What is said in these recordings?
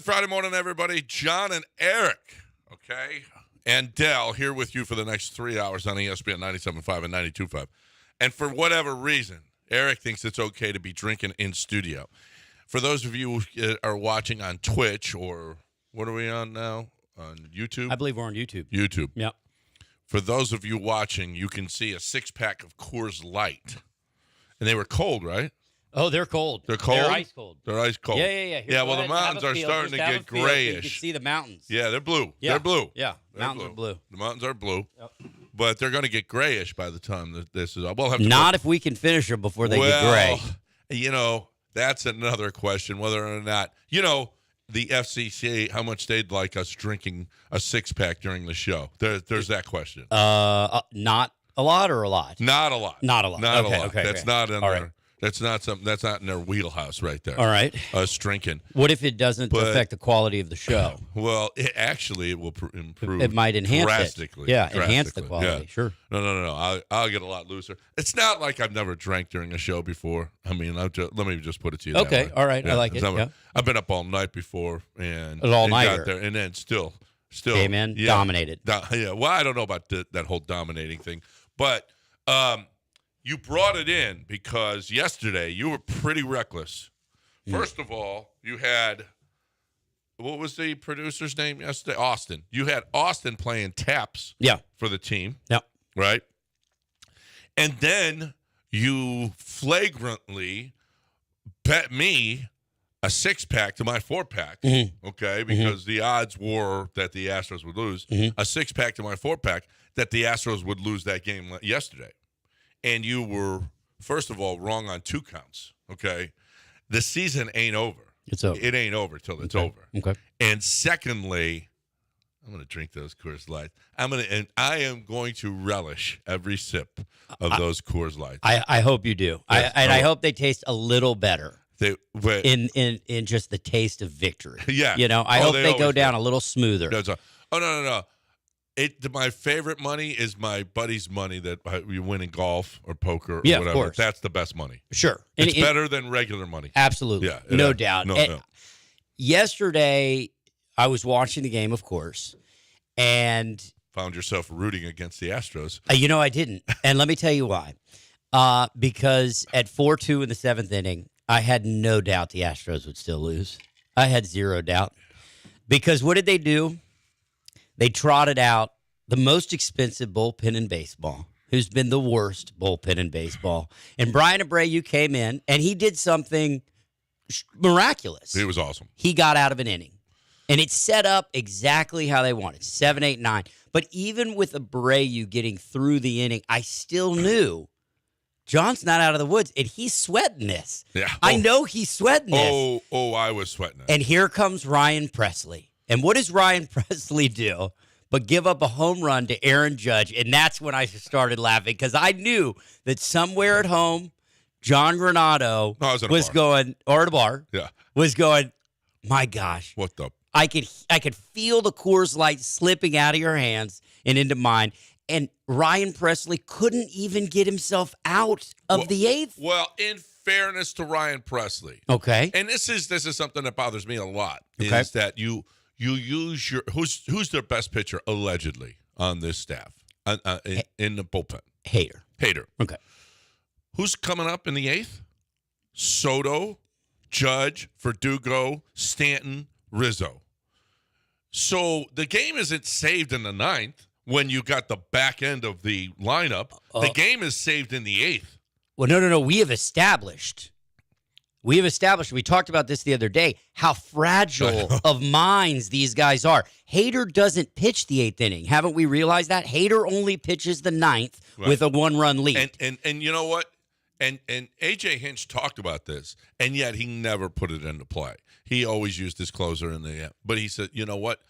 Friday morning, everybody. John and Eric, okay, and Dell here with you for the next 3 hours on ESPN 97.5 and 92.5. And for whatever reason, Eric thinks it's okay to be drinking in studio. For those of you who are watching on Twitch or what are we on now? On YouTube? I believe we're on YouTube. YouTube. Yep. For those of you watching, you can see a six-pack of Coors Light. And they were cold, right? Oh, they're cold. They're cold? They're ice cold. They're ice cold. Yeah. Yeah, Here, well, the mountains are starting to get grayish. You can see the mountains. Yeah, they're blue. Yeah. They're blue. Yeah, They're mountains are blue. The mountains are blue. Yep. But they're going to get grayish by the time that this is up. We'll have to Not if we can finish them before they get gray. You know, that's another question, whether or not, the FCC, how much they'd like us drinking a six-pack during the show. There's that question. Not a lot or a lot? Not a lot. Not a lot. Not Okay, a lot. okay, That's okay. not in All there. right. That's not in their wheelhouse right there. All right. Us drinking. What if it doesn't affect the quality of the show? Well, it will improve. It might enhance drastically. it. Yeah, enhance the quality. Yeah. Sure. No. I'll get a lot looser. It's not like I've never drank during a show before. I mean, let me just put it to you. Okay. That way. All right. I like it. Yeah. I've been up all night before and An all-nighter. got there, and then still Came in, dominated. Yeah. Well, I don't know about that whole dominating thing, but you brought it in because yesterday you were pretty reckless. First of all, you had, what was the producer's name yesterday? Austin. You had Austin playing taps for the team. Yep. Right? And then you flagrantly bet me a six-pack to my four-pack, okay, because the odds were that the Astros would lose. A six-pack to my four-pack that the Astros would lose that game yesterday. And you were, first of all, wrong on two counts, okay? The season ain't over. It's over. It ain't over till it's over. Okay. And secondly, I'm going to drink those Coors Lights. I am going to relish every sip of those Coors Lights. I hope you do. Yes. I hope they taste a little better. But In just the taste of victory. Yeah. I hope they go down a little smoother. No. My favorite money is my buddy's money that you win in golf or poker or whatever. Of course. That's the best money. Sure. It's better than regular money. Absolutely. Yeah. No doubt. No. Yesterday, I was watching the game, of course, and found yourself rooting against the Astros. I didn't. And let me tell you why. Because at 4-2 in the seventh inning, I had no doubt the Astros would still lose. I had zero doubt. Because what did they do? They trotted out the most expensive bullpen in baseball, who's been the worst bullpen in baseball. And Brian Abreu came in, and he did something miraculous. It was awesome. He got out of an inning. And it set up exactly how they wanted, 7, 8, 9. But even with Abreu getting through the inning, I still knew John's not out of the woods, and he's sweating this. Yeah. I know he's sweating this. I was sweating it. And here comes Ryan Presley. And what does Ryan Presley do but give up a home run to Aaron Judge? And that's when I started laughing because I knew that somewhere at home, John Granado was going, or at a bar, was going, my gosh. What the? I could feel the Coors Light slipping out of your hands and into mine. And Ryan Presley couldn't even get himself out of the eighth. Well, in fairness to Ryan Presley. Okay. And this is something that bothers me a lot. Okay. Is that you use your who's their best pitcher allegedly on this staff in the bullpen? Hader. Okay. Who's coming up in the eighth? Soto, Judge, Verdugo, Stanton, Rizzo. So the game isn't saved in the ninth when you got the back end of the lineup. The game is saved in the eighth. Well, no. We have established. We talked about this the other day, how fragile of minds these guys are. Hader doesn't pitch the eighth inning. Haven't we realized that? Hader only pitches the ninth with a one-run lead. And you know what? And A.J. Hinch talked about this, and yet he never put it into play. He always used his closer in the end. But he said, you know what?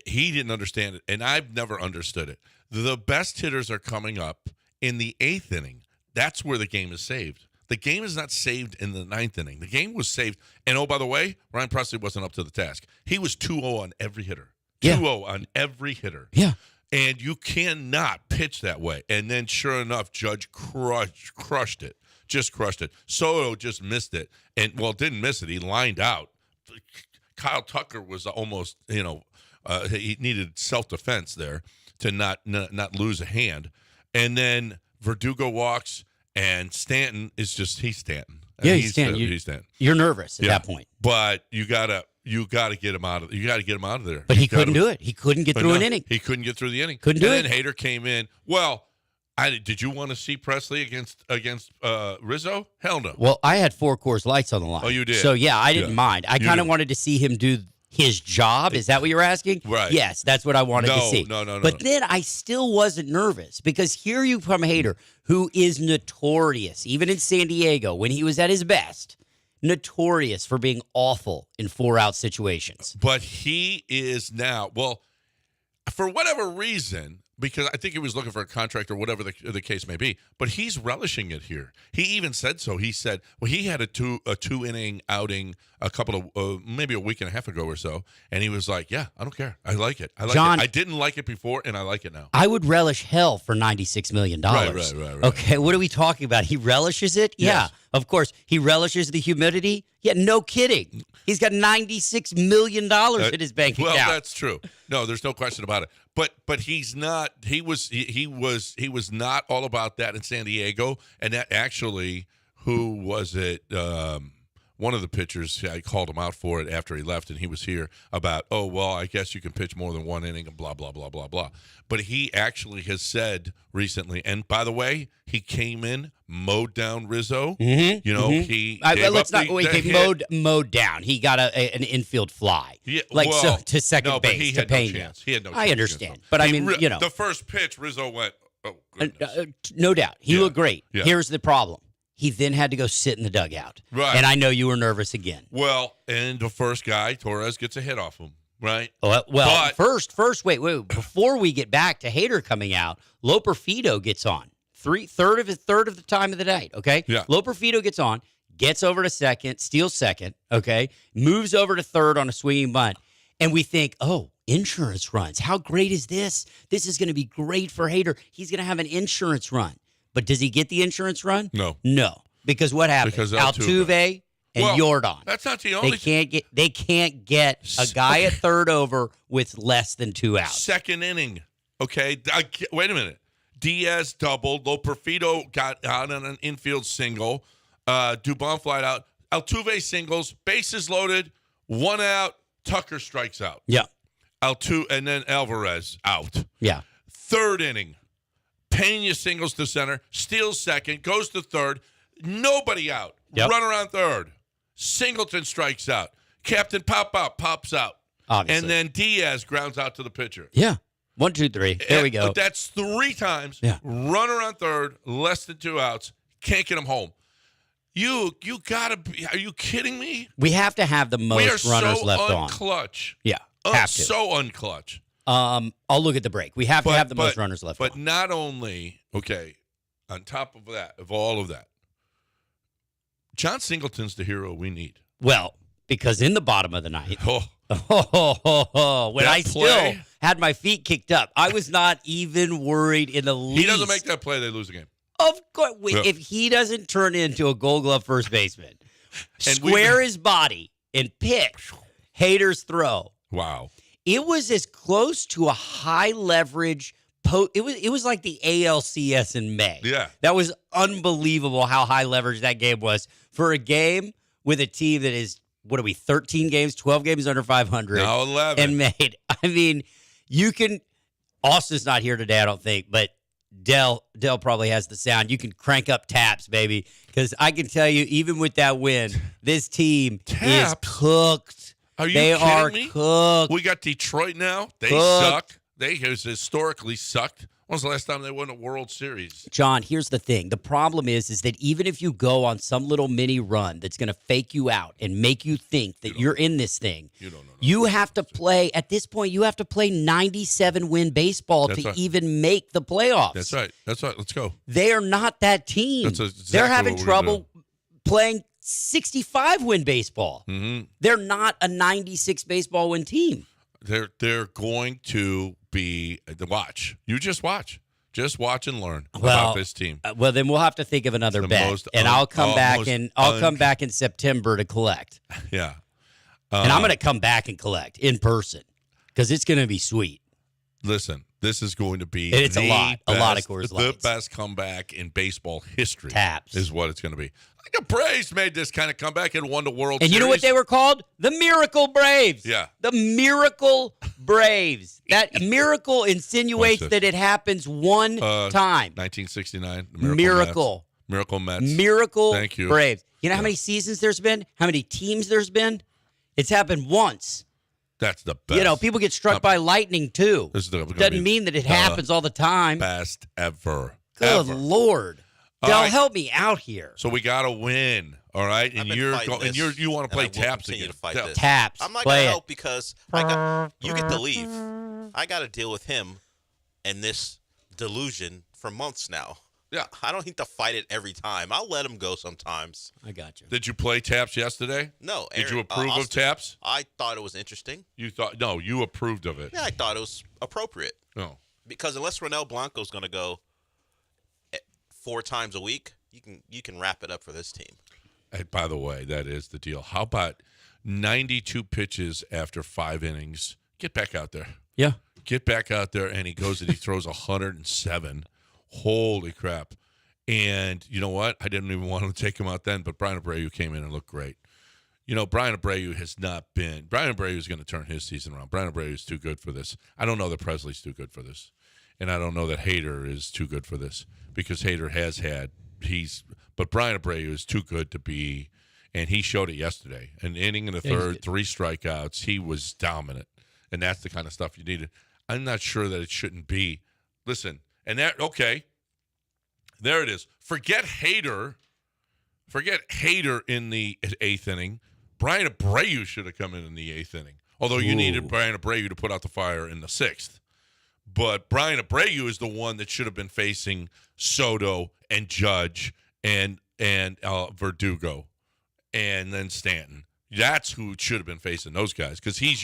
He didn't understand it, and I've never understood it. The best hitters are coming up in the eighth inning. That's where the game is saved. The game is not saved in the ninth inning. The game was saved. And, oh, by the way, Ryan Presley wasn't up to the task. He was 2-0 on every hitter. 2-0 on every hitter. Yeah. And you cannot pitch that way. And then, sure enough, Judge crushed it. Just crushed it. Soto just missed it. And, well, didn't miss it. He lined out. Kyle Tucker was almost, he needed self-defense there to not lose a hand. And then Verdugo walks, and Stanton is he's Stanton. Yeah, he's Stanton. He's Stanton. You're nervous at that point. But you gotta get him out of. You gotta get him out of there. But he couldn't do it. He couldn't get through an inning. He couldn't get through the inning. Couldn't do it. And then Hader came in. Well, did you want to see Presley against Rizzo? Hell no. Well, I had 4 Coors Lights on the line. Oh, you did? So, yeah, I didn't mind. I kind of wanted to see him do his job. Is that what you're asking? Right. Yes, that's what I wanted to see. No. But then I still wasn't nervous because here you come Hader, who is notorious, even in San Diego, when he was at his best, notorious for being awful in 4-out situations. But he is now, well, for whatever reason, because I think he was looking for a contract or whatever the case may be, but he's relishing it here. He even said so. He said, well, he had a two inning outing a couple of maybe a week and a half ago or so, and he was like, "Yeah, I don't care. I like it. John, I didn't like it before, and I like it now." I would relish hell for $96 million. Right. Okay, what are we talking about? He relishes it? Yes. Yeah, of course. He relishes the humidity? Yeah, no kidding. He's got $96 million in his bank account. Well, that's true. No, there's no question about it. But he's not. He was not all about that in San Diego. And that actually, who was it? One of the pitchers, I called him out for it after he left, and he was here about, oh, well, I guess you can pitch more than 1 inning and blah, blah, blah, blah, blah. But he actually has said recently, and by the way, he came in, mowed down Rizzo. Mm-hmm. You know, he mowed down. He got an infield fly. Yeah, to second base. But he had no chance. He had no chance. I understand. But the first pitch, Rizzo went, oh, goodness. No doubt. He looked great. Yeah. Here's the problem. He then had to go sit in the dugout. Right. And I know you were nervous again. Well, and the first guy, Torres, gets a hit off him, right? First, wait. Before we get back to Hader coming out, Loperfido gets on. Third of the time of the night, okay? Yeah. Loperfido gets on, gets over to second, steals second, okay? Moves over to third on a swinging bunt. And we think, oh, insurance runs. How great is this? This is going to be great for Hader. He's going to have an insurance run. But does he get the insurance run? No. Because what happened? Because Altuve and Yordan. That's not the only. They can't get a guy at third over with less than 2 outs. Second inning. Okay. Wait a minute. Diaz doubled. Loperfido got out on an infield single. Dubon flied out. Altuve singles. Bases loaded. 1 out. Tucker strikes out. Yeah. And then Alvarez out. Yeah. Third inning. Pena singles to center, steals second, goes to third, nobody out. Yep. Runner on third. Singleton strikes out. Captain pops out. Obviously. And then Diaz grounds out to the pitcher. Yeah. 1, 2, 3. There we go. But that's 3 times. Yeah. Runner on third, less than 2 outs. Can't get him home. You gotta be. Are you kidding me? We have to have the most runners left on. Unclutch. Yeah. Have to. So unclutch. I'll look at the break. We have to have the most runners left on. But not only, okay, on top of that, of all of that, John Singleton's the hero we need. Well, because in the bottom of the ninth, when I still had my feet kicked up, I was not even worried in the least. He doesn't make that play, they lose the game. Of course. If he doesn't turn into a Gold Glove first baseman, square his body and pick Hader's throw. Wow. It was as close to a high leverage it was like the ALCS in May. Yeah. That was unbelievable how high leverage that game was for a game with a team that is, 13 games, 12 games under 500. Now 11. And made. I mean, you can, Austin's not here today, I don't think, but Dell probably has the sound. You can crank up taps, baby, because I can tell you, even with that win, this team is cooked. Are you they kidding are me? cooked. We got Detroit now. They cooked. suck. They has historically sucked. When was the last time they won a World Series? John, here's the thing. The problem is that even if you go on some little mini run that's going to fake you out and make you think that you're in this thing, you have to play, at this point, you have to play 97-win baseball to even make the playoffs. That's right. That's right. Let's go. They are not that team. That's exactly They're having what we're trouble playing 65-win baseball. Mm-hmm. They're not a 96 baseball win team. They're going to be the watch. You just watch. Just watch and learn about this team. Well, then we'll have to think of another bet, and I'll come back in September to collect. Yeah, And I'm going to come back and collect in person because it's going to be sweet. Listen, this is going to be And it's a lot of Coors the Lights. best comeback in baseball history. Taps. Is what it's going to be. Like the Braves made this kind of comeback and won the World Series. And you know what they were called? The Miracle Braves. Yeah. The Miracle Braves. That miracle insinuates that it happens one time. 1969. The Miracle. Miracle Mets. Miracle Thank you. Braves. You know how many seasons there's been? How many teams there's been? It's happened once. That's the best. People get struck by lightning too. Doesn't mean that it happens all the time. Best ever. Good ever. Lord. Del, help me out here. So we got to win, all right? And you want to play taps again. To fight this. Taps. I'm not going to help because you get to leave. I got to deal with him and this delusion for months now. Yeah. I don't need to fight it every time. I'll let him go sometimes. I got you. Did you play taps yesterday? No. Did you approve of taps? I thought it was interesting. You approved of it. Yeah, I thought it was appropriate. No. Because unless Ronel Blanco's going to go 4 times a week, you can wrap it up for this team. Hey, by the way, that is the deal. How about 92 pitches after 5 innings? Get back out there. Yeah. Get back out there, and he goes and he throws 107. Holy crap. And you know what? I didn't even want to take him out then, but Brian Abreu came in and looked great. Brian Abreu has not been – Brian Abreu is going to turn his season around. Brian Abreu is too good for this. I don't know that Presley's too good for this. And I don't know that Hader is too good for this because Hader has had – but Brian Abreu is too good to be – and he showed it yesterday. An inning in the third, 3 strikeouts. He was dominant. And that's the kind of stuff you needed. I'm not sure that it shouldn't be – listen – and okay, there it is. Forget Hader in the 8th inning. Brian Abreu should have come in the 8th inning. Although you needed Brian Abreu to put out the fire in the 6th. But Brian Abreu is the one that should have been facing Soto and Judge and Verdugo and then Stanton. That's who should have been facing those guys because he's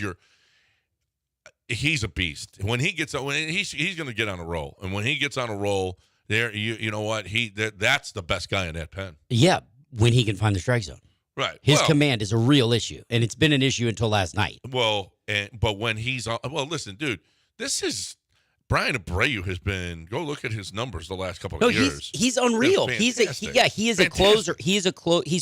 a beast. When he gets he's going to get on a roll, and when he gets on a roll, there you know what that's the best guy in that pen. Yeah, when he can find the strike zone. Right. His command is a real issue, and it's been an issue until last night. Well, but when he's on, listen, dude, this is Brian Abreu has been. Go look at his numbers the last couple of years. He's unreal. He is fantastic. A closer. He's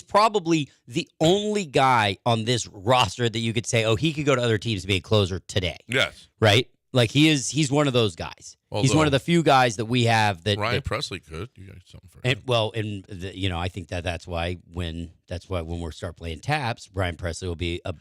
probably the only guy on this roster that you could say, he could go to other teams to be a closer today. Yes. Right? Like he's one of those guys. He's one of the few guys that we have that Ryan Presley could. You got something for him. I think that's why when we start playing taps, Brian Presley will be a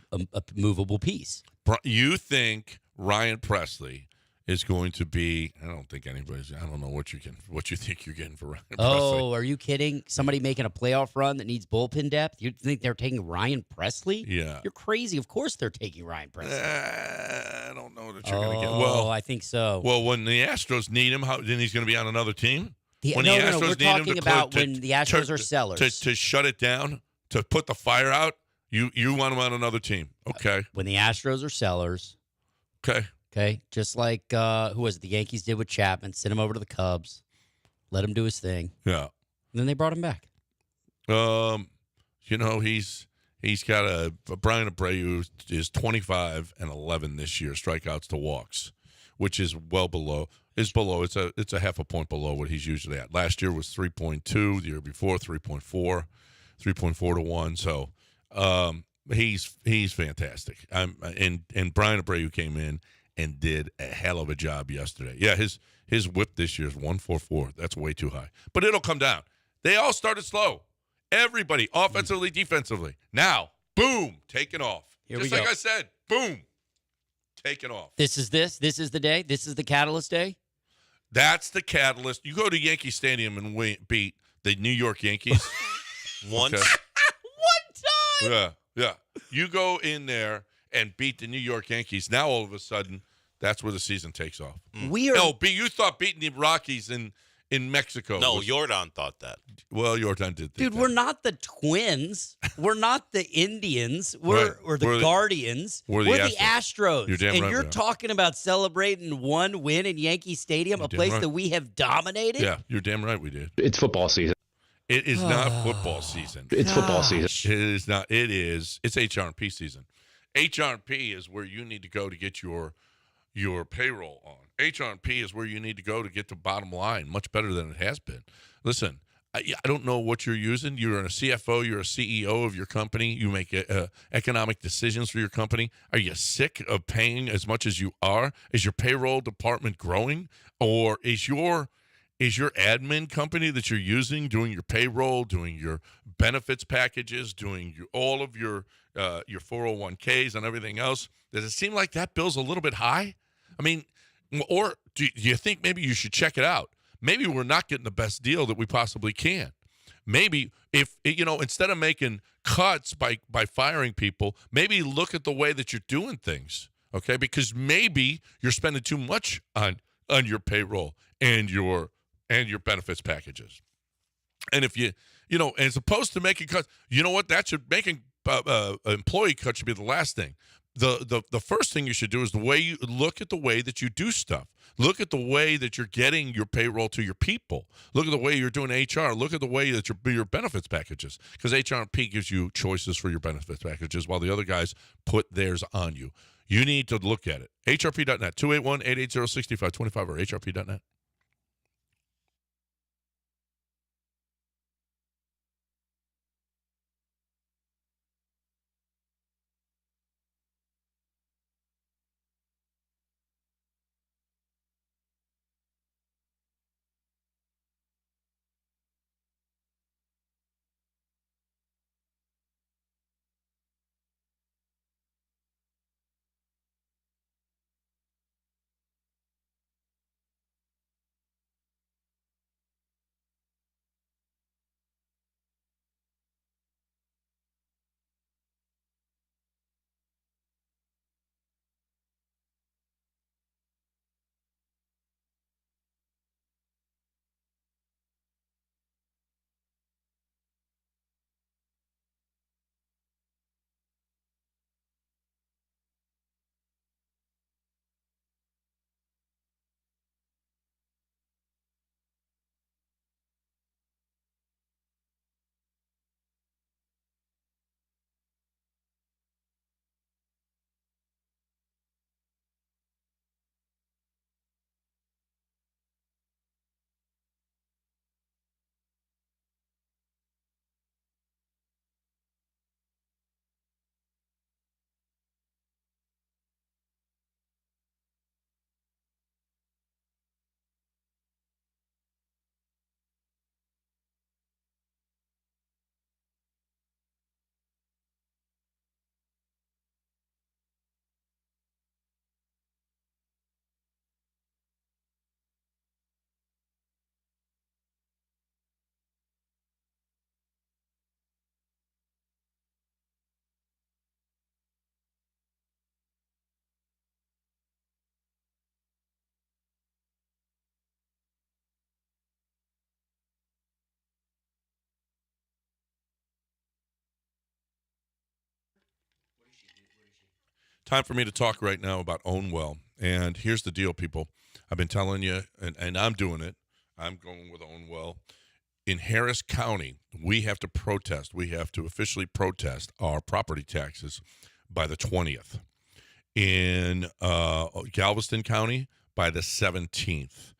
movable piece. You think Ryan Presley is going to be? I don't think anybody's. I don't know what you think you're getting for Ryan Presley. Oh, are you kidding? Somebody making a playoff run that needs bullpen depth? You think they're taking Ryan Presley? Yeah, you're crazy. Of course they're taking Ryan Presley. I don't know that you're going to get. Well, I think so. Well, when the Astros need him, then he's going to be on another team. No. We're talking about when the Astros are sellers to shut it down, to put the fire out. You want him on another team? Okay. When the Astros are sellers. Okay. Okay, just like who was it? The Yankees did with Chapman, sent him over to the Cubs, let him do his thing. Yeah. And then they brought him back. He's got Brian Abreu is 25-11 this year, strikeouts to walks, which is below. It's a half a point below what he's usually at. Last year was 3.2. The year before 3.4, 3.4 to 1. So he's fantastic. And Brian Abreu came in and did a hell of a job yesterday. Yeah, his whip this year is 144. That's way too high. But it'll come down. They all started slow. Everybody, offensively, defensively. Now, boom, taking off. Just like I said, boom, taking off. This is the day. This is the catalyst day. That's the catalyst. You go to Yankee Stadium and beat the New York Yankees. Once. Okay. One time. Yeah. You go in there and beat the New York Yankees. Now, all of a sudden, that's where the season takes off. You thought beating the Rockies in Mexico. No, Jordan thought that. Well, Jordan did. Dude, we're not the Twins. We're not the Indians. We're the Guardians. We're the Astros. You're damn right. You're talking about celebrating one win in Yankee Stadium, a place that we have dominated? Yeah, you're damn right we did. It's football season. It is not football season. It's football season. It is not. It is. It's HRP season. HRP is where you need to go to get your payroll on. HRP is where you need to go to get the bottom line, much better than it has been. Listen, I don't know what you're using. You're a CFO. You're a CEO of your company. You make economic decisions for your company. Are you sick of paying as much as you are? Is your payroll department growing? Or is your admin company that you're using doing your payroll, doing your benefits packages, doing all of your 401ks and everything else? Does it seem like that bill's a little bit high? I mean, or do you think maybe you should check it out? Maybe we're not getting the best deal that we possibly can. Maybe if, instead of making cuts by firing people, maybe look at the way that you're doing things, okay? Because maybe you're spending too much on your payroll and your benefits packages. And if as opposed to making cuts, you know what? Making employee cuts should be the last thing. The first thing you should do is the way you look at the way that you do stuff. Look at the way that you're getting your payroll to your people. Look at the way you're doing HR. Look at the way that your benefits packages, because HRP gives you choices for your benefits packages while the other guys put theirs on you. You need to look at it. HRP.net, 281-880-6525 or HRP.net. Time for me to talk right now about Own Well. And here's the deal, people. I've been telling you, and I'm doing it. I'm going with Own Well. In Harris County, we have to protest. We have to officially protest our property taxes by the 20th. In Galveston County, by the 17th.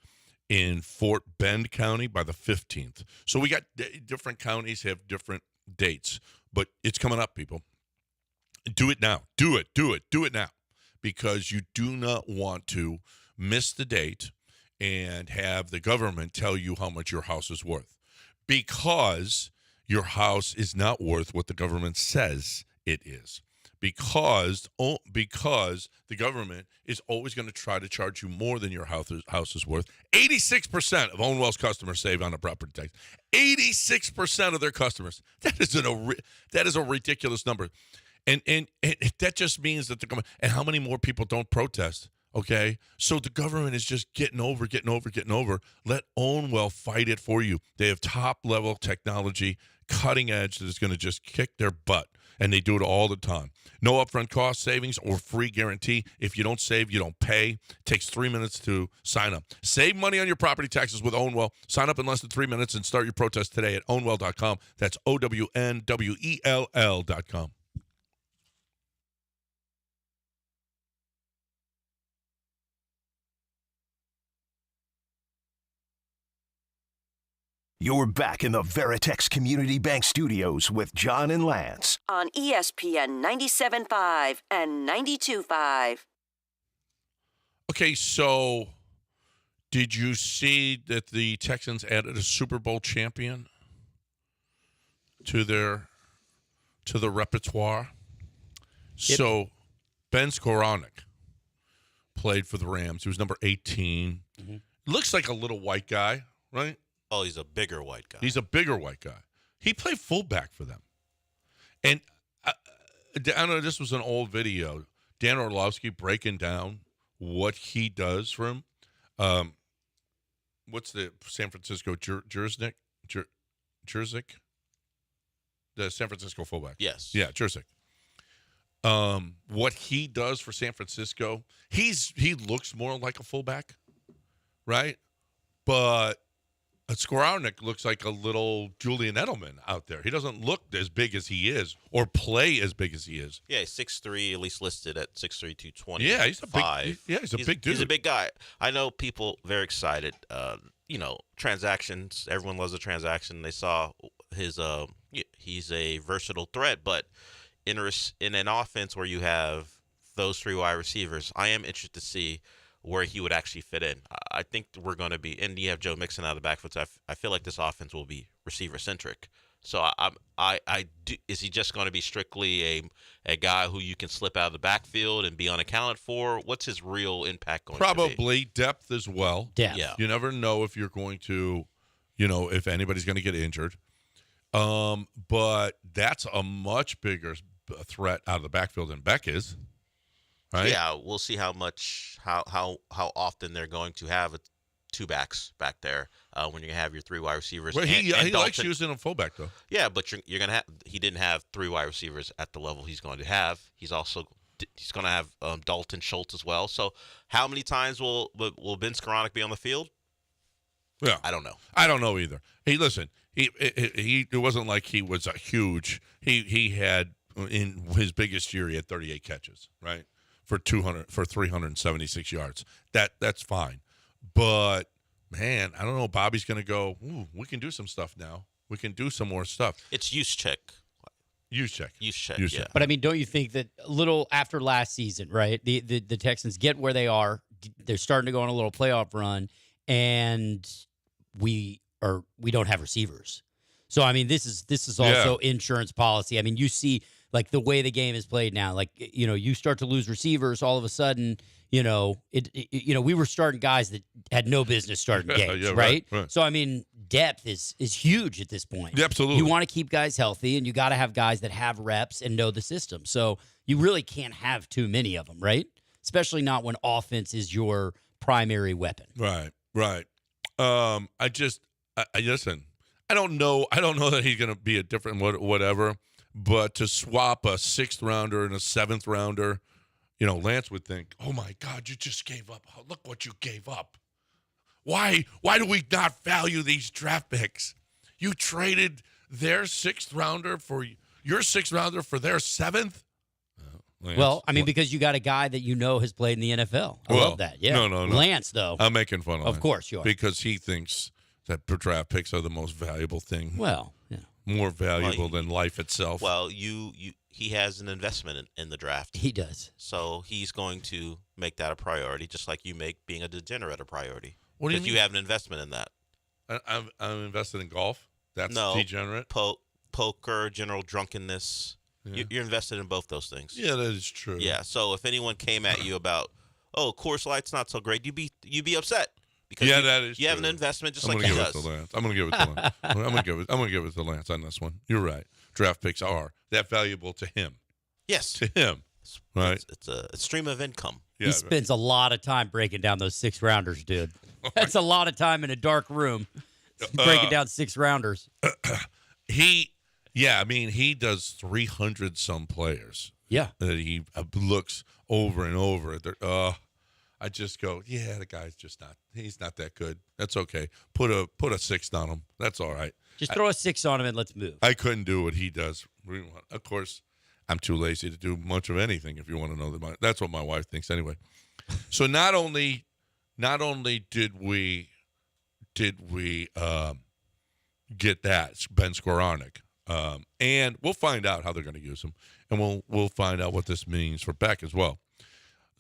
In Fort Bend County, by the 15th. So we got different counties have different dates. But it's coming up, people. Do it now. Do it now. Because you do not want to miss the date and have the government tell you how much your house is worth. Because your house is not worth what the government says it is. Because the government is always going to try to charge you more than your house is worth. 86% of Own Well's customers save on a property tax. 86% of their customers. That is a ridiculous number. And that just means that the government, and how many more people don't protest, okay? So the government is just getting over. Let Own Well fight it for you. They have top-level technology, cutting edge, that is going to just kick their butt, and they do it all the time. No upfront cost savings or free guarantee. If you don't save, you don't pay. It takes 3 minutes to sign up. Save money on your property taxes with Own Well. Sign up in less than 3 minutes and start your protest today at ownwell.com. That's OWNWELL.com. You're back in the Veritex Community Bank Studios with John and Lance. On ESPN 97.5 and 92.5. Okay, so did you see that the Texans added a Super Bowl champion to the repertoire? Yep. So Ben Skoranek played for the Rams. He was number 18. Mm-hmm. Looks like a little white guy, right? Oh, he's a bigger white guy. He's a bigger white guy. He played fullback for them. And I don't know, this was an old video. Dan Orlovsky breaking down what he does for him. What's the San Francisco Jersey? The San Francisco fullback. Yes. Yeah, Jersey. What he does for San Francisco, he looks more like a fullback, right? But Skoranek looks like a little Julian Edelman out there. He doesn't look as big as he is or play as big as he is. Yeah, he's 6'3", at least listed at 6'3", 220. Yeah, he's a big. He's a big dude. He's a big guy. I know people very excited. Transactions. Everyone loves a transaction. They saw his. He's a versatile threat, but in an offense where you have those three wide receivers, I am interested to see where he would actually fit in. I think we're going to be, and you have Joe Mixon out of the backfield. So I feel like this offense will be receiver centric. So is he just going to be strictly a guy who you can slip out of the backfield and be unaccounted for? What's his real impact going to be? Probably depth as well. Depth. Yeah. You never know if you're going to, if anybody's going to get injured. But that's a much bigger threat out of the backfield than Beck is. Right? Yeah, we'll see how often they're going to have two backs back there when you have your three wide receivers. Well, he and likes Dalton. using a fullback though. Yeah, but you're gonna have. He didn't have three wide receivers at the level he's going to have. He's going to have Dalton Schultz as well. So how many times will Ben Skoranek be on the field? Yeah, I don't know. I don't know either. Hey, listen, he it wasn't like he was a huge. He had in his biggest year he had 38 catches, right? For 376 yards. That's fine. But man, I don't know. Bobby's going to go, ooh, we can do some stuff now. We can do some more stuff. It's use check. Use check. Yeah. But I mean, don't you think that a little after last season, right? The Texans get where they are. They're starting to go on a little playoff run, and we don't have receivers. So I mean, this is also insurance policy. I mean, you see like the way the game is played now. Like you start to lose receivers, all of a sudden, we were starting guys that had no business starting games, right? So I mean, depth is huge at this point. Yeah, absolutely. You want to keep guys healthy, and you got to have guys that have reps and know the system. So you really can't have too many of them, right? Especially not when offense is your primary weapon. Right. I listen. I don't know that he's going to be a different whatever. But to swap a 6th rounder and a 7th rounder, Lance would think, oh, my God, you just gave up. Look what you gave up. Why do we not value these draft picks? You traded their 6th rounder for your 6th rounder for their 7th? Lance, well, I mean, because you got a guy that has played in the NFL. I love that. Yeah. No. Lance, though. I'm making fun of Lance. Of course you are. Because he thinks that draft picks are the most valuable thing. Well, yeah. More valuable than life itself. Well, he has an investment in the draft. He does. So he's going to make that a priority, just like you make being a degenerate a priority. What do you mean? Because you have an investment in that. I'm invested in golf. That's no, degenerate. Poker, general drunkenness. Yeah. You're invested in both those things. Yeah, that is true. Yeah. So if anyone came at you about, Coors Light's not so great, you'd be upset. Because that is you true. have an investment just I'm like he does. I'm going to give it to Lance. I'm going to give it to Lance on this one. You're right. Draft picks are that valuable to him. Yes. To him. Right. It's a stream of income. He spends a lot of time breaking down those 6 rounders, dude. That's a lot of time in a dark room breaking down 6 rounders. He does 300 some players. Yeah. That he looks over and over. I just go, the guy's just he's not that good. That's okay. Put a 6th on him. That's all right. Just throw a 6 on him and let's move. I couldn't do what he does. Of course, I'm too lazy to do much of anything, if you want to know that. That's what my wife thinks anyway. So not only did we get that, Ben Skoranek. And we'll find out how they're going to use him, and we'll find out what this means for Beck as well.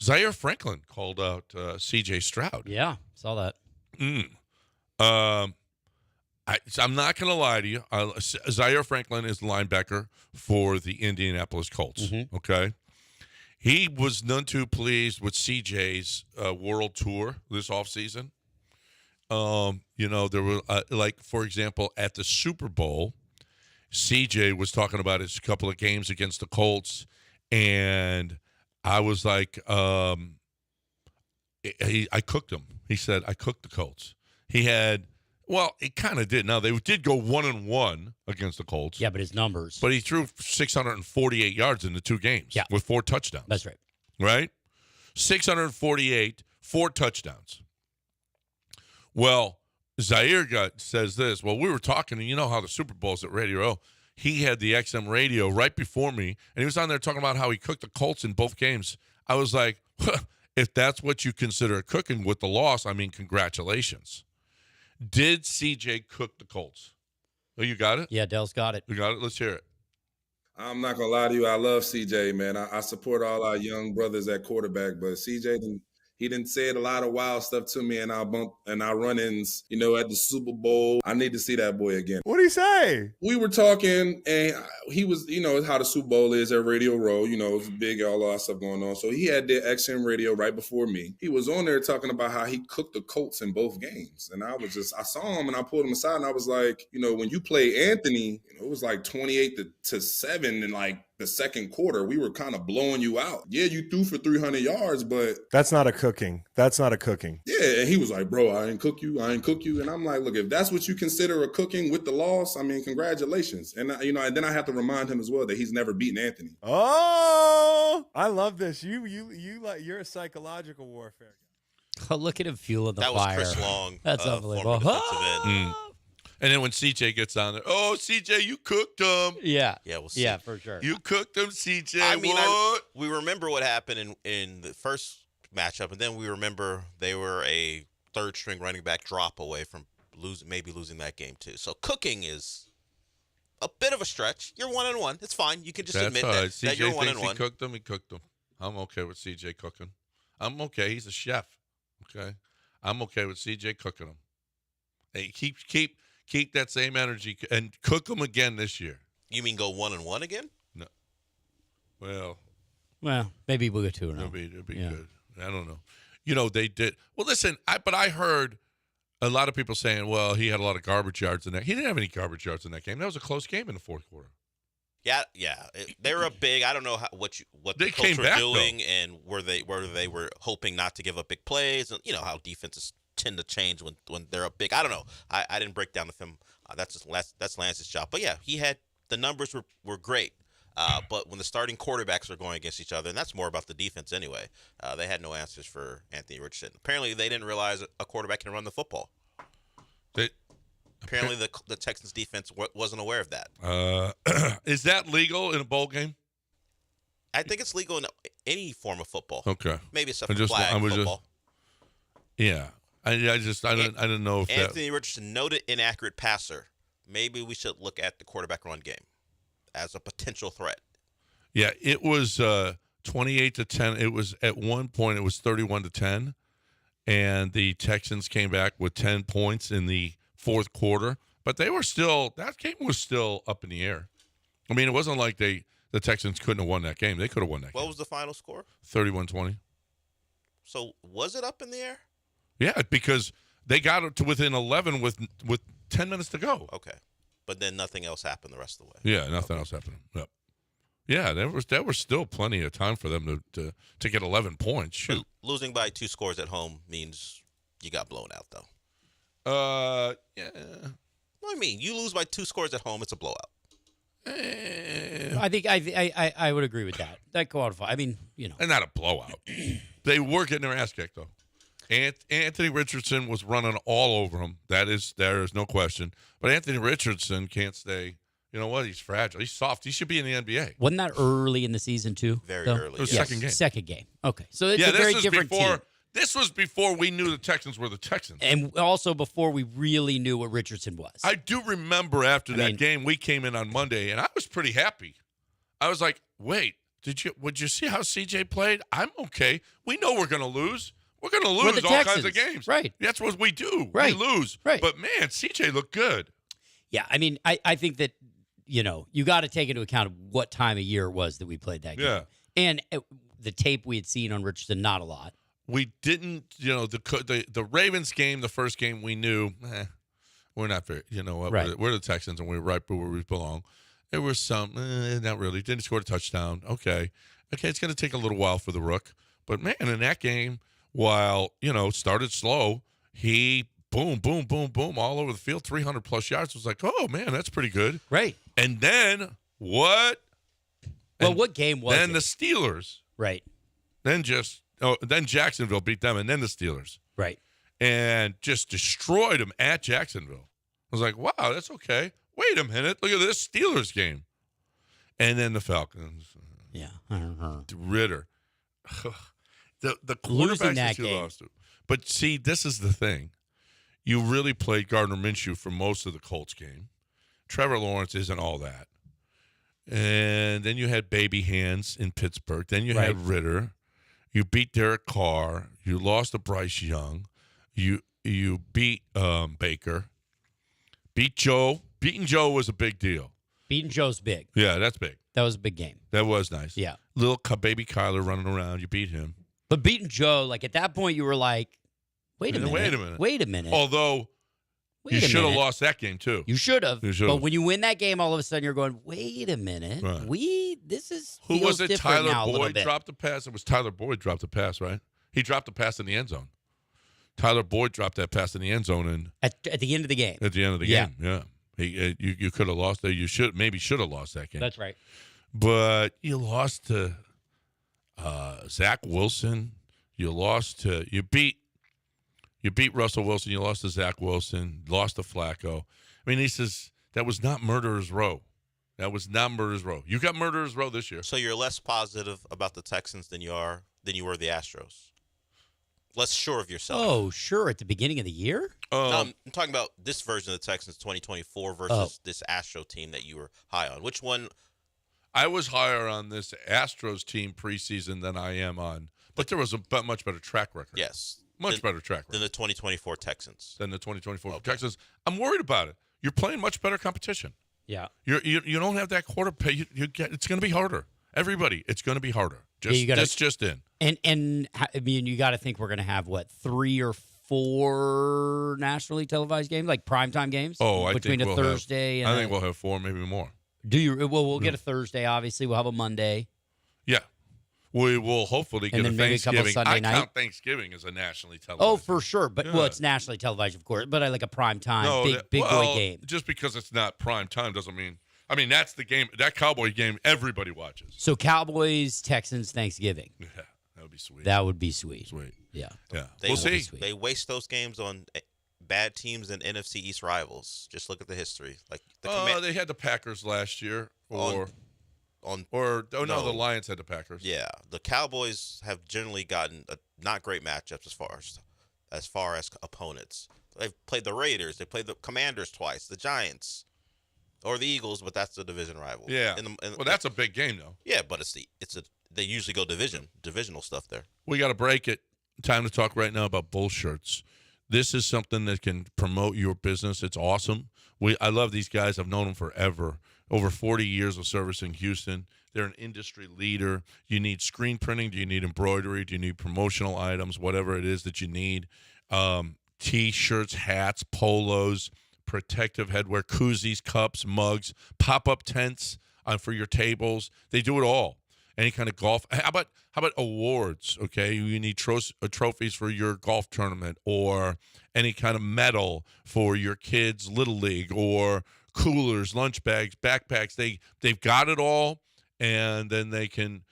Zaire Franklin called out C.J. Stroud. Yeah, saw that. I'm not going to lie to you. Zaire Franklin is the linebacker for the Indianapolis Colts. Mm-hmm. Okay, he was none too pleased with C.J.'s world tour this offseason. There were like, for example, at the Super Bowl, CJ was talking about his couple of games against the Colts, and I was like, I cooked him. He said, I cooked the Colts. He had, well, it kind of did. Now, they did go 1-1 against the Colts. Yeah, but his numbers. But he threw 648 yards in the 2 games with 4 touchdowns. That's right. Right? 648, 4 touchdowns. Well, Zaire says this. Well, we were talking, and you know how the Super Bowl's at Radio Row. He had the XM radio right before me, and he was on there talking about how he cooked the Colts in both games. I was like, if that's what you consider cooking with the loss, I mean, congratulations. Did CJ cook the Colts? Oh, you got it? Yeah, Dell's got it. You got it? Let's hear it. I'm not going to lie to you. I love CJ, man. I support all our young brothers at quarterback, but CJ he didn't say a lot of wild stuff to me, and our run-ins, at the Super Bowl. I need to see that boy again. What'd he say? We were talking, and he was, how the Super Bowl is at Radio Row. It's big, all that stuff going on. So he had the XM radio right before me. He was on there talking about how he cooked the Colts in both games. And I saw him, and I pulled him aside, and I was like, when you play Anthony, it was like 28-7 in like the second quarter. We were kind of blowing you out. Yeah, you threw for 300 yards, but that's not a cooking. That's not a cooking. Yeah, and he was like, bro, I ain't cook you. And I'm like, look, if that's what you consider a cooking with the loss, I mean, congratulations. And and then I have to remind him as well that he's never beaten Anthony. Oh, I love this. You're a psychological warfare guy. Oh, look at him fueling the fire. That was Chris Long. That's unbelievable. Defensive end. And then when CJ gets on there, oh, CJ, you cooked him. Yeah. Yeah, we'll see. Yeah, for sure. You cooked him, CJ. I mean, what? We remember what happened in the first matchup, and then we remember they were a third-string running back drop away from losing that game too. So cooking is a bit of a stretch. You're 1-1. It's fine. You can just admit right. that you're 1-1. He cooked him. He cooked him. I'm okay with CJ cooking. I'm okay. He's a chef. Okay, I'm okay with CJ cooking him. Hey, keep that same energy and cook them again this year. You mean go 1-1 again? No. Well, maybe we'll go 2-0. It'll be good. I don't know. They did. Well, listen, I heard a lot of people saying, well, he had a lot of garbage yards in that. He didn't have any garbage yards in that game. That was a close game in the fourth quarter. Yeah. They were big. I don't know what the Colts were doing, and where they were hoping not to give up big plays, and how defenses tend to change when they're up big. I don't know. I didn't break down the film. That's Lance's job. But yeah, the numbers were great. But when the starting quarterbacks are going against each other, and that's more about the defense anyway, they had no answers for Anthony Richardson. Apparently, they didn't realize a quarterback can run the football. Apparently, the Texans defense wasn't aware of that. Is that legal in a bowl game? I think it's legal in any form of football. Okay. Maybe it's a flag football. Yeah. I didn't know if Anthony Richardson, noted inaccurate passer. Maybe we should look at the quarterback run game as a potential threat. Yeah, it was 28-10. It was at one point it was 31-10, and the Texans came back with 10 points in the fourth quarter. But that game was still up in the air. I mean, it wasn't like the Texans couldn't have won that game. They could have won that game. What was the final score? 31-20. So was it up in the air? Yeah, because they got it to within 11 with 10 minutes to go. Okay. But then nothing else happened the rest of the way. Yeah, nothing else happened. Yep. Yeah, there was still plenty of time for them to get 11 points. Shoot. Losing by 2 scores at home means you got blown out, though. Yeah. What I mean, you lose by 2 scores at home, it's a blowout. I think I would agree with that. That qualifies. I mean, And not a blowout. They were getting their ass kicked, though. Anthony Richardson was running all over him. There is no question. But Anthony Richardson can't stay. You know what? He's fragile. He's soft. He should be in the NBA. Wasn't that early in the season too? Very early. It was yes, second game. Second game. Okay, so it's a this very is different before team. This was before we knew the Texans were the Texans. And also before we really knew what Richardson was. I do remember after that game, we came in on Monday, and I was pretty happy. I was like, wait, would you see how CJ played? I'm okay. We know we're going to lose. We're going to lose all Texans. kinds of games. Right. That's what we do. Right. We lose. Right. But, man, CJ looked good. Yeah, I mean, I think that, you got to take into account what time of year it was that we played that game. Yeah. And the tape we had seen on Richardson, not a lot. We didn't, the Ravens game, the first game, we knew, we're not very, you know what, Right. we're the Texans, and we're right where we belong. There was some, not really, didn't score a touchdown. Okay, it's going to take a little while for the Rook. But, man, in that game, while, started slow, he, boom, boom, boom, boom, all over the field, 300-plus yards. Was like, oh, man, that's pretty good. Right. And then what? Well, And what game was then it? the Steelers. Right. Then Jacksonville beat them, and then the Steelers. Right. And just destroyed them at Jacksonville. I was like, wow, that's okay. Wait a minute. Look at this Steelers game. And then the Falcons. Yeah. Ritter. the Losing quarterbacks that that you game. lost to. But see, this is the thing. You really played Gardner Minshew for most of the Colts game. Trevor Lawrence isn't all that. And then you had baby hands in Pittsburgh. Then you had Ritter. You beat Derek Carr. You lost to Bryce Young. You beat Baker. Beat Joe. Beating Joe was a big deal. Beating Joe's big. Yeah, that's big. That was a big game. That was nice. Yeah. Little baby Kyler running around. You beat him. But beating Joe, like at that point, you were like, wait a minute. Although you should have lost that game too. You should have. You should've. But when you win that game, all of a sudden you're going, wait a minute. Right. This is Who was feels it? different now Tyler a little Boyd bit. dropped the pass. It was Tyler Boyd dropped the pass, right? He dropped the pass in the end zone. Tyler Boyd dropped that pass in the end zone and At the end of the game. at the end of the game. Yeah. You could have lost that. You should have lost that game. That's right. But you lost to Zach Wilson. You beat Russell Wilson. You lost to Zach Wilson. Lost to Flacco. I mean, he says that was not Murderer's Row. That was not Murderer's Row. You got Murderer's Row this year. So you're less positive about the Texans than you were the Astros. Less sure of yourself. Oh, sure. At the beginning of the year? No, I'm talking about this version of the Texans 2024 versus this Astro team that you were high on. Which one? I was higher on this Astros team preseason than I am on, but there was a much better track record. Yes. Much better track record than the 2024 Texans. Than the 2024 Texans. I'm worried about it. You're playing much better competition. Yeah. You don't have that quarter pay. It's going to be harder. Everybody, it's going to be harder. That's just in. And I mean, you got to think we're going to have, 3 or 4 nationally televised games, like primetime games? Oh, between think a Thursday and I think we'll have 4, maybe more. Do you? Well, we'll get a Thursday, obviously. We'll have a Monday. Yeah. We will hopefully get And a then maybe a couple Thanksgiving. Sunday I night. count Thanksgiving as a nationally televised. Oh, for sure. But, well, it's nationally televised, of course. But like a primetime, big boy game. Just because it's not prime time doesn't mean. I mean, that's the game. That Cowboy game, everybody watches. So Cowboys, Texans, Thanksgiving. Yeah, that would be sweet. That would be sweet. Sweet. Yeah. Yeah. We'll see. They waste those games on bad teams and NFC East rivals. Just look at the history. Like They had the Packers last year, the Lions had the Packers. Yeah, the Cowboys have generally gotten not great matchups as far as opponents. They've played the Raiders, they played the Commanders twice, the Giants, or the Eagles, but that's the division rival. Yeah. Well, that's a big game though. Yeah, but they usually go divisional stuff there. We got to break it. Time to talk right now about bull shirts. This is something that can promote your business. It's awesome. I love these guys. I've known them forever. Over 40 years of service in Houston. They're an industry leader. You need screen printing. Do you need embroidery? Do you need promotional items? Whatever it is that you need. T-shirts, hats, polos, protective headwear, koozies, cups, mugs, pop-up tents for your tables. They do it all. Any kind of golf. How about awards? Okay, you need trophies for your golf tournament, or any kind of medal for your kids' little league, or coolers, lunch bags, backpacks. They've got it all, and then they can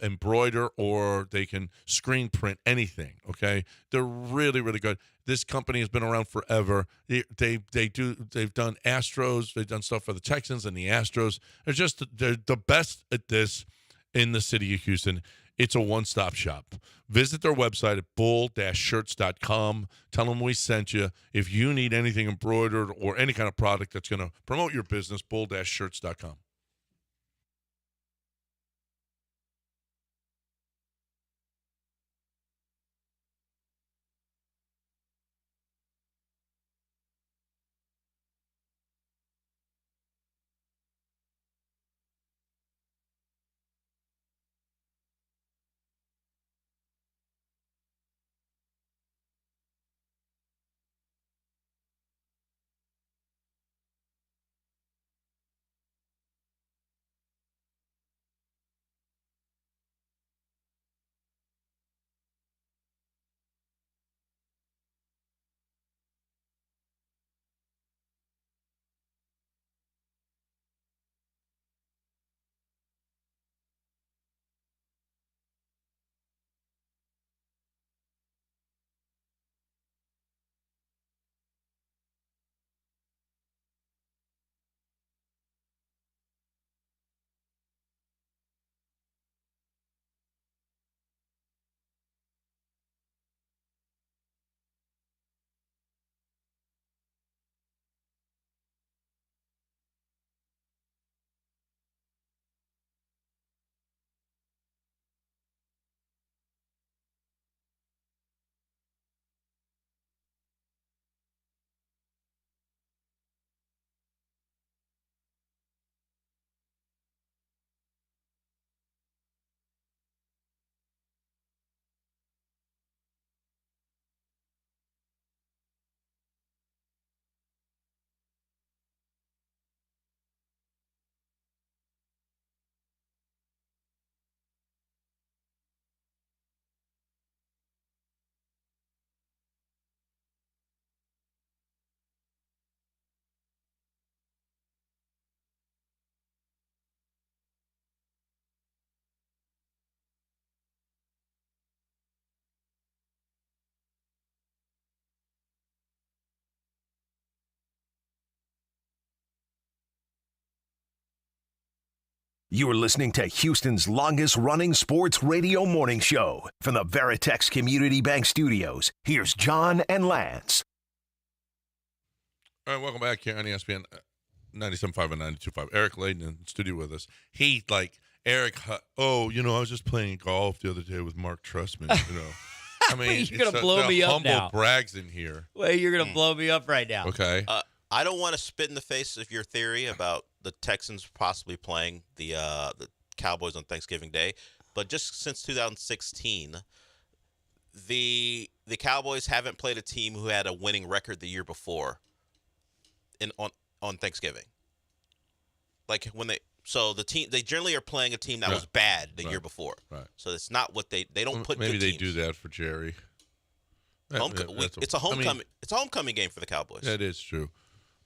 embroider, or they can screen print anything. Okay, they're really, really good. This company has been around forever. They've done Astros. They've done stuff for the Texans and the Astros. They're the best at this in the city of Houston. It's a one-stop shop. Visit their website at bull-shirts.com. Tell them we sent you. If you need anything embroidered or any kind of product that's going to promote your business, bull-shirts.com. You are listening to Houston's longest-running sports radio morning show. From the Veritex Community Bank Studios, here's John and Lance. All right, welcome back here on ESPN 97.5 and 92.5. Eric Layden in the studio with us. Eric, I was just playing golf the other day with Mark Trussman, I mean, you're going to blow me up now. Humble brags in here. Well, you're going to blow me up right now. Okay. I don't want to spit in the face of your theory about the Texans possibly playing the Cowboys on Thanksgiving Day, but just since 2016, the Cowboys haven't played a team who had a winning record the year before on Thanksgiving. Like the team they generally are playing a team that was bad the year before. Right. So it's not what they don't put. Maybe good they teams. do that for Jerry. It's a homecoming. It's a homecoming game for the Cowboys. That is true.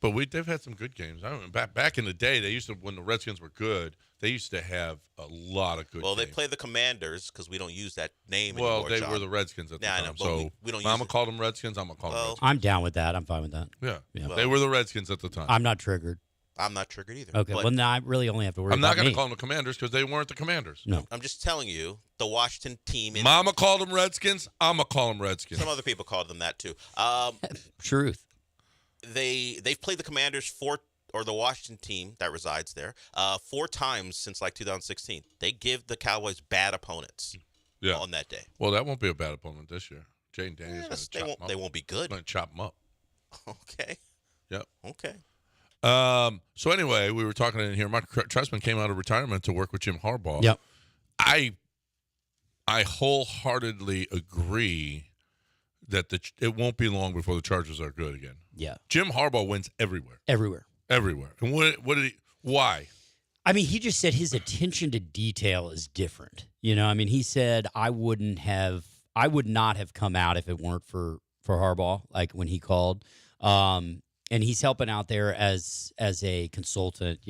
But they've had some good games. I remember back in the day, they used to, when the Redskins were good, they used to have a lot of good games. They play the Commanders because we don't use that name anymore. Well, they were the Redskins at the time. I know, so we don't I'm going to call them Redskins. I'm going to call them Redskins. I'm down with that. I'm fine with that. Yeah. They were the Redskins at the time. I'm not triggered. I'm not triggered either. Okay, well, now I really only have to worry I'm not going to call them the Commanders because they weren't the Commanders. No. I'm just telling you, the Washington team. Mama called them Redskins. I'm going to call them Redskins. Some other people called them that too. Truth. They've played the Commanders or the Washington team that resides there 4 times since like 2016. They give the Cowboys bad opponents on that day. Well, that won't be a bad opponent this year. Jane Daniels going to chop them up. They won't be good. Going to chop them up. Okay. Yep. Okay. So anyway, we were talking in here. Mark Trussman came out of retirement to work with Jim Harbaugh. Yep. I wholeheartedly agree that it won't be long before the Chargers are good again. Yeah. Jim Harbaugh wins everywhere. Everywhere. And what did he? Why? I mean, he just said his attention to detail is different. He said I would not have come out if it weren't for Harbaugh, like when he called. And he's helping out there as a consultant,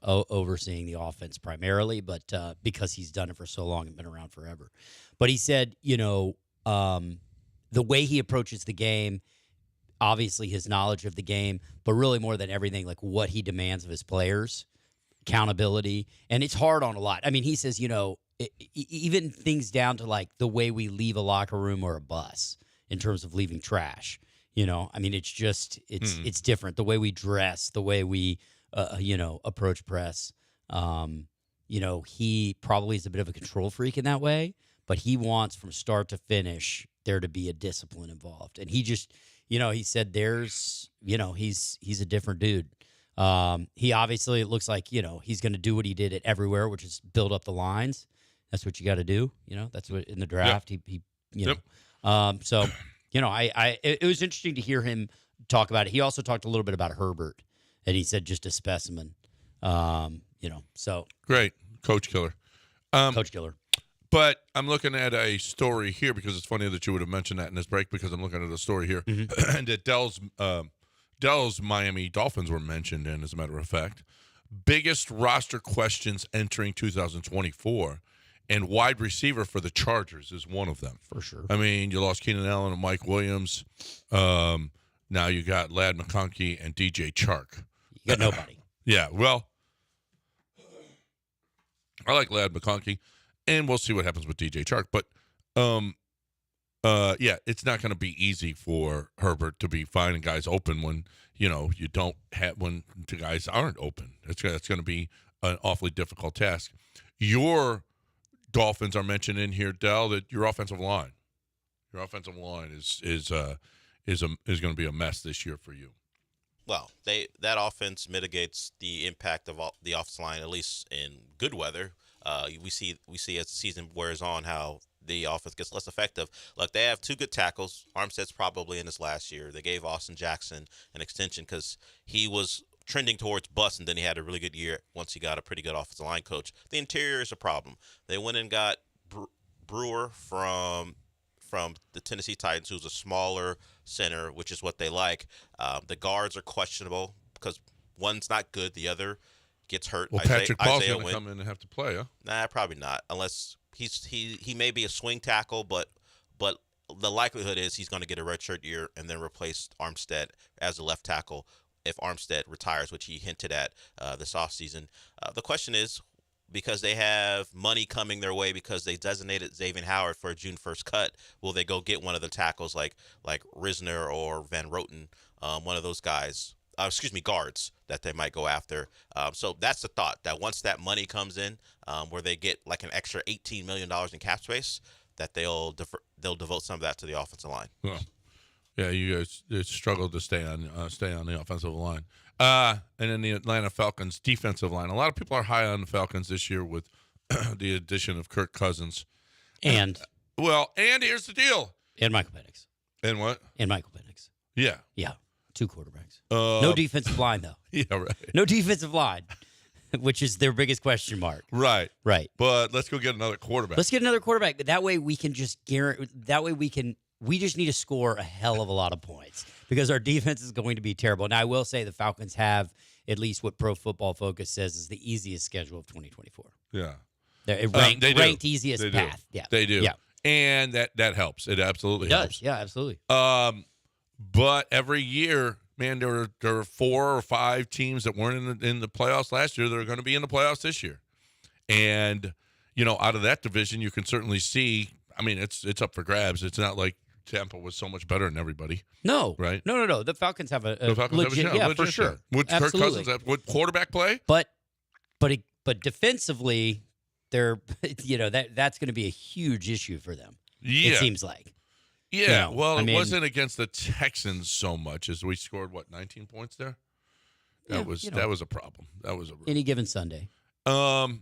overseeing the offense primarily, but because he's done it for so long and been around forever. But he said, the way he approaches the game, obviously his knowledge of the game, but really more than everything, like what he demands of his players accountability, and it's hard on a lot. I mean, he says, even things down to like the way we leave a locker room or a bus in terms of leaving trash. I mean, it's just it's different. The way we dress, the way we approach press. He probably is a bit of a control freak in that way, but he wants from start to finish there to be a discipline involved. And he just, he said he's a different dude. He obviously, it looks like, he's going to do what he did at everywhere, which is build up the lines. That's what you got to do. That's what in the draft, Yep. it was interesting to hear him talk about it. He also talked a little bit about Herbert, and he said just a specimen. So Great. Coach killer. Coach killer. But I'm looking at a story here because it's funny that you would have mentioned that in this break because I'm looking at a story here. And that Dell's Miami Dolphins were mentioned in, as a matter of fact. Biggest roster questions entering 2024, and wide receiver for the Chargers is one of them. For sure. I mean, you lost Keenan Allen and Mike Williams. Now you got Ladd McConkey and DJ Chark. You got nobody. Yeah, well, I like Ladd McConkey, and we'll see what happens with DJ Chark. But, it's not going to be easy for Herbert to be finding guys open when, you don't have, when the guys aren't open. It's going to be an awfully difficult task. Your Dolphins are mentioned in here, Dell, that your offensive line is going to be a mess this year for you. Well, that offense mitigates the impact of the offensive line, at least in good weather. We see as the season wears on how the offense gets less effective. Look, they have two good tackles. Armstead's probably in his last year. They gave Austin Jackson an extension because he was trending towards bust, and then he had a really good year once he got a pretty good offensive line coach. The interior is a problem. They went and got Brewer from the Tennessee Titans, who's a smaller center, which is what they like. The guards are questionable because one's not good, the other gets hurt. Well, Patrick Paul's going to come in and have to play, huh? Nah, probably not, unless he may be a swing tackle, but the likelihood is he's going to get a redshirt year and then replace Armstead as a left tackle if Armstead retires, which he hinted at this offseason. The question is, because they have money coming their way because they designated Xavier Howard for a June 1st cut, will they go get one of the tackles like Risner or Van Roten, one of those guys, guards that they might go after? So that's the thought, that once that money comes in, where they get like an extra $18 million in cap space, that they'll devote some of that to the offensive line. Well, yeah, you guys struggled to stay on the offensive line. And then the Atlanta Falcons defensive line. A lot of people are high on the Falcons this year with the addition of Kirk Cousins. And here's the deal. And Michael Penix. And what? And Michael Penix. Yeah. Yeah. Two quarterbacks. No defensive line, though. Yeah, right. No defensive line, which is their biggest question mark. Right. Right. But let's go get another quarterback. Let's get another quarterback. That way we can just we just need to score a hell of a lot of points because our defense is going to be terrible. Now, I will say the Falcons have at least what Pro Football Focus says is the easiest schedule of 2024. Yeah. Ranked easiest path. Yeah. They do. Yeah. And that helps. It absolutely helps. Yeah, absolutely. But every year, man, there are 4 or 5 teams that weren't in the playoffs last year that are going to be in the playoffs this year. And, out of that division, you can certainly see, I mean, it's up for grabs. It's not like Tampa was so much better than everybody. No. Right? No. The Falcons have a legit, legit, for sure. Would Kirk Cousins have quarterback play? But defensively, they're that's going to be a huge issue for them. Yeah. It seems like. Yeah. It wasn't against the Texans so much as we scored 19 points there. That was a problem. That was any given Sunday. On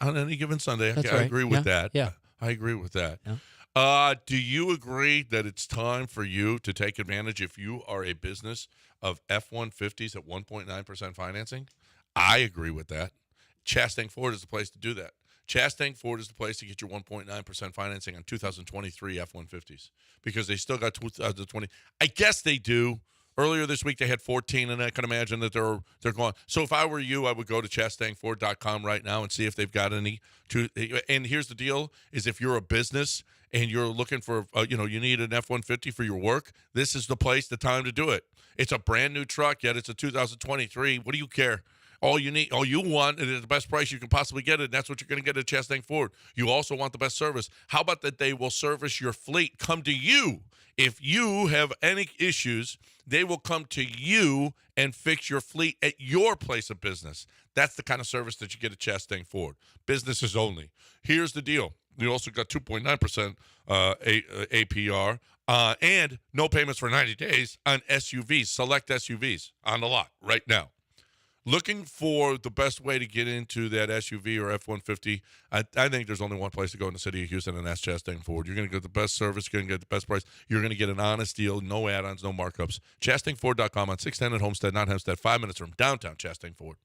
any given Sunday. That's I right. agree with that. Yeah. I agree with that. Yeah. Do you agree that it's time for you to take advantage, if you are a business, of F-150s at 1.9% financing? I agree with that. Chastang Ford is the place to do that. Chastang Ford is the place to get your 1.9% financing on 2023 F-150s because they still got 2020. I guess they do. Earlier this week, they had 14, and I can imagine that they're going. So if I were you, I would go to chastangford.com right now and see if they've got any. And here's the deal, is if you're a business and you're looking for, you need an F-150 for your work, this is the time to do it. It's a brand new truck, yet it's a 2023. What do you care? All you want is the best price you can possibly get it. And that's what you're going to get at Chastang Ford. You also want the best service. How about that they will service your fleet, come to you. If you have any issues, they will come to you and fix your fleet at your place of business. That's the kind of service that you get at Chastang Ford. Businesses only. Here's the deal. You also got 2.9% APR and no payments for 90 days on SUVs, select SUVs on the lot right now. Looking for the best way to get into that SUV or F-150, I think there's only one place to go in the city of Houston, and that's Chastang Ford. You're going to get the best service. You're going to get the best price. You're going to get an honest deal, no add-ons, no markups. ChastangFord.com on 610 at Homestead, not Hempstead, 5 minutes from downtown Chastang Ford.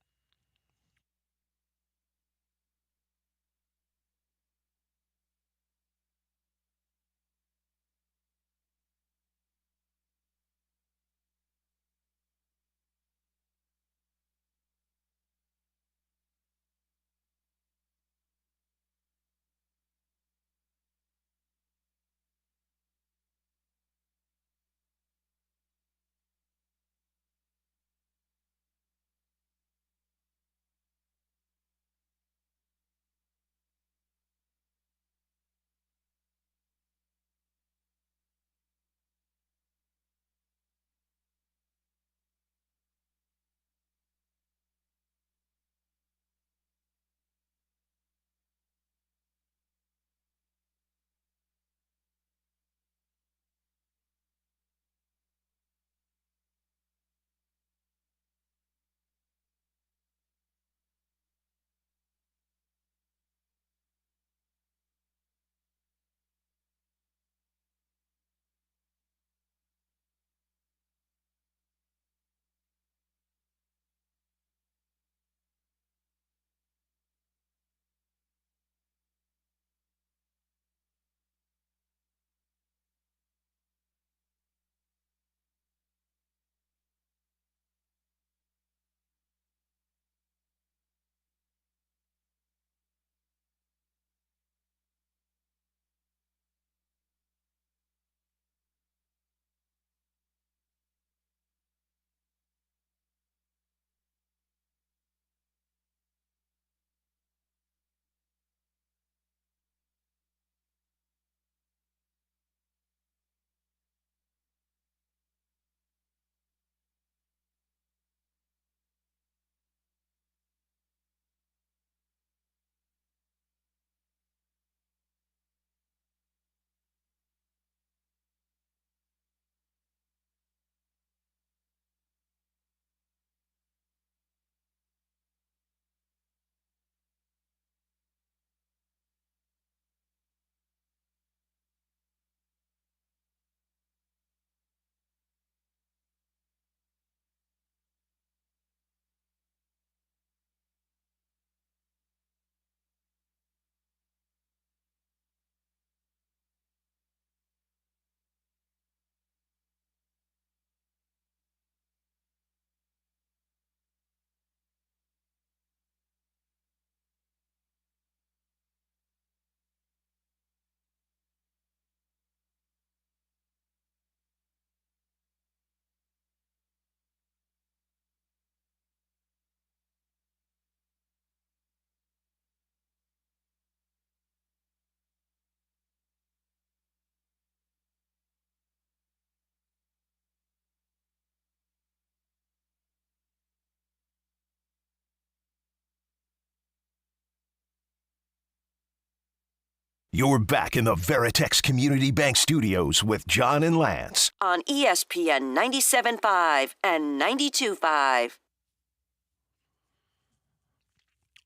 You're back in the Veritex Community Bank Studios with John and Lance. On ESPN 97.5 and 92.5.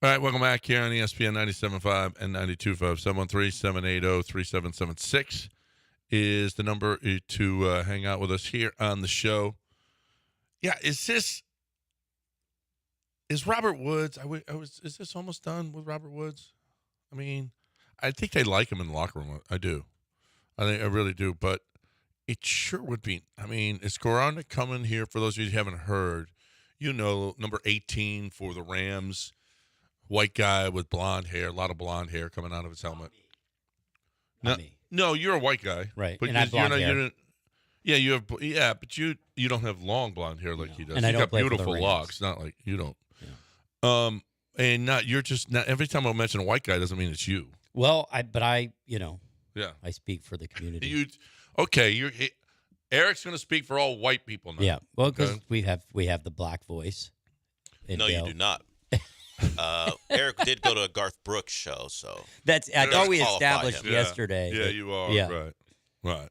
All right, welcome back here on ESPN 97.5 and 92.5. 713-780-3776 is the number to hang out with us here on the show. Yeah, is Robert Woods, is this almost done with Robert Woods? I mean, I think they like him in the locker room. I do. I really do. But it sure would be. I mean, is Skoranek coming here? For those of you who haven't heard, you know, number 18 for the Rams, white guy with blonde hair, a lot of blonde hair coming out of his helmet. No, you're a white guy, right? But and I have blonde hair. But you don't have long blonde hair like he does. And I He's don't got play for the beautiful Rams. locks, not like you don't. Yeah. And you're just not every time I mention a white guy doesn't mean it's you. Well, I Yeah. I speak for the community. Eric's going to speak for all white people now. Yeah. Well, because Okay. we have the black voice. And No, you do not. Eric did go to a Garth Brooks show, so I thought we qualify established him. yesterday. Yeah, that you are. yeah. Right.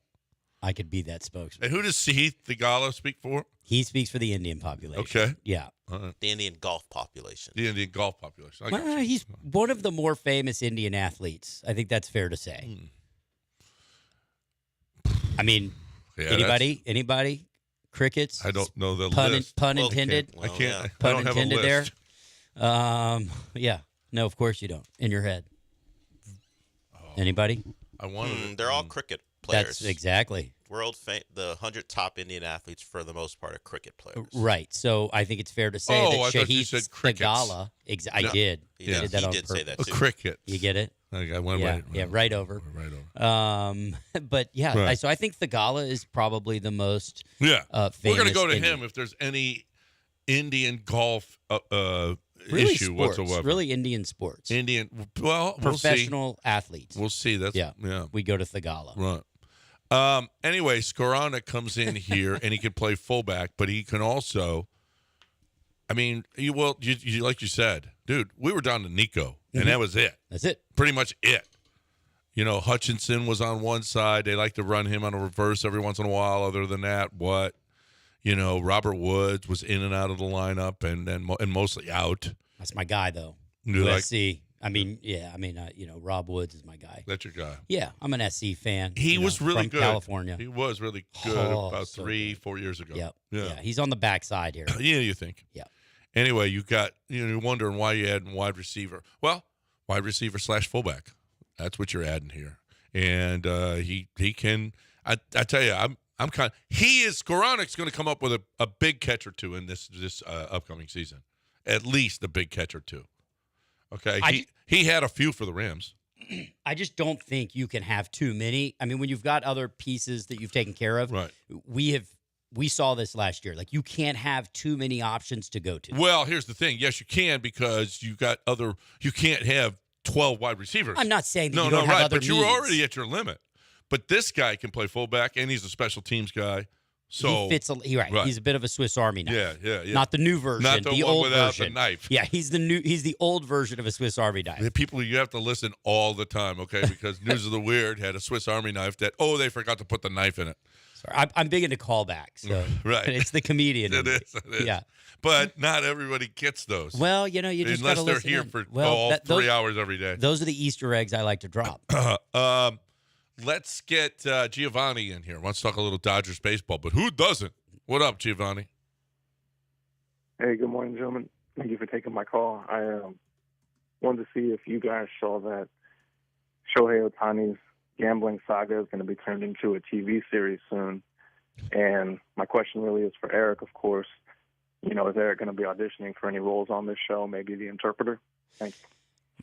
I could be that spokesman. And who does Heath Thigala speak for? He speaks for the Indian population. Okay. Yeah. All right. the Indian golf population. The Indian golf population. I got Well, you. he's one of the more famous Indian athletes. I think that's fair to say. I mean, Yeah, anybody? Crickets? I don't know the Pun, list. pun Well, intended. well, I can't. yeah. I Pun don't have a intended there. list. Yeah. No, of course you don't. In your head. Anybody? I wanted. They're all cricket players. That's exactly. The 100 top Indian athletes, for the most part, are cricket players. Right. So I think it's fair to say Oh, that I thought you Shahid said crickets. Thigala. I Yeah. did. Yeah, I did that he on did say purpose. that A too. cricket. You get it? I went Yeah. right. Yeah. Right over. Right over. But yeah, Right. so I think Thigala is probably the most Yeah. We're famous going to go to Indian. him if there's any Indian golf Really issue sports, whatsoever. really Indian sports. Indian. Well, Professional athletes. We'll see. That's Yeah. Yeah. We go to Thigala. Right. Anyway, Skoranek comes in here and he can play fullback, but he can also. I mean, you like you said, dude. We were down to Nico, and that was it. That's it. Pretty much it. Hutchinson was on one side. They like to run him on a reverse every once in a while. Other than that, what? Robert Woods was in and out of the lineup, and mostly out. That's my guy, though. You like- USC. Rob Woods is my guy. That's your guy. Yeah, I'm an SC fan. He was really from good. California. He was really good Oh, about so 3-4 years ago. Yep. Yeah. Yeah. He's on the backside here. Yeah, you think? Yeah. Anyway, you got you're wondering why you adding wide receiver. Well, wide receiver / fullback. That's what you're adding here, and he can. I tell you, I'm kind. Skoranek's going to come up with a big catch or two in this upcoming season, at least a big catch or two. Okay, he had a few for the Rams. I just don't think you can have too many. I mean, when you've got other pieces that you've taken care of, Right. We saw this last year. Like, you can't have too many options to go to. Well, here's the thing. Yes, you can because you can't have 12 wide receivers. I'm not saying that No, you don't no, have right. other But you're needs. already at your limit. But this guy can play fullback, and he's a special teams guy. So he fits. Right. He's a bit of a Swiss Army knife. Yeah. Not the new version. Not the one old without version. the knife. Yeah, he's the old version of a Swiss Army knife. The people, you have to listen all the time, okay? Because News of the Weird had a Swiss Army knife that they forgot to put the knife in it. Sorry, I'm big into callbacks. So Right. it's the comedian. It in me. is. It is. Yeah. But not everybody gets those. Well, you just unless gotta they're listen here in. for well, 3 hours every day. Those are the Easter eggs I like to drop. Let's get Giovanni in here. Let's talk a little Dodgers baseball, but who doesn't? What up, Giovanni? Hey, good morning, gentlemen. Thank you for taking my call. I wanted to see if you guys saw that Shohei Ohtani's gambling saga is going to be turned into a TV series soon. And my question really is for Eric, of course. Is Eric going to be auditioning for any roles on this show, maybe the interpreter? Thanks.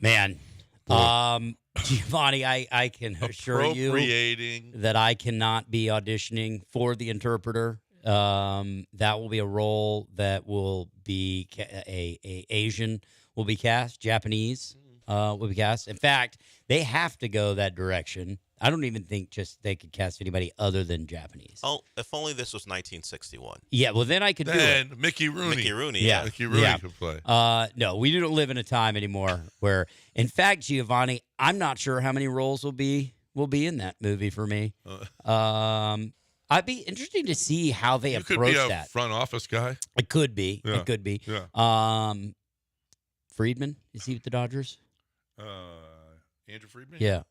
Man, Giovanni, I can assure you that I cannot be auditioning for the interpreter. That will be a role that will be a Asian will be cast, Japanese will be cast. In fact, they have to go that direction. I don't even think they could cast anybody other than Japanese. Oh, if only this was 1961. Yeah, well, then I could do it. And Mickey Rooney. Yeah. Mickey Rooney could play. No, we don't live in a time anymore where, in fact, Giovanni, I'm not sure how many roles will be in that movie for me. I'd be interesting to see how they approach could be a that. front office guy. It could be. Yeah. It could be. Yeah. Friedman, is he with the Dodgers? Andrew Friedman? Yeah.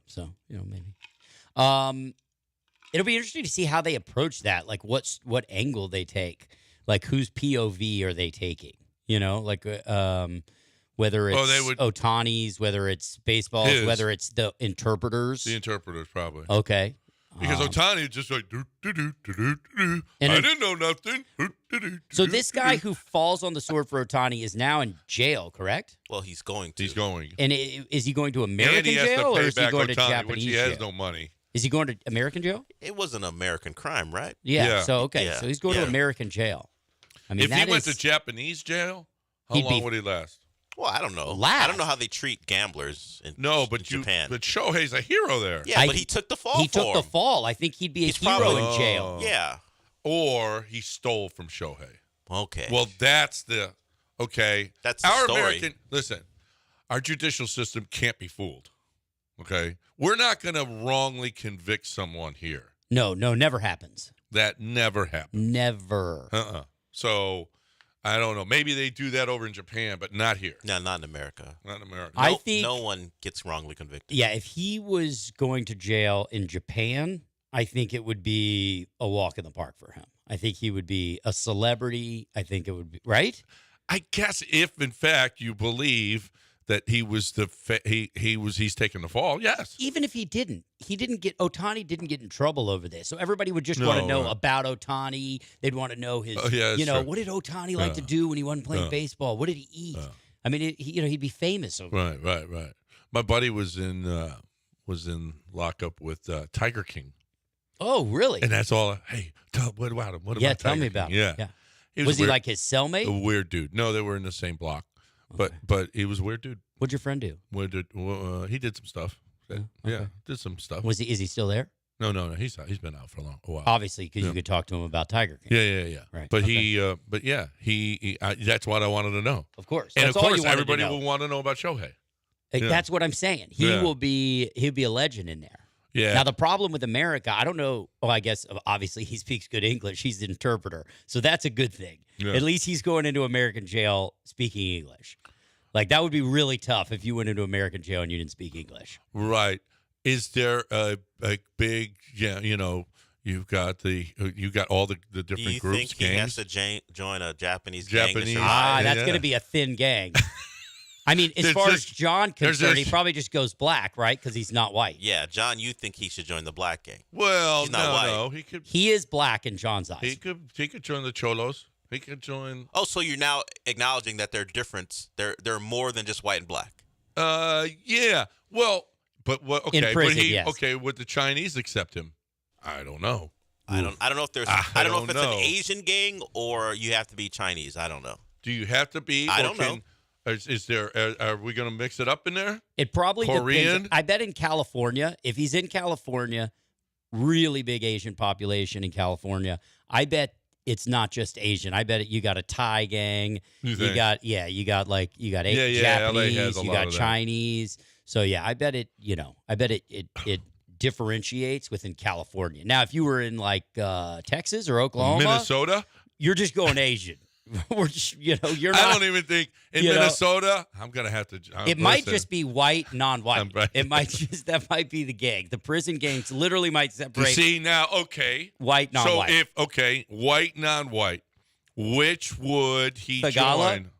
So, maybe. It'll be interesting to see how they approach that. Like, what angle they take. Like, whose POV are they taking? Whether it's Ohtani's, whether it's baseball's, whether it's the interpreters. The interpreters, probably. Okay. Because Ohtani is just like, do, do, do, do, do, do. I didn't know nothing. So this guy who falls on the sword for Ohtani is now in jail, correct? Well, he's going to. He's going. And is he going to American and he has jail to pay or is he back going to Ohtani, Japanese which he jail? has no money. Is he going to American jail? It was an American crime, right? Yeah. Yeah. So, okay. Yeah. So he's going to American jail. I mean, If he went to Japanese jail, How He'd long be- would he last? Well, I don't know. I Last. don't know how they treat gamblers in, No, in but Japan. But Shohei's a hero there. Yeah, I- but he took the fall He took for the him. fall. I think he'd be a He's hero probably- in jail. Yeah. Or he stole from Shohei. Okay. Well, that's the okay. That's the our story. American. Listen, our judicial system can't be fooled. Okay, we're not going to wrongly convict someone here. No, never happens. That never happens. Never. So I don't know. Maybe they do that over in Japan, but not here. No, not in America. Not in America. I No- think- no one gets wrongly convicted. Yeah, if he was going to jail in Japan, I think it would be a walk in the park for him. I think he would be a celebrity. I think it would be right. I guess if in fact you believe that he was he's taking the fall. Yes. Even if he didn't get Otani didn't get in trouble over this. So everybody would just want to know about Otani. They'd want to know his, yeah, that's true. what did Otani like to do when he wasn't playing baseball? What did he eat? I mean, he'd be famous over it. Right. My buddy was in lockup with Tiger King, Oh, really? and that's all. Hey, what about him? What about Yeah, Tiger tell me King? about Yeah. it. Yeah. He Was he weird- like his cellmate? a weird dude? No, they were in the same block, but he was a weird dude. What'd your friend do? He did some stuff. Yeah, did some stuff. Is he still there? No, he's been out for a while. Obviously, because Yeah. you could talk to him about Tiger King. Yeah. Right, But okay. he that's what I wanted to know. Of course. And That's of all course, you wanted to everybody know. will want to know about Shohei. Like, yeah. That's what I'm saying. He'll be a legend in there. Yeah. Now the problem with America, I don't know. Well, I guess obviously he speaks good English. He's the interpreter, so that's a good thing. Yeah. At least he's going into American jail speaking English. Like that would be really tough if you went into American jail and you didn't speak English. Right. Is there a big? Yeah, you've got all the Do different you groups, think he gangs. has to join a Japanese gang to Japanese- survive? That's yeah. going to be a thin gang. I mean, as There's far as just- John there's concerned, he just- probably just goes black, right? Because he's not white. Yeah, John, you think he should join the black gang? Well, He's not white. no, he could. He is black in John's eyes. He could join the Cholos. He could join. Oh, so you're now acknowledging that they're different. They're more than just white and black. Yeah. Well, but what? Okay, In prison, but yes. okay. Would the Chinese accept him? I don't know. I don't know if there's. I I don't know if don't it's know. an Asian gang or you have to be Chinese. I don't know. Do you have to be? I or don't know. Is there? Are we going to mix it up in there? It probably Korean? depends. I bet in California, if he's in California, really big Asian population in California, I bet it's not just Asian. I bet you got a Thai gang. You think? got LA has a Japanese, you lot got of that. Chinese. So yeah, I bet it, it differentiates within California. Now, if you were in like Texas or Oklahoma, Minnesota? you're just going Asian. We're just, you're not. I don't even think in you know, Minnesota. I'm gonna have to. It might listen. just be white, non-white. I'm right. That might be the gang. The prison gangs literally might You separate see now, okay. white, non-white. So white, non-white, which would he Tagala? join?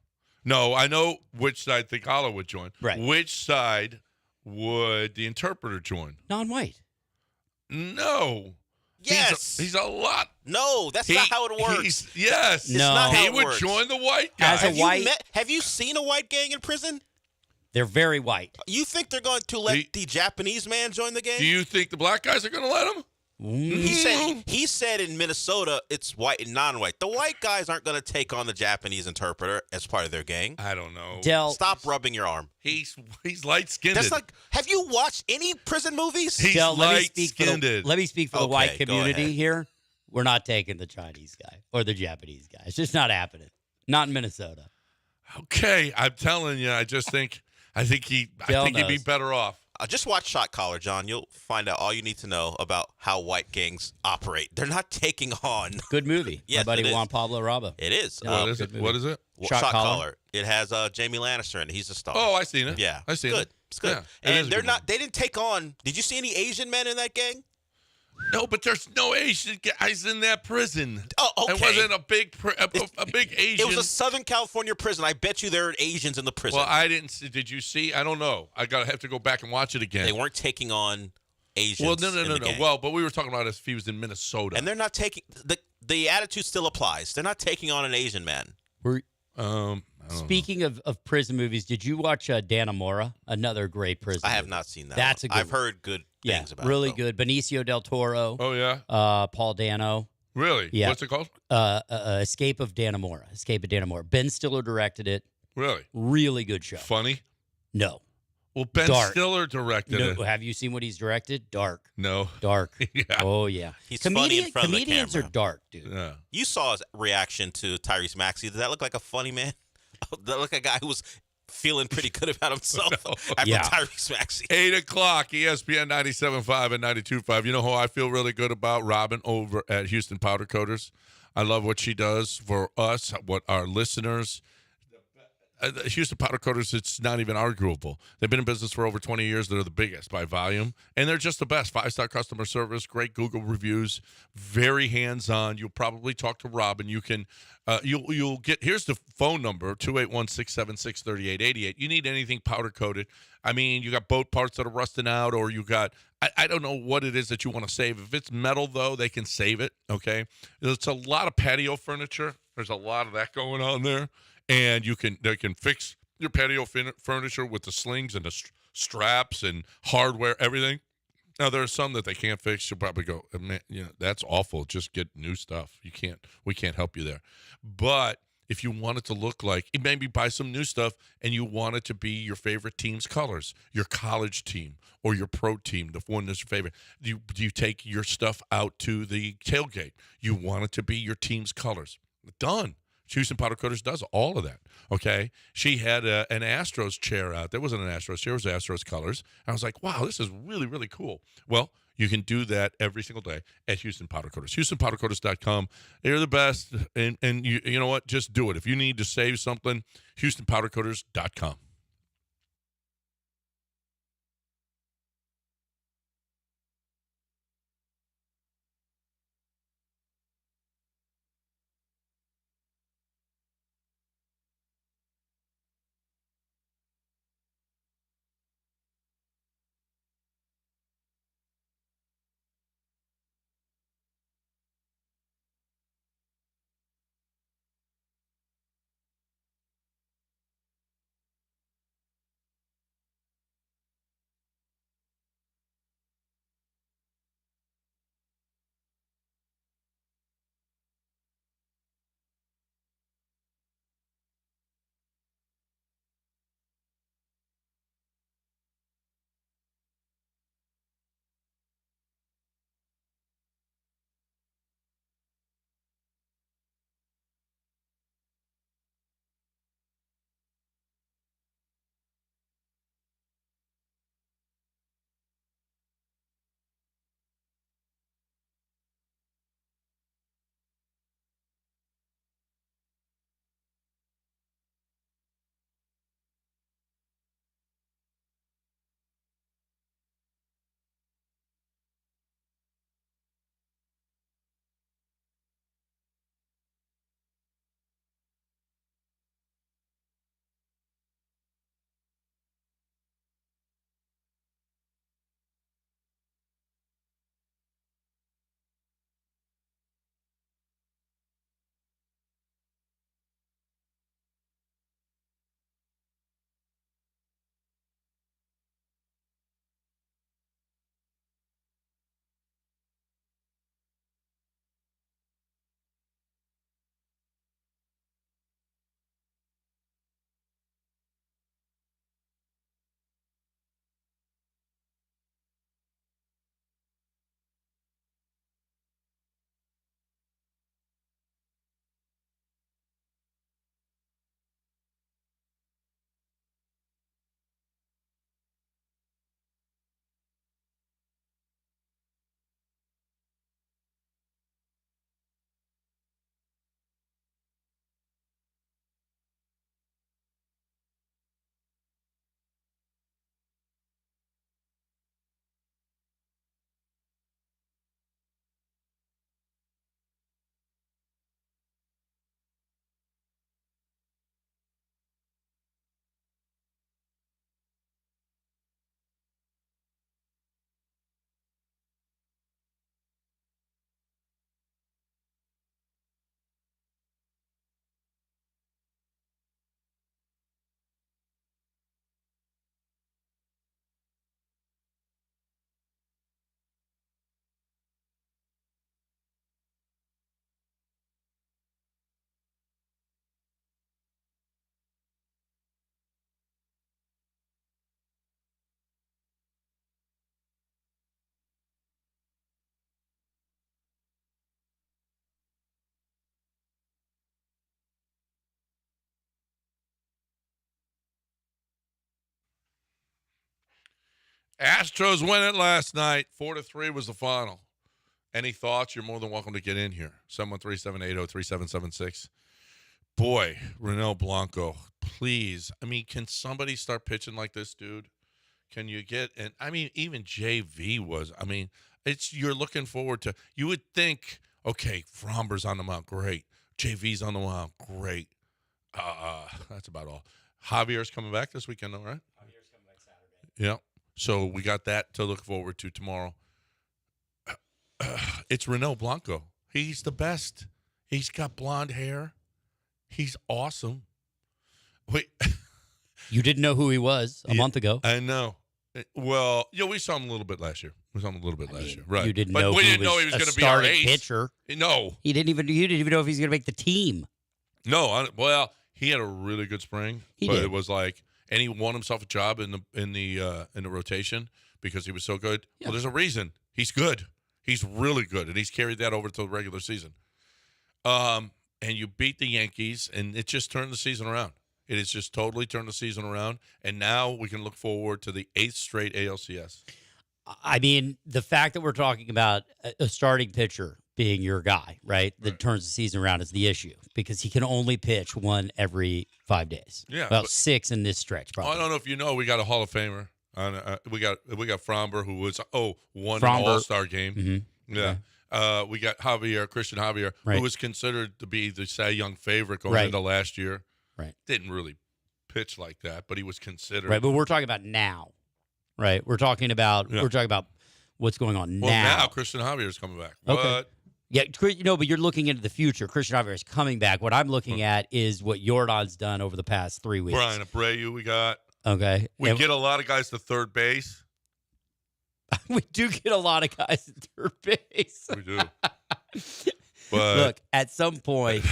No, I know which side Tagala would join. Right. Which side would the interpreter join? non-white. No. Yes. He's a lot. No, that's not how it works. Yes. No. not how He it would works. join the white guy. As a white- Have you seen a white gang in prison? They're very white. You think they're going to let He- the Japanese man join the gang? Do you think the black guys are going to let him? He said in Minnesota it's white and non-white. The white guys aren't going to take on the Japanese interpreter as part of their gang. I don't know. Del, Stop rubbing your arm. He's light-skinned. That's like, have you watched any prison movies? He's Del, let me speak for light-skinned. the Okay, white go community ahead. here. We're not taking the Chinese guy or the Japanese guy. It's just not happening. Not in Minnesota. Okay, I'm telling you. I think he'd be knows. better off. Just watch Shot Caller, John. You'll find out all you need to know about how white gangs operate. They're not taking on. Good movie. Yes, My buddy it is. Juan Pablo Raba. It is. What is good it? movie. What is it? Shot Shot Caller? Caller. It has Jamie Lannister in it. He's a star. Oh, I seen it. yeah. I seen good. it. It's good. Yeah, it is And a they're good not. They didn't take on. Did you see any Asian men in that gang? No, but there's no Asian guys in that prison. Oh, okay. It wasn't a big big Asian. It was a Southern California prison. I bet you there are Asians in the prison. Well, I didn't see. Did you see? I don't know. I have to go back and watch it again. They weren't taking on Asians. Well, no. in the gang. Well, but we were talking about if he was in Minnesota. And they're not taking the attitude still applies. They're not taking on an Asian man. We're, I don't speaking of prison movies, did you watch Danamora? Another great prison I have movie. not seen that. That's one. a good I've heard good Yeah, things about really it. though. good. Benicio del Toro, know. Oh yeah, Paul Dano. really? Yeah. What's it called? Escape of Danamora. Ben Stiller directed it. Really? Really good show. Funny? No. Well, Ben Dark. Stiller directed it. No, have you seen what he's directed? Dark. No. Dark. Yeah. Oh, yeah. He's funny in front of the Comedians camera. are dark, dude. Yeah. You saw his reaction to Tyrese Maxey. Did that look like a funny man? Did that look like a guy who was feeling pretty good about himself after Yeah. Tyrese Maxey? 8 o'clock, ESPN 97.5 and 92.5. You know who I feel really good about? Robin over at Houston Powder Coaters. I love what she does for us, what our listeners. Houston Powder Coaters, it's not even arguable. They've been in business for over 20 years. They're the biggest by volume, and they're just the best. 5-star customer service, great Google reviews, very hands-on. You'll probably talk to Robin. You can, you'll get. Here's the phone number: 281-676-3888. You need anything powder coated? I mean, you got boat parts that are rusting out, or you got. I don't know what it is that you want to save. If it's metal, though, they can save it. Okay, it's a lot of patio furniture. There's a lot of that going on there. And they can fix your patio furniture with the slings and the straps and hardware, everything. Now there are some that they can't fix. You'll probably go, man, that's awful. Just get new stuff. We can't help you there. But if you want it to look like, maybe buy some new stuff, and you want it to be your favorite team's colors, your college team or your pro team, the one that's your favorite. Do you take your stuff out to the tailgate? You want it to be your team's colors. Done. Houston Powder Coaters does all of that, okay? She had an Astros chair out. There wasn't an Astros chair. It was Astros colors. And I was like, wow, this is really, really cool. Well, you can do that every single day at Houston Powder Coaters. HoustonPowderCoaters.com. They're the best, and you know what? Just do it. If you need to save something, HoustonPowderCoaters.com. Astros win it last night. 4-3 was the final. Any thoughts? You're more than welcome to get in here. 713-780-3776. Boy, Renel Blanco, please. I mean, can somebody start pitching like this, dude? Can you get – and I mean, even JV was – I mean, you're looking forward to – you would think, okay, Fromber's on the mound, great. JV's on the mound, great. That's about all. Javier's coming back this weekend, though, right? Javier's coming back Saturday. Yeah. So we got that to look forward to tomorrow. It's Renel Blanco. He's the best. He's got blonde hair. He's awesome. Wait. You didn't know who he was a month ago. I know. Well, we saw him a little bit last year. Right. You didn't but know we he didn't know he was a going to be our starting ace. pitcher. No. You didn't even know if he's going to make the team. No. Well, he had a really good spring. He but did. It was like, and he won himself a job in the rotation because he was so good. Yeah. Well, there's a reason. He's good. He's really good, and he's carried that over to the regular season. And you beat the Yankees, and it just turned the season around. It has just totally turned the season around, and now we can look forward to the 8th straight ALCS. I mean, the fact that we're talking about a starting pitcher being your guy, right, that turns the season around is the issue because he can only pitch one every 5 days. Yeah, about 6 in this stretch, probably. I don't know if you know, we got a Hall of Famer. We got Fromber, who was won Fromber. an All-Star game. Mm-hmm. Yeah. We got Christian Javier, Right. who was considered to be the Cy Young favorite going Right. into last year. Right. Didn't really pitch like that, but he was considered. Right, but we're talking about now, right? We're talking about what's going on Well, now. now Christian Javier is coming back. Okay. What? Yeah, but you're looking into the future. Christian Javier is coming back. What I'm looking at is what Jordan's done over the past 3 weeks. Brian Abreu, we got. Okay. We And get a lot of guys to third base. we do get a lot of guys at third base. We do. But Look, at some point,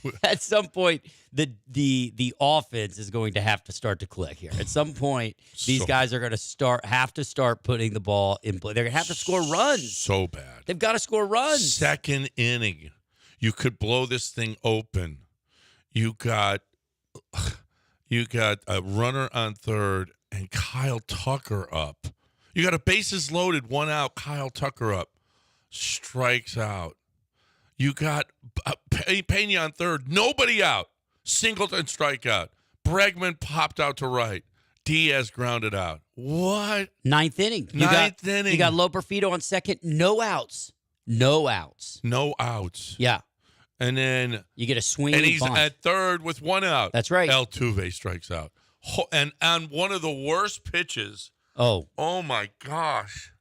the offense is going to have to start to click here. At some point, these guys are going to have to start putting the ball in play. They're going to have to score runs. So bad. They've got to score runs. Second inning, you could blow this thing open. You got a runner on third and Kyle Tucker up. You got a bases loaded, 1 out, Kyle Tucker up. Strikes out. You got Pena on third, nobody out. Singleton strikeout. Bregman popped out to right. Diaz grounded out. What? Ninth inning. Ninth inning. You got Loperfido on second. No outs. No outs. No outs. Yeah. And then you get a swing. And he's bunt. at third with 1 out. That's right. Altuve strikes out. And on one of the worst pitches. Oh my gosh.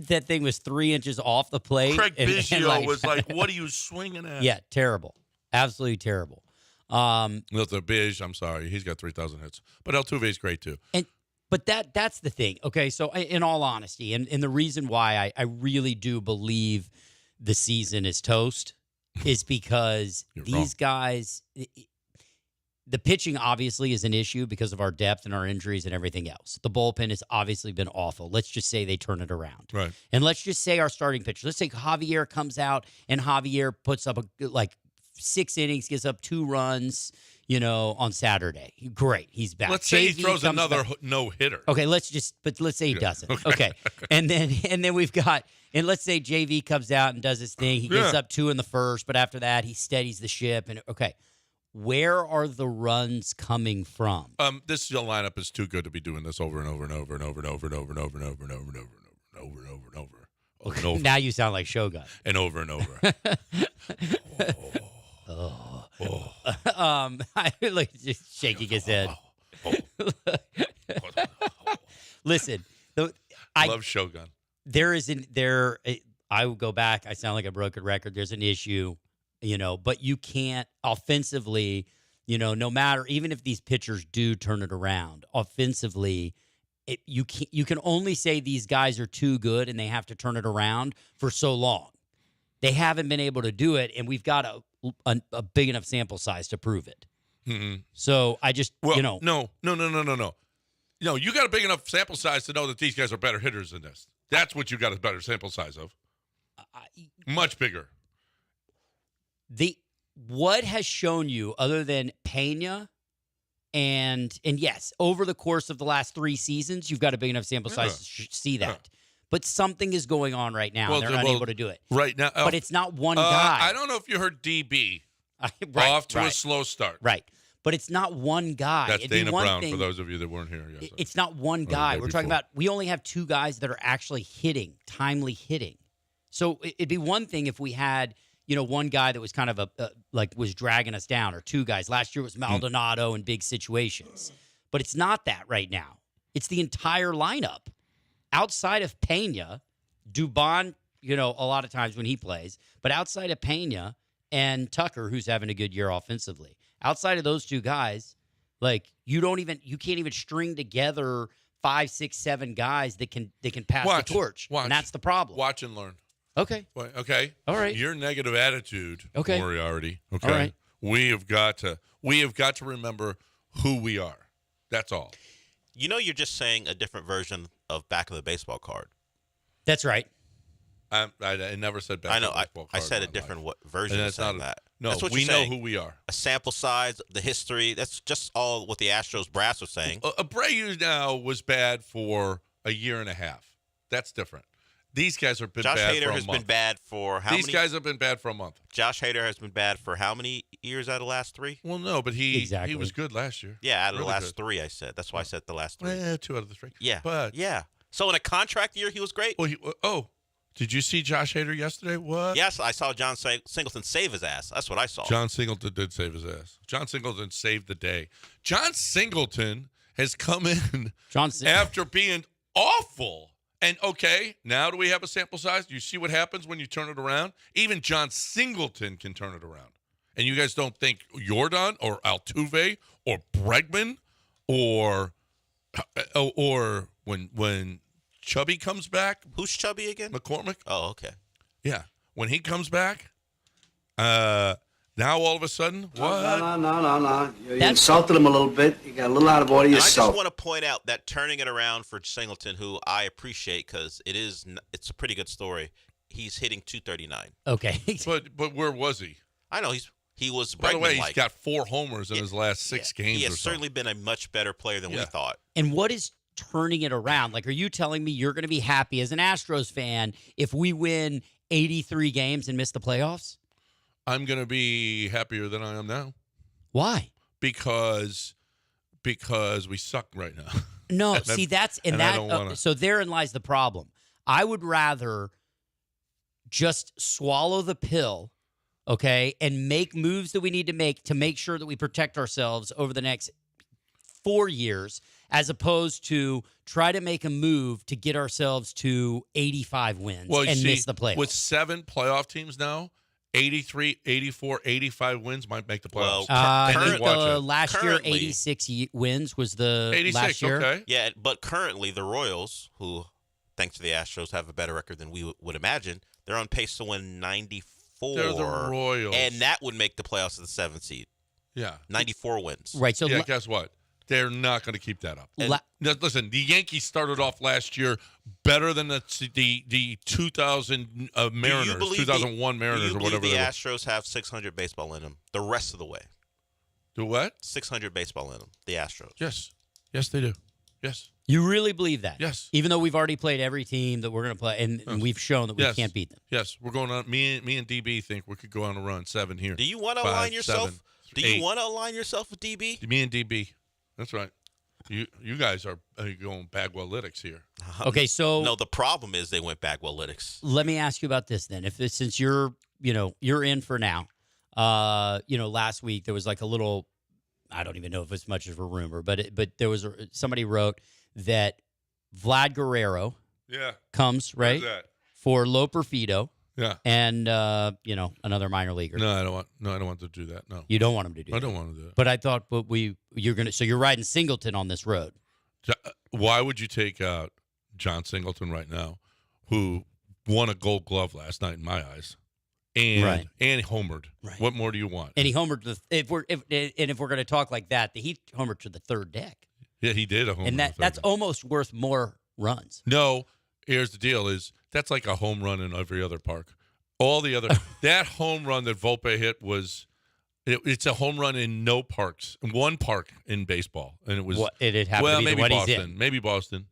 That thing was 3 inches off the plate. Craig Biggio was like, what are you swinging at? Yeah, terrible. Absolutely terrible. Luther Bish, I'm sorry. He's got 3,000 hits. But Altuve's great, too. But that's the thing. Okay, so in all honesty, and the reason why I really do believe the season is toast is because these guys, the pitching obviously is an issue because of our depth and our injuries and everything else. The bullpen has obviously been awful. Let's just say they turn it around. Right. And let's just say our starting pitcher. Let's say Javier comes out and Javier puts up 6 innings, gives up 2 runs, on Saturday. Great. He's back. Let's say he throws another back. no-hitter. Okay, let's say he doesn't. Okay. And then we've got, and let's say JV comes out and does his thing. He gives up 2 in the first, but after that he steadies the ship. And okay, where are the runs coming from? This lineup is too good to be doing this over and over and over and over and over and over and over and over and over and over and over and over and over. Now you sound like Shogun. And over and over. I like just shaking his head. Listen, I love Shogun. I will go back. I sound like a broken record. There's an issue, but you can't offensively, no matter, even if these pitchers do turn it around offensively, you can only say these guys are too good and they have to turn it around for so long. They haven't been able to do it, and we've got a big enough sample size to prove it. Mm-hmm. So I just, No. No, you got a big enough sample size to know that these guys are better hitters than this. That's what you got a better sample size of. Much bigger. What has shown you, other than Pena And yes, over the course of the last 3 seasons, you've got a big enough sample size to see that. Yeah. But something is going on right now. Well, and they're unable to do it. Right now. But it's not one guy. I don't know if you heard DB. Off to a slow start. Right. But it's not one guy. That's Dana Brown, for those of you that weren't here. Yes, it's not one guy. We're talking about, we only have 2 guys that are actually hitting, timely hitting. So it'd be one thing if we had, one guy that was kind of was dragging us down, or 2 guys. Last year it was Maldonado in big situations. But it's not that right now. It's the entire lineup. Outside of Pena, Dubon, a lot of times when he plays, but outside of Pena and Tucker, who's having a good year offensively, outside of those 2 guys, you can't even string together 5, 6, 7 guys that can pass the torch. And that's the problem. Watch and learn. Okay. Okay. All right. Your negative attitude, Moriarty. Okay. All right. We have got to remember who we are. That's all. You're just saying a different version of back of the baseball card. That's right. I never said back of the baseball card. I said a different version of saying that. No, that's what we you're know saying. who we are. A sample size, the history, that's just all what the Astros brass was saying. Abreu now was bad for a year and a half. That's different. These guys have been Josh bad Hader for a has month. been bad for how many? These guys have been bad for a month. Josh Hader has been bad for how many years out of the last 3? Well, no, but he was good last year. Yeah, out of really the last good. 3, I said. That's why I said the last 3. 2 out of the 3. Yeah. But yeah. So in a contract year, he was great? Well, did you see Josh Hader yesterday? What? Yes, I saw John Singleton save his ass. That's what I saw. John Singleton did save his ass. John Singleton saved the day. John Singleton has come in after being awful. And, now do we have a sample size? Do you see what happens when you turn it around? Even John Singleton can turn it around. And you guys don't think Jordan or Altuve or Bregman or when Chubby comes back. Who's Chubby again? McCormick. Oh, okay. Yeah. When he comes back, now all of a sudden, what? No. You insulted him a little bit. You got a little out of order yourself. I just want to point out that turning it around for Singleton, who I appreciate because it's a pretty good story. He's hitting 239. Okay. but where was he? I know he was. By the way, he's got 4 homers in his last 6 games. He has certainly been a much better player than we thought. And what is turning it around? Are you telling me you're going to be happy as an Astros fan if we win 83 games and miss the playoffs? I'm going to be happier than I am now. Why? Because we suck right now. No, so therein lies the problem. I would rather just swallow the pill, and make moves that we need to make sure that we protect ourselves over the next 4 years, as opposed to try to make a move to get ourselves to 85 wins miss the playoffs. With 7 playoff teams now, 83, 84, 85 wins might make the playoffs. I think last year, 86 wins was the 86, last year. Okay. Yeah, but currently the Royals, who, thanks to the Astros, have a better record than we would imagine, they're on pace to win 94. They're the Royals. And that would make the playoffs as the 7th seed. Yeah. 94 wins. Right. So guess what? They're not going to keep that up. Listen, the Yankees started off last year better than the 2000 Mariners, 2001 Mariners, or whatever. Do you believe the Astros have 600 baseball in them the rest of the way? Do what? 600 baseball in them, the Astros. Yes. Yes, they do. Yes. You really believe that? Yes. Even though we've already played every team that we're going to play, and we've shown that we can't beat them. Yes. We're going on. Me and DB think we could go on a run. 7 here. Do you want to align yourself? You want to align yourself with DB? Me and DB. That's right. You guys are going Bagwell-lytics here. Okay, so no, the problem is they went Bagwell-lytics. Let me ask you about this then. Since you're in for now, last week there was like a little, I don't even know if it's much of a rumor, but there was somebody wrote that Vlad Guerrero comes right for Lo Perfido. Yeah, and another minor leaguer. No, I don't want to do that. No, you don't want him to do that. I don't want to do it. But I thought, you're riding Singleton on this road. Why would you take out John Singleton right now, who won a Gold Glove last night in my eyes, and homered? Right. What more do you want? And he homered if we're going to talk like that, he homered to the third deck. Yeah, he did a homer, and that's almost worth more runs. No, here's the deal: that's like a home run in every other park. All the other that home run that Volpe hit was It's a home run in no parks, in one park in baseball, and it was It'd have to be maybe the one he's Boston, in. maybe Boston,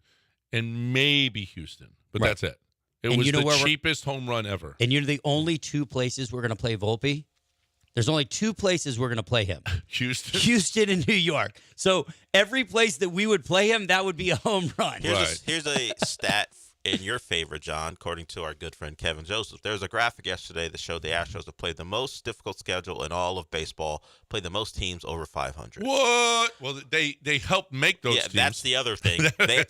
and maybe Houston, but Right. that's it. It And was you know the where cheapest home run ever. And the only two places we're going to play Volpe. There's only two places we're going to play him. Houston. Houston and New York. So every place that we would play him, that would be a home run. Here's a stat in your favor, John, according to our good friend Kevin Joseph. There was a graphic yesterday that showed the Astros have played the most difficult schedule in all of baseball, played the most teams over 500. What? Well, they helped make those teams. That's the other thing.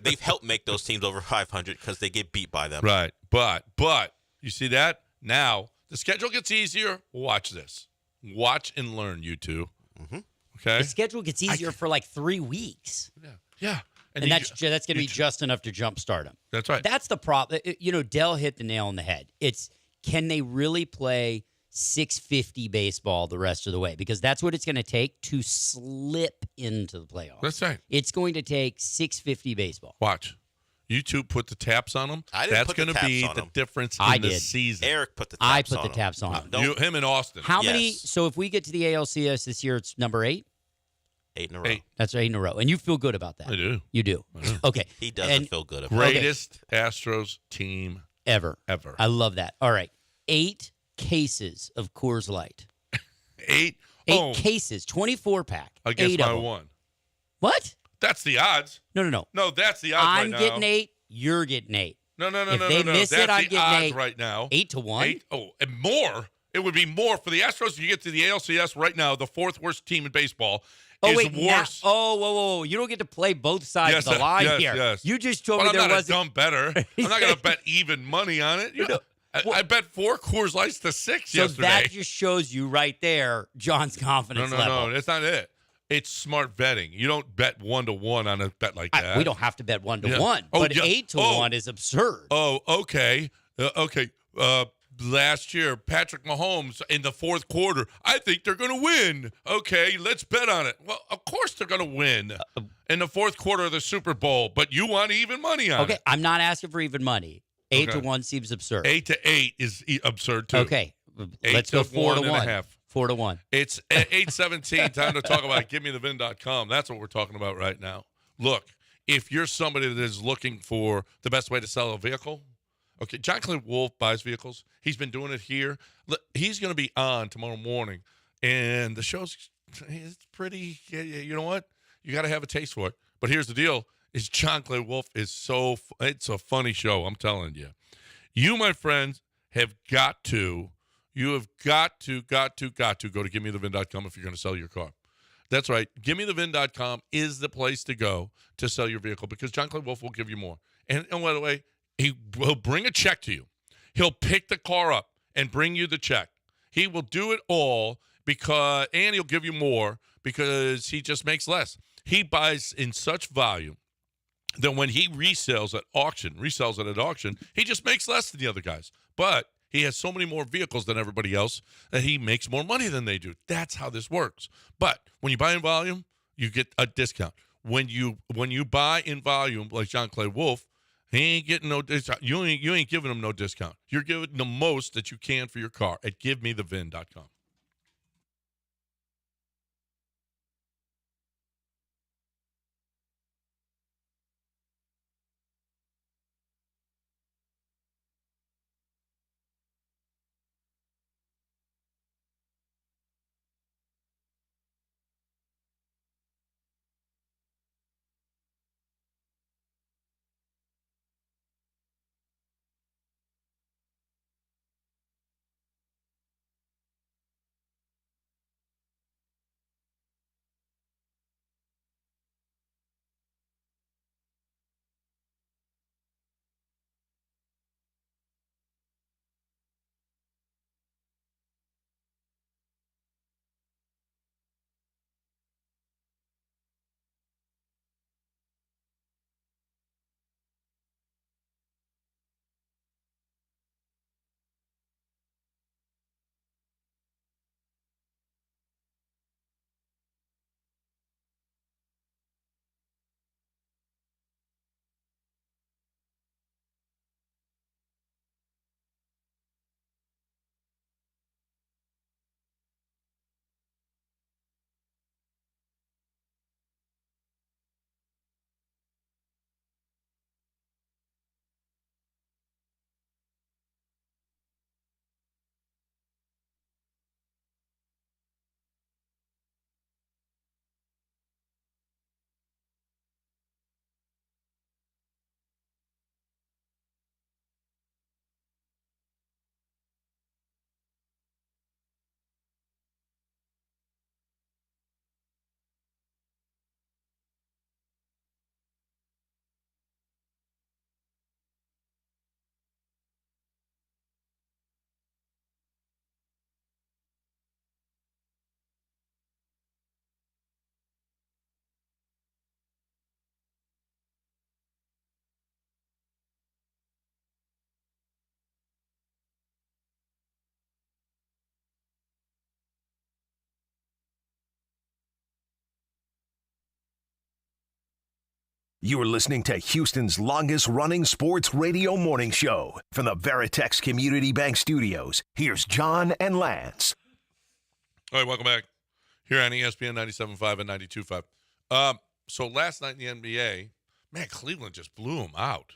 They've helped make those teams over 500 because they get beat by them. Right. But you see that? Now the schedule gets easier. Watch this. Watch and learn, you two. Mm-hmm. Okay? The schedule gets easier for like 3 weeks. Yeah. And that's going to be just enough to jumpstart them. That's right. That's the problem. Dell hit the nail on the head. It's, can they really play 650 baseball the rest of the way? Because that's what it's going to take to slip into the playoffs. That's right. It's going to take 650 baseball. Watch. You two put the taps on them. That's going to be the difference in the season. Eric put the I taps put on the him. taps on him. Him and Austin. How many? So if we get to the ALCS this year, it's number 8? 8 in a row. That's 8 in a row. And you feel good about that. I do. You do. Okay. He doesn't feel good about it. Greatest Astros team ever. Ever. I love that. All right. 8 cases of Coors Light. 8 cases, 24-pack. I guess 8 my of them. one. What? That's the odds. No. No, that's the odds I'm right now. getting 8. You're getting 8. No. If they miss That's it, I'm the getting odds 8. right now. 8-1. And more. It would be more for the Astros if you get to the ALCS right now. The 4th worst team in baseball is worse. Whoa. You don't get to play both sides of the line here. Yes. You just told Well, me there I'm not wasn't. a dumb better. I'm not going to bet even money on it. I bet 4 Coors Lights to 6 So yesterday. that just shows you right there John's confidence level. No, that's not it. It's smart betting. You don't bet 1-to-1 on a bet like that. We don't have to bet 1-1, Oh, but yeah. 8-1 is absurd. Oh, okay. Last year, Patrick Mahomes in the 4th quarter, I think they're going to win. Okay, let's bet on it. Well, of course they're going to win in the 4th quarter of the Super Bowl, but you want even money on it. Okay, I'm not asking for even money. 8-1 seems absurd. 8-8 is absurd too. Okay, let's go 4-1. 4-1. It's 8:17. Time to talk about GiveMeTheVin.com. That's what we're talking about right now. Look, if you're somebody that is looking for the best way to sell a vehicle, okay, John Clay Wolf buys vehicles. He's been doing it here. Look, he's going to be on tomorrow morning, and the show's it's pretty. You know what? You got to have a taste for it. But here's the deal: is John Clay Wolf is it's a funny show. I'm telling you. You, my friends, have got to. You have got to go to GiveMeTheVin.com if you're going to sell your car. That's right. GiveMeTheVin.com is the place to go to sell your vehicle because John Clay Wolf will give you more. And by the way, he'll bring a check to you. He'll pick the car up and bring you the check. He will do it all and he'll give you more because he just makes less. He buys in such volume that when he resells it at auction, he just makes less than the other guys. But he has so many more vehicles than everybody else that he makes more money than they do. That's how this works. But when you buy in volume, you get a discount. When you buy in volume, like John Clay Wolf, he ain't getting no discount. You ain't giving him no discount. You're giving the most that you can for your car at GiveMeTheVin.com. You're listening to Houston's longest-running sports radio morning show. From the Veritex Community Bank Studios, here's John and Lance. All right, welcome back. Here on ESPN 97.5 and 92.5. So last night in the NBA, man, Cleveland just blew them out.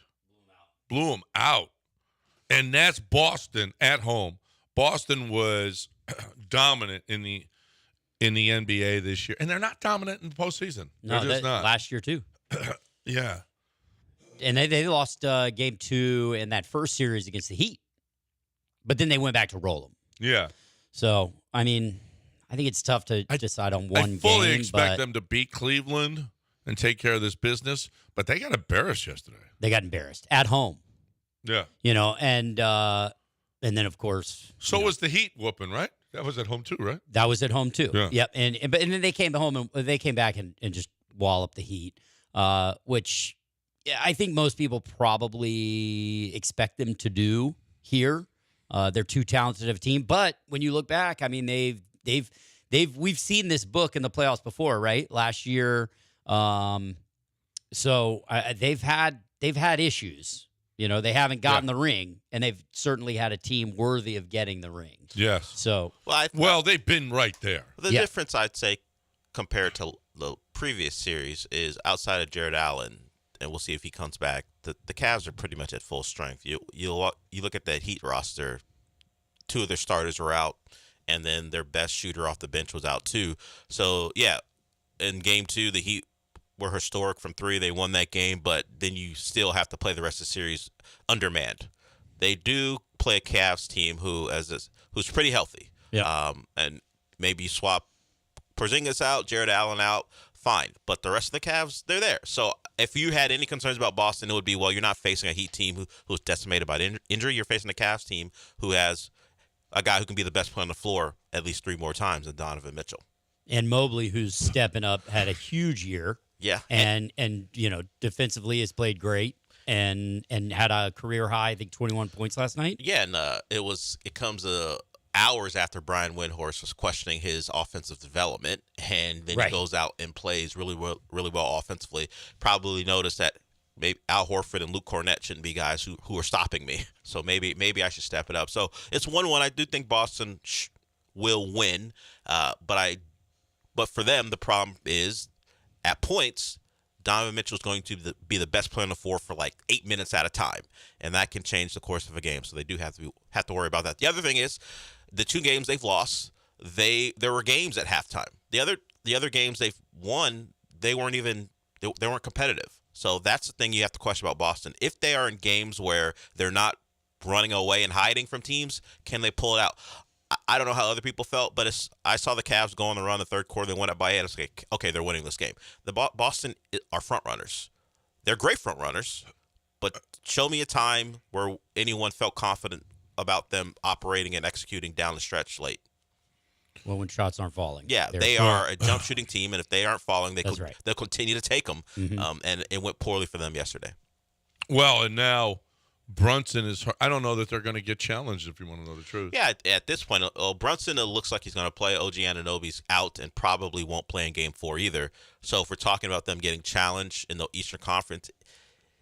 Blew them out. And that's Boston at home. Boston was dominant in the NBA this year. And they're not dominant in the postseason. No, they're just not. Last year, too. Yeah. And they lost game 2 in that first series against the Heat. But then they went back to roll them. Yeah. So, I mean, I think it's tough to decide on one game. I fully expect them to beat Cleveland and take care of this business, but they got embarrassed yesterday. They got embarrassed at home. Yeah. And then, of course. So was the Heat whooping, right? That was at home too, right? That was at home too. Yeah. Yep. And then they came home and they came back and just walloped the Heat, which I think most people probably expect them to do here. They're too talented of a team, but when you look back, I mean, we've seen this book in the playoffs before, right? Last year, so they've had issues. They haven't gotten the ring, and they've certainly had a team worthy of getting the ring. Yes. So well, they've been right there. The difference, I'd say, compared to the previous series is outside of Jared Allen, and we'll see if he comes back. The Cavs are pretty much at full strength. You look at that Heat roster, 2 of their starters were out, and then their best shooter off the bench was out too. So yeah, in Game 2, the Heat were historic from 3. They won that game, but then you still have to play the rest of the series undermanned. They do play a Cavs team who's pretty healthy. Yeah. And maybe swap Porzingis out, Jared Allen out, fine. But the rest of the Cavs, they're there. So if you had any concerns about Boston, it would be, well, you're not facing a Heat team who's decimated by injury. You're facing a Cavs team who has a guy who can be the best player on the floor at least 3 more times than Donovan Mitchell. And Mobley, who's stepping up, had a huge year. Yeah. And defensively has played great and had a career high, I think 21 points last night. Yeah, and it comes hours after Brian Windhorst was questioning his offensive development, and then he goes out and plays really well offensively. Probably noticed that maybe Al Horford and Luke Cornett shouldn't be guys who are stopping me. So maybe I should step it up. So it's 1-1. I do think Boston will win, but for them the problem is at points, Donovan Mitchell is going to be the best player on the floor for like 8 minutes at a time, and that can change the course of a game. So they do have to worry about that. The other thing is, the 2 games they've lost, there were games at halftime. The other games they've won, they weren't competitive. So that's the thing you have to question about Boston. If they are in games where they're not running away and hiding from teams, can they pull it out? I don't know how other people felt, but I saw the Cavs go on the run the third quarter. They went up by 8. I was like, okay, they're winning this game. The Boston are front runners. They're great front runners, but show me a time where anyone felt confident about them operating and executing down the stretch late. Well, when shots aren't falling. Yeah, they are a jump shooting team, and if they aren't falling, they'll continue to take them. Mm-hmm. And it went poorly for them yesterday. Well, and now Brunson is – I don't know that they're going to get challenged, if you want to know the truth. Yeah, at this point, Brunson looks like he's going to play. OG Anunoby's out and probably won't play in Game 4 either. So if we're talking about them getting challenged in the Eastern Conference,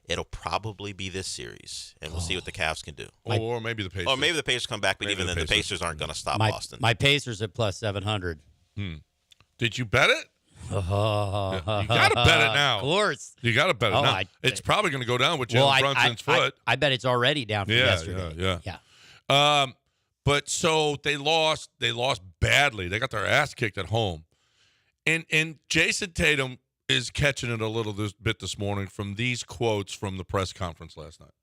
it'll probably be this series, and we'll see what the Cavs can do. Or maybe the Pacers. Or maybe the Pacers come back, but even then the Pacers aren't going to stop Boston. My Pacers at plus 700. Did you bet it? You got to bet it now. Of course. You got to bet it now. It's probably going to go down with Jalen Brunson's foot. I bet it's already down from yesterday. Yeah. But so they lost badly. They got their ass kicked at home. And Jason Tatum is catching it a little bit this morning from these quotes from the press conference last night.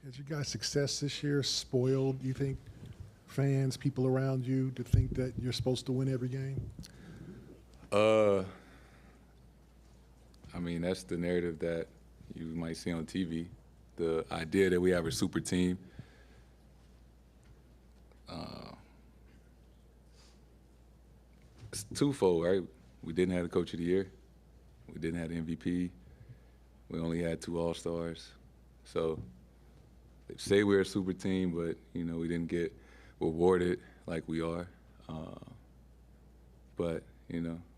Has your guys' success this year spoiled, you think, fans, people around you to think that you're supposed to win every game? I mean, that's the narrative that you might see on TV. The idea that we have a super team. It's twofold, right? We didn't have the Coach of the Year. We didn't have the MVP. We only had 2 All-Stars. So they say we're a super team, but, we didn't get rewarded like we are. But,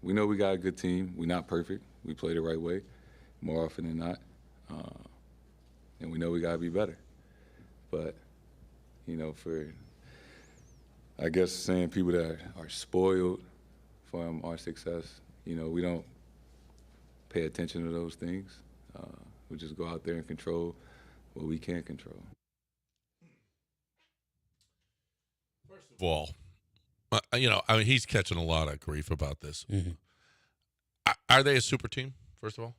we know we got a good team. We're not perfect. We play the right way. more often than not. And we know we got to be better. But, for, I guess, saying people that are spoiled from our success, we don't pay attention to those things. We just go out there and control what we can control. First of all, he's catching a lot of grief about this. Mm-hmm. Are they a super team, first of all?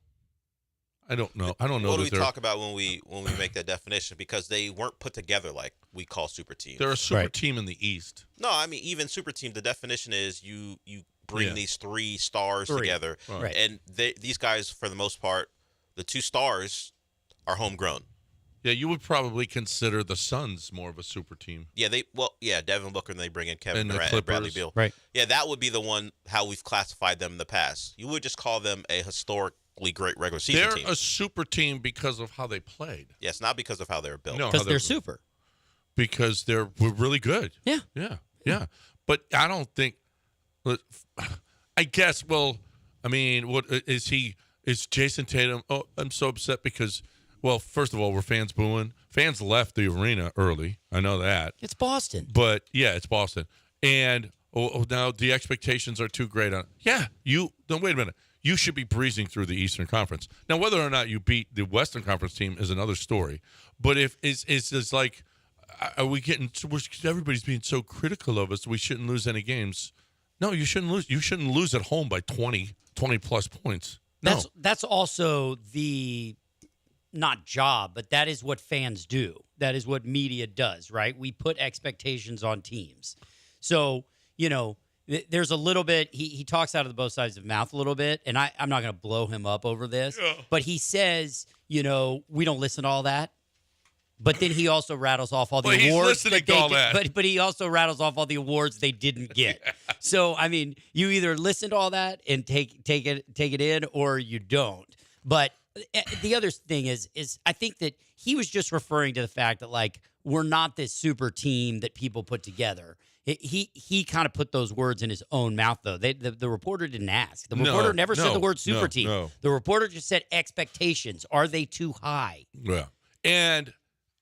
I don't know. I don't know. What do we talk about when we make that definition? Because they weren't put together like we call super teams. They're a super team in the East. No, I mean, even super team, the definition is you bring these three stars together. Right. And these guys, for the most part, the two stars are homegrown. Yeah, you would probably consider the Suns more of a super team. Yeah, Devin Booker, and they bring in Kevin And the Durant and Bradley Clippers. Beal. Right. Yeah, that would be the one how we've classified them in the past. You would just call them a historically great regular season team. They're a super team because of how they played. Yes, not because of how they were built. No, Because they're super. Because we're really good. Yeah. Yeah. But I don't think. I guess. Well, I mean, what is he? Is Jason Tatum? Oh, I'm so upset because. Well, first of all, were fans booing? Fans left the arena early. I know that. It's Boston. But yeah, it's Boston. And now the expectations are too great on. Yeah, no, wait a minute. You should be breezing through the Eastern Conference. Now, whether or not you beat the Western Conference team is another story. But if it's like, are we getting? Everybody's being so critical of us. We shouldn't lose any games. No, you shouldn't lose. You shouldn't lose at home by 20 plus points. No. That's also the. Not job, but that is what fans do. That is what media does, right? We put expectations on teams. So, there's a little bit, he talks out of both sides of the mouth a little bit, and I'm not going to blow him up over this, but he says, we don't listen to all that. But then he also rattles off all the awards. But he also rattles off all the awards they didn't get. So, I mean, you either listen to all that and take it in, or you don't. But the other thing is I think that he was just referring to the fact that, like, we're not this super team that people put together. He kind of put those words in his own mouth, though. The reporter didn't ask. The reporter never said the word super team. No. The reporter just said expectations. Are they too high? Yeah. And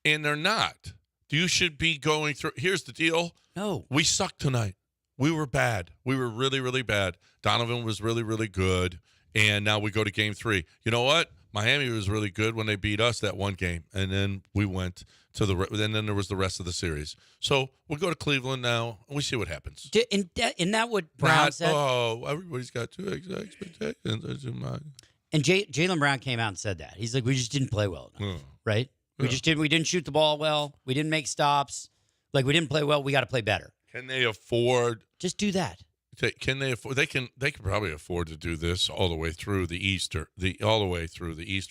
they're not. You should be going through. Here's the deal. No. We sucked tonight. We were bad. We were really, really bad. Donovan was really, really good. And now we go to game 3. You know what? Miami was really good when they beat us that one game, and then we went to and then there was the rest of the series. So we'll go to Cleveland now, and we see what happens. Isn't that what Brown said? Oh, everybody's got two expectations. And Jaylen Brown came out and said that. He's like, we just didn't play well enough, right? We didn't shoot the ball well. We didn't make stops. Like, we didn't play well. We got to play better. Can they afford? Just do that. Can they afford? They can probably afford to do this all the way through the Eastern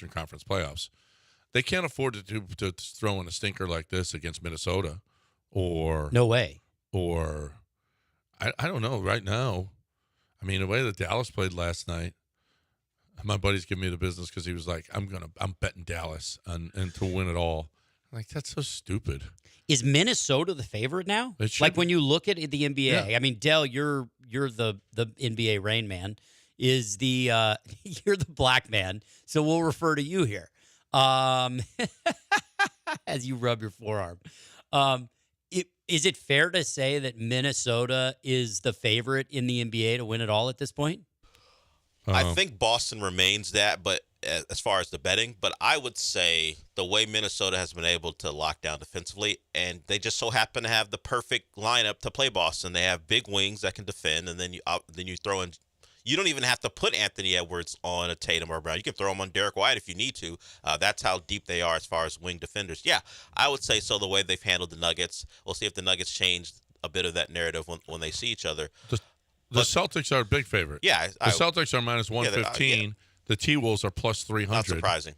Conference playoffs. They can't afford to throw in a stinker like this against Minnesota, or no way. Or I don't know right now. I mean, the way that Dallas played last night, my buddy's giving me the business because he was like, "I'm betting Dallas and to win it all." I'm like, that's so stupid. Is Minnesota the favorite now? Like when you look at the NBA, I mean, Dell, you're the NBA Rain Man. Is the you're the black man, so we'll refer to you here as you rub your forearm. Is it fair to say that Minnesota is the favorite in the NBA to win it all at this point? I think Boston remains that, but as far as the betting, but I would say the way Minnesota has been able to lock down defensively, and they just so happen to have the perfect lineup to play Boston. They have big wings that can defend, and then you throw in. You don't even have to put Anthony Edwards on a Tatum or Brown. You can throw him on Derek White if you need to. That's how deep they are as far as wing defenders. Yeah, I would say so. The way they've handled the Nuggets, we'll see if the Nuggets change a bit of that narrative when they see each other. The Celtics are a big favorite. Yeah, the Celtics are minus 115. The T-Wolves are plus 300. Not surprising.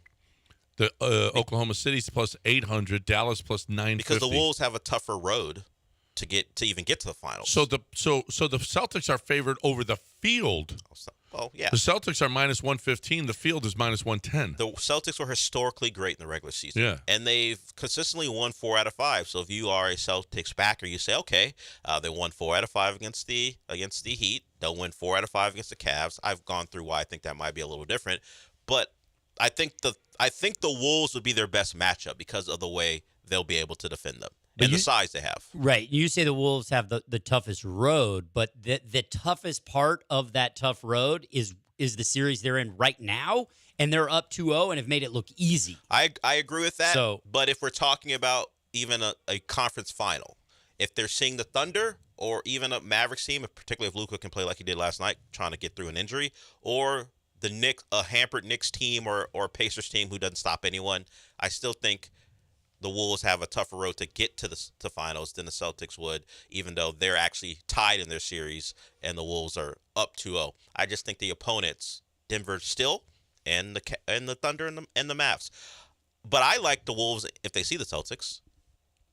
The Oklahoma City's plus 800. Dallas plus 950. Because the Wolves have a tougher road to even get to the finals. So the Celtics are favored over the field. Oh yeah. The Celtics are minus 115. The field is minus 110. The Celtics were historically great in the regular season. Yeah. And they've consistently won 4 out of 5. So if you are a Celtics backer, you say, okay, they won 4 out of 5 against the Heat. They'll win 4 out of 5 against the Cavs. I've gone through why I think that might be a little different. But I think the Wolves would be their best matchup because of the way they'll be able to defend them and the size they have. Right. You say the Wolves have the toughest road, but the toughest part of that tough road is the series they're in right now, and they're up 2-0 and have made it look easy. I agree with that. So, but if we're talking about even a conference final, if they're seeing the Thunder or even a Mavericks team, particularly if Luka can play like he did last night, trying to get through an injury, or the Knicks, a hampered Knicks team or Pacers team who doesn't stop anyone, I still think the Wolves have a tougher road to get to the finals than the Celtics would, even though they're actually tied in their series and the Wolves are up 2-0. I just think the opponents, Denver still, and the Thunder and the Mavs. But I like the Wolves if they see the Celtics.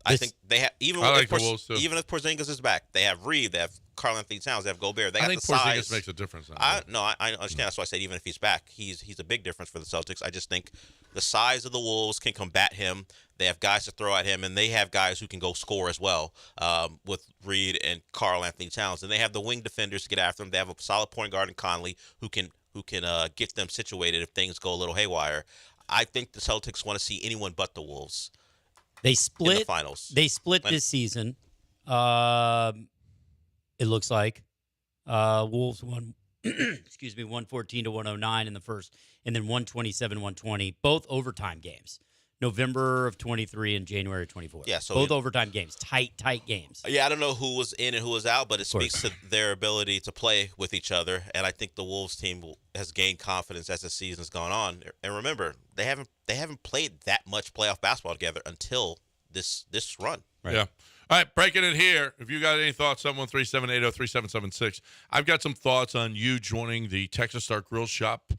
I think they have even if Porzingis is back, they have Reed, they have Karl-Anthony Towns, they have Gobert. They got the size. Porzingis makes a difference. I understand. That's why I said even if he's back, he's a big difference for the Celtics. I just think the size of the Wolves can combat him. They have guys to throw at him, and they have guys who can go score as well with Reed and Karl-Anthony Towns. And they have the wing defenders to get after them. They have a solid point guard in Conley who can get them situated if things go a little haywire. I think the Celtics want to see anyone but the Wolves. They split in the finals. They split this season. It looks like Wolves won. Excuse me, 114-109 in the first, and then 127-120, both overtime games. November of 23 and January of 24. Yeah, so both overtime games, tight games. Yeah, I don't know who was in and who was out, but it speaks to their ability to play with each other. And I think the Wolves team has gained confidence as the season's gone on. And remember, they haven't played that much playoff basketball together until this run. Right. Yeah. All right, breaking it here. If you got any thoughts, 713-780-3776. I've got some thoughts on you joining the Texas Star Grill Shop.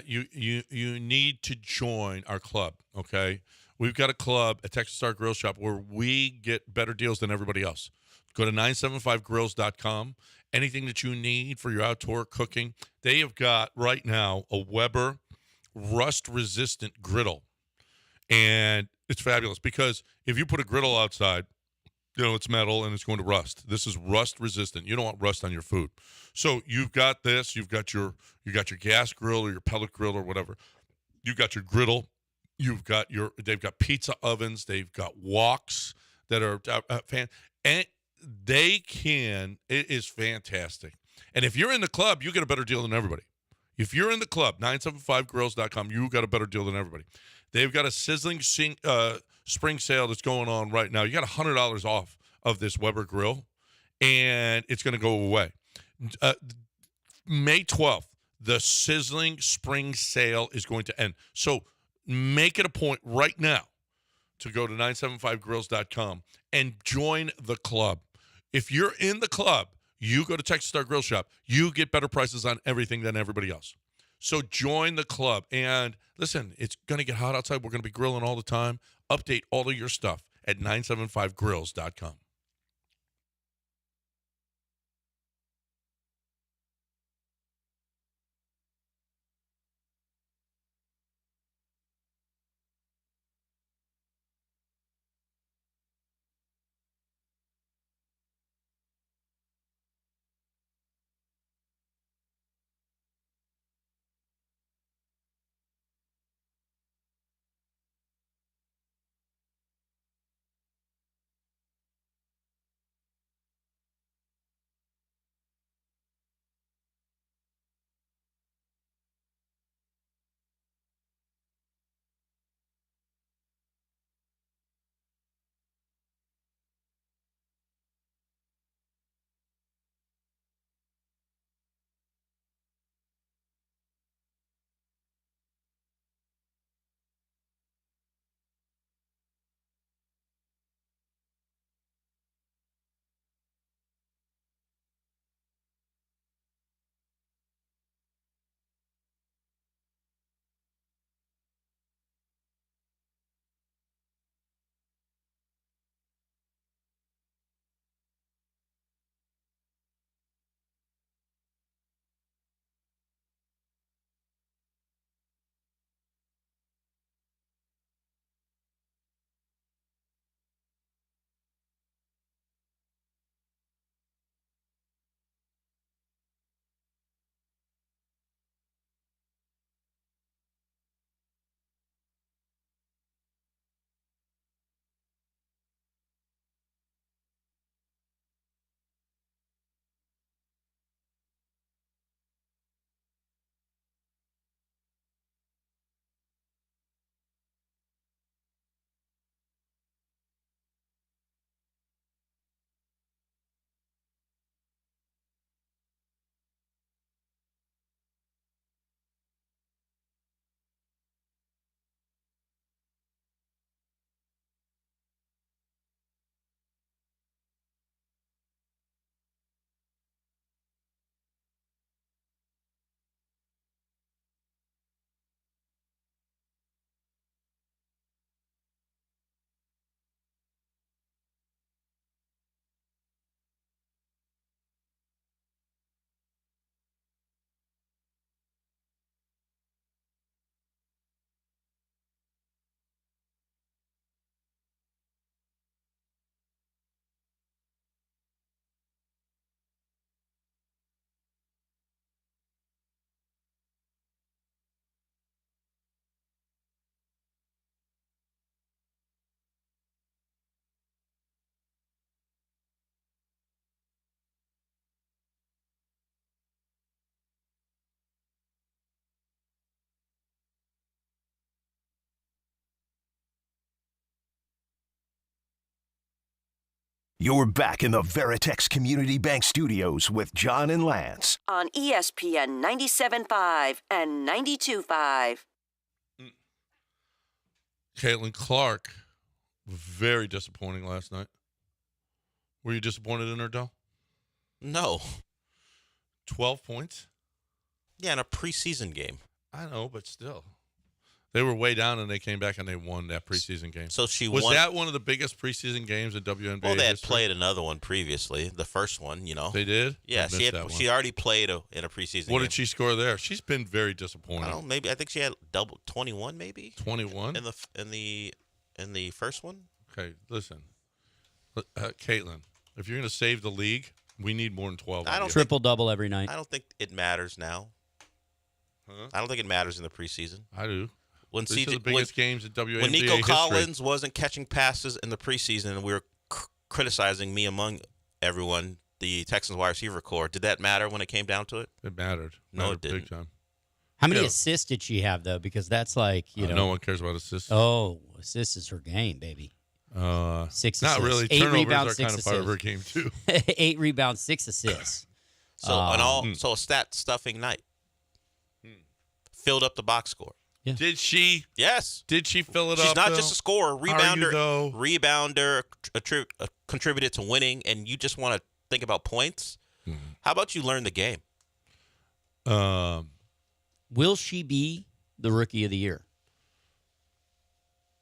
You need to join our club, okay? We've got a club at Texas Star Grill Shop where we get better deals than everybody else. Go to 975grills.com. Anything that you need for your outdoor cooking, they have got right now a Weber rust-resistant griddle. And it's fabulous because if you put a griddle outside, it's metal and it's going to rust. This is rust resistant. You don't want rust on your food. So you've got this. You've got your gas grill or your pellet grill or whatever. You've got your griddle. They've got pizza ovens. They've got woks that are and it is fantastic. And if you're in the club, you get a better deal than everybody. If you're in the club, 975grills.com, you got a better deal than everybody. They've got a sizzling spring sale that's going on right now. You got $100 off of this Weber grill, and it's going to go away. May 12th, the sizzling spring sale is going to end. So make it a point right now to go to 975grills.com and join the club. If you're in the club, you go to Texas Star Grill Shop, you get better prices on everything than everybody else. So join the club. And listen, it's going to get hot outside. We're going to be grilling all the time. Update all of your stuff at 975grills.com. You're back in the Veritex Community Bank Studios with John and Lance. On ESPN 97.5 and 92.5. Caitlin Clark, very disappointing last night. Were you disappointed in her, Dell? No. 12 points? Yeah, in a preseason game. I know, but still. They were way down, and they came back, and they won that preseason game. So she was won. that one of the biggest preseason games in WNBA Well, they had history? played another one previously. The first one, They did? Yeah, I missed that one. she already played in a preseason game. What did she score there? She's been very disappointing. I don't know, I think she had double 21 maybe. 21? In the first one? Okay, listen. Caitlin, if you're going to save the league, we need more than 12. Triple-double every night. I don't think it matters now. Huh? I don't think it matters in the preseason. I do. When These are the biggest games in WNBA when Nico history. Collins wasn't catching passes in the preseason, and we were criticizing me among everyone, the Texans wide receiver core, did that matter when it came down to it? It mattered. No, Mattered it didn't. Big time. How many assists did she have, though? Because that's like, no one cares about assists. Oh, assists is her game, baby. 6 assists. Not really. 8 Turnovers rebounds, are 6 kind of part of her assists. game, too. 8 rebounds, 6 assists. So a stat stuffing night. Filled up the box score. Yeah. Did she? Yes. Did she fill it up? She's not though? just a scorer, rebounder. Rebounder, contributed to winning, and you just want to think about points. Mm-hmm. How about you learn the game? Will she be the rookie of the year?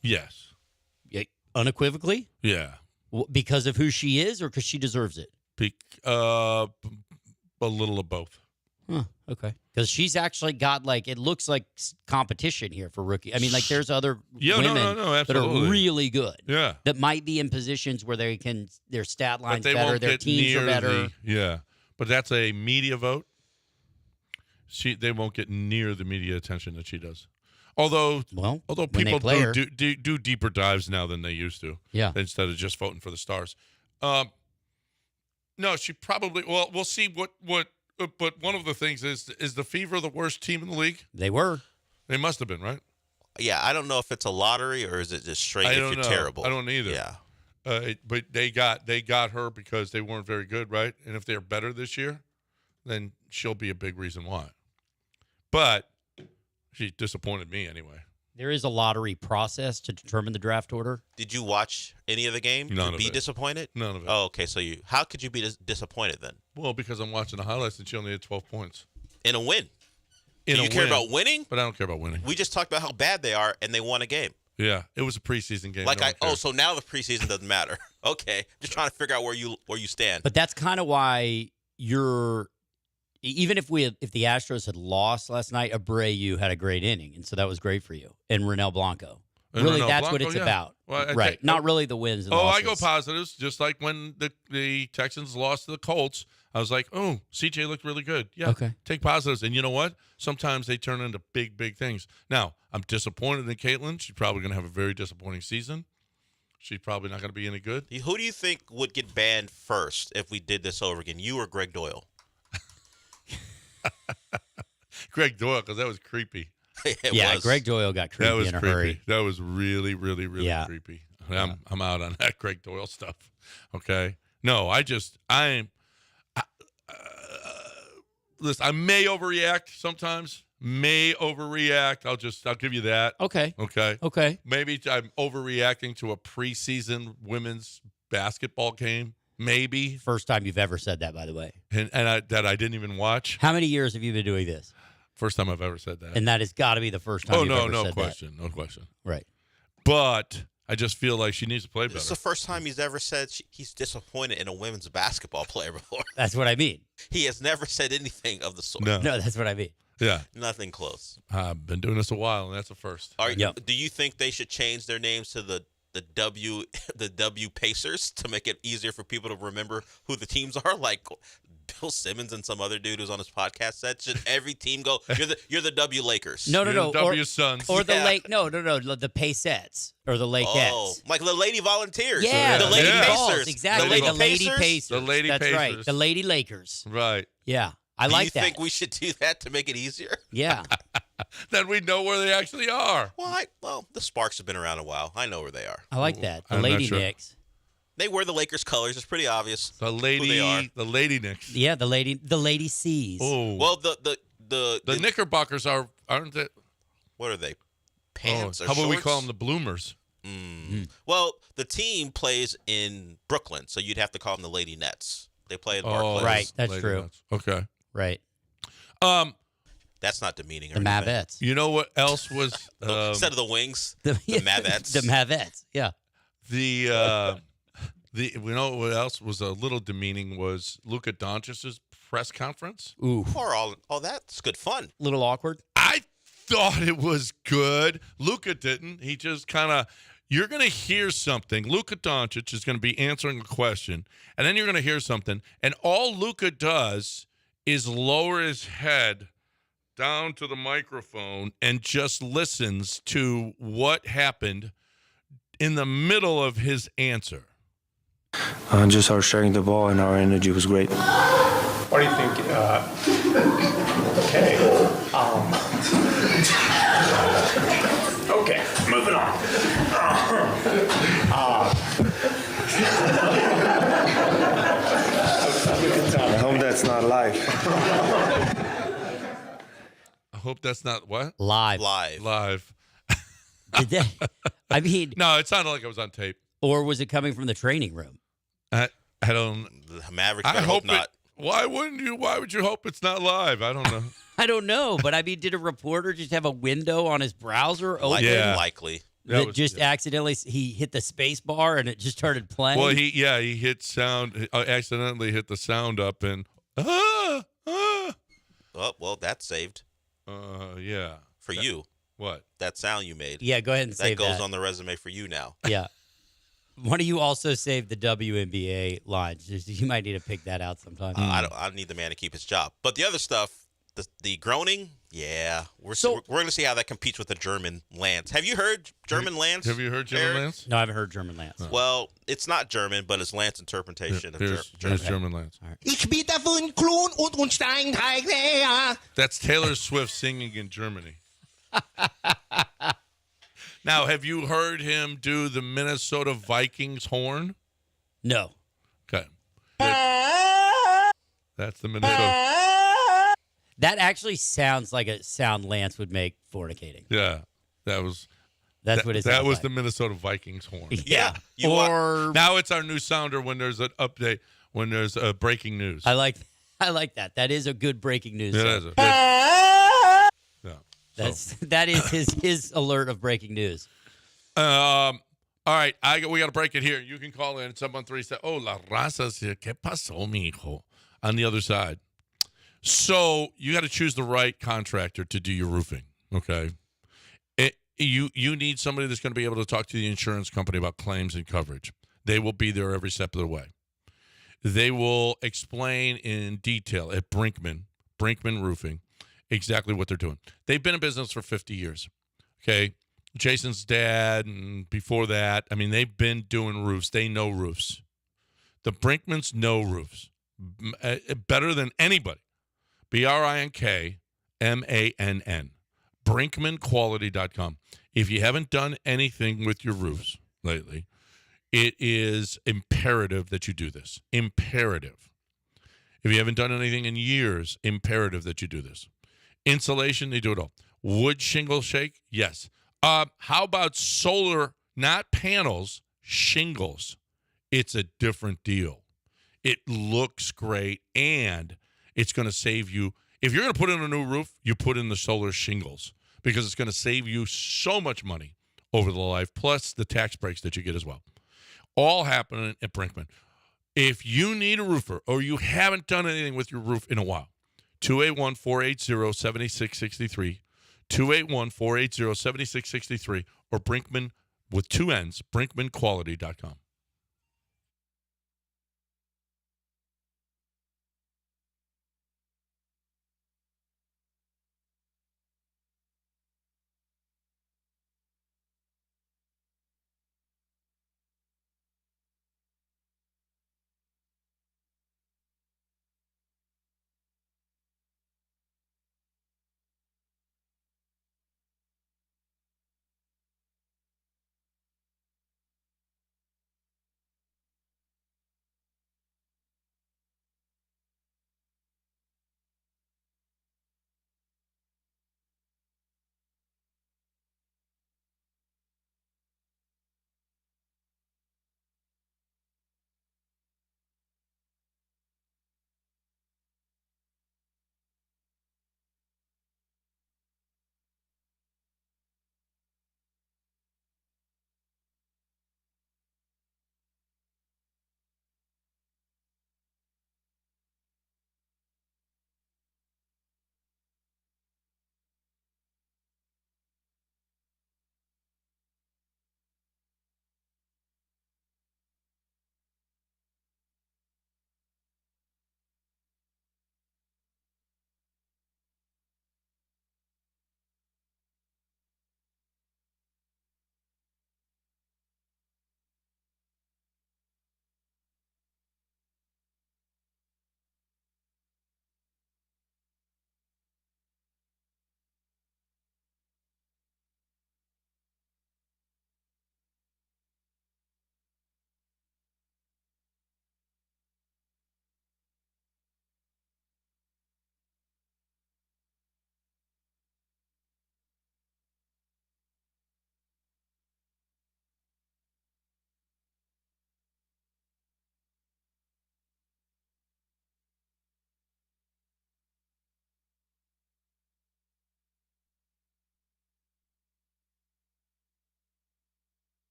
Yes. Unequivocally? Yeah. Because of who she is, or because she deserves it? A little of both. Huh, okay. Because she's actually got, it looks like competition here for rookie. I mean, there's other women that are really good. Yeah. That might be in positions where their stat line's But they better, won't their get teams are near better. But that's a media vote. They won't get near the media attention that she does. Although people do deeper dives now than they used to. Yeah. Instead of just voting for the stars. No, she probably. Well, we'll see what. But one of the things is the Fever the worst team in the league? They were. They must have been, right? Yeah, I don't know if it's a lottery or is it just straight if you're terrible. I don't either. Yeah. But they got her because they weren't very good, right? And if they're better this year, then she'll be a big reason why. But she disappointed me anyway. There is a lottery process to determine the draft order. Did you watch any of the game to be disappointed? None of it. Oh, okay. So how could you be disappointed then? Well, because I'm watching the highlights and she only had 12 points. In a win. Do you care about winning? But I don't care about winning. We just talked about how bad they are, and they won a game. Yeah, it was a preseason game. So now the preseason doesn't matter. Okay, just trying to figure out where you stand. But that's kind of why even if the Astros had lost last night, Abreu had a great inning, and so that was great for you. And Renel Blanco. Really, that's what it's about. Well, right. Not really the wins and losses. I go positives. Just like when the Texans lost to the Colts, I was like, oh, CJ looked really good. Yeah, okay. Take positives. And you know what? Sometimes they turn into big, big things. Now, I'm disappointed in Caitlin. She's probably going to have a very disappointing season. She's probably not going to be any good. Who do you think would get banned first if we did this over again? You or Greg Doyle? Greg Doyle, because that was creepy. Greg Doyle got creepy in a hurry. That was really, really, really creepy. I'm out on that Greg Doyle stuff. Okay. No, listen, I may overreact sometimes. I'll give you that. Okay. Maybe I'm overreacting to a preseason women's basketball game. Maybe. First time you've ever said that, by the way. And that I didn't even watch. How many years have you been doing this? First time I've ever said that. And that has got to be the first time you've ever said that. No question. Right. But I just feel like she needs to play better. It's the first time he's ever said he's disappointed in a women's basketball player before. That's what I mean. He has never said anything of the sort. No, that's what I mean. Yeah. Nothing close. I've been doing this a while, and that's a first. Do you think they should change their names to the W Pacers to make it easier for people to remember who the teams are? Like Bill Simmons and some other dude who's on his podcast said, should every team go, you're the W Lakers. No. W Suns. Or the Lake. No. The Pacettes or the Lakeettes. Oh, like the Lady Volunteers. Yeah. The Lady Pacers. Exactly. The Lady Pacers. The Lady That's Pacers. right. The Lady Lakers. Right. Yeah. I like that. Do you think we should do that to make it easier? Yeah. Then we know where they actually are. Well, the Sparks have been around a while. I know where they are. I like that. The I'm not Lady sure. Knicks. They wear the Lakers colors. It's pretty obvious The who they are. lady Knicks. Yeah, the lady sees. Oh, Well, the Knickerbockers aren't they? what are they? Pants or how about we shorts? call them the Bloomers? Well, the team plays in Brooklyn, so you'd have to call them the Lady Nets. They play at Barclays. right. That's Lady true. Nuts. Okay. Right. That's not demeaning. The or anything. Mavettes. You know what else was Instead of the wings, The Mavettes. The Mavettes. Yeah. the you know what else was a little demeaning was Luka Doncic's press conference. Ooh. Or all that's good fun. Little awkward. I thought it was good. Luka didn't. He just kind of. You're going to hear something. Luka Doncic is going to be answering a question, and then you're going to hear something, and all Luka does is lower his head down to the microphone and just listens to what happened in the middle of his answer. Just our sharing the ball and our energy was great. What do you think? Okay. Okay, moving on. I hope that's not live. I hope that's not what? Live. Live. Did they? I mean, No, it sounded like it was on tape. or was it coming from the training room? I don't. The Mavericks. I better hope not. Why wouldn't you? Why would you hope it's not live? I don't know. I don't know, but I mean, did a reporter just have a window on his browser open? Yeah. Likely. That just accidentally he hit the space bar and it just started playing. Well, he hit sound. Accidentally hit the sound up and Oh, well, that's saved yeah. for you. What? That sound you made. Yeah, go ahead and that save goes that. on the resume for you now. Yeah. Why don't you also save the WNBA lines? You might need to pick that out sometime. I need the man to keep his job. But the other stuff, the groaning, yeah, we're going to see how that competes with the German Lance. Have you heard German Lance? Have you heard German Eric? Lance? No, I haven't heard German Lance. Well, it's not German, but it's Lance's interpretation of Here's German. German Lance. Ich bin der Wundklon und Steinteig. That's Taylor Swift singing in Germany. Now, have you heard him do the Minnesota Vikings horn? No. Okay. That's the Minnesota. That actually sounds like a sound Lance would make fornicating. Yeah, that was. That's what it That sounds was like. the Minnesota Vikings horn. Yeah. Or now it's our new sounder when there's an update, when there's breaking news. I like that. That is a good breaking news. It sound. is. Yeah. That is his alert of breaking news. All right, we got to break it here. You can call in 713. Oh, la raza, ¿qué pasó, mijo? On the other side. So you got to choose the right contractor to do your roofing. Okay. You need somebody that's going to be able to talk to the insurance company about claims and coverage. They will be there every step of the way. They will explain in detail at Brinkman Roofing, exactly what they're doing. They've been in business for 50 years. Okay. Jason's dad and before that, I mean, they've been doing roofs. They know roofs. The Brinkmans know roofs better than anybody. BRINKMANN. BrinkmanQuality.com. If you haven't done anything with your roofs lately, it is imperative that you do this. Imperative. If you haven't done anything in years, imperative that you do this. Insulation, they do it all. Wood shingle shake? Yes. How about solar, not panels, shingles? It's a different deal. It looks great, and it's going to save you. If you're going to put in a new roof, you put in the solar shingles because it's going to save you so much money over the life, plus the tax breaks that you get as well. All happening at Brinkman. If you need a roofer or you haven't done anything with your roof in a while, 281-480-7663, 281-480-7663, or Brinkman with two N's, BrinkmanQuality.com.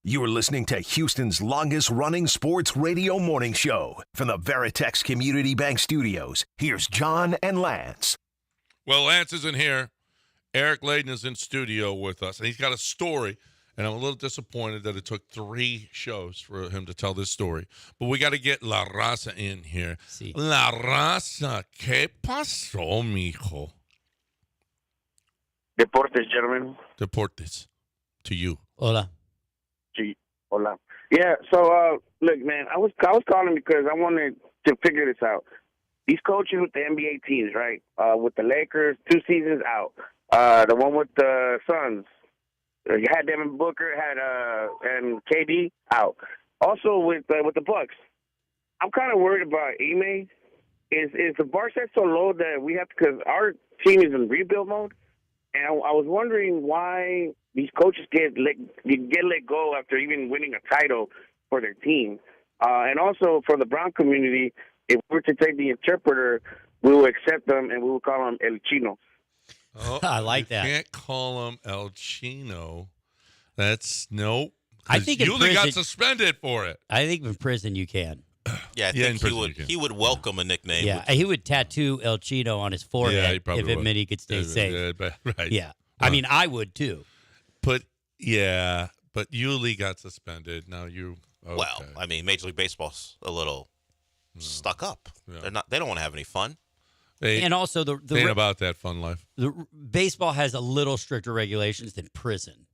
You're listening to Houston's longest-running sports radio morning show. From the Veritex Community Bank Studios, here's John and Lance. Well, Lance isn't here. Eric Layden is in studio with us, and he's got a story, and I'm a little disappointed that it took 3 shows for him to tell this story. But we got to get La Raza in here. Sí. La Raza, ¿qué pasó, mijo? Deportes, gentlemen. Deportes. To you. Hola. Hola. Yeah, so, look, man, I was calling because I wanted to figure this out. These coaches with the NBA teams, right, with the Lakers, 2 seasons out. The one with the Suns, you had Devin Booker, and KD out. Also with the Bucks, I'm kind of worried about Ime. Is the bar set so low that we have to, because our team is in rebuild mode, and I was wondering why these coaches get let go after even winning a title for their team. And also for the Brown community, if we were to take the interpreter, we will accept them and we will call them El Chino. Oh, I like that. You can't call him El Chino. That's nope. I think in Yuli got prison- suspended for it. I think in prison you can. Yeah, I think he would welcome a nickname. Yeah, he would tattattoo El Chino on his forehead Yeah, he probably if it would. meant he could stay safe. Right. Yeah. I mean, I would too. But Yuli got suspended. Now you. Okay. Well, I mean, Major League Baseball's a little stuck up. Yeah. They don't want to have any fun. And also the ain't about that fun life. The baseball has a little stricter regulations than prison,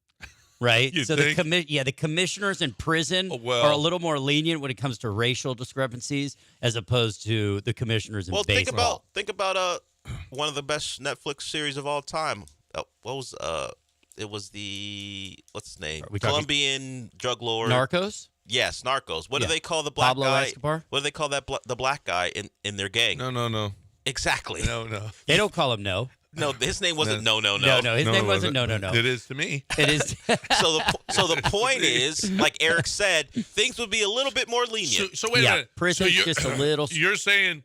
right? You so think? the commissioners in prison are a little more lenient when it comes to racial discrepancies as opposed to the commissioners in baseball. Think about one of the best Netflix series of all time. It was the what's his name? Colombian drug lord. Narcos? Yes, Narcos. What do they call the black Pablo guy? Escobar? What do they call the black guy in their gang? No. Exactly. No. They don't call him No. No, his name wasn't No. No, his name wasn't No. It is to me. It is. So the point is, like Eric said, things would be a little bit more lenient. So wait a minute. Prison's just a little. You're saying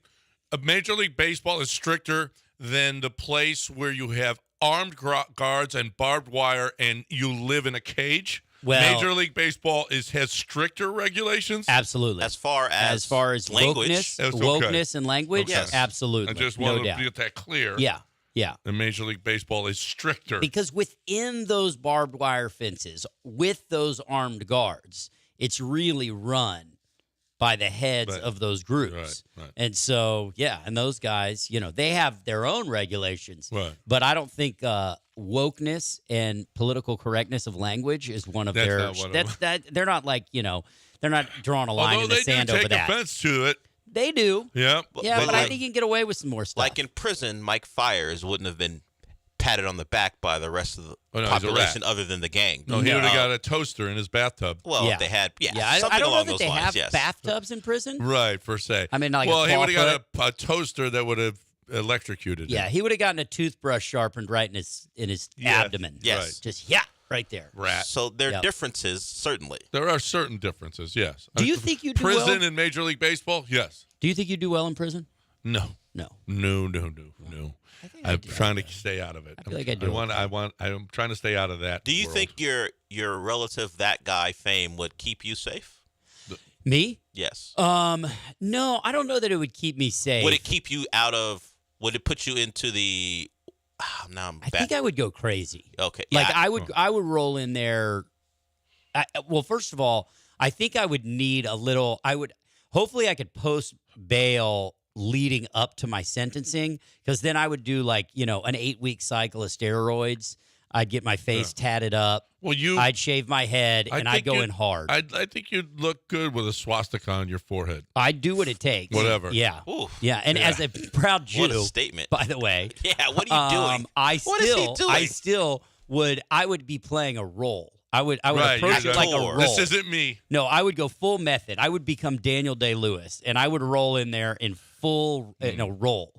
Major League Baseball is stricter than the place where you have armed guards and barbed wire and you live in a cage? Well, Major League Baseball has stricter regulations? Absolutely. As far as wokeness, language. That's okay. wokeness and language, Yes. absolutely. I just no wanted doubt. to get that clear. Yeah. The Major League Baseball is stricter. Because within those barbed wire fences, with those armed guards, it's really run by the heads of those groups. Right. And so, and those guys, they have their own regulations. Right. But I don't think wokeness and political correctness of language is one of That's their. not one of them. They're not like, they're not drawing a line Although in the they sand do over take that. offense to it. They do. Yeah. But I think you can get away with some more stuff. Like in prison, Mike Fyers wouldn't have been patted on the back by the rest of the he's a population rat. other than the gang. No, he would have got a toaster in his bathtub. Well, if they had, I something don't know along that those they lines, have yes. bathtubs in prison. Right, per se. I mean, like well, a he would have clawfoot. got a toaster that would have electrocuted him. He would have gotten a toothbrush sharpened right in his abdomen. Yes. Right. Just right there. Rat. So there are differences, certainly. There are certain differences, yes. Do you think you do prison well? in Major League Baseball? Yes. Do you think you do well in prison? No. No. I'm trying to stay out of it. I feel like I do. I'm trying to stay out of that. Do you world. think your relative that guy fame would keep you safe? Me? Yes. No, I don't know that it would keep me safe. Would it keep you out of? Would it put you into the? Now I'm I think I would go crazy. Okay. Like yeah. I would roll in there. Well, first of all, I think I would need a little. Hopefully I could post bail leading up to my sentencing, because then I would do an 8-week cycle of steroids. I'd get my face tatted up. Well, I'd shave my head and I'd go in hard. I think you'd look good with a swastika on your forehead. I'd do what it takes. Whatever. Yeah. Ooh. Yeah. And as a proud Jew, What a statement. by the way. Yeah. What are you doing? What is he doing? I still would. I would be playing a role. I would Right, approach you're it like a like, role. This isn't me. No, I would go full method. I would become Daniel Day-Lewis, and I would roll in there in full role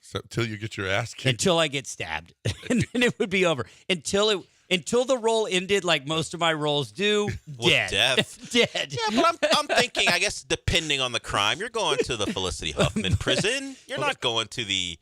So, till you get your ass kicked. until I get stabbed, and then it would be over. Until the role ended, like most of my roles do, dead. Death. Dead. Yeah, but I'm thinking, I guess, depending on the crime, you're going to the Felicity Huffman prison. You're not going to the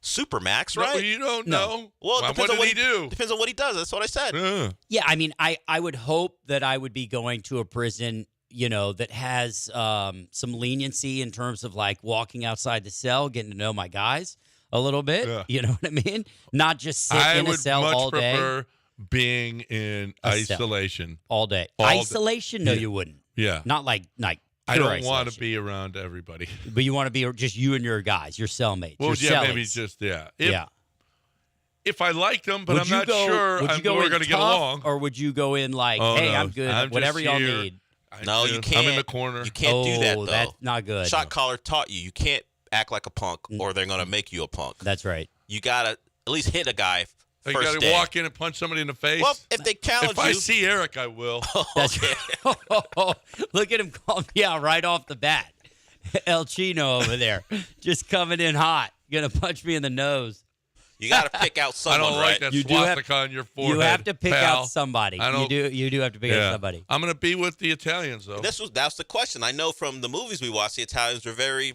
Supermax, No, right? you don't know. Well, What did he do? Depends on what he does. That's what I said. Yeah, I mean, I would hope that I would be going to a prison, that has some leniency in terms of like walking outside the cell, getting to know my guys a little bit. Yeah. You know what I mean? Not just sit I in a would cell much all day. prefer being in A cell. isolation All day. All day. Isolation? No, Yeah. you wouldn't. Yeah. Not like I pure don't want to isolation. be around everybody. But you want to be just you and your guys, your cellmates. Well, your yeah, cellies. maybe just Yeah. If I liked them, but Would I'm you not go- sure would you go we're in going to get tough, along. or would you go in like, Oh, hey, no, I'm good, I'm whatever just y'all here. need? No, you can't. I'm in the corner. You can't do that, though. That's not good. Shot caller taught you. You can't act like a punk, or they're going to make you a punk. That's right. You got to at least hit a guy You first got to day. walk in and punch somebody in the face. Well, if they challenge if I you. see Eric, I will. That's Look at him call me out right off the bat. El Chino over there, just coming in hot, gonna punch me in the nose. You got to pick out I someone, don't right? like that You do have- swastika on your forehead. You have to pick pal. out somebody. I don't- You do have to pick out somebody. I'm going to be with the Italians, though. That's the question. I know from the movies we watched, the Italians were very.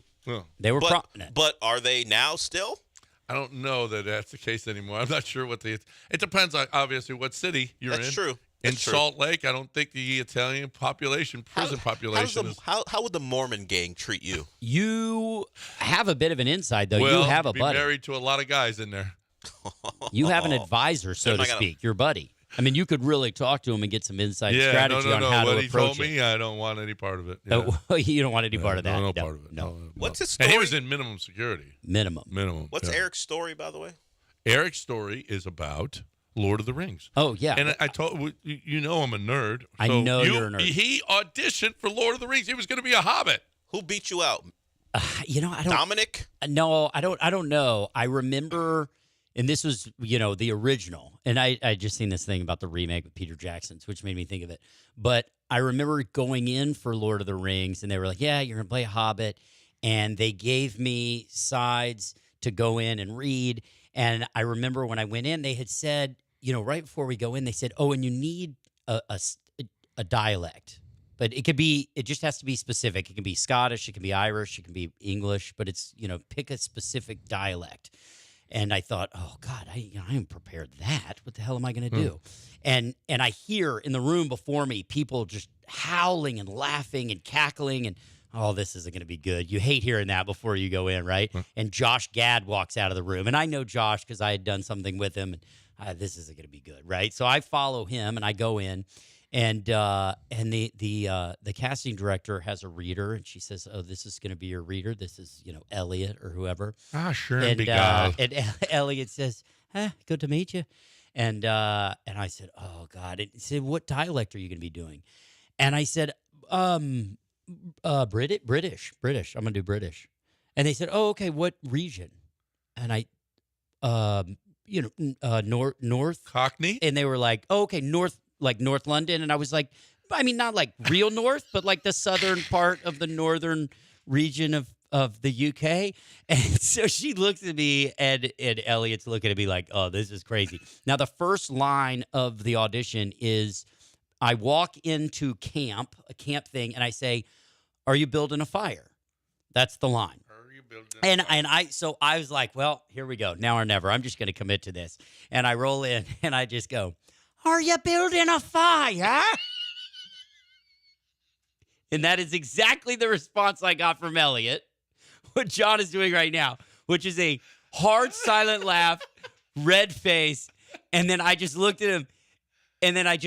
They were but, prominent. but are they now still? I don't know that that's the case anymore. I'm not sure what it depends on, obviously, what city you're That's in. true. In That's true. Salt Lake, I don't think the Italian prison population is. How would the Mormon gang treat you? You have a bit of an inside, though. Well, you have a you'd be buddy. married to a lot of guys in there. You have an advisor, so Am to I gonna- speak, your buddy. I mean, you could really talk to him and get some insight Yeah, strategy no. on how What to he approach told it. me, I don't want any part of it. Yeah. Oh, you don't want any part of that. No part of it. No. What's his And story? he was in minimum security. Minimum. What's yeah. Eric's story, by the way? Eric's story is about Lord of the Rings. Oh, yeah. And I told you know I'm a nerd. I so know you're a nerd. He auditioned for Lord of the Rings. He was going to be a Hobbit. Who beat you out? I don't. Dominic? No, I don't know. I remember, and this was, the original. And I just seen this thing about the remake with Peter Jackson's, which made me think of it. But I remember going in for Lord of the Rings, and they were like, yeah, you're going to play a Hobbit. And they gave me sides to go in and read. And I remember when I went in, they had said, right before we go in, they said, oh, and you need a dialect. But it just has to be specific. It can be Scottish, it can be Irish, it can be English, but it's, pick a specific dialect. And I thought, oh God, I am prepared that. What the hell am I going to do? And I hear in the room before me, people just howling and laughing and cackling and, oh, this isn't going to be good. You hate hearing that before you go in, right? And Josh Gad walks out of the room. And I know Josh because I had done something with him. And this isn't going to be good, right? So I follow him and I go in. And the casting director has a reader, and she says, "Oh, this is going to be your reader. This is Elliot or whoever." Sure, and big guy. And Elliot says, "Good to meet you." And I said, "Oh God!" He said, "What dialect are you going to be doing?" And I said, British. I'm going to do British." And they said, "Oh, okay. What region?" And I, north Cockney. And they were like, "Oh, okay, north." Like North London. And I was like, I mean, not like real north, but like the southern part of the northern region of the UK. And so she looks at me and Elliot's looking at me like, oh, this is crazy. Now, the first line of the audition is I walk into a camp thing, and I say, "Are you building a fire?" That's the line. And so I was like, well, here we go. Now or never. I'm just going to commit to this. And I roll in and I just go, "Are you building a fire?" And that is exactly the response I got from Elliot, what John is doing right now, which is a hard, silent laugh, red face. And then I just looked at him, and then I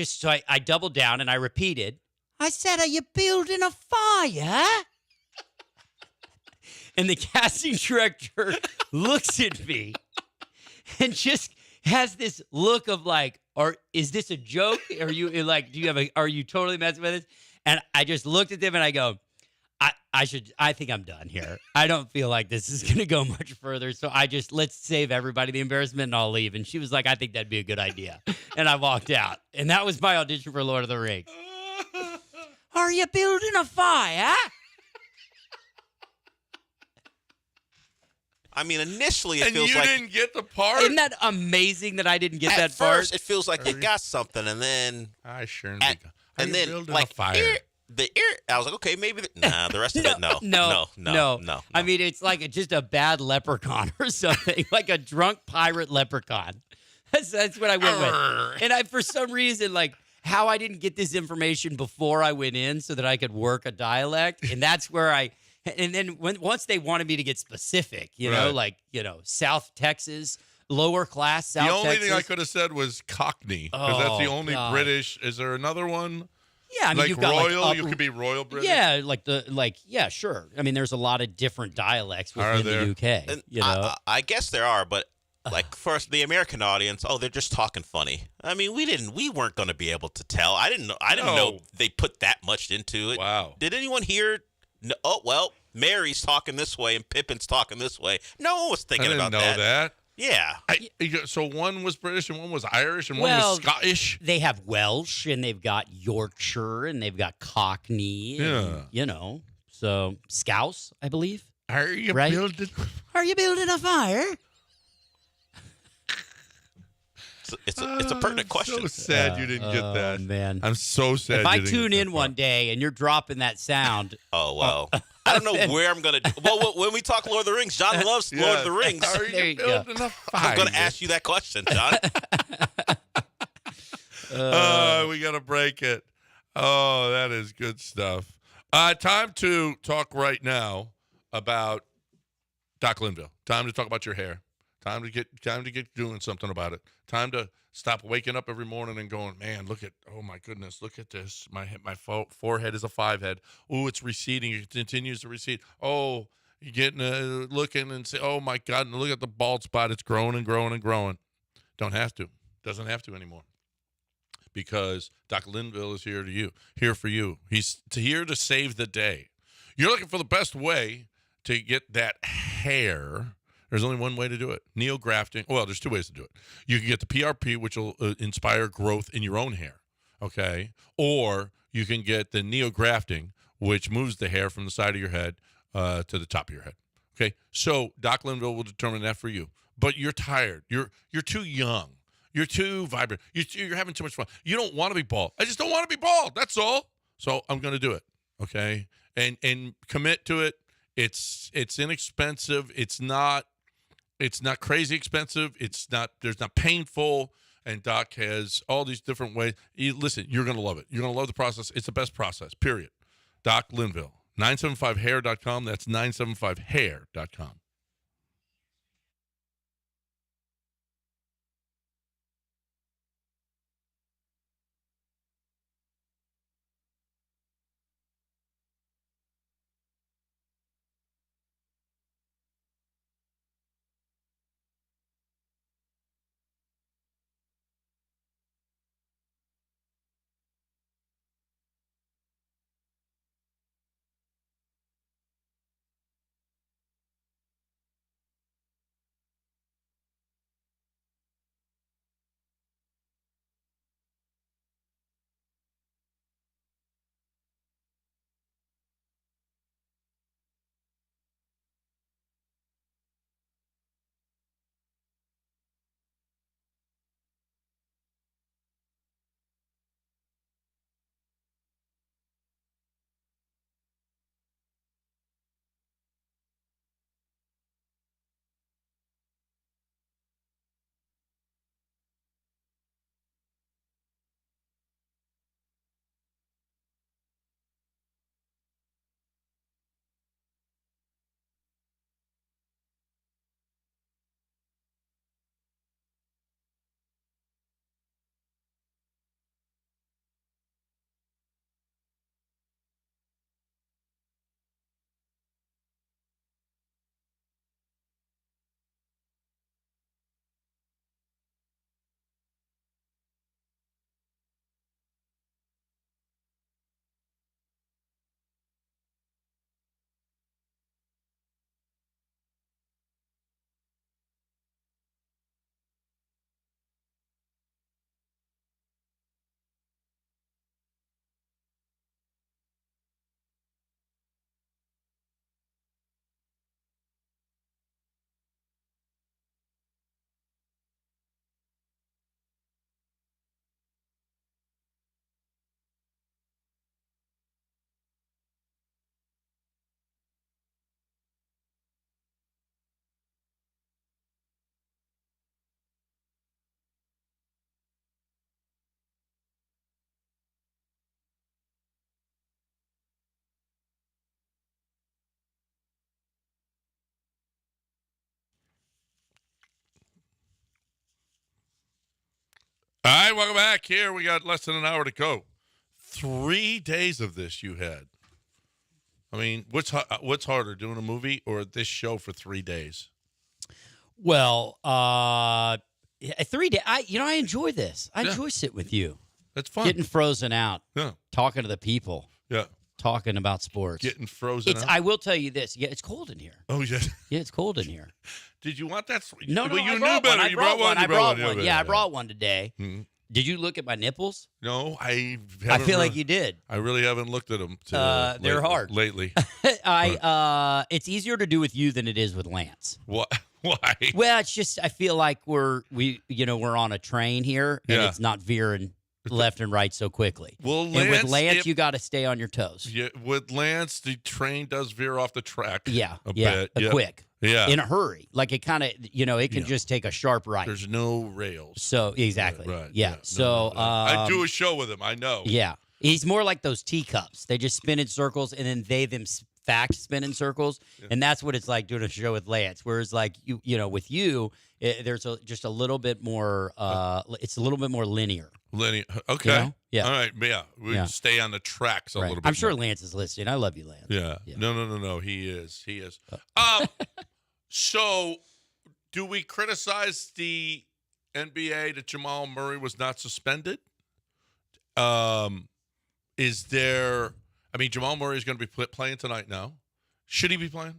doubled down and I repeated, I said, "Are you building a fire?" And the casting director looks at me and just has this look of like, is this a joke? Are you like, are you totally messing with this? And I just looked at them and I go, I think I'm done here. I don't feel like this is going to go much further. So let's save everybody the embarrassment and I'll leave. And she was like, I think that'd be a good idea. And I walked out. And that was my audition for Lord of the Rings. Are you building a fire? I mean, initially it And feels you like didn't get the part? Isn't that amazing that I didn't get at that part? first it feels like you got something, and then I sure and then building like a fire. I was like, okay, maybe. Nah, the rest of it, no. No. I mean, it's like just a bad leprechaun or something, like a drunk pirate leprechaun. That's what I went with. And for some reason, like, how I didn't get this information before I went in so that I could work a dialect. And that's where and then once they wanted me to get specific, you know, like, South Texas, lower class South Texas. The only thing I could have said was Cockney, because that's the only British. Is there another one? Yeah, I mean, like you've got Royal, you could be Royal British. Yeah, yeah, sure. I mean, there's a lot of different dialects within the UK. And you know, I guess there are, but like first the American audience, they're just talking funny. I mean, we weren't going to be able to tell. I didn't know they put that much into it. Wow. Did anyone hear? No, oh well, Mary's talking this way and Pippin's talking this way. No one was thinking about that. I didn't know that. Yeah. So one was British and one was Irish and one was Scottish. They have Welsh and they've got Yorkshire and they've got Cockney. And, so Scouse, I believe. Are you building a fire? It's a pertinent question. So sad you didn't get that. Man, I'm so sad. If I tune in one day and you're dropping that sound, I don't know where I'm gonna. Well, when we talk Lord of the Rings, John loves Lord of the Rings. Are you building a fire? I'm gonna ask you that question, John. We gotta break it. Oh, that is good stuff. Time to talk right now about Doc Linville. Time to talk about your hair. Time to get doing something about it. Time to stop waking up every morning and going, man, oh my goodness, look at this. My forehead is a 5 head. Oh, it's receding. It continues to recede. Oh, you're getting looking and say, oh my God, and look at the bald spot. It's growing and growing and growing. Don't have to. Doesn't have to anymore. Because Doc Linville is here for you. He's here to save the day. You're looking for the best way to get that hair. There's only one way to do it. Neografting. Well, there's 2 ways to do it. You can get the PRP, which will inspire growth in your own hair, okay? Or you can get the neografting, which moves the hair from the side of your head to the top of your head, okay? So Doc Linville will determine that for you. But you're tired. You're too young. You're too vibrant. You're having too much fun. You don't want to be bald. I just don't want to be bald. That's all. So I'm going to do it, okay? And commit to it. It's inexpensive. It's not crazy expensive. There's not painful. And Doc has all these different ways. Listen, you're going to love it. You're going to love the process. It's the best process, period. Doc Linville, 975hair.com. That's 975hair.com. All right, welcome back. Here we got less than an hour to go. 3 days of this you had. I mean, what's harder, doing a movie or this show for 3 days? Well, 3 days. I enjoy this. I enjoy sitting with you. That's fun. Getting frozen out. Yeah. Talking to the people. Yeah. Talking about sports. Getting frozen out. I will tell you this. Yeah, it's cold in here. Oh, yeah. Yeah, it's cold in here. Did you want that? No, well, you I knew brought better. one. You brought one. I brought one. Yeah, I Yeah. brought one today. Mm-hmm. Did you look at my nipples? No, I feel like you did. I really haven't looked at them. They're hard lately. It's easier to do with you than it is with Lance. What? Why? Well, it's just I feel like we're on a train here, and Yeah. it's not veering left and right so quickly. Well, and with Lance, if- you got to stay on your toes. Yeah, with Lance, the train does veer off the track. Yeah, a bit. quick. Yeah, in a hurry. Like it kind of, it can just take a sharp right. There's no rails. So exactly. Right. Yeah. No, So I do a show with him. I know. Yeah, he's more like those teacups. They just spin in circles, and then fact spin in circles, and that's what it's like doing a show with Lance. Whereas like with you, there's just a little bit more. It's a little bit more linear. Linear. Okay. You know? Yeah. All right. Yeah. We stay on the tracks a little bit. I'm sure more. Lance is listening. I love you, Lance. Yeah. No. He is. So, do we criticize the NBA that Jamal Murray was not suspended? Is there? I mean, Jamal Murray is going to be playing tonight now. Should he be playing?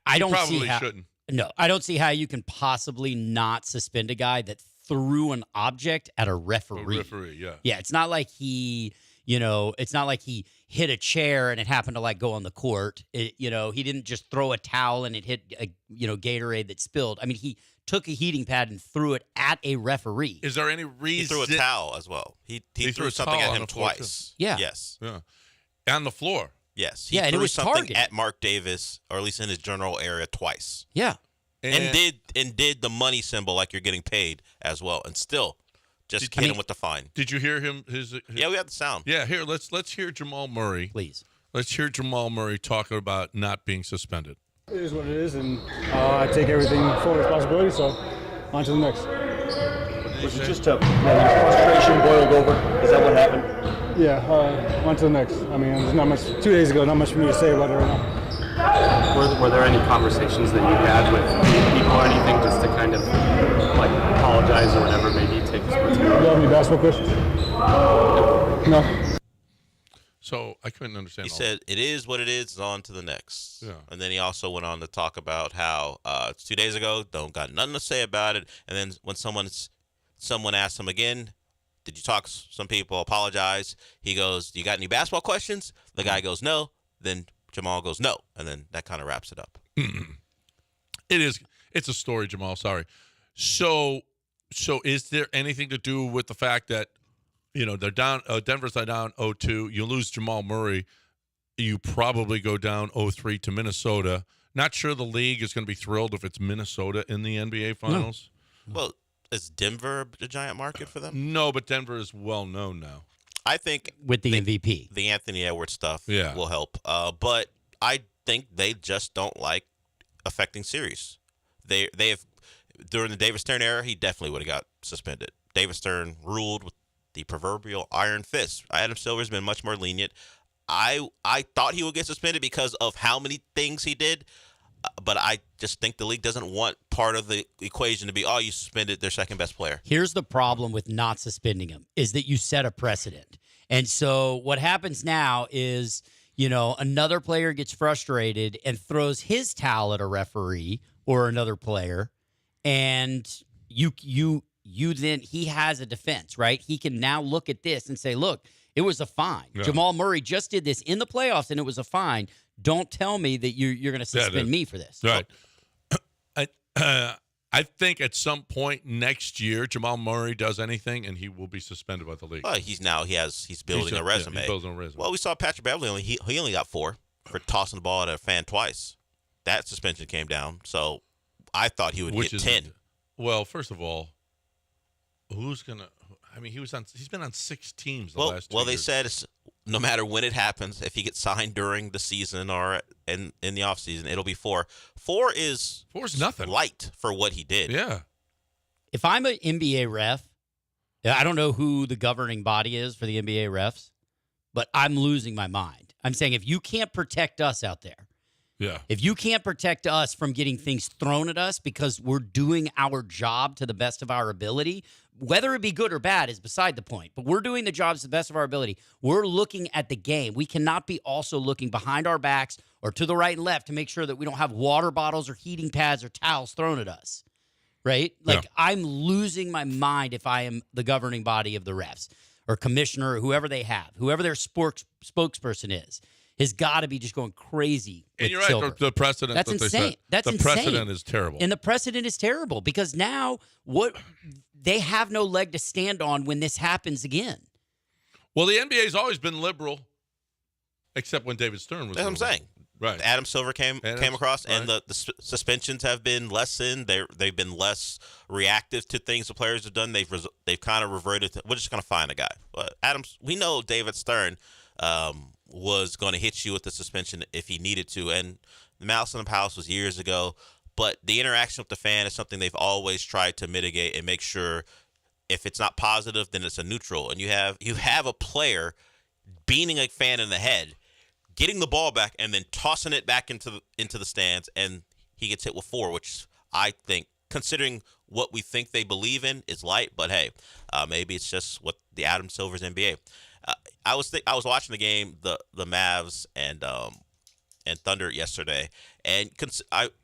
I don't probably see how. Shouldn't. No, I don't see how you can possibly not suspend a guy that threw an object at a referee. Yeah. Yeah, it's not like he, it's not like he hit a chair and it happened to go on the court. He didn't just throw a towel and it hit a, Gatorade that spilled. I mean, he took a heating pad and threw it at a referee. Is there any reason He threw a towel as well. He threw a something towel at on him the floor, twice. Yeah. Yes. Yeah. On the floor. Yes. Yeah, and it threw was something targeted. at Mark Davis, or at least in his general area, twice. Yeah. And did the money symbol like you're getting paid as well, and still just hit him with the fine. Did you hear him? His Yeah, we have the sound. Yeah, here let's hear Jamal Murray. Please. Let's hear Jamal Murray talking about not being suspended. It is what it is, and I take everything full responsibility. So on to the next. Was it just your frustration boiled over? Is that what happened? Yeah, on to the next. I mean, there's not much. 2 days ago, not much for me to say about it right now. Were there any conversations that you had with people or anything just to kind of apologize or whatever, maybe take this one? Do you have any basketball questions? No. So I couldn't understand. He said, "It is what it is. On to the next." Yeah. And then he also went on to talk about how 2 days ago, don't got nothing to say about it. And then when someone asked him again, "Did you talk to some people? Apologize?" He goes, "Do you got any basketball questions?" The guy goes, "No." Then Jamal goes, "No," and then that kind of wraps it up. It's a story, Jamal. Sorry. So is there anything to do with the fact that they're down? Denver's down 0-2. You lose Jamal Murray, you probably go down 0-3 to Minnesota. Not sure the league is going to be thrilled if it's Minnesota in the NBA Finals. No. Well, is Denver a giant market for them? No, but Denver is well known now. I think with the MVP, the Anthony Edwards stuff Yeah. will help. But I think they just don't like affecting series. They have during the David Stern era, he definitely would have got suspended. David Stern ruled with the proverbial iron fist. Adam Silver's been much more lenient. I thought he would get suspended because of how many things he did, but I just think the league doesn't want part of the equation to be, oh, you suspended their second best player. Here's the problem with not suspending him is that you set a precedent. And so what happens now is, another player gets frustrated and throws his towel at a referee or another player, and then he has a defense, right? He can now look at this and say, look, it was a fine. Yeah. Jamal Murray just did this in the playoffs, and it was a fine. Don't tell me that you're going to suspend me for this. Right. I think at some point next year, Jamal Murray does anything, and he will be suspended by the league. Well, he's building a resume. Yeah, he's building a resume. Well, we saw Patrick Beverly. He only got 4 for tossing the ball at a fan twice. That suspension came down, so I thought he would get 10. Well, first of all, who's gonna? I mean, he's been on 6 teams the last 2 years. Well, they said it's, no matter when it happens, if he gets signed during the season or in the offseason, it'll be 4. 4 is nothing light for what he did. Yeah. If I'm an NBA ref, I don't know who the governing body is for the NBA refs, but I'm losing my mind. I'm saying if you can't protect us out there, if you can't protect us from getting things thrown at us because we're doing our job to the best of our ability, whether it be good or bad is beside the point, but we're doing the jobs to the best of our ability. We're looking at the game. We cannot be also looking behind our backs or to the right and left to make sure that we don't have water bottles or heating pads or towels thrown at us, right? Like, I'm losing my mind if I am the governing body of the refs or commissioner or whoever they have, whoever their spokesperson is. Has got to be just going crazy. And you're right, the precedent. That's that insane. They set, That's the insane. precedent is terrible. And the precedent is terrible because now they have no leg to stand on when this happens again. Well, the NBA's always been liberal, except when David Stern was. That's what I'm saying. Right. Adam Silver came across, and the suspensions have been lessened. They've been less reactive to things the players have done. They've kind of reverted to, we're just going to find a guy. But we know David Stern was going to hit you with the suspension if he needed to. And the Malice in the Palace was years ago. But the interaction with the fan is something they've always tried to mitigate and make sure if it's not positive, then it's a neutral. And you have a player beating a fan in the head, getting the ball back, and then tossing it back into the stands, and he gets hit with 4, which I think, considering what we think they believe in, is light. But hey, maybe it's just what the Adam Silver's NBA. I was watching the game, the Mavs and Thunder yesterday, and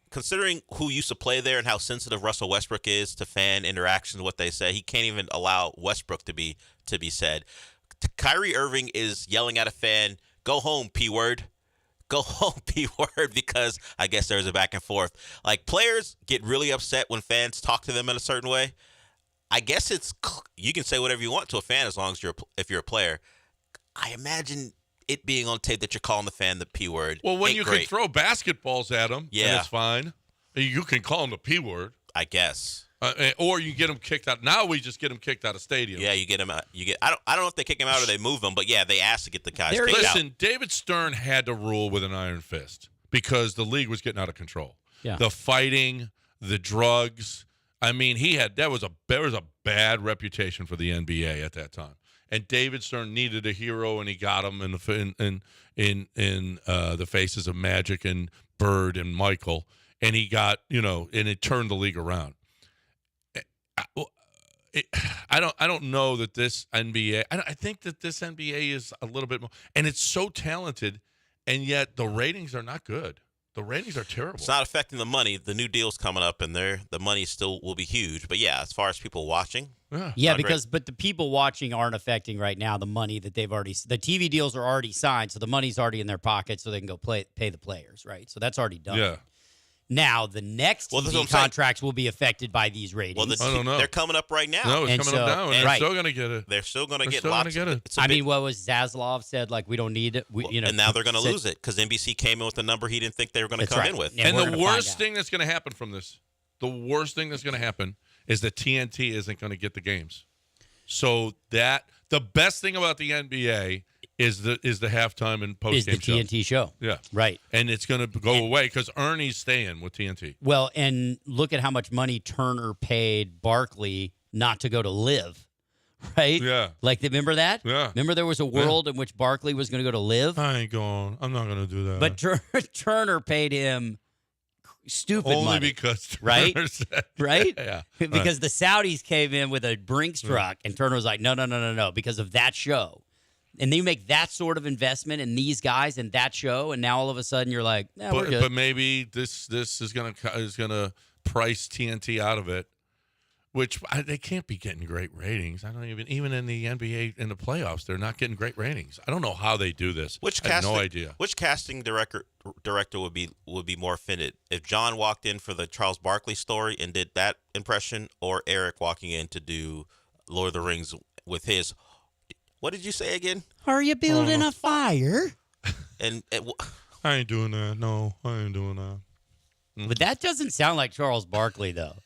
considering who used to play there and how sensitive Russell Westbrook is to fan interactions, what they say, he can't even allow Westbrook to be said. Kyrie Irving is yelling at a fan, "Go home, P-word. Go home, P-word," because I guess there's a back and forth. Like, players get really upset when fans talk to them in a certain way. I guess you can say whatever you want to a fan as long as if you're a player. I imagine it being on tape that you're calling the fan the P word. Well, when you can throw basketballs at them, and it's fine. You can call them the P word, I guess. Or you get them kicked out. Now we just get them kicked out of stadiums. Yeah, you get them out. I don't know if they kick him out or they move them, but yeah, they asked to get the guys kicked out. Listen, David Stern had to rule with an iron fist because the league was getting out of control. Yeah. The fighting, the drugs. I mean, there was a bad reputation for the NBA at that time. And David Stern needed a hero, and he got him in the faces of Magic and Bird and Michael, and he got and it turned the league around. I don't know that this NBA. I think that this NBA is a little bit more, and it's so talented, and yet the ratings are not good. The ratings are terrible. It's not affecting the money. The new deal's coming up, and the money still will be huge. But yeah, as far as people watching, but the people watching aren't affecting right now the money that the TV deals are already signed, so the money's already in their pocket, so they can go pay the players, right? So that's already done. Yeah. Now the next TV contracts will be affected by these ratings. Well, I don't know. They're coming up right now. No, it's coming up now, and they're still going to get it. They're still going to get lots of it. I mean, what was Zaslav said? Like, we don't need it. And now they're going to lose it because NBC came in with a number he didn't think they were going to come in with. And the worst thing that's going to happen from this, is that TNT isn't going to get the games. So the best thing about the NBA is the halftime and post game show. TNT show. Yeah. Right. And it's going to go away because Ernie's staying with TNT. Well, and look at how much money Turner paid Barkley not to go to Live. Right? Yeah. Like, remember that? Yeah. Remember there was a world in which Barkley was going to go to Live? I ain't going. I'm not going to do that. But Turner paid him stupid money. Only because Turner right? said, right? Yeah. Because the Saudis came in with a Brinks truck, and Turner was like, no, because of that show. And then you make that sort of investment in these guys and that show, and now all of a sudden you're like, we're good. But maybe this is gonna price TNT out of it, which they can't be getting great ratings. I don't even in the NBA in the playoffs, they're not getting great ratings. I don't know how they do this. I have no idea. Which casting director would be more offended if John walked in for the Charles Barkley story and did that impression, or Eric walking in to do Lord of the Rings with his. What did you say again? Are you building a fire? And I ain't doing that. No, I ain't doing that. But that doesn't sound like Charles Barkley, though.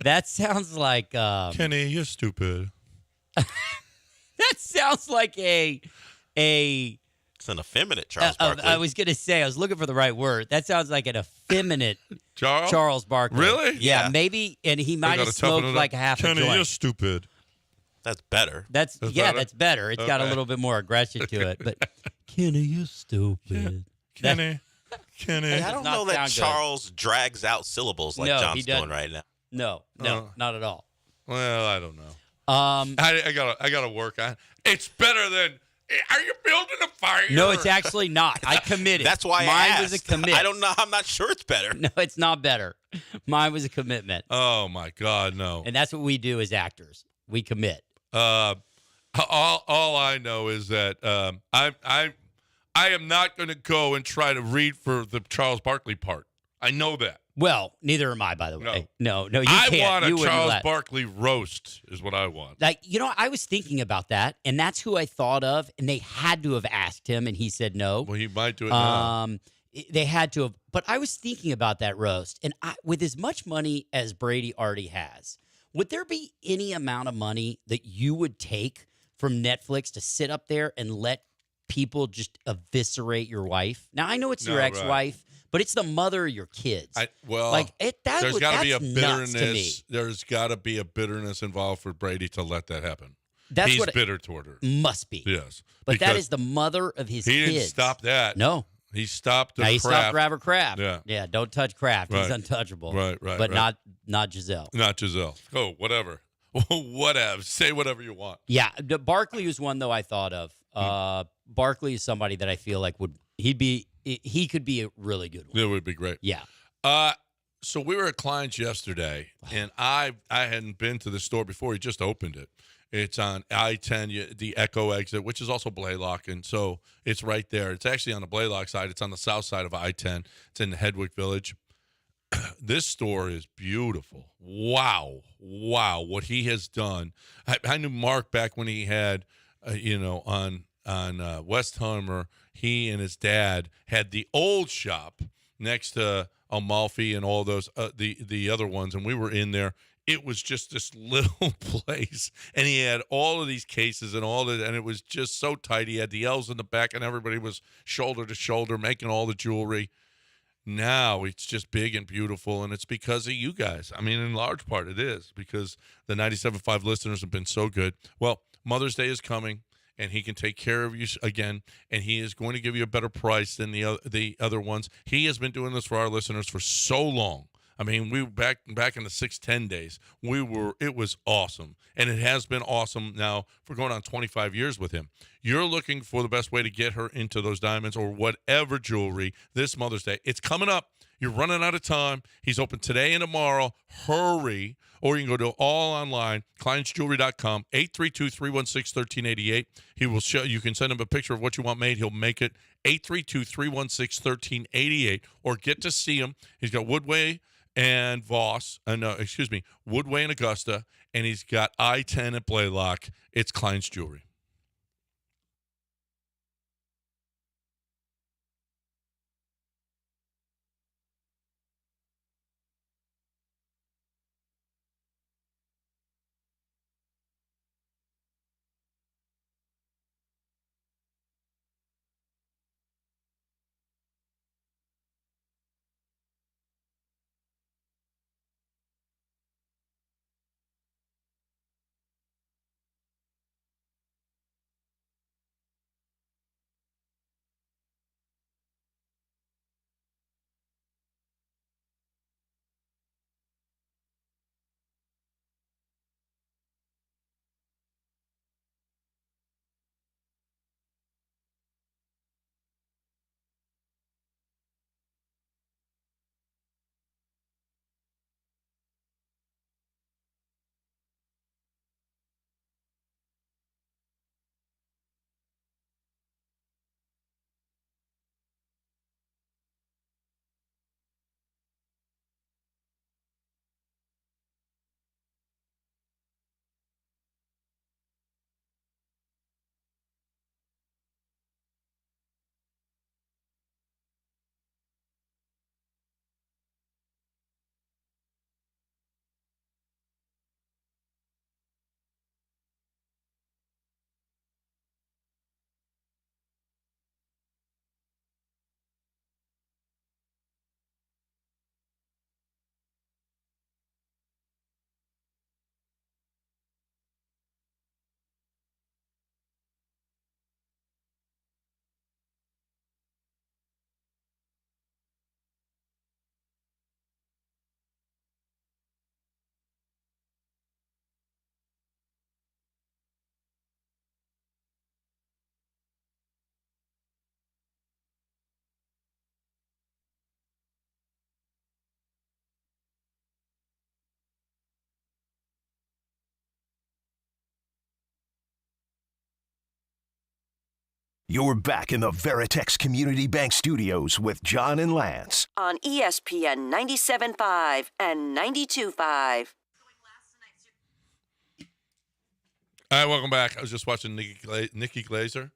That sounds like Kenny, you're stupid. That sounds like a. It's an effeminate Charles Barkley. I was gonna say, I was looking for the right word. That sounds like an effeminate Charles Barkley. Really? Yeah, maybe, and he might have smoked like half a joint. Kenny, you're stupid. That's better. That's better? that's better. It's got a Okay. little bit more aggression to it. But Kenny, you stupid. Kenny. Hey, I don't know that Charles drags out syllables like No, he John's doing doesn't. right now. No, not at all. Well, I don't know. Um, I gotta work on. It's better than. Are you building a fire? No, it's actually not. I committed. That's why mine I was a asked. commit. I don't know. I'm not sure it's better. No, it's not better. Mine was a commitment, Oh my God, no. and that's what we do as actors. We commit. All I know is that I am not going to go and try to read for the Charles Barkley part. I know that. Well, neither am I, by the way. No, you I can't. want a You wouldn't Charles let- Barkley roast is what I want. Like, I was thinking about that, and that's who I thought of, and they had to have asked him, and he said no. Well, he might do it now. They had to have, but I was thinking about that roast, and with as much money as Brady already has, would there be any amount of money that you would take from Netflix to sit up there and let people just eviscerate your wife? Now, I know it's your No, ex-wife, but it's the mother of your kids. There's got to be a nuts to me. bitterness. There's got to be a bitterness involved for Brady to let that happen. That's He's what bitter toward her. Must be. Yes, But that because is the mother of his he kids. didn't stop that. No. He stopped the Now he crap. stopped Robert Kraft. Yeah. Don't touch Kraft. He's Right. untouchable. Right. But not Giselle. Not Giselle. Oh, whatever. Whatever. Say whatever you want. Yeah, Barkley was one though I thought of. Barkley is somebody that I feel like he could be a really good one. It would be great. Yeah. So we were at Klein's yesterday, and I hadn't been to the store before. He just opened it. It's on I-10, the Echo exit, which is also Blaylock, and so it's right there. It's actually on the Blaylock side. It's on the south side of I-10. It's in the Hedwick Village. This store is beautiful. Wow, what he has done. I knew Mark back when he had, on West Hummer. He and his dad had the old shop next to Amalfi and all those the other ones, and we were in there. It was just this little place, and he had all of these cases and and it was just so tight. He had the L's in the back, and everybody was shoulder to shoulder making all the jewelry. Now it's just big and beautiful, and it's because of you guys. I mean, in large part it is because the 97.5 listeners have been so good. Well, Mother's Day is coming, and he can take care of you again, and he is going to give you a better price than the other ones. He has been doing this for our listeners for so long. I mean, we were back in the 610 days. It was awesome, and it has been awesome now for going on 25 years with him. You're looking for the best way to get her into those diamonds or whatever jewelry this Mother's Day. It's coming up. You're running out of time. He's open today and tomorrow. Hurry. Or you can go to all online, kleinsjewelry.com, 832-316-1388. He will show you can send him a picture of what you want made. He'll make it, 832-316-1388. Or get to see him. He's got Woodway and Woodway and Augusta, and he's got I-10 at Blaylock. It's Klein's Jewelry. You're back in the Veritex Community Bank Studios with John and Lance. On ESPN 97.5 and 92.5. All right, welcome back. I was just watching Nikki Glaser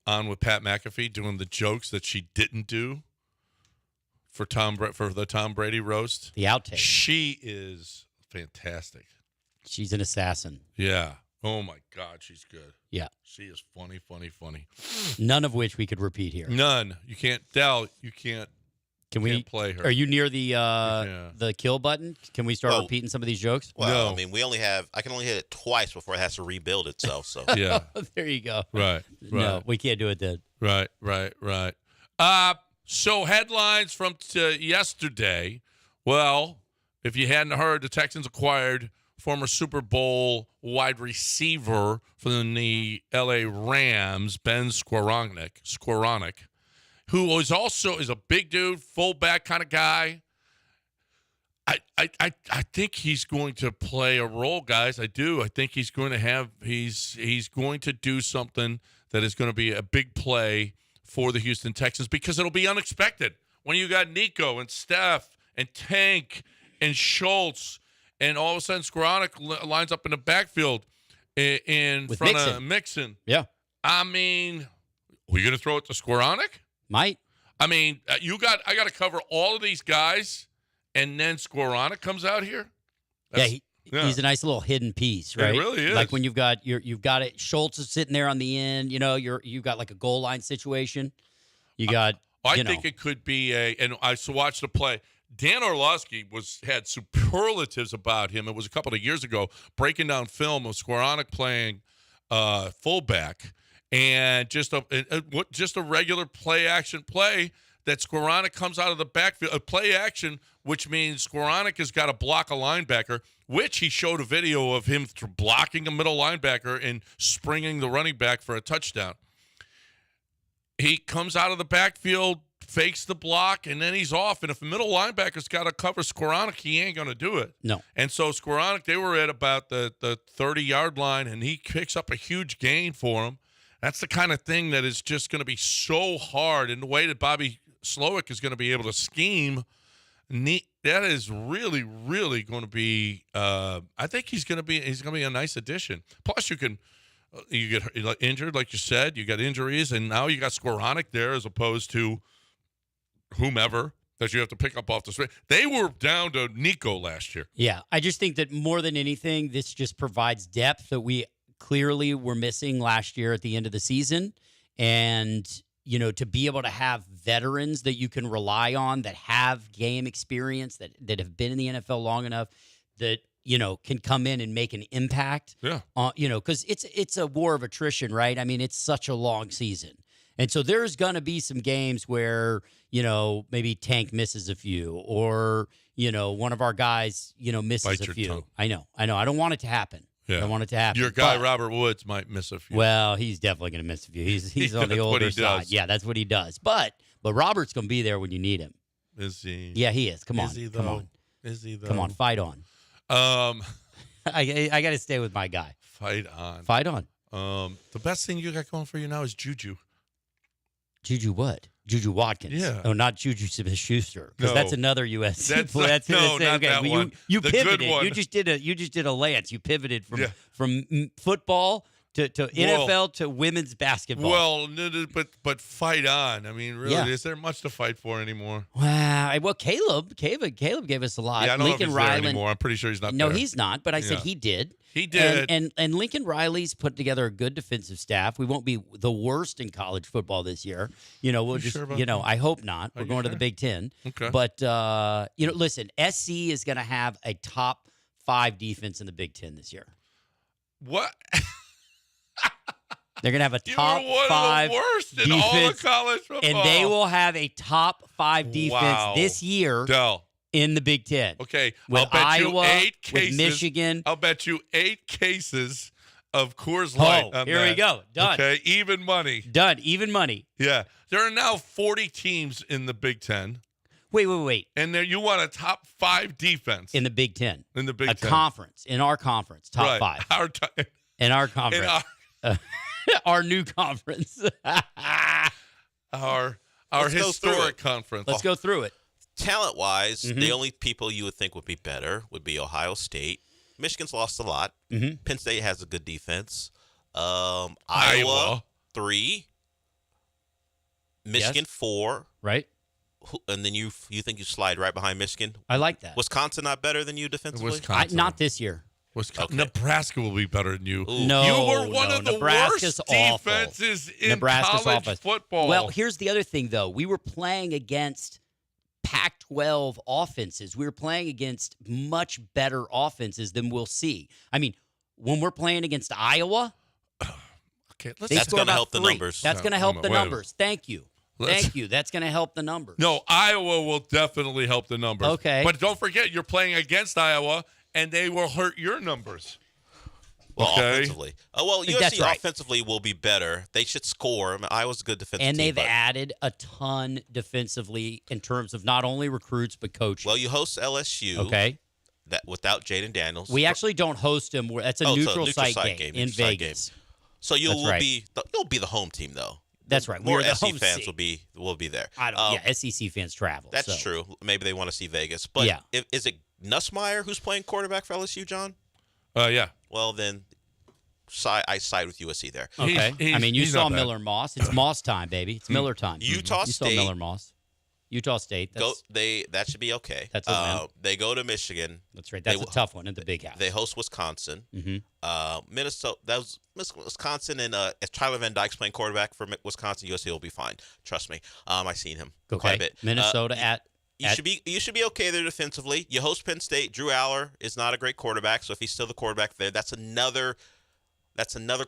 on with Pat McAfee doing the jokes that she didn't do for the Tom Brady roast. The outtake. She is fantastic. She's an assassin. Yeah. Oh, my God, she's good. Yeah. She is funny. None of which we could repeat here. None. You can't, Dell, you can't. Can't play her. Are you near the kill button? Can we start repeating some of these jokes? Well, I mean, I can only hit it twice before it has to rebuild itself. So yeah, there you go. Right. No, we can't do it then. Right. So headlines from yesterday. Well, if you hadn't heard, the Texans acquired former Super Bowl wide receiver from the L.A. Rams, Ben Skowronek, who is a big dude, fullback kind of guy. I think he's going to play a role, guys. I do. I think he's going to do something that is going to be a big play for the Houston Texans because it'll be unexpected when you got Nico and Steph and Tank and Schultz, and all of a sudden Skowronek lines up in the backfield in front of Mixon. Yeah. I mean, are you going to throw it to Skowronek? Might. I mean, I got to cover all of these guys, and then Skowronek comes out here. He's a nice little hidden piece, right? It really is. Like when you've got it. Schultz is sitting there on the end. You know, you've got like a goal line situation. You got. I think it could be and I watched the play. Dan Orlovsky had superlatives about him. It was a couple of years ago, breaking down film of Skowronek playing fullback, and just a regular play that Skowronek comes out of the backfield, a play action, which means Skowronek has got to block a linebacker, which he showed a video of him blocking a middle linebacker and springing the running back for a touchdown. He comes out of the backfield, fakes the block, and then he's off. And if a middle linebacker's got to cover Skowronek, he ain't going to do it. No. And so Skowronek, they were at about the 30-yard line, and he picks up a huge gain for him. That's the kind of thing that is just going to be so hard. And the way that Bobby Slowick is going to be able to scheme, that is really, really going to be. I think he's going to be a nice addition. Plus, you get injured, like you said. You got injuries, and now you got Skowronek there as opposed to whomever that you have to pick up off the street. They were down to Nico last year. Yeah, I just think that more than anything, this just provides depth that we clearly were missing last year at the end of the season. And, to be able to have veterans that you can rely on that have game experience, that have been in the NFL long enough that, can come in and make an impact. Yeah. Because it's a war of attrition, right? I mean, it's such a long season. And so there's going to be some games where, maybe Tank misses a few or, one of our guys, misses a few. Tongue. I know. I don't want it to happen. Yeah. I don't want it to happen. Your guy, Robert Woods, might miss a few. Well, he's definitely going to miss a few. He's on the older side. Does. Yeah, that's what he does. But Robert's going to be there when you need him. Is he? Yeah, he is. Come on. Is he, though? Come on. Is he, though? Come on. Fight on. I got to stay with my guy. Fight on. Fight on. The best thing you got going for you now is Juju. Juju what? Juju Watkins. Yeah. Oh, not Juju Smith-Schuster, because No. that's another USC player. Not that one. You The pivoted. good one. You just did a Lance. You pivoted from football to NFL to women's basketball. Well, but fight on. I mean, really, Yeah. is there much to fight for anymore? Well, Caleb gave us a lot. Yeah, I don't Lincoln know if he's there Riley anymore. I'm pretty sure he's not No, there. he's not, but I said Yeah. he did. He did. And Lincoln Riley's put together a good defensive staff. We won't be the worst in college football this year. We'll just, sure about that? I hope not. Are We're you going to sure? the Big Ten. Okay. But, listen, SC is going to have a top 5 defense in the Big Ten this year. What? They're going to have a top You're one 5 of the worst in defense, all of college football. and they will have a top 5 defense Wow. this year Dell. in the Big Ten. Okay, With I'll bet Iowa, you 8 cases. with Michigan. I'll bet you 8 cases of Coors Light. Oh, on here we that. go. Done. Okay, even money. Done. Even money. Yeah, there are now 40 teams in the Big Ten, Wait. and there you want a top 5 defense In the Big Ten. in the Big Ten. Conference. In our conference. Top Right. 5. In our conference. Our new conference. Our Let's go through historic it. conference. Let's go through it. Talent-wise, the only people you would think would be better would be Ohio State. Michigan's lost a lot. Penn State has a good defense. Iowa 3. Michigan 4. Right. And then you think you slide right behind Michigan. I like that. Wisconsin not better than you defensively? Wisconsin. Not this year. Nebraska will be better than you. No, you were one of the Nebraska's worst defenses in Nebraska's college awful. football. Well, here's the other thing, though. We were playing against Pac-12 offenses. We were playing against much better offenses than we'll see. I mean, when we're playing against Iowa, that's going to help the numbers. That's going to help the numbers. Thank you. Thank you. That's going to help the numbers. No, Iowa will definitely help the numbers. Okay. But don't forget, you're playing against Iowa, and they will hurt your numbers. Well, Okay. offensively. USC offensively will be better. They should score. I mean, Iowa's a good defensive team. And they've added a ton defensively in terms of not only recruits, but coaching. Well, you host LSU. Okay. That without Jaden Daniels. We actually don't host them. That's a neutral site game in Vegas. So you'll be the home team, though. That's right. More We're the SC home fans seed. will be there. I don't. SEC fans travel. That's so. true. Maybe they want to see Vegas. But is it Nussmeier who's playing quarterback for LSU, John? Yeah. Well, then I side with USC there. Okay. I mean, you saw Miller Moss. It's Moss time, baby. It's Miller time. Utah You State. saw Miller Moss. Utah State. That should be okay. That's a win. They go to Michigan. That's right. That's a tough one in the big house. They host Wisconsin. Mm-hmm. Minnesota. That was Wisconsin, and if Tyler Van Dyke's playing quarterback for Wisconsin, USC will be fine. Trust me. I've seen him quite a bit. Minnesota You should be okay there defensively. You host Penn State. Drew Aller is not a great quarterback, so if he's still the quarterback there, that's another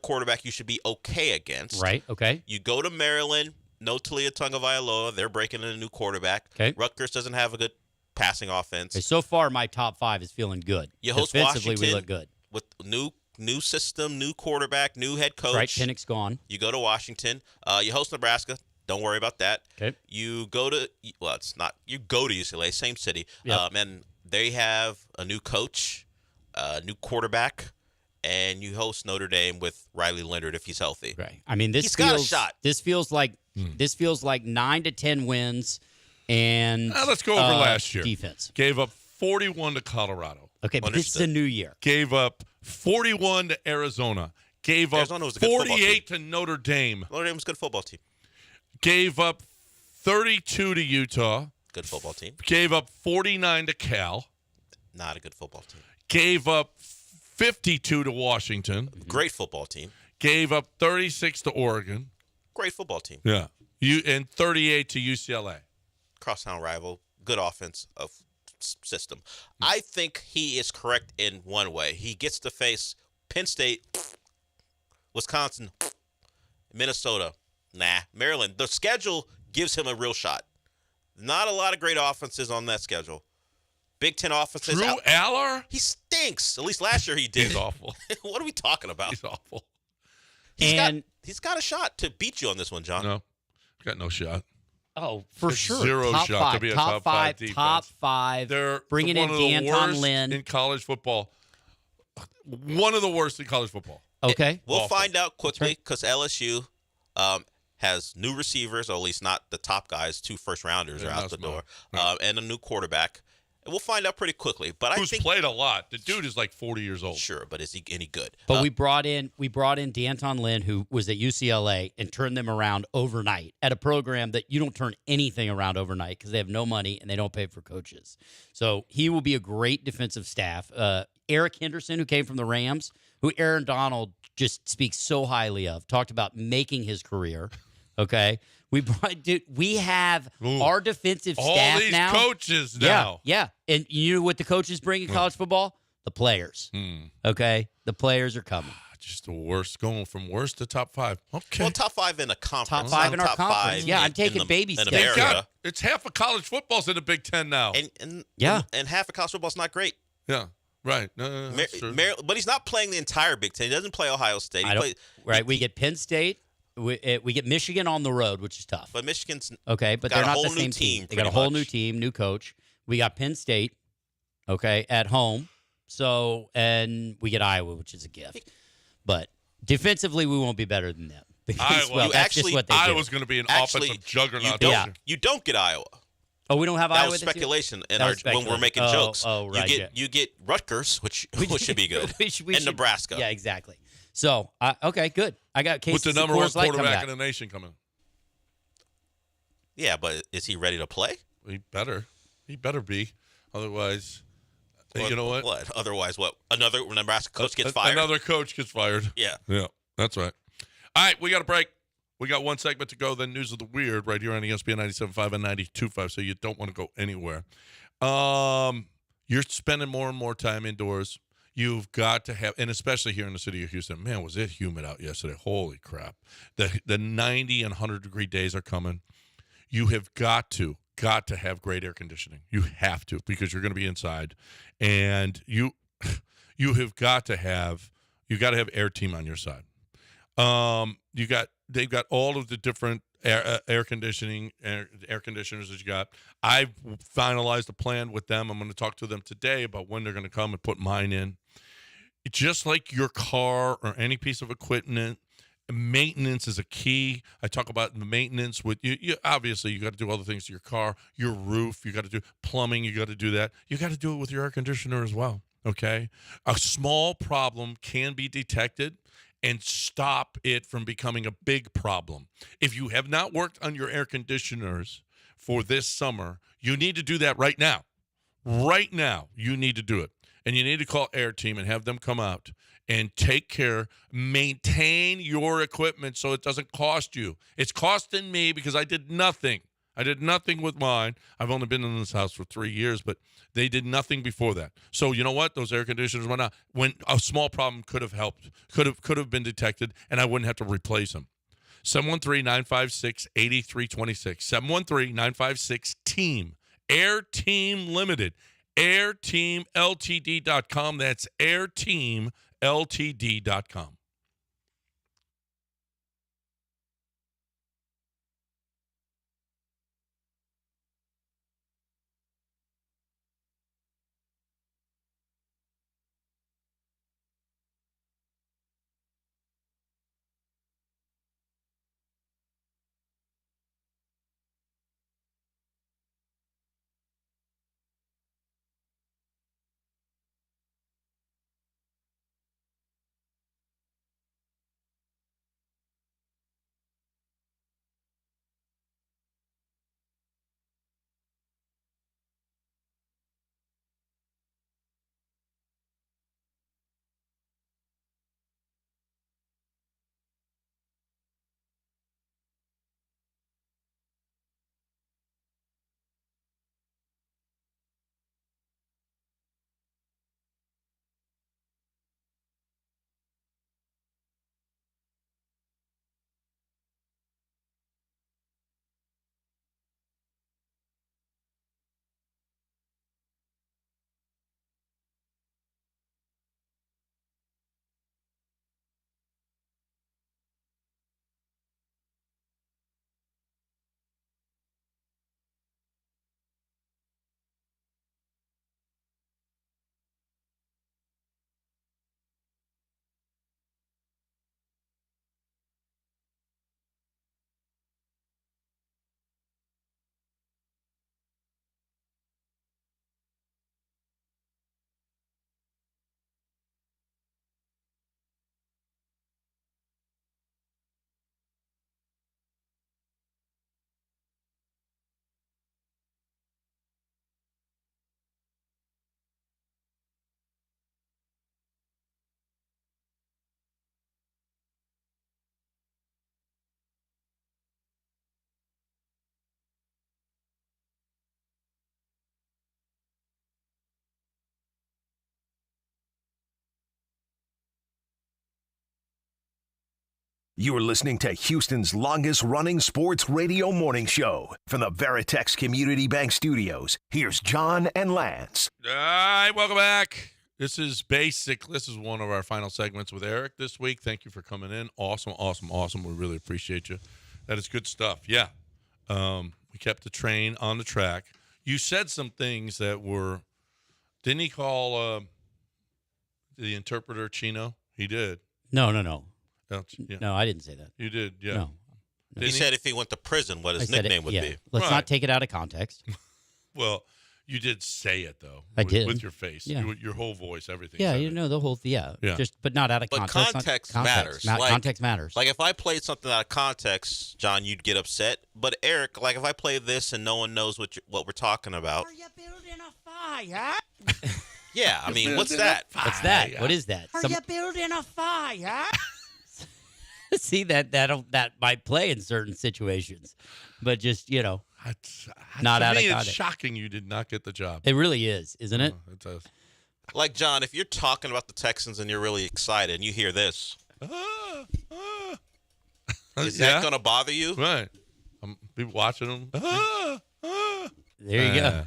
quarterback you should be okay against. Right. Okay. You go to Maryland. No Talia Tagovailoa. They're breaking in a new quarterback. Okay. Rutgers doesn't have a good passing offense. Okay, so far, my top 5 is feeling good. You host Defensively, Washington we look good. with new system, new quarterback, new head coach. Right. Pennick's gone. You go to Washington. You host Nebraska. Don't worry about that. Okay. You go to it's not. You go to UCLA, same city. Yep. And they have a new coach, a new quarterback. And you host Notre Dame with Riley Leonard if he's healthy. Right. I mean, he's got a shot. This feels like 9 to 10 wins, and let's go over last year. Defense gave up 41 to Colorado. Okay, but this is a new year. Gave up 41 to Arizona. Gave up 48 to Notre Dame. Notre Dame was a good football team. Gave up 32 to Utah. Good football team. Gave up 49 to Cal. Not a good football team. Gave up 52 to Washington. Great football team. Gave up 36 to Oregon. Great football team. Yeah. And 38 to UCLA. Crosstown rival. Good offense of system. I think he is correct in one way. He gets to face Penn State, Wisconsin, Minnesota. Nah. Maryland. The schedule gives him a real shot. Not a lot of great offenses on that schedule. Big Ten offenses. Drew Aller? He stinks. At least last year he did. He's awful. What are we talking about? He's awful. He's got a shot to beat you on this one, John. No. Got no shot. Oh, for sure. Zero top shot 5, to be a top 5 defense. Top 5. They're bringing in one of the D'Anton worst Lynn in college football. One of the worst in college football. Okay. We'll find out quickly because LSU has new receivers, or at least not the top guys. 2 first-rounders are out the door, and a new quarterback. And we'll find out pretty quickly. But Who's played a lot. The dude is like 40 years old. Sure, but is he any good? But we brought in D'Anton Lynn, who was at UCLA, and turned them around overnight at a program that you don't turn anything around overnight because they have no money and they don't pay for coaches. So he will be a great defensive staff. Eric Henderson, who came from the Rams, who Aaron Donald just speaks so highly of, talked about making his career. Okay. We have our defensive staff all these now. Coaches now. Yeah. And you know what the coaches bring in college football? The players. Okay? The players are coming. Just the worst, going from worst to top 5. Okay. Well, top 5 in the conference. Top 5 in our conference. Yeah, I'm taking baby steps. It's half of college football's in the Big Ten now. And half of college football's not great. Yeah. Right. No, that's true. But he's not playing the entire Big Ten. He doesn't play Ohio State. We get Penn State. We get Michigan on the road, which is tough. But Michigan's okay, but they're not the same team. They got a whole new team, new coach. We got Penn State, okay, at home. So, and we get Iowa, which is a gift. But Defensively, we won't be better than them. Because, that's just what they do. Iowa's going to be an offensive juggernaut. You don't get Iowa. Oh, we don't have that Iowa. Was speculation in when we're making jokes. Oh, right. You get Rutgers, which should be good, and Nebraska. Yeah, exactly. So, okay, good. I got Casey. With the number one quarterback in the nation coming. Yeah, but is he ready to play? He better be. Otherwise, you know what? What? Otherwise, what? Another Nebraska coach gets fired? Another coach gets fired. Yeah. Yeah, that's right. All right, we got a break. We got one segment to go, then News of the Weird right here on ESPN 97.5 and 92.5, so you don't want to go anywhere. You're spending more and more time indoors. You've got to have, and especially here in the city of Houston, man, was it humid out yesterday. Holy crap. The 90 and 100-degree days are coming. You have got to have great air conditioning. You have to, because you're going to be inside. And you have got to have Air Team on your side. They've got all of the different air conditioners that you got. I've finalized a plan with them. I'm going to talk to them today about when they're going to come and put mine in. Just like your car or any piece of equipment, maintenance is a key. I talk about the maintenance with you. Obviously, you got to do other things to your car, your roof. You got to do plumbing. You got to do that. You got to do it with your air conditioner as well. Okay, a small problem can be detected and stop it from becoming a big problem. If you have not worked on your air conditioners for this summer, you need to do that right now. Right now, you need to do it. And you need to call Air Team and have them come out and take care, maintain your equipment so it doesn't cost you. It's costing me because I did nothing. I did nothing with mine. I've only been in this house for 3 years, but they did nothing before that. So you know what? Those air conditioners went out when a small problem could have helped, could have been detected, and I wouldn't have to replace them. 713-956-8326. 713-956-TEAM. Air Team Limited. AirTeamLTD.com. That's AirTeamLTD.com. You are listening to Houston's longest-running sports radio morning show. From the Veritex Community Bank Studios, here's John and Lance. All right, welcome back. This is one of our final segments with Eric this week. Thank you for coming in. Awesome. We really appreciate you. That is good stuff. Yeah. We kept the train on the track. You said some things that were, didn't he call the interpreter Chino? He did. No. Yeah. No, I didn't say that. You did, yeah. No. He said if he went to prison, what his I said nickname it, would yeah. be. Let's not take it out of context. Well, you did say it though. I did. With your face, Yeah. your whole voice, everything. Yeah, said you it. know the whole Yeah. just but not out of But context. context Not- matters. Context matters. Like if I played something out of context, John, you'd get upset. But Eric, like if I play this and no one knows what we're talking about. Are you building a fire? Yeah, I mean, what's that? What's that? What is that? Are you building a fire? See that might play in certain situations, but just not To out me, of it's context. shocking you did not get the job. It really is, isn't it? It does. Like John, if you're talking about the Texans and you're really excited and you hear this, is that going to bother you? Right. Be watching them. There you go.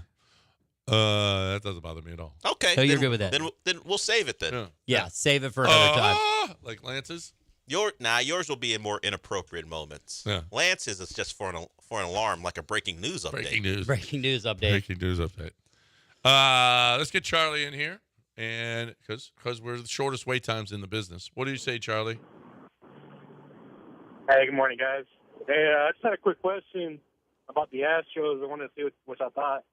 That doesn't bother me at all. Okay. So you're good with that. Then we'll save it then. Yeah, save it for another time. Like Lance's? Yours will be in more inappropriate moments. Yeah. Lance's is just for an alarm, like a breaking news update. Breaking news. Breaking news update. Breaking news update. Let's get Charlie in here, and because we're the shortest wait times in the business. What do you say, Charlie? Hey, good morning, guys. Hey, I just had a quick question about the Astros. I wanted to see what y'all thought.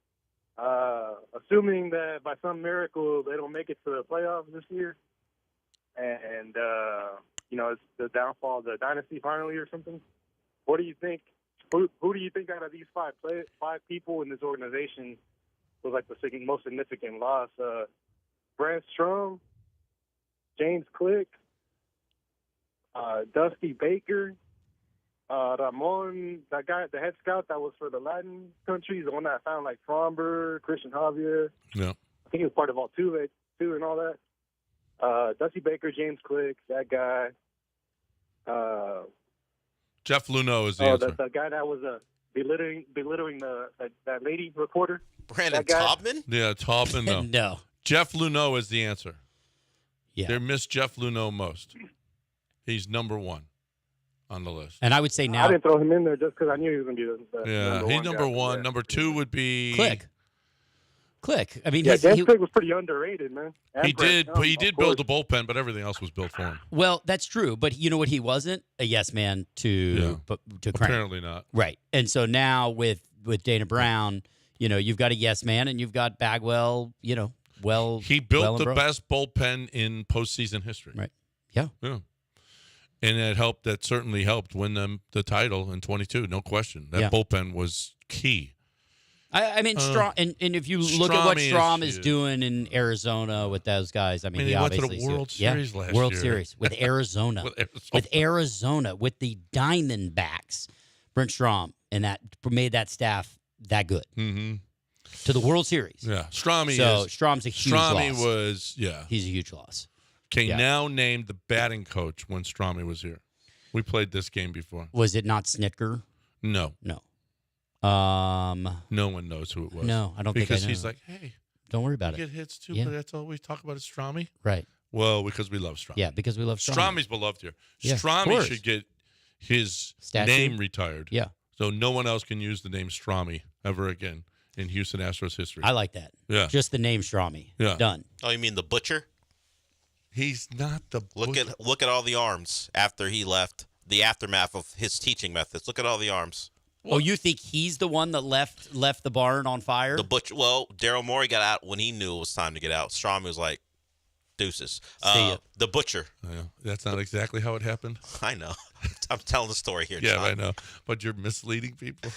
Assuming that by some miracle they don't make it to the playoffs this year, and it's the downfall of the dynasty finally or something. What do you think? Who do you think out of these five people in this organization was like the most significant loss? Brent Strom, James Click, Dusty Baker, Ramon, that guy, the head scout that was for the Latin countries, the one that found like Fromber, Christian Javier. Yeah. I think he was part of Altuve too and all that. Dusty Baker, James Click, that guy. Jeff Luhnow is the answer. The guy that was belittling that lady reporter. Brandon Taubman? Yeah, Taubman, no. No. Jeff Luhnow is the answer. Yeah. They miss Jeff Luhnow most. He's number one on the list. And I would say now. I didn't throw him in there just because I knew he was going to be the Yeah, he's number guy. one. Yeah. Number two would be Click. I mean, James Click was pretty underrated, man. And He Brent did, Strom, but he of did course. build the bullpen, but everything else was built for him. Well, that's true, but you know what? He wasn't a yes man to Crank. Apparently not. Right, and so now with Dana Brown, you've got a yes man, and you've got Bagwell. He built the best bullpen in postseason history. Right. Yeah. Yeah. And that certainly helped win them the title in 22, no question. That bullpen was key. I mean, Strom, and if you look at what Strom Strom is huge. doing in Arizona with those guys, I mean, he went to the obviously World Series last World year. Series with Arizona, with the Diamondbacks, Brent Strom, and that made that staff that good to the World Series. Yeah, Strom's a huge loss. He's a huge loss. Okay, now name the batting coach when Stromy was here. We played this game before. Was it not Snitker? No. No one knows who it was. No, I don't think I because know. he's like, hey, don't worry about we it. get hits too, Yeah. but that's all we talk about is Stromy. Right. Well, because we love Stromy. Yeah, because we love Stromy. Stromy's beloved here. Yeah, of Stromy course. should get his Statue? name retired. Yeah. So no one else can use the name Stromy ever again in Houston Astros history. I like that. Yeah. Just the name Stromy. Yeah. Done. Oh, you mean the butcher? He's not the butcher. Look at all the arms after he left. The aftermath of his teaching methods. Look at all the arms. Oh, you think he's the one that left the barn on fire? The butcher. Well, Daryl Morey got out when he knew it was time to get out. Stromy was like, "Deuces." See ya. The butcher. Yeah, that's not exactly how it happened. I know. I'm telling the story here. Yeah, John. I know. But you're misleading people.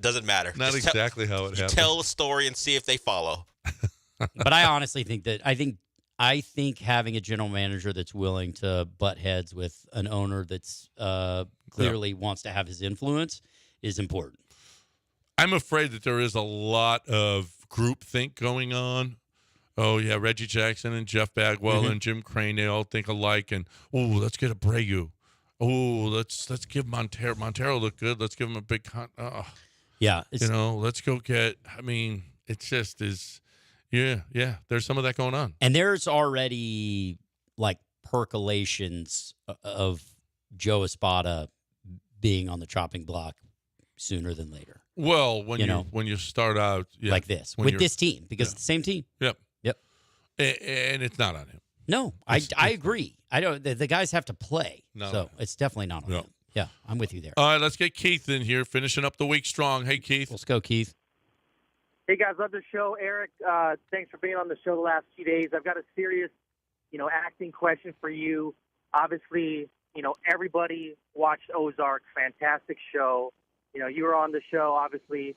Doesn't matter. Not Just exactly how it you happened. tell the story and see if they follow. But I honestly think that I think having a general manager that's willing to butt heads with an owner that's clearly wants to have his influence is important. I'm afraid that there is a lot of groupthink going on. Oh, yeah, Reggie Jackson and Jeff Bagwell and Jim Crane, they all think alike. And, let's get Abreu. Let's give Montero. Montero look good. Let's give him a big Yeah. let's go get, it just is, yeah, there's some of that going on. And there's already like percolations of Joe Espada being on the chopping block sooner than later. Well, when you start out like this with this team, because it's the same team. Yep. Yep. And it's not on him. No, I agree. I don't. The guys have to play, No. so it's definitely not on No. them. Yeah, I'm with you there. All right, let's get Keith in here, finishing up the week strong. Hey, Keith. Let's go, Keith. Hey, guys, love the show. Eric, thanks for being on the show the last few days. I've got a serious, acting question for you. Obviously, everybody watched Ozark. Fantastic show. You were on the show, obviously.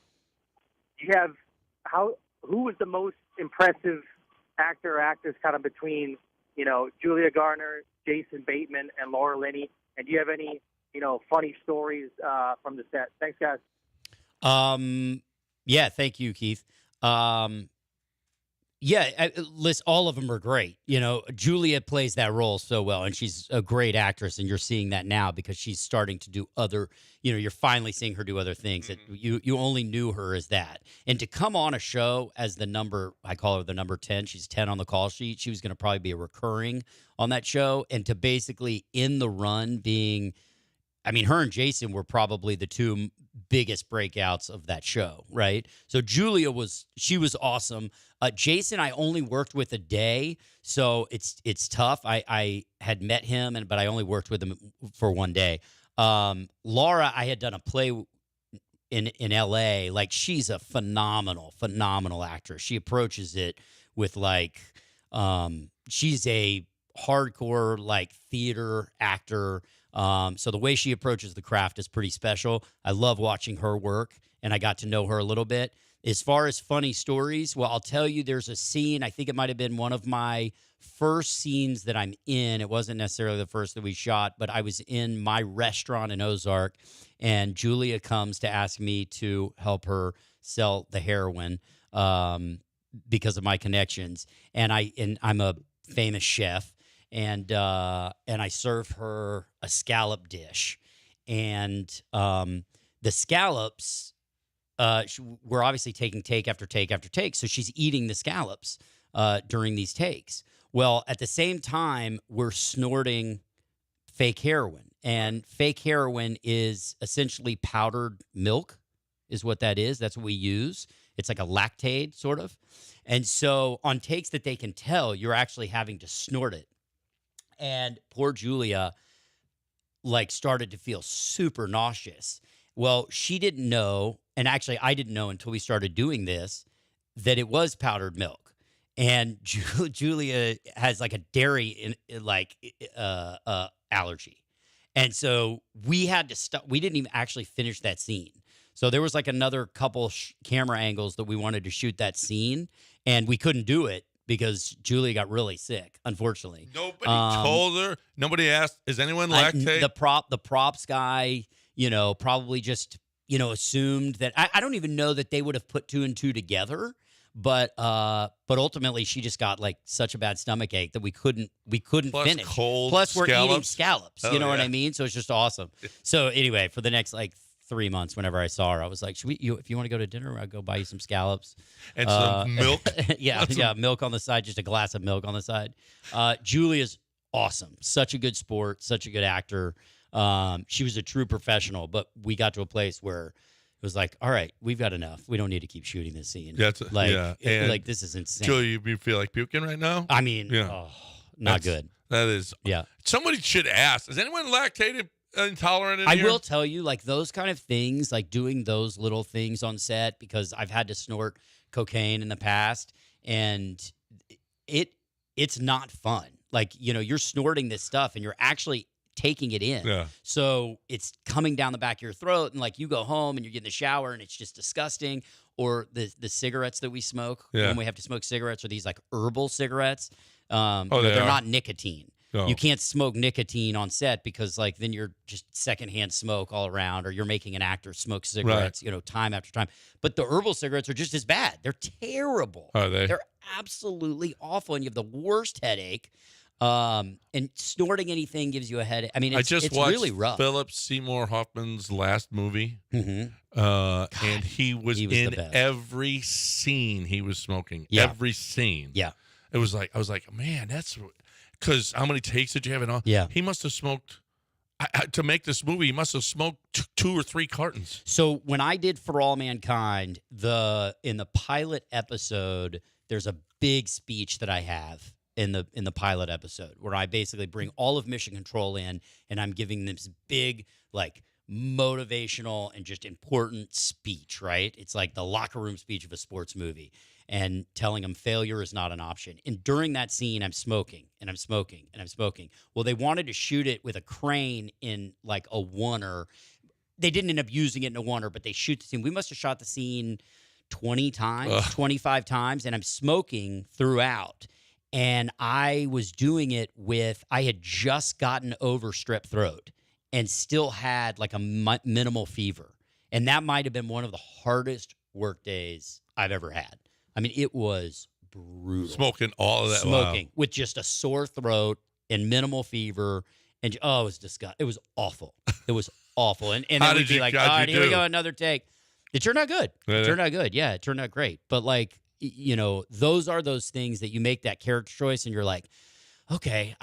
Who was the most impressive actor or actress kind of between, Julia Garner, Jason Bateman, and Laura Linney? And do you have any, funny stories from the set? Thanks, guys. Yeah, thank you, Keith. Listen, all of them are great. Julia plays that role so well, and she's a great actress, and you're seeing that now because she's starting to do other, you're finally seeing her do other things that you only knew her as that. And to come on a show as I call her the number 10, she's 10 on the call sheet. She was going to probably be a recurring on that show, and to basically in the run being, her and Jason were probably the two biggest breakouts of that show, right? So Julia was awesome. Jason, I only worked with a day, so it's tough. I had met him, but I only worked with him for one day. Laura, I had done a play in L.A. Like, she's a phenomenal actress. She approaches it with she's a hardcore theater actor. So the way she approaches the craft is pretty special. I love watching her work, and I got to know her a little bit. As far as funny stories, well, I'll tell you, there's a scene, I think it might have been one of my first scenes that I'm in. It wasn't necessarily the first that we shot, but I was in my restaurant in Ozark, and Julia comes to ask me to help her sell the heroin because of my connections. And I'm a famous chef. And I serve her a scallop dish, and the scallops, we're obviously taking take after take after take, so she's eating the scallops during these takes. Well, at the same time, we're snorting fake heroin, and fake heroin is essentially powdered milk, is what that is. That's what we use. It's like a lactate, sort of. And so on takes that they can tell, you're actually having to snort it. And poor Julia, started to feel super nauseous. Well, she didn't know, and actually I didn't know until we started doing this, that it was powdered milk. And Julia has a dairy allergy. And so we had to stop. We didn't even actually finish that scene. So there was another couple camera angles that we wanted to shoot that scene, and we couldn't do it because Julia got really sick, unfortunately. Nobody told her. Nobody asked, is anyone lactate? The props guy, probably just, assumed that. I don't even know that they would have put two and two together. But ultimately, she just got such a bad stomach ache that we couldn't Plus finish. Cold Plus, we're scallops. eating scallops. You know what I mean? So it's just awesome. So anyway, for the next 3 months, whenever I saw her, I was like, if you want to go to dinner, I'll go buy you some scallops and some milk. yeah, milk on the side, just a glass of milk on the side. Julia's awesome, such a good sport, such a good actor. She was a true professional, but we got to a place where it was all right, we've got enough. We don't need to keep shooting this scene. This is insane. Julia, you feel like puking right now? I mean, not good. That is. Yeah. Somebody should ask, is anyone lactated intolerant in I here? will tell you, those kind of things, doing those little things on set, because I've had to snort cocaine in the past, and it's not fun. You're snorting this stuff, and you're actually taking it in. Yeah. So it's coming down the back of your throat, and you go home and you get in the shower and it's just disgusting. Or the cigarettes that we smoke when we have to smoke cigarettes are these herbal cigarettes. They're not nicotine. No. You can't smoke nicotine on set because then you're just secondhand smoke all around, or you're making an actor smoke cigarettes, time after time. But the herbal cigarettes are just as bad. They're terrible. Are they? They're absolutely awful, and you have the worst headache. And snorting anything gives you a headache. I mean, it's watched really rough. Philip Seymour Hoffman's last movie, Mm-hmm. and he was the in best. every scene he was smoking. Yeah. Every scene. Yeah. It was I was like, man, that's because how many takes did you have in all? Yeah. He must have smoked to make this movie. He must have smoked 2 or 3 cartons. So when I did For All Mankind, in the pilot episode, there's a big speech that I have. in the pilot episode, where I basically bring all of Mission Control in, and I'm giving them this big, like, motivational and just important speech, right? It's like the locker room speech of a sports movie, and telling them failure is not an option. And during that scene, I'm smoking and I'm smoking and I'm smoking. Well, they wanted to shoot it with a crane in like a oneer. They didn't end up using it in a oneer, but they shoot the scene. We must have shot the scene 20 times, 25 times, and I'm smoking throughout. And I was doing it with, I had just gotten over strep throat and still had like a minimal fever. And that might have been one of the hardest work days I've ever had. I mean, it was brutal. Smoking all of that. Smoking Wow. with just a sore throat and minimal fever. And it was disgusting. It was awful. It was awful. And then we'd be like, all right, here we go, another take. It turned out good. It turned out good. Yeah, it turned out great. But like, you know, those are those things that you make that character choice and you're like, okay,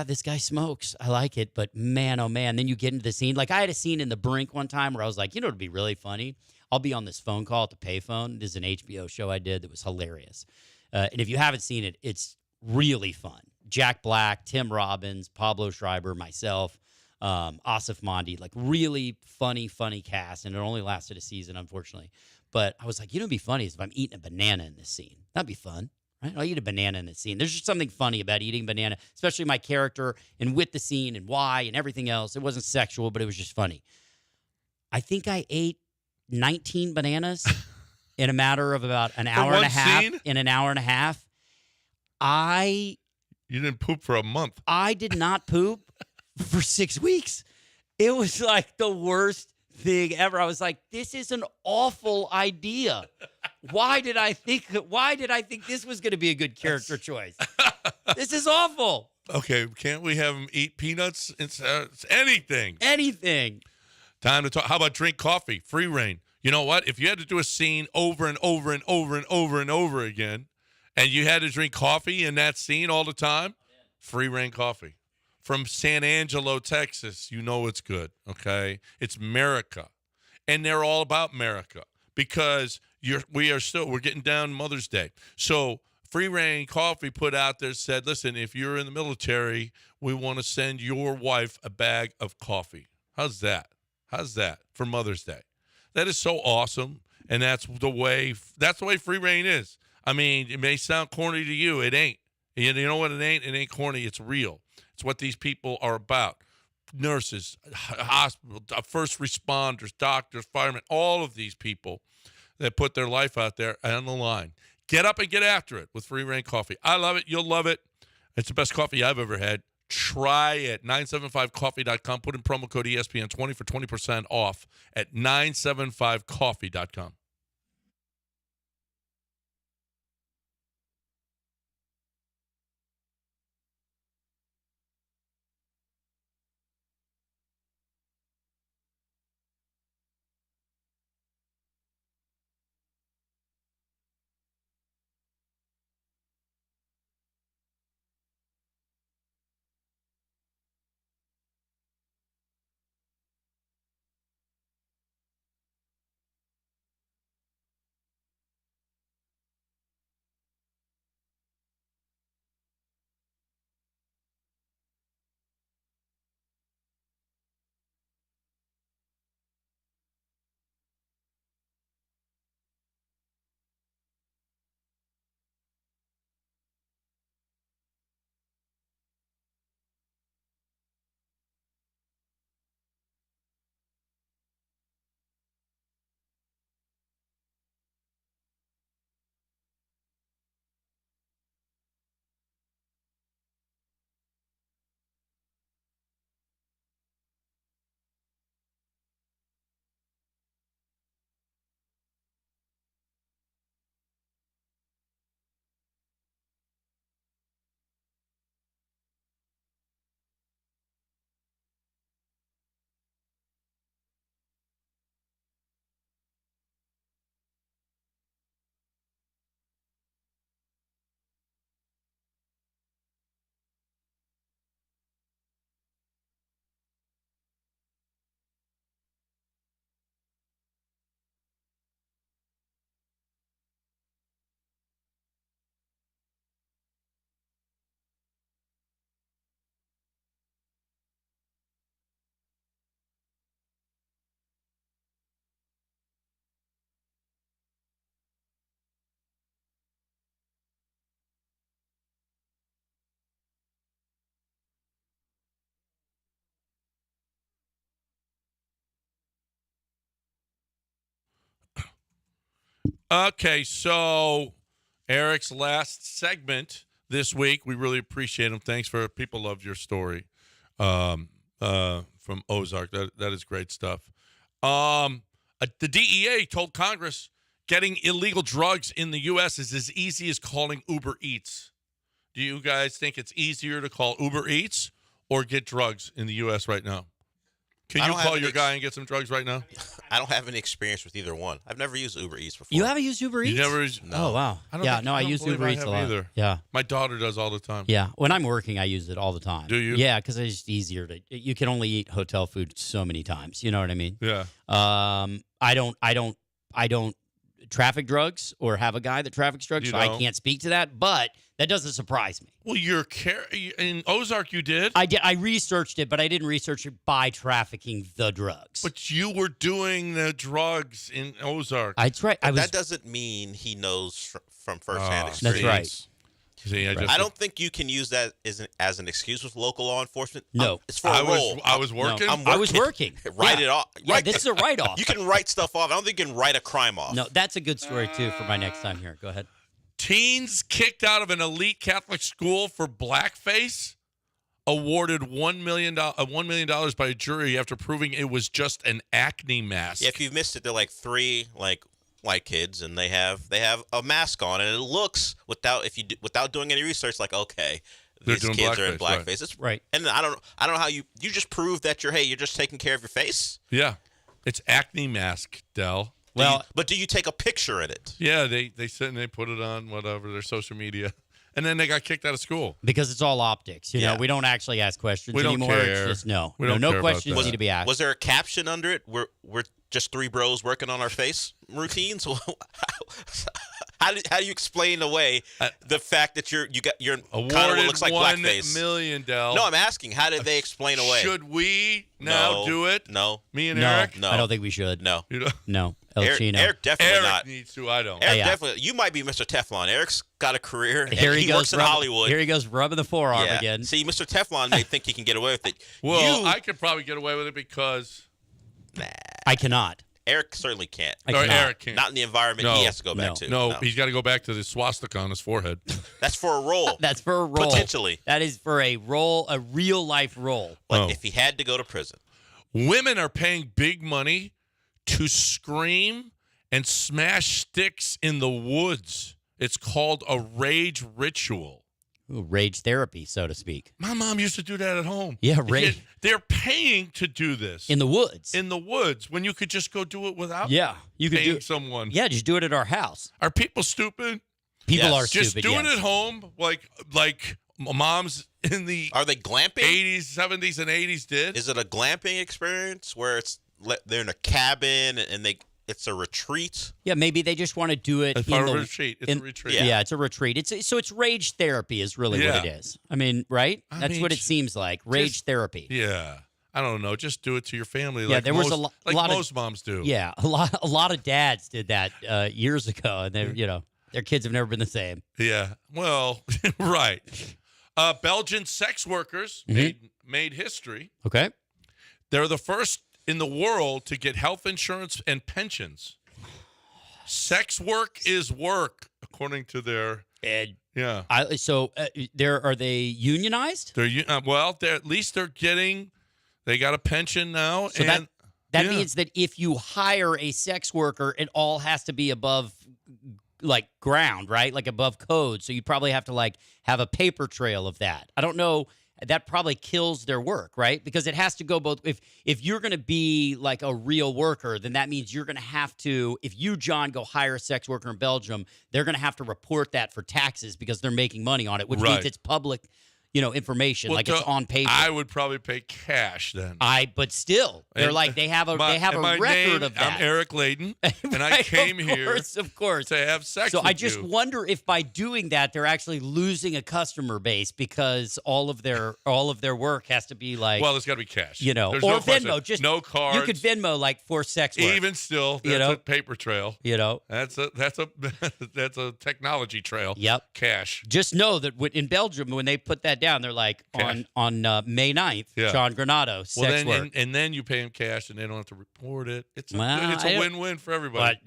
this guy smokes. I like it. But man, oh man. Then you get into the scene. Like I had a scene in The Brink one time where I was like, you know, it'd be really funny. I'll be on this phone call at the payphone. This is an HBO show I did that was hilarious. And if you haven't seen it, it's really fun. Jack Black, Tim Robbins, Pablo Schreiber, myself, Asif Mandi, like really funny cast. And it only lasted a season, unfortunately. But I was like, you know, what'd be funny is if I'm eating a banana in this scene. That'd be fun, right? I'll eat a banana in this scene. There's just something funny about eating banana, especially my character and with the scene and why and everything else. It wasn't sexual, but it was just funny. I think I ate 19 bananas in a matter of about an hour and a half. Scene? In an hour and a half. You didn't poop for a month. I did not poop for 6 weeks. It was like the worst thing ever. I was like, this is an awful idea. Why did I think this was going to be a good character choice? This is awful. Okay, can't we have him eat peanuts? Anything. Anything. Time to talk. How about drink coffee? Free reign. You know what? If you had to do a scene over and over and over and over and over again, and you had to drink coffee in that scene all the time, free reign coffee. From San Angelo, Texas, you know it's good, okay? It's America. And they're all about America because we're getting down Mother's Day. So Free Reign Coffee put out there, said, listen, if you're in the military, we want to send your wife a bag of coffee. How's that? How's that for Mother's Day? That is so awesome, and that's the way Free Reign is. I mean, it may sound corny to you. It ain't. You know what it ain't? It ain't corny. It's real. It's what these people are about. Nurses, hospital, first responders, doctors, firemen, all of these people that put their life out there on the line. Get up and get after it with Free Reign Coffee. I love it. You'll love it. It's the best coffee I've ever had. Try it. 975coffee.com. Put in promo code ESPN20 for 20% off at 975coffee.com. Okay, so Eric's last segment this week. We really appreciate him. Thanks for people loved your story from Ozark. That is great stuff. The DEA told Congress getting illegal drugs in the U.S. is as easy as calling Uber Eats. Do you guys think it's easier to call Uber Eats or get drugs in the U.S. right now? Can you call your guy and get some drugs right now? I don't have any experience with either one. I've never used Uber Eats before. You haven't used Uber Eats? You never used? No. Oh, wow. I use Uber Eats a lot. Either. Yeah. My daughter does all the time. Yeah. When I'm working, I use it all the time. Do you? Yeah, because it's just easier to. You can only eat hotel food so many times. You know what I mean? Yeah. I don't traffic drugs or have a guy that traffics drugs, so I can't speak to that. But that doesn't surprise me. Well, in Ozark, you did. I did. I researched it, but I didn't research it by trafficking the drugs. But you were doing the drugs in Ozark. That's right. That doesn't mean he knows from firsthand experience. That's right. See, I don't think you can use that as an excuse with local law enforcement. No. It's for a role. I was working. No. I was working. Write it off. Yeah, this is a write-off. You can write stuff off. I don't think you can write a crime off. No, that's a good story, too, for my next time here. Go ahead. Teens kicked out of an elite Catholic school for blackface awarded $1 million by a jury after proving it was just an acne mask. Yeah, if you've missed it, they're like three white kids, and they have a mask on, and it looks without doing any research like, okay, They're these doing kids are in blackface, blackface. It's, right. And I don't know how you just prove that you're just taking care of your face. Yeah, it's acne mask, Del. But do you take a picture in it? Yeah, they sit and they put it on their social media, and then they got kicked out of school because it's all optics. You know, we don't actually ask questions anymore. Care. It's just no care questions need to be asked. Was there a caption under it? We're just three bros working on our face routines. How do you explain away the fact that you're kind of what looks like blackface? $1 million, Del. No, I'm asking. How did they explain away? Should we now do it? No. Me and Eric? No. I don't think we should. No. You don't? No. El Chino. Eric definitely Eric not. needs to. I don't. Eric definitely. You might be Mr. Teflon. Eric's got a career. And he works in Hollywood. Here he goes rubbing the forearm again. See, Mr. Teflon may think he can get away with it. Well, I could probably get away with it because I cannot. Eric certainly can't. Eric can't. Not in the environment he has to go back to. No, he's got to go back to the swastika on his forehead. That's for a role. That's for a role. Potentially. That is for a role, a real life role. Like if he had to go to prison. Women are paying big money to scream and smash sticks in the woods. It's called a rage ritual. Ooh, rage therapy, so to speak. My mom used to do that at home. Yeah, rage. They're paying to do this. In the woods. In the woods, when you could just go do it without you could paying do someone. Yeah, just do it at our house. Are people stupid? People are just stupid, doing it at home like moms in the Are they glamping? 80s, 70s, and 80s did. Is it a glamping experience where they're in a cabin and it's a retreat? Yeah, maybe they just want to do it It's in part the of a retreat. It's a retreat. Yeah, it's a retreat. It's rage therapy is really what it is. I mean, right? That's what it seems like. Rage therapy. Yeah. I don't know. Just do it to your family. Yeah, like there was a lot most moms do. Yeah, a lot of dads did that years ago, and their kids have never been the same. Yeah. Well, right. Belgian sex workers made history. Okay. They're the first in the world to get health insurance and pensions. Sex work is work, according to their. Yeah. Are they unionized? They're at least they're getting. They got a pension now, So that means that if you hire a sex worker, it all has to be above ground, right? Like above code. So you probably have to have a paper trail of that. I don't know. That probably kills their work, right? Because it has to go both. If you're going to be like a real worker, then that means you're going to have to. If you, John, go hire a sex worker in Belgium, they're going to have to report that for taxes because they're making money on it, which means it's public. Information it's on paper. I would probably pay cash then. But still, they're they have a record of that. I'm Eric Layden, and I came here, of course, to have sex. So with I just wonder if by doing that, they're actually losing a customer base because all of their work has to be well, it's got to be cash, There's or no question. Venmo. Just no cards. You could Venmo for sex work. Even still, that's a paper trail. That's a technology trail. Yep, cash. Just know that in Belgium, when they put that down. They're like, on May 9th, Yeah. John Granado, sex work. And then you pay them cash, and they don't have to report it. It's a I don't- win-win for everybody.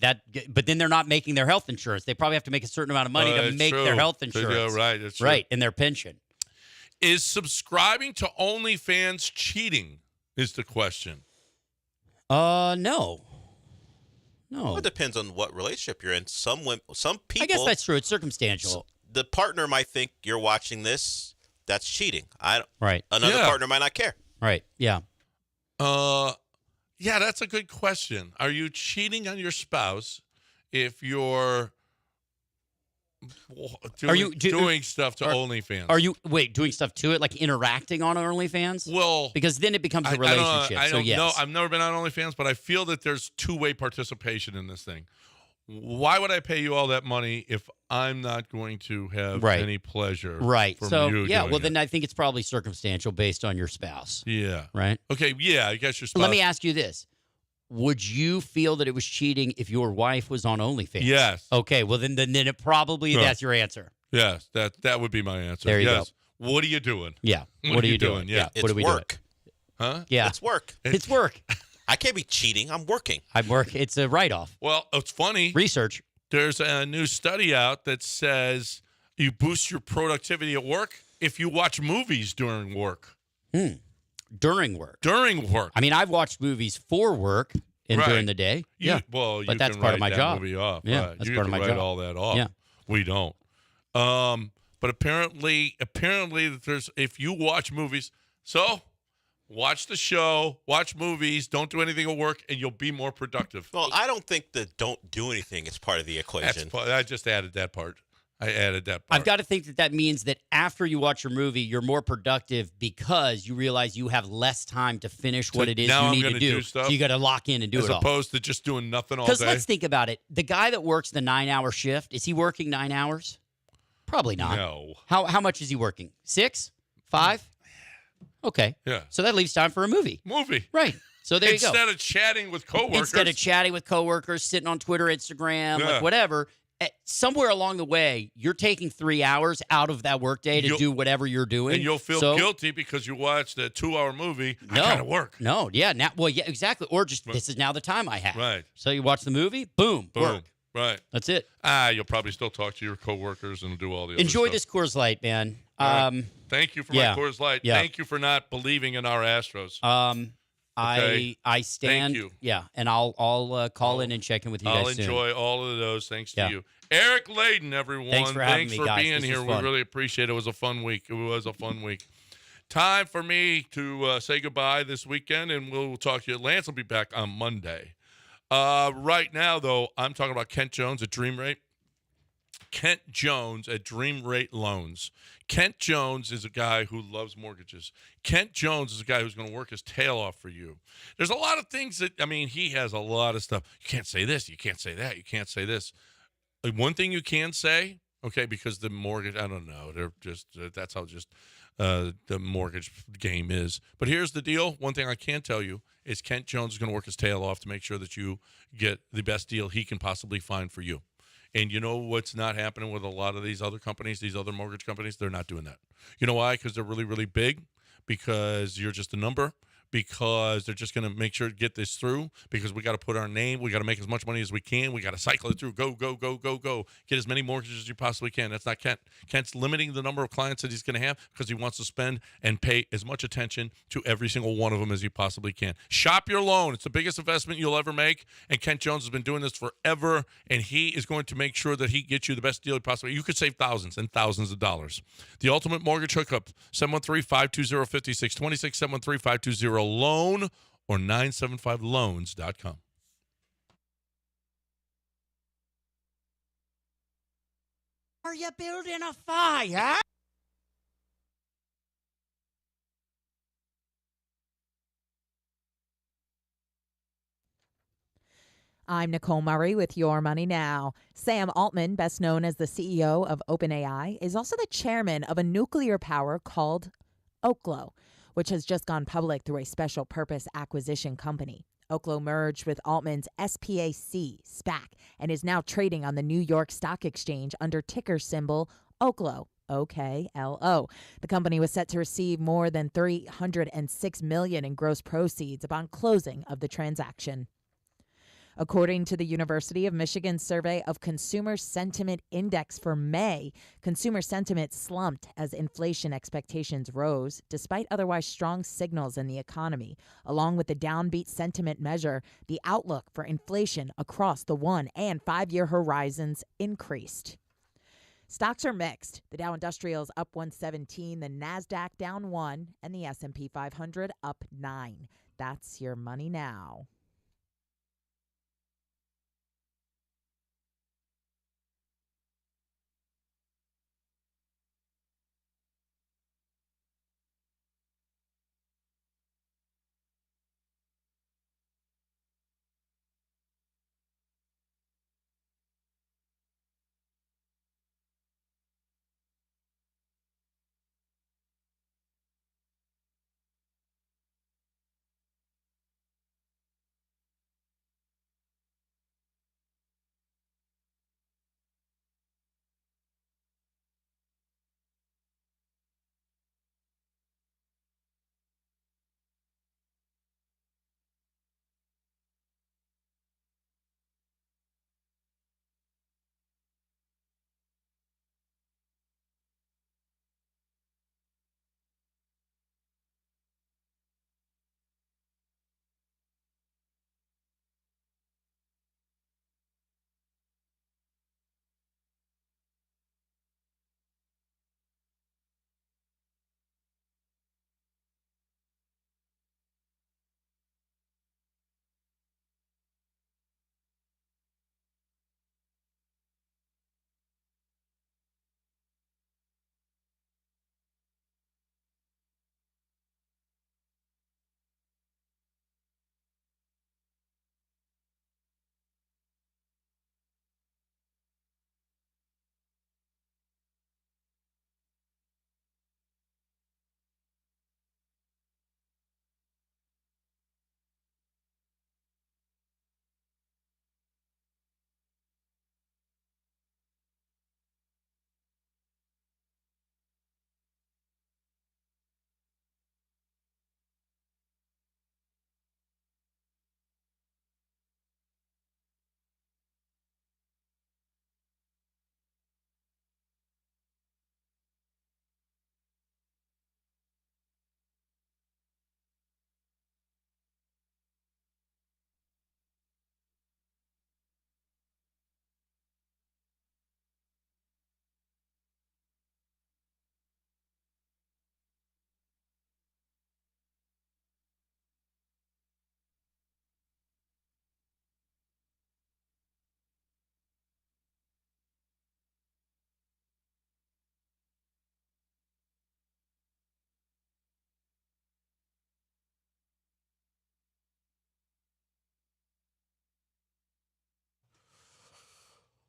But then they're not making their health insurance. They probably have to make a certain amount of money to It's make true. their health Yeah, insurance. right, that's true. Right, and their pension. Is subscribing to OnlyFans cheating? Is the question. No. Well, it depends on what relationship you're in. Some people. I guess that's true. It's circumstantial. The partner might think you're watching this. That's cheating. Right. Another Yeah. partner might not care. Right. Yeah. Yeah, that's a good question. Are you cheating on your spouse if you're doing stuff to OnlyFans? Are you doing stuff to it, like interacting on OnlyFans? Well, because then it becomes a relationship. I so don't yes. know. I've never been on OnlyFans, but I feel that there's two-way participation in this thing. Why would I pay you all that money if I'm not going to have any pleasure? Right. From So you yeah. doing Well, it? then I think it's probably circumstantial based on your spouse. Yeah. Right. Okay. Yeah. I guess your spouse. Let me ask you this: would you feel that it was cheating if your wife was on OnlyFans? Yes. Okay. Well, then it probably Sure. that's your answer. Yes. That would be my answer. There you yes. go. What are you doing? Yeah. What are you doing? Yeah. What are we doing? Huh? Yeah. It's work. It's work. I can't be cheating. I'm working. It's a write-off. Well, it's funny. Research. There's a new study out that says you boost your productivity at work if you watch movies during work. During work. During work. I mean, I've watched movies for work and Right. during the day. Well, but you that's can part of write my that job. movie off. Yeah, right. that's You part of can my write job. all that off. Yeah. We don't. But apparently there's if you watch movies, so watch the show, watch movies, don't do anything at work, and you'll be more productive. Well, I don't think that don't do anything is part of the equation. I just added that part. I added that part. I've got to think that means that after you watch your movie, you're more productive because you realize you have less time to finish what it is now you I'm need gonna to do. do stuff So you got to lock in and do as it all. opposed to just doing nothing all Because day. let's think about it. The guy that works the 9-hour shift, is he working 9 hours? Probably not. No. How much is he working? 6? 5? Okay. Yeah. So that leaves time for a movie. Right. So there you go. Instead of chatting with coworkers. Instead of chatting with coworkers, sitting on Twitter, Instagram, Yeah. like whatever, somewhere along the way, you're taking 3 hours out of that workday to do whatever you're doing. And you'll feel So- guilty because you watched a 2-hour movie. I No. gotta work. No, yeah. Yeah, exactly. Or just, this is now the time I have. Right. So you watch the movie, boom, work. Right. That's it. You'll probably still talk to your coworkers and do all the other Enjoy stuff. this Coors Light, man. All right. Thank you for yeah. my Coors Light. Yeah. Thank you for not believing in our Astros. I stand. Thank you. Yeah, and I'll call in and check in with you I'll guys soon. enjoy all of those thanks to Yeah. you. Eric Layden, everyone. Thanks for having me, guys. being This here. was We fun. really appreciate it. It was a fun week. Time for me to say goodbye this weekend, and we'll talk to you. Lance will be back on Monday. Right now, though, I'm talking about Kent Jones at Dream Rate. Kent Jones at Dream Rate Loans. Kent Jones is a guy who loves mortgages. Kent Jones is a guy who's going to work his tail off for you. There's a lot of things he has a lot of stuff. You can't say this. You can't say that. You can't say this. One thing you can say, okay, because the mortgage, I don't know. They're just, that's how just the mortgage game is. But here's the deal. One thing I can tell you is Kent Jones is going to work his tail off to make sure that you get the best deal he can possibly find for you. And you know what's not happening with a lot of these other companies, these other mortgage companies? They're not doing that. You know why? Because they're really, really big, because you're just a number, because they're just going to make sure to get this through, because we got to put our name, we got to make as much money as we can, we got to cycle it through, go, go, go, go, go, get as many mortgages as you possibly can. That's not Kent. Kent's limiting the number of clients that he's going to have because he wants to spend and pay as much attention to every single one of them as he possibly can. Shop your loan. It's the biggest investment you'll ever make, and Kent Jones has been doing this forever, and he is going to make sure that he gets you the best deal he possibly. You could save thousands and thousands of dollars. The Ultimate Mortgage Hookup, 713-520-5626, 713-520-LOAN, or 975loans.com. Are you building a fire? I'm Nicole Murray with Your Money Now. Sam Altman, best known as the CEO of OpenAI, is also the chairman of a nuclear power called Oklo, which has just gone public through a special purpose acquisition company. Oklo merged with Altman's SPAC and is now trading on the New York Stock Exchange under ticker symbol Oklo, OKLO. The company was set to receive more than $306 million in gross proceeds upon closing of the transaction. According to the University of Michigan survey of Consumer Sentiment Index for May, consumer sentiment slumped as inflation expectations rose, despite otherwise strong signals in the economy. Along with the downbeat sentiment measure, the outlook for inflation across the 1- and 5-year horizons increased. Stocks are mixed. The Dow Industrials up 117, the Nasdaq down 1, and the S&P 500 up 9. That's your money now.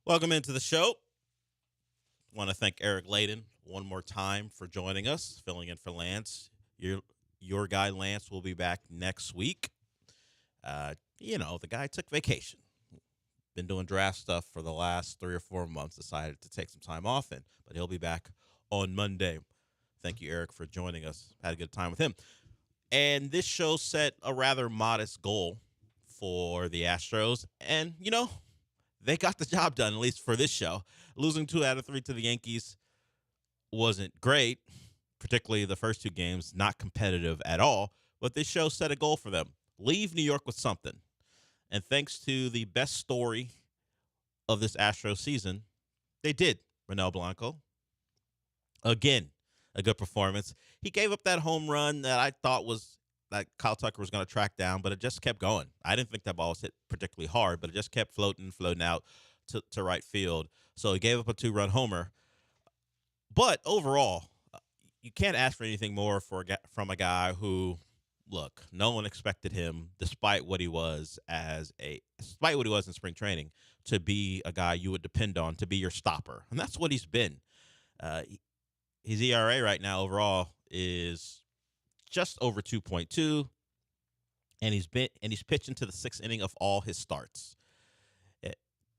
Welcome into the show. Want to thank Eric Layden one more time for joining us, filling in for Lance. Your guy Lance will be back next week. The guy took vacation. Been doing draft stuff for the last 3 or 4 months. Decided to take some time off, but he'll be back on Monday. Thank you, Eric, for joining us. Had a good time with him. And this show set a rather modest goal for the Astros, and they got the job done, at least for this show. Losing 2 out of 3 to the Yankees wasn't great, particularly the first 2 games, not competitive at all. But this show set a goal for them. Leave New York with something. And thanks to the best story of this Astros season, they did. Ronel Blanco. Again, a good performance. He gave up that home run that I thought was that Kyle Tucker was going to track down, but it just kept going. I didn't think that ball was hit particularly hard, but it just kept floating out to right field. So he gave up a 2-run homer. But overall, you can't ask for anything more from a guy who, look, no one expected him, despite what he was in spring training, to be a guy you would depend on to be your stopper, and that's what he's been. His ERA right now overall is just over 2.2, and he's pitched into the 6th inning of all his starts,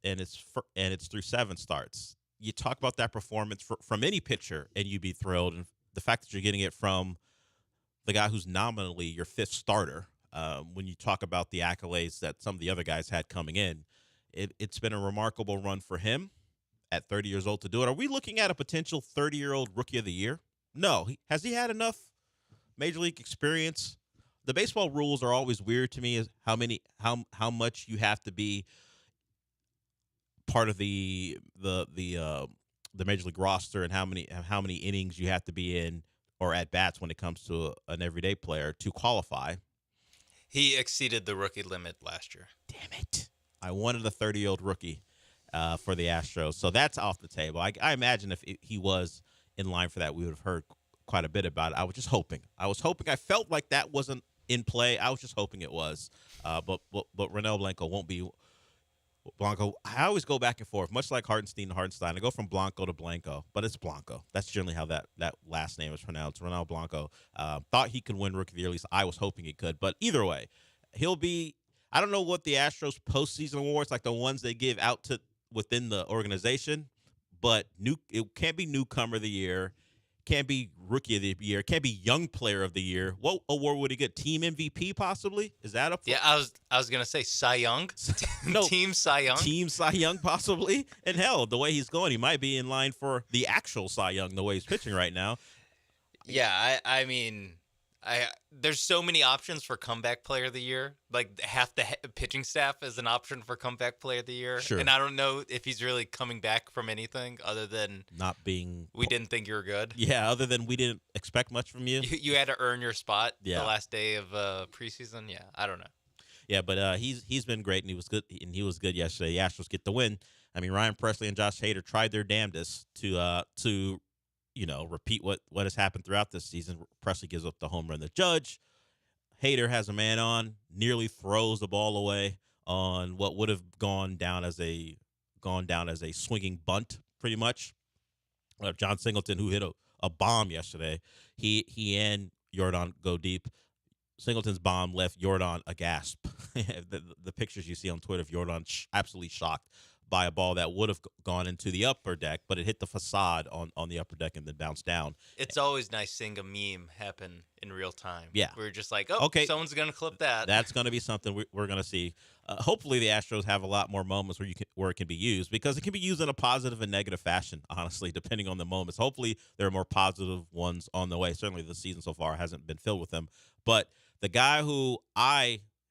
and it's through 7 starts. you talk about that performance from any pitcher, and you'd be thrilled. And the fact that you're getting it from the guy who's nominally your fifth starter, when you talk about the accolades that some of the other guys had coming in, it's been a remarkable run for him at 30 years old to do it. Are we looking at a potential 30-year-old rookie of the year? No. Has he had enough major league experience? The baseball rules are always weird to me, is how much you have to be part of the major league roster, and how many innings you have to be in or at bats when it comes to an everyday player to qualify. He exceeded the rookie limit last year. Damn it. I wanted a 30-year-old rookie for the Astros. So that's off the table. I imagine if he was in line for that, we would have heard quite a bit about it. I was just hoping. I felt like that wasn't in play. I was just hoping it was. But Ronel Blanco won't be. Blanco, I always go back and forth, much like Hartenstein to Hartenstein. I go from Blanco to Blanco, but it's Blanco. That's generally how that last name is pronounced. Ronel Blanco. Thought he could win Rookie of the Year, at least I was hoping he could. But either way, he'll be – I don't know what the Astros postseason awards, like the ones they give out to within the organization, but it can't be Newcomer of the Year, can't be Rookie of the Year, can't be Young Player of the Year. What award would he get? Team MVP possibly? Is that up? Yeah, I was gonna say Cy Young. No, Team Cy Young. Team Cy Young possibly. And hell, the way he's going, he might be in line for the actual Cy Young. The way he's pitching right now. Yeah, I mean, there's so many options for Comeback Player of the Year. Like half the pitching staff is an option for Comeback Player of the Year. Sure. And I don't know if he's really coming back from anything other than not being. We didn't think you were good. Yeah, other than we didn't expect much from you. You had to earn your spot the Yeah. last day of preseason. Yeah, I don't know. Yeah, but he's been great, and he was good yesterday. The Astros get the win. I mean, Ryan Presley and Josh Hader tried their damnedest to repeat what has happened throughout this season. Presley gives up the home run to Judge. Hader has a man on, nearly throws the ball away on what would have gone down as a swinging bunt, pretty much. John Singleton, who hit a bomb yesterday, he and Jordan go deep. Singleton's bomb left Jordan aghast. The pictures you see on Twitter of Jordan absolutely shocked by a ball that would have gone into the upper deck, but it hit the facade on the upper deck and then bounced down. It's always nice seeing a meme happen in real time. Yeah. We're just like, okay, someone's going to clip that. That's going to be something we're going to see. Hopefully the Astros have a lot more moments where it can be used, because it can be used in a positive and negative fashion, honestly, depending on the moments. Hopefully there are more positive ones on the way. Certainly the season so far hasn't been filled with them. But the guy who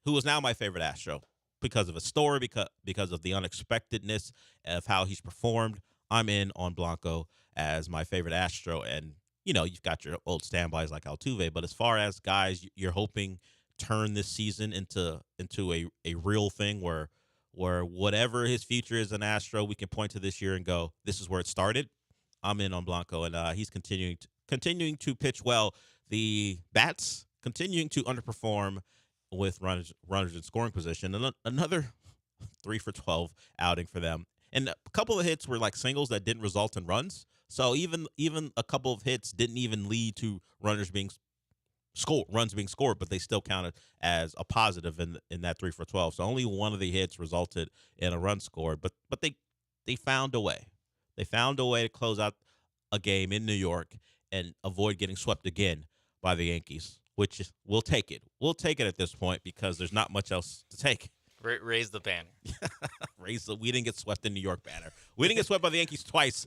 is now my favorite Astro, because of his story, because of the unexpectedness of how he's performed, I'm in on Blanco as my favorite Astro. And, you've got your old standbys like Altuve, but as far as guys you're hoping turn this season into a real thing where whatever his future is an Astro, we can point to this year and go, this is where it started, I'm in on Blanco. And he's continuing to pitch well. The bats continuing to underperform with runners in scoring position, and another 3 for 12 outing for them. And a couple of hits were like singles that didn't result in runs. So even a couple of hits didn't even lead to runs being scored, but they still counted as a positive in that 3 for 12. So only one of the hits resulted in a run scored, but they found a way. They found a way to close out a game in New York and avoid getting swept again by the Yankees, which is, we'll take it. We'll take it at this point because there's not much else to take. Raise the banner. We didn't get swept in New York banner. We didn't get swept by the Yankees twice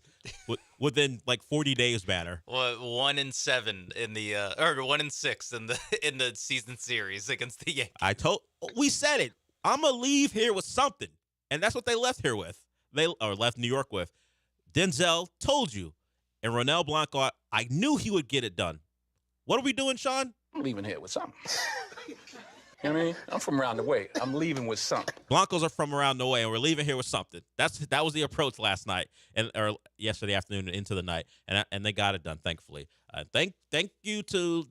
within like 40 days banner. Well, 1-7 in the or 1-6 in the season series against the Yankees. We said it. I'm gonna leave here with something, and that's what they left here with. Left New York with. Denzel told you, and Ronel Blanco. I knew he would get it done. What are we doing, Sean? I'm leaving here with something. You know what I mean? I'm from around the way. I'm leaving with something. Blancos are from around the way, and we're leaving here with something. That was the approach last night or yesterday afternoon into the night, and they got it done, thankfully. Thank you to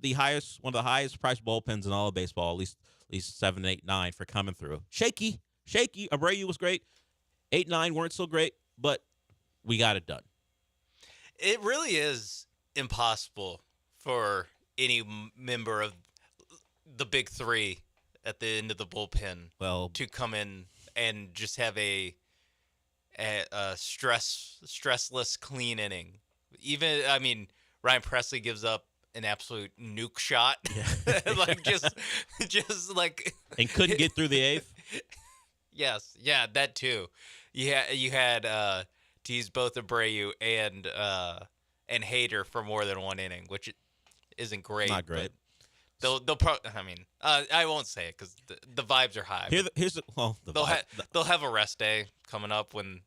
one of the highest priced bullpens in all of baseball, at least 7, 8, 9 for coming through. Shaky. Abreu was great. 8, 9 weren't so great, but we got it done. It really is impossible for any member of the big three at the end of the bullpen to come in and just have a stressless, clean inning. Even Ryan Presley gives up an absolute nuke shot, like just like and couldn't get through the eighth. Yes, yeah, that too. You had to use both Abreu and Hader for more than one inning, which isn't great. Not great. They'll I won't say it because the vibes are high. They'll have a rest day coming up when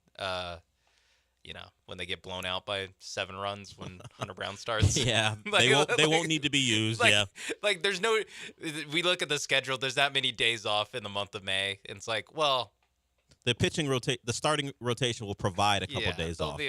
when they get blown out by 7 runs when Hunter Brown starts. Yeah, they won't need to be used. Like there's no. We look at the schedule. There's that many days off in the month of May. And it's like, well, the starting rotation will provide a couple days off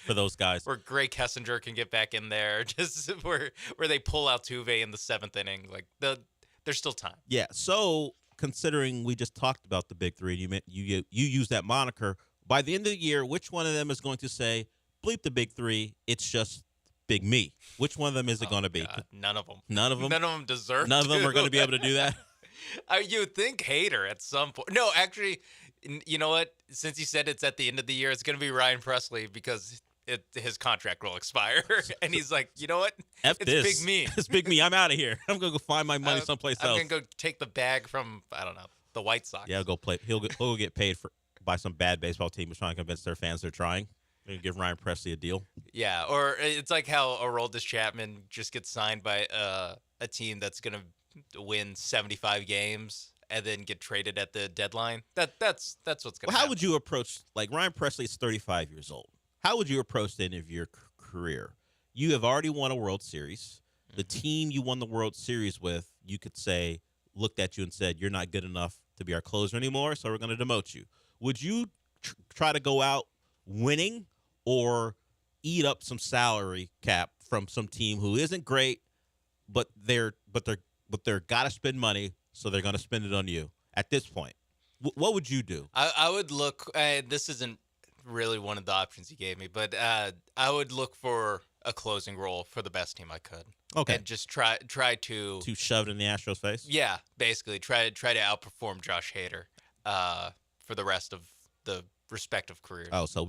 for those guys. Where Gray Kessinger can get back in there, just where they pull Altuve in the 7th inning. Like there's still time. Yeah. So considering we just talked about the big three, you use that moniker. By the end of the year, which one of them is going to say, bleep the big three, it's just big me? Which one of them is it going to be? God, none of them. None of them? None of them deserve None of them are going to be able to do that? You would think Hader at some point. No, actually, you know what? Since you said it's at the end of the year, it's going to be Ryan Presley because his contract will expire. And he's like, you know what? It's big me. It's big me. I'm out of here. I'm going to go find my money someplace else. I'm going to go take the bag from, I don't know, the White Sox. Yeah, go play. He'll get paid by some bad baseball team who's trying to convince their fans they're trying. They're going to give Ryan Presley a deal. Yeah, or it's like how Aroldis Chapman just gets signed by a team that's going to win 75 games and then get traded at the deadline. That's what's going to happen. How would you approach, like Ryan Presley is 35 years old. How would you approach the end of your career? You have already won a World Series. The team you won the World Series with, you could say, looked at you and said, you're not good enough to be our closer anymore, so we're going to demote you. Would you try to go out winning or eat up some salary cap from some team who isn't great, but they're got to spend money, so they're going to spend it on you at this point? What would you do? I would look. This isn't really one of the options you gave me, but I would look for a closing role for the best team I could. Okay, and just try to shove it in the Astros' face. Yeah, basically try to outperform Josh Hader for the rest of the respective careers. Oh, so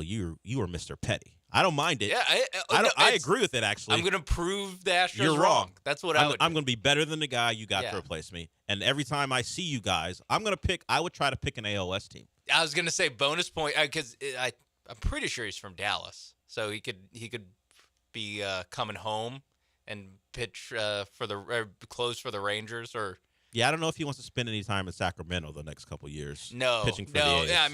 you were Mr. Petty. I don't mind it. Yeah, I agree with it, actually. I'm going to prove the Astros You're wrong. That's what I would do. I'm going to be better than the guy you got to replace me. And every time I see you guys, I would try to pick an AOS team. I was going to say bonus point because I'm pretty sure he's from Dallas. So he could be coming home and pitch close for the Rangers or. Yeah, I don't know if he wants to spend any time in Sacramento the next couple years. No, pitching for the A's. Yeah,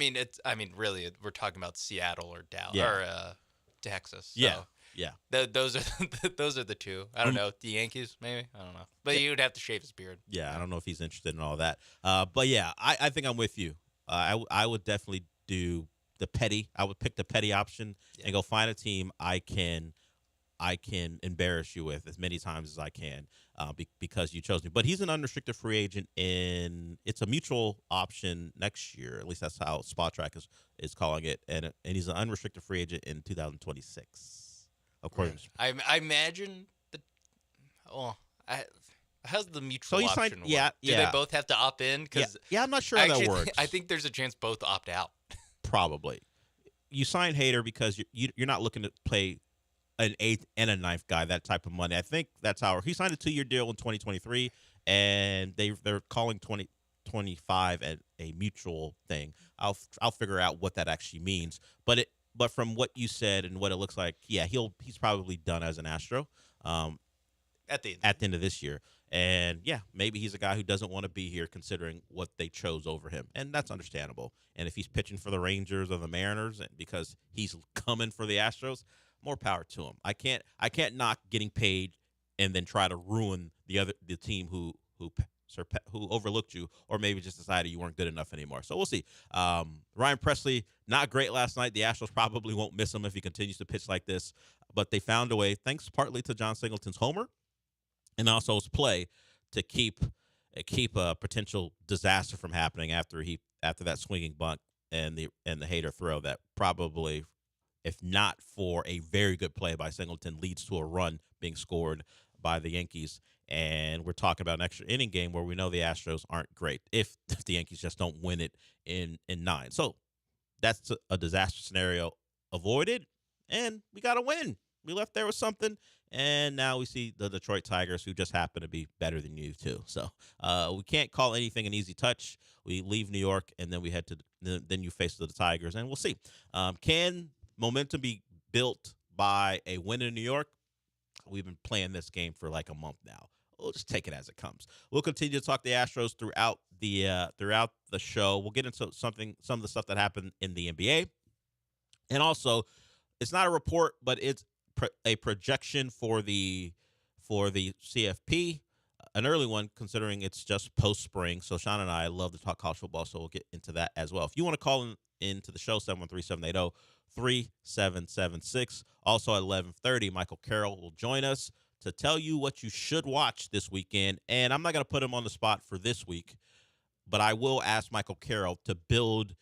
really, we're talking about Seattle or Dallas or Texas. So yeah. Those are the two. I don't know, the Yankees maybe. I don't know, but you would have to shave his beard. Yeah, I don't know if he's interested in all that. But yeah, I think I'm with you. I would definitely do the petty. I would pick the petty option and go find a team I can embarrass you with as many times as I can because you chose me. But he's an unrestricted free agent it's a mutual option next year. At least that's how Spotrac is calling it. And he's an unrestricted free agent in 2026. Of course. I imagine how's the mutual option work? Yeah. Do they both have to opt in? Yeah, I'm not sure how that works. I think there's a chance both opt out. Probably. You sign Hader because you're not looking to play an 8th and a 9th guy, that type of money. I think that's how he signed a 2-year deal in 2023, and they're calling 2025 a mutual thing. I'll figure out what that actually means. But from what you said and what it looks like, yeah, he's probably done as an Astro at the end of this year. And yeah, maybe he's a guy who doesn't want to be here considering what they chose over him. And that's understandable. And if he's pitching for the Rangers or the Mariners because he's coming for the Astros, more power to him. I can't knock getting paid and then try to ruin the team who overlooked you or maybe just decided you weren't good enough anymore. So we'll see. Ryan Presley, not great last night. The Astros probably won't miss him if he continues to pitch like this. But they found a way, thanks partly to John Singleton's homer and also his play, to keep a potential disaster from happening after that swinging bunt and the Hader throw that probably, if not for a very good play by Singleton, leads to a run being scored by the Yankees. And we're talking about an extra inning game where we know the Astros aren't great if the Yankees just don't win it in 9. So that's a disaster scenario avoided, and we got a win. We left there with something, and now we see the Detroit Tigers, who just happen to be better than you too. So we can't call anything an easy touch. We leave New York, and then we head to then you face the Tigers, and we'll see. Can momentum be built by a win in New York? We've been playing this game for like a month now. We'll just take it as it comes. We'll continue to talk the Astros throughout the show. We'll get into some of the stuff that happened in the NBA, and also it's not a report, but it's a projection for the CFP, an early one considering it's just post spring. So Sean and I love to talk college football, so we'll get into that as well. If you want to call into the show, 713-780-3776. Also at 11:30, Michael Carroll will join us to tell you what you should watch this weekend. And I'm not going to put him on the spot for this week, but I will ask Michael Carroll to build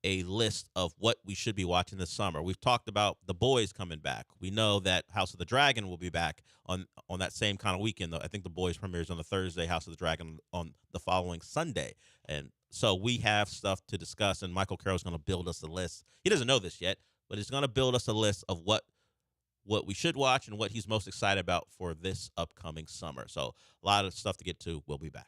a list of what we should be watching this summer. We've talked about The Boys coming back. We know that House of the Dragon will be back on that same kind of weekend. Though I think The Boys premieres on the Thursday, House of the Dragon on the following Sunday. And so we have stuff to discuss, and Michael Carroll's going to build us a list. He doesn't know this yet, but he's going to build us a list of what we should watch and what he's most excited about for this upcoming summer. So a lot of stuff to get to. We'll be back.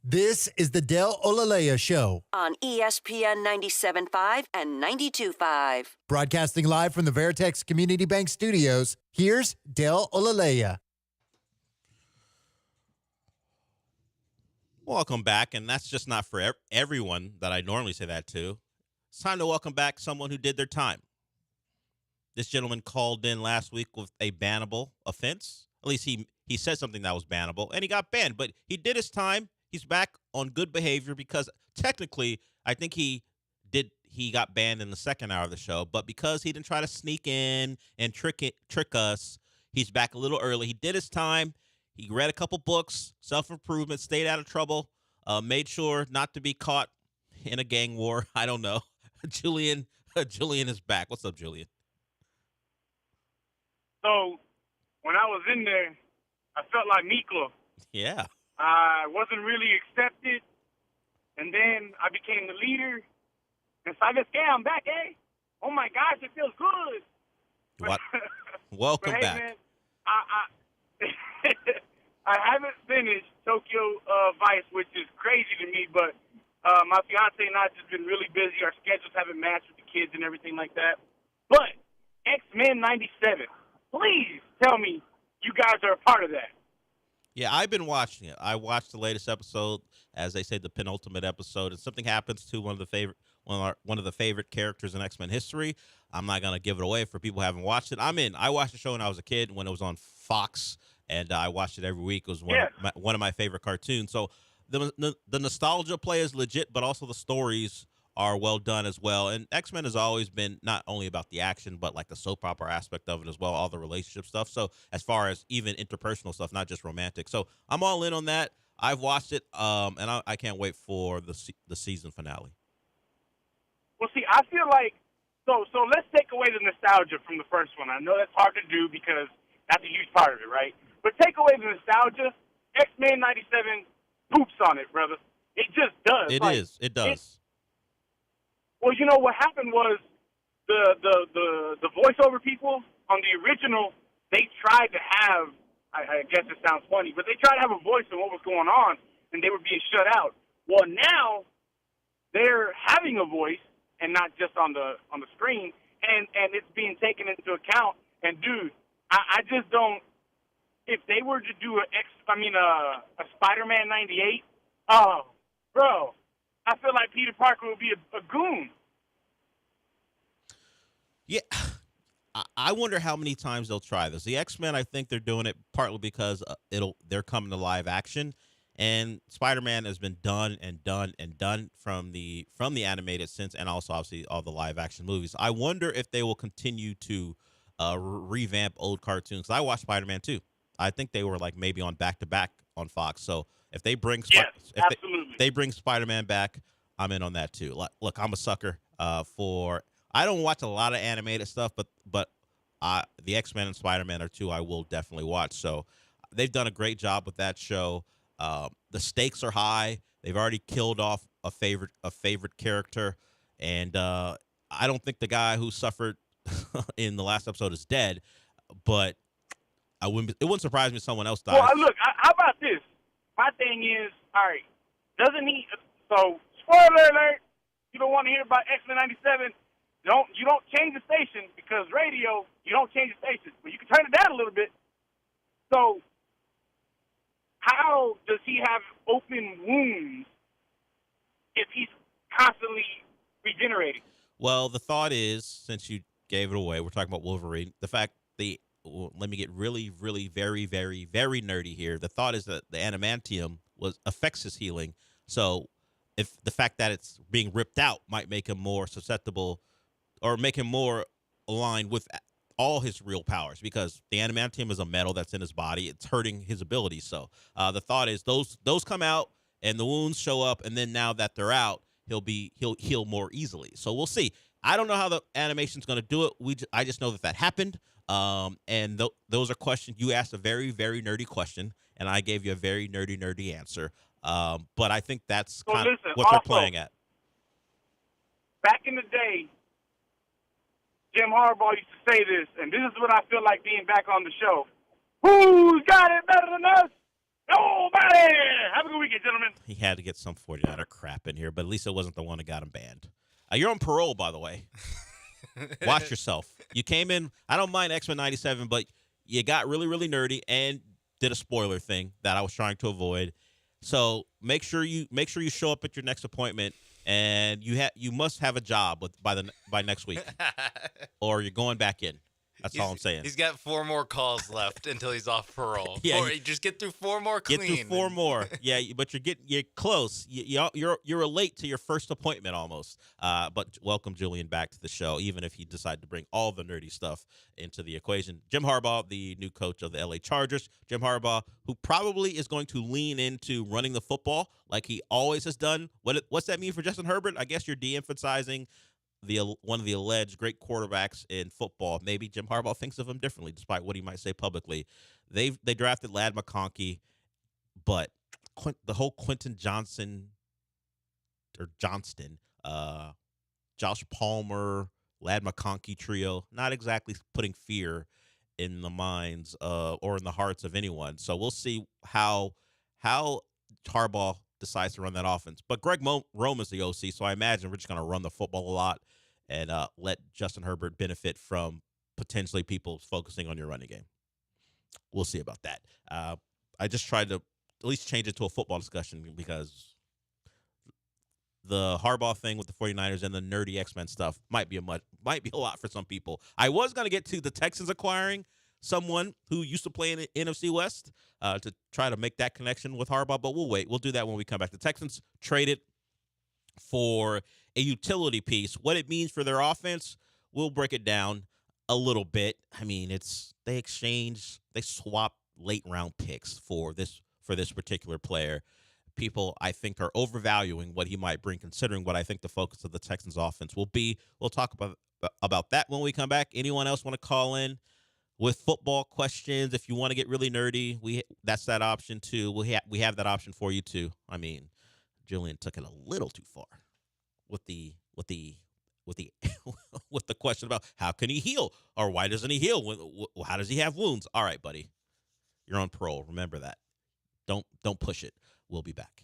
This is the Del Olaleye Show. On ESPN 97.5 and 92.5. Broadcasting live from the Veritex Community Bank Studios, here's Del Olaleye. Welcome back, and that's just not for everyone that I normally say that to. It's time to welcome back someone who did their time. This gentleman called in last week with a bannable offense. At least he said something that was bannable, and he got banned. But he did his time. He's back on good behavior because technically I think he got banned in the second hour of the show. But because he didn't try to sneak in and trick us, he's back a little early. He did his time. He read a couple books, self-improvement, stayed out of trouble, made sure not to be caught in a gang war. I don't know. Julian is back. What's up, Julian? So, when I was in there, I felt like Miklo. Yeah. I wasn't really accepted, and then I became the leader. And so I just, I'm back, eh? Oh, my gosh, it feels good. What? Welcome but, hey, back. Man, I haven't finished Tokyo Vice, which is crazy to me, but my fiance and I have just been really busy. Our schedules haven't matched with the kids and everything like that. But X-Men 97, please tell me you guys are a part of that. Yeah, I've been watching it. I watched the latest episode, as they say, the penultimate episode, and something happens to one of the favorite characters in X-Men history. I'm not gonna give it away for people who haven't watched it. I'm in. I watched the show when I was a kid when it was on Fox, and I watched it every week. It was one of my favorite cartoons. So the nostalgia play is legit, but also the stories are well done as well. And X-Men has always been not only about the action, but like the soap opera aspect of it as well, all the relationship stuff. So as far as even interpersonal stuff, not just romantic. So I'm all in on that. I've watched it, and I can't wait for the season finale. Well, see, I feel like, so let's take away the nostalgia from the first one. I know that's hard to do because that's a huge part of it, right? But take away the nostalgia, X-Men 97 poops on it, brother. It just does. It does. Well, you know, what happened was the voiceover people on the original, they tried to have, I guess it sounds funny, but they tried to have a voice on what was going on, and they were being shut out. Well, now they're having a voice and not just on the screen, and it's being taken into account. And, dude, I just don't, if they were to do a Spider-Man 98, oh, bro, I feel like Peter Parker would be a goon. Yeah. I wonder how many times they'll try this. The X-Men, I think they're doing it partly because they're coming to live action, and Spider-Man has been done from the animated sense, and also obviously all the live action movies. I wonder if they will continue to revamp old cartoons. I watched Spider-Man too. I think they were like maybe on back-to-back on Fox. So if they bring they bring Spider-Man back, I'm in on that too. Look, I'm a sucker for. I don't watch a lot of animated stuff, but the X-Men and Spider-Man are two I will definitely watch. So they've done a great job with that show. The stakes are high. They've already killed off a favorite character, and I don't think the guy who suffered in the last episode is dead, but it wouldn't surprise me if someone else dies. Well, look, how about this? My thing is, all right, doesn't he? So, spoiler alert, you don't want to hear about X-Men 97. You don't change the station, because radio, you don't change the station, but you can turn it down a little bit. So, how does he have open wounds if he's constantly regenerating? Well, the thought is, since you gave it away, we're talking about Wolverine. Let me get really, really, very, very, very nerdy here. The thought is that the adamantium affects his healing. So, if the fact that it's being ripped out might make him more susceptible, or make him more aligned with all his real powers, because the adamantium is a metal that's in his body. It's hurting his abilities. So the thought is those come out and the wounds show up, and then now that they're out, he'll heal more easily. So we'll see. I don't know how the animation's going to do it. I just know that happened. And those are questions. You asked a very, very nerdy question, and I gave you a very nerdy answer. But I think that's kind of what they're playing at. Back in the day, Jim Harbaugh used to say this, and this is what I feel like being back on the show. Who's got it better than us? Nobody. Have a good weekend, gentlemen. He had to get some 49er crap in here, but at least it wasn't the one that got him banned. You're on parole, by the way. Watch yourself. You came in, I don't mind X-Men 97, but you got really, really nerdy and did a spoiler thing that I was trying to avoid. So make sure you show up at your next appointment, and you must have a job by next week, or you're going back in. That's all I'm saying. He's got 4 more calls left until he's off parole. Yeah, Just get through 4 more clean. Get through 4 more. Yeah, but you're close. You're late to your first appointment almost. But welcome Julian back to the show, even if he decided to bring all the nerdy stuff into the equation. Jim Harbaugh, the new coach of the LA Chargers. Jim Harbaugh, who probably is going to lean into running the football like he always has done. What's that mean for Justin Herbert? I guess you're de-emphasizing one of the alleged great quarterbacks in football. Maybe Jim Harbaugh thinks of him differently, despite what he might say publicly. They drafted Lad McConkey, but the whole Quentin Johnston, Josh Palmer, Lad McConkey trio, not exactly putting fear in the minds or in the hearts of anyone. So we'll see how Harbaugh decides to run that offense. But Greg Rome is the OC, so I imagine we're just going to run the football a lot and let Justin Herbert benefit from potentially people focusing on your running game. We'll see about that. I just tried to at least change it to a football discussion because the Harbaugh thing with the 49ers and the nerdy X-Men stuff might be a lot for some people. I was going to get to the Texans acquiring someone who used to play in the NFC West to try to make that connection with Harbaugh, but we'll wait. We'll do that when we come back. The Texans traded for a utility piece. What it means for their offense, we'll break it down a little bit. I mean, they swap late round picks for this particular player. People, I think, are overvaluing what he might bring, considering what I think the focus of the Texans offense will be. We'll talk about that when we come back. Anyone else want to call in with football questions? If you want to get really nerdy, that's that option too. We have that option for you too. I mean, Julian took it a little too far with the with the question about how can he heal or why doesn't he heal? How does he have wounds? All right, buddy, you're on parole. Remember that. Don't push it. We'll be back.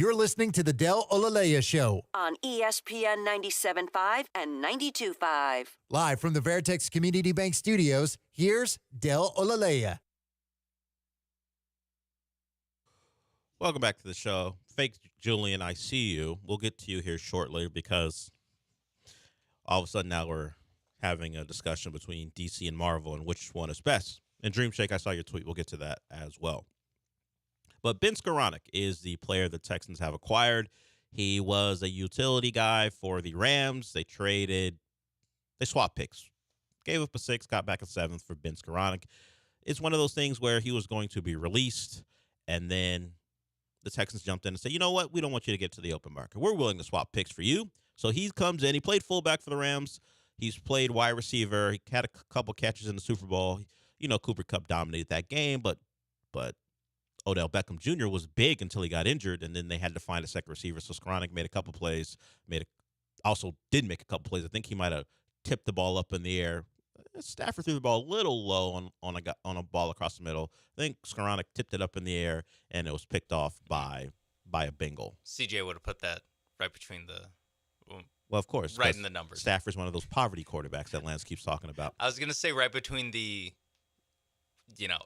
You're listening to the Del Olaleye Show. On ESPN 97.5 and 92.5. Live from the Veritex Community Bank Studios, here's Del Olaleye. Welcome back to the show. Fake Julian, I see you. We'll get to you here shortly because all of a sudden now we're having a discussion between DC and Marvel and which one is best. And Dream Shake, I saw your tweet. We'll get to that as well. But Ben Skoranek is the player the Texans have acquired. He was a utility guy for the Rams. They swapped picks. Gave up a 6, got back a 7th for Ben Skoranek. It's one of those things where he was going to be released, and then the Texans jumped in and said, you know what? We don't want you to get to the open market. We're willing to swap picks for you. So he comes in. He played fullback for the Rams. He's played wide receiver. He had a couple catches in the Super Bowl. You know, Cooper Kupp dominated that game, but Odell Beckham Jr. was big until he got injured, and then they had to find a second receiver. So Skoranek made a couple plays, also did make a couple plays. I think he might have tipped the ball up in the air. Stafford threw the ball a little low on a ball across the middle. I think Skoranek tipped it up in the air, and it was picked off by a Bengal. CJ would have put that right between the well, of course, right in the numbers. Stafford's one of those poverty quarterbacks that Lance keeps talking about. I was going to say right between the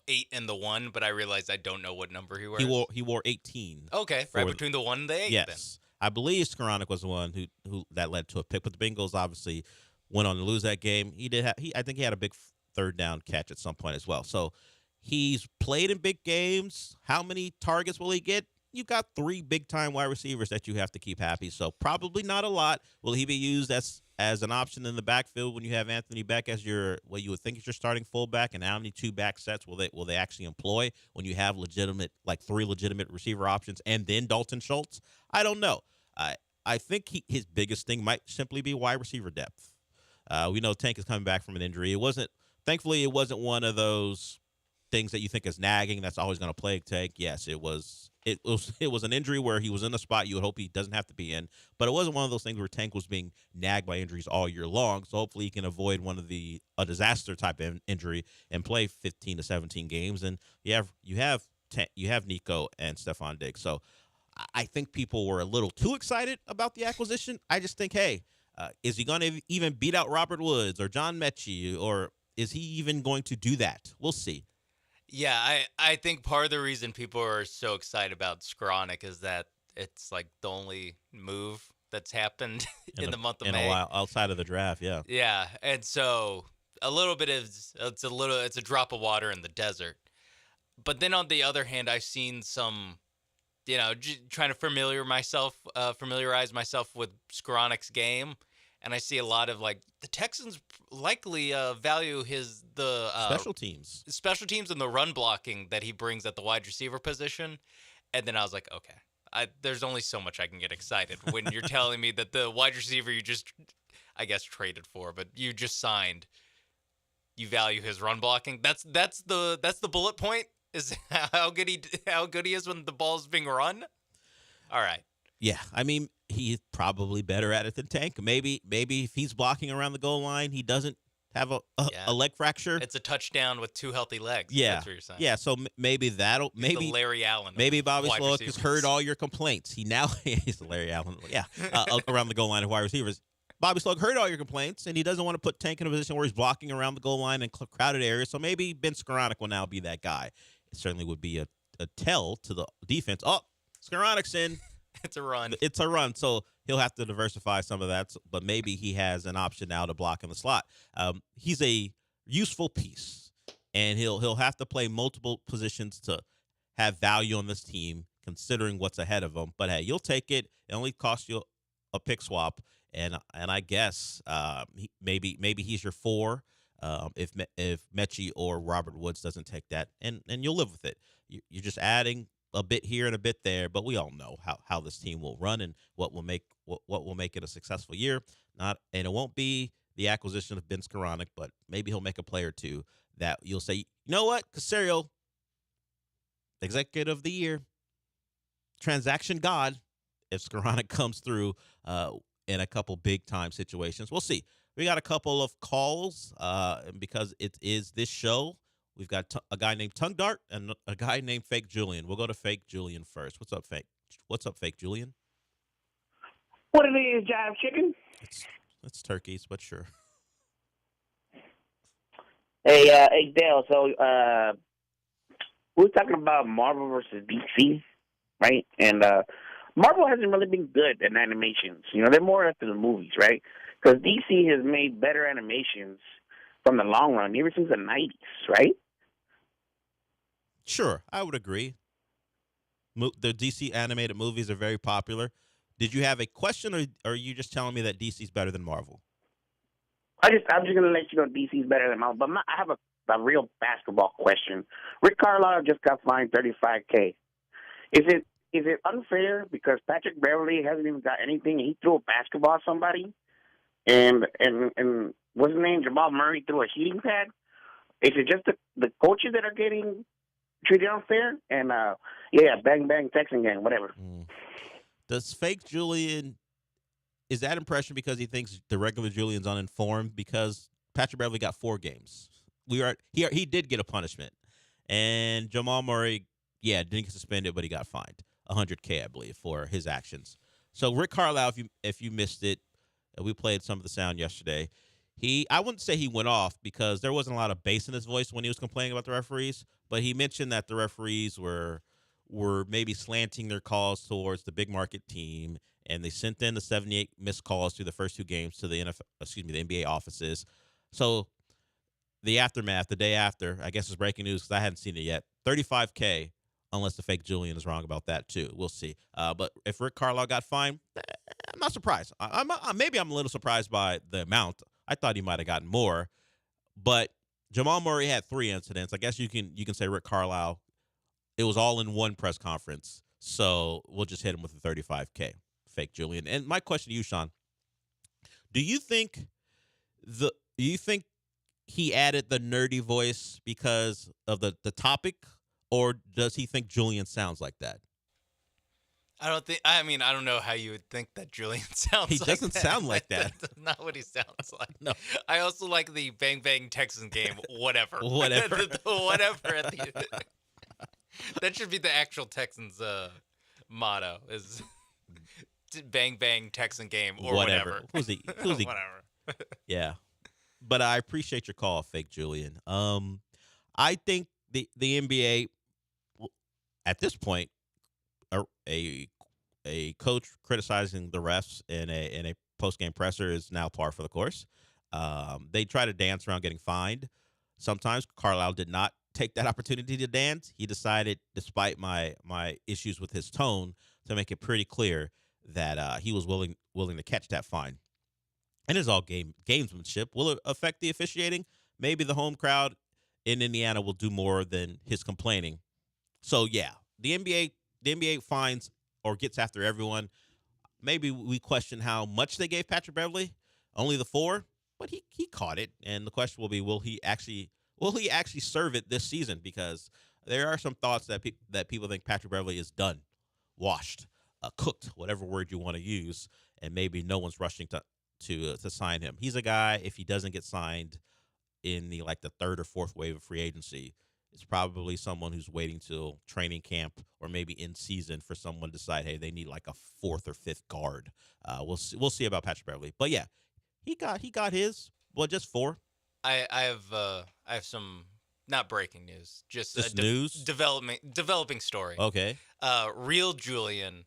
8 and the 1, but I realized I don't know what number he wears. He wore 18. Okay, right between the 1 and the 8. Yes, then. I believe Skoranek was the one who that led to a pick, but the Bengals obviously went on to lose that game. I think he had a big third down catch at some point as well. So he's played in big games. How many targets will he get? You got 3 big-time wide receivers that you have to keep happy, so probably not a lot. Will he be used as an option in the backfield when you have Anthony Beck as what you would think is your starting fullback, and how many 2 back sets will they actually employ when you have 3 legitimate receiver options and then Dalton Schultz? I don't know. I think his biggest thing might simply be wide receiver depth. We know Tank is coming back from an injury. Thankfully, it wasn't one of those things that you think is nagging that's always going to plague Tank. Yes, it was an injury where he was in a spot you would hope he doesn't have to be in, but it wasn't one of those things where Tank was being nagged by injuries all year long. So hopefully he can avoid a disaster type of injury and play 15 to 17 games. And you have Nico and Stephon Diggs. So I think people were a little too excited about the acquisition. I just think, hey, is he going to even beat out Robert Woods or John Mechie, or is he even going to do that? We'll see. Yeah, I think part of the reason people are so excited about Skoranek is that it's like the only move that's happened in the month of May. In a while, outside of the draft, yeah. Yeah, and so a little bit of it's a drop of water in the desert. But then on the other hand, I've seen some, trying to familiarize myself with Skoranek's game. And I see a lot of the Texans likely value the special teams and the run blocking that he brings at the wide receiver position. And then I was like, okay, there's only so much I can get excited when you're telling me that the wide receiver you just, I guess, traded for, but you just signed, you value his run blocking. That's the bullet point, is how good he is when the ball's being run. All right. Yeah, I mean, he's probably better at it than Tank. Maybe if he's blocking around the goal line, he doesn't have a leg fracture. It's a touchdown with 2 healthy legs. Yeah, that's what you're saying. Yeah, so maybe he's the Larry Allen. Maybe Bobby Sloak has heard all your complaints. He's the Larry Allen. Yeah, around the goal line of wide receivers. Bobby Sloak heard all your complaints, and he doesn't want to put Tank in a position where he's blocking around the goal line in crowded areas. So maybe Ben Skoranek will now be that guy. It certainly would be a tell to the defense. Oh, Skoranek's in. It's a run. It's a run, so he'll have to diversify some of that. But maybe he has an option now to block in the slot. He's a useful piece, and he'll have to play multiple positions to have value on this team, considering what's ahead of him. But hey, you'll take it. It only costs you a pick swap, and I guess maybe he's your 4 if Mechie or Robert Woods doesn't take that, and you'll live with it. You're just adding a bit here and a bit there, but we all know how this team will run and what will make it a successful year. And it won't be the acquisition of Ben Skoranek, but maybe he'll make a play or two that you'll say, you know what, Caserio, executive of the year, transaction god, if Skoranek comes through in a couple big time situations. We'll see. We got a couple of calls because it is this show. We've got a guy named Tongue Dart and a guy named Fake Julian. We'll go to Fake Julian first. What's up, Fake What's up, fake Julian? What it is, jive chicken? It's turkeys, but sure. Hey, Dale. So, we were talking about Marvel versus DC, right? And Marvel hasn't really been good at animations. You know, they're more after the movies, right? Because DC has made better animations from the long run, ever since the 90s, right? Sure, I would agree. The DC animated movies are very popular. Did you have a question, or are you just telling me that DC's better than Marvel? I'm just gonna let you know DC's better than Marvel. But I have a real basketball question. Rick Carlisle just got fined $35K. Is it unfair because Patrick Beverly hasn't even got anything? He threw a basketball at somebody, and what's his name? Jamal Murray threw a heating pad. Is it just the coaches that are getting treated unfair? And bang bang Texan gang, whatever. Does fake Julian, is that impression because he thinks the regular Julian's uninformed? Because Patrick Beverly got 4 games. He did get a punishment, and Jamal Murray, didn't get suspended, but he got fined $100K, I believe, for his actions. So Rick Carlisle, if you missed it, we played some of the sound yesterday. I wouldn't say he went off because there wasn't a lot of bass in his voice when he was complaining about the referees, but he mentioned that the referees were maybe slanting their calls towards the big market team, and they sent in the 78 missed calls through the first 2 games to the NBA offices. So the aftermath, the day after, I guess it's breaking news because I hadn't seen it yet. $35K, unless the fake Julian is wrong about that too. We'll see. But if Rick Carlisle got fined, I'm not surprised. Maybe I'm a little surprised by the amount. I thought he might have gotten more, but Jamal Murray had 3 incidents. I guess you can say Rick Carlisle. It was all in one press conference, so we'll just hit him with the $35K, fake Julian. And my question to you, Sean, do you think he added the nerdy voice because of the topic, or does he think Julian sounds like that? I don't know how you would think that Julian sounds like that. He doesn't sound like that. That's not what he sounds like. No. I also like the Bang Bang Texan game, whatever. Whatever. Whatever at the that should be the actual Texans motto is Bang Bang Texan game or whatever. Who's he? Whatever. Yeah. But I appreciate your call, fake Julian. I think the NBA at this point, a coach criticizing the refs in a post-game presser is now par for the course. They try to dance around getting fined. Sometimes Carlisle did not take that opportunity to dance. He decided, despite my issues with his tone, to make it pretty clear that he was willing to catch that fine. And it's all gamesmanship. Will it affect the officiating? Maybe the home crowd in Indiana will do more than his complaining. So yeah, the NBA fines or gets after everyone. Maybe we question how much they gave Patrick Beverly, only the 4, but he caught it. And the question will be, will he actually serve it this season? Because there are some thoughts that people think Patrick Beverly is done, washed, cooked, whatever word you want to use, and maybe no one's rushing to sign him. He's a guy, if he doesn't get signed in the 3rd or 4th wave of free agency, it's probably someone who's waiting till training camp or maybe in season for someone to decide, hey, they need a 4th or 5th guard. We'll see about Patrick Beverly. But yeah, he got his. Well, just 4. I have some not breaking news, just news developing story. Okay. Real Julian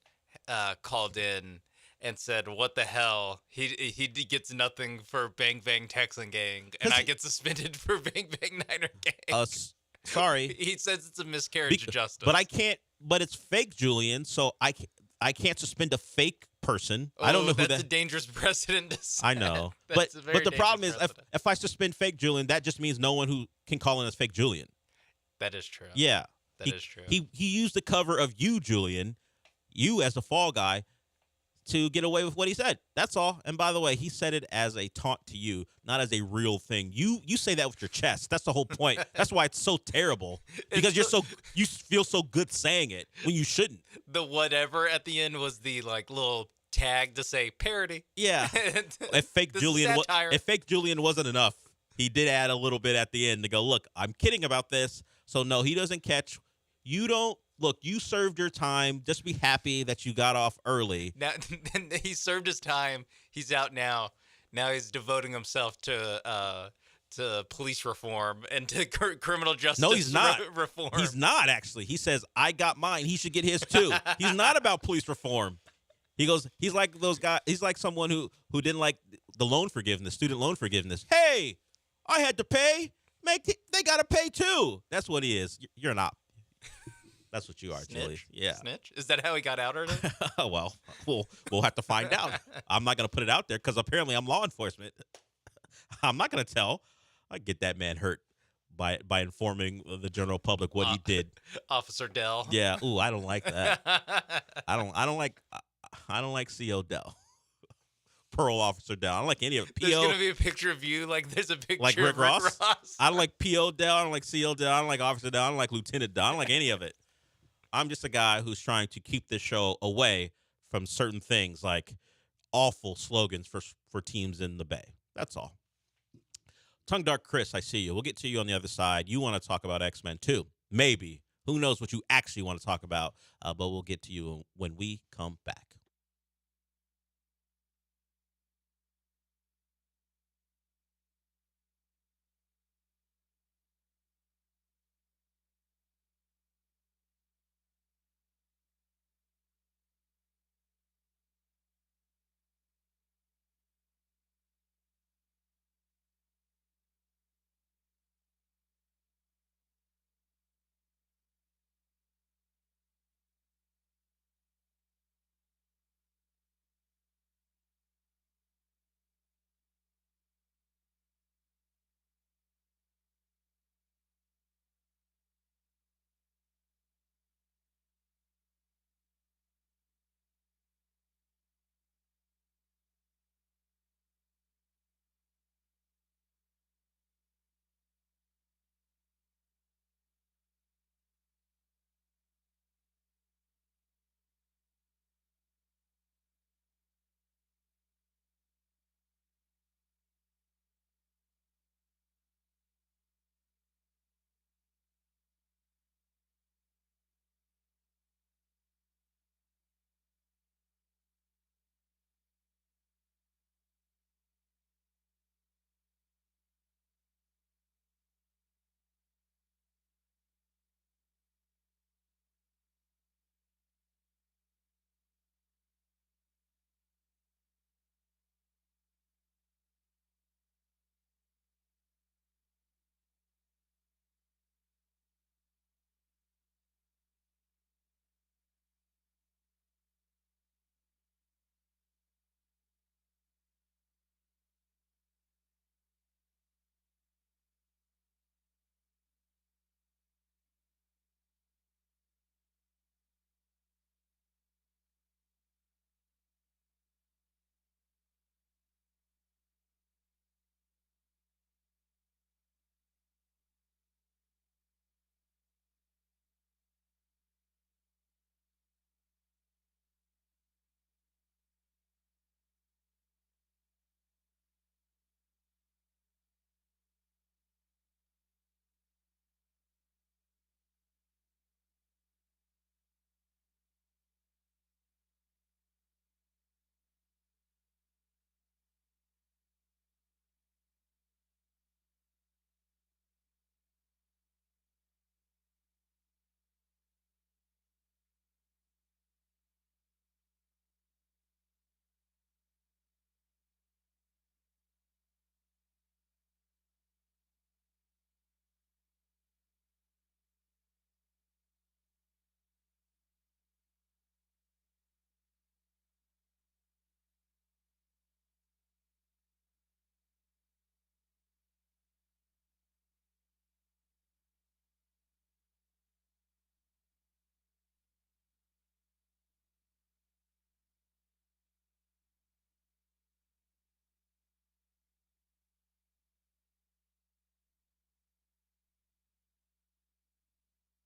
called in and said, "What the hell? He gets nothing for Bang Bang Texan Gang, and I get suspended for Bang Bang Niner Gang." Sorry. He says it's a miscarriage of justice. But I can't. But it's fake Julian, so I can't suspend a fake person. I don't know who that's a dangerous precedent to set. I know. but the problem is, if I suspend fake Julian, that just means no one who can call in as fake Julian. That is true. Yeah. That is true. He used the cover of you, Julian, you as a fall guy, to get away with what he said. That's all. And by the way, he said it as a taunt to you, not as a real thing. You say that with your chest. That's the whole point. That's why it's so terrible. Because you feel so good saying it when you shouldn't. The whatever at the end was the little tag to say parody. Yeah. If fake Julian wasn't enough, he did add a little bit at the end to go, look, I'm kidding about this. So no, he doesn't catch. You don't look, you served your time. Just be happy that you got off early. Now he served his time. He's out now. Now he's devoting himself to police reform and to criminal justice. No, he's not. Reform. He's not actually. He says, "I got mine. He should get his too." He's not about police reform. He goes, he's like those guys. He's like someone who didn't like the loan forgiveness, student loan forgiveness. Hey, I had to pay. They got to pay too. That's what he is. You're an op. That's what you are, Snitch? Chili. Yeah. Snitch? Is that how he got out early? Well, we'll have to find out. I'm not going to put it out there because apparently I'm law enforcement. I'm not going to tell. I get that man hurt by informing the general public what he did. Officer Dell. Yeah. Ooh, I don't like that. I don't like CO Dell. Parole Officer Dell. I don't like any of it. There's going to be a picture of you. Like, there's a picture like of Rick Ross. I don't like PO Dell. I don't like CO Dell. I don't like Officer Dell. I don't like Lieutenant Dell. I don't like any of it. I'm just a guy who's trying to keep this show away from certain things like awful slogans for teams in the Bay. That's all. Tongue Dark Chris, I see you. We'll get to you on the other side. You want to talk about X-Men too. Maybe. Who knows what you actually want to talk about, but we'll get to you when we come back.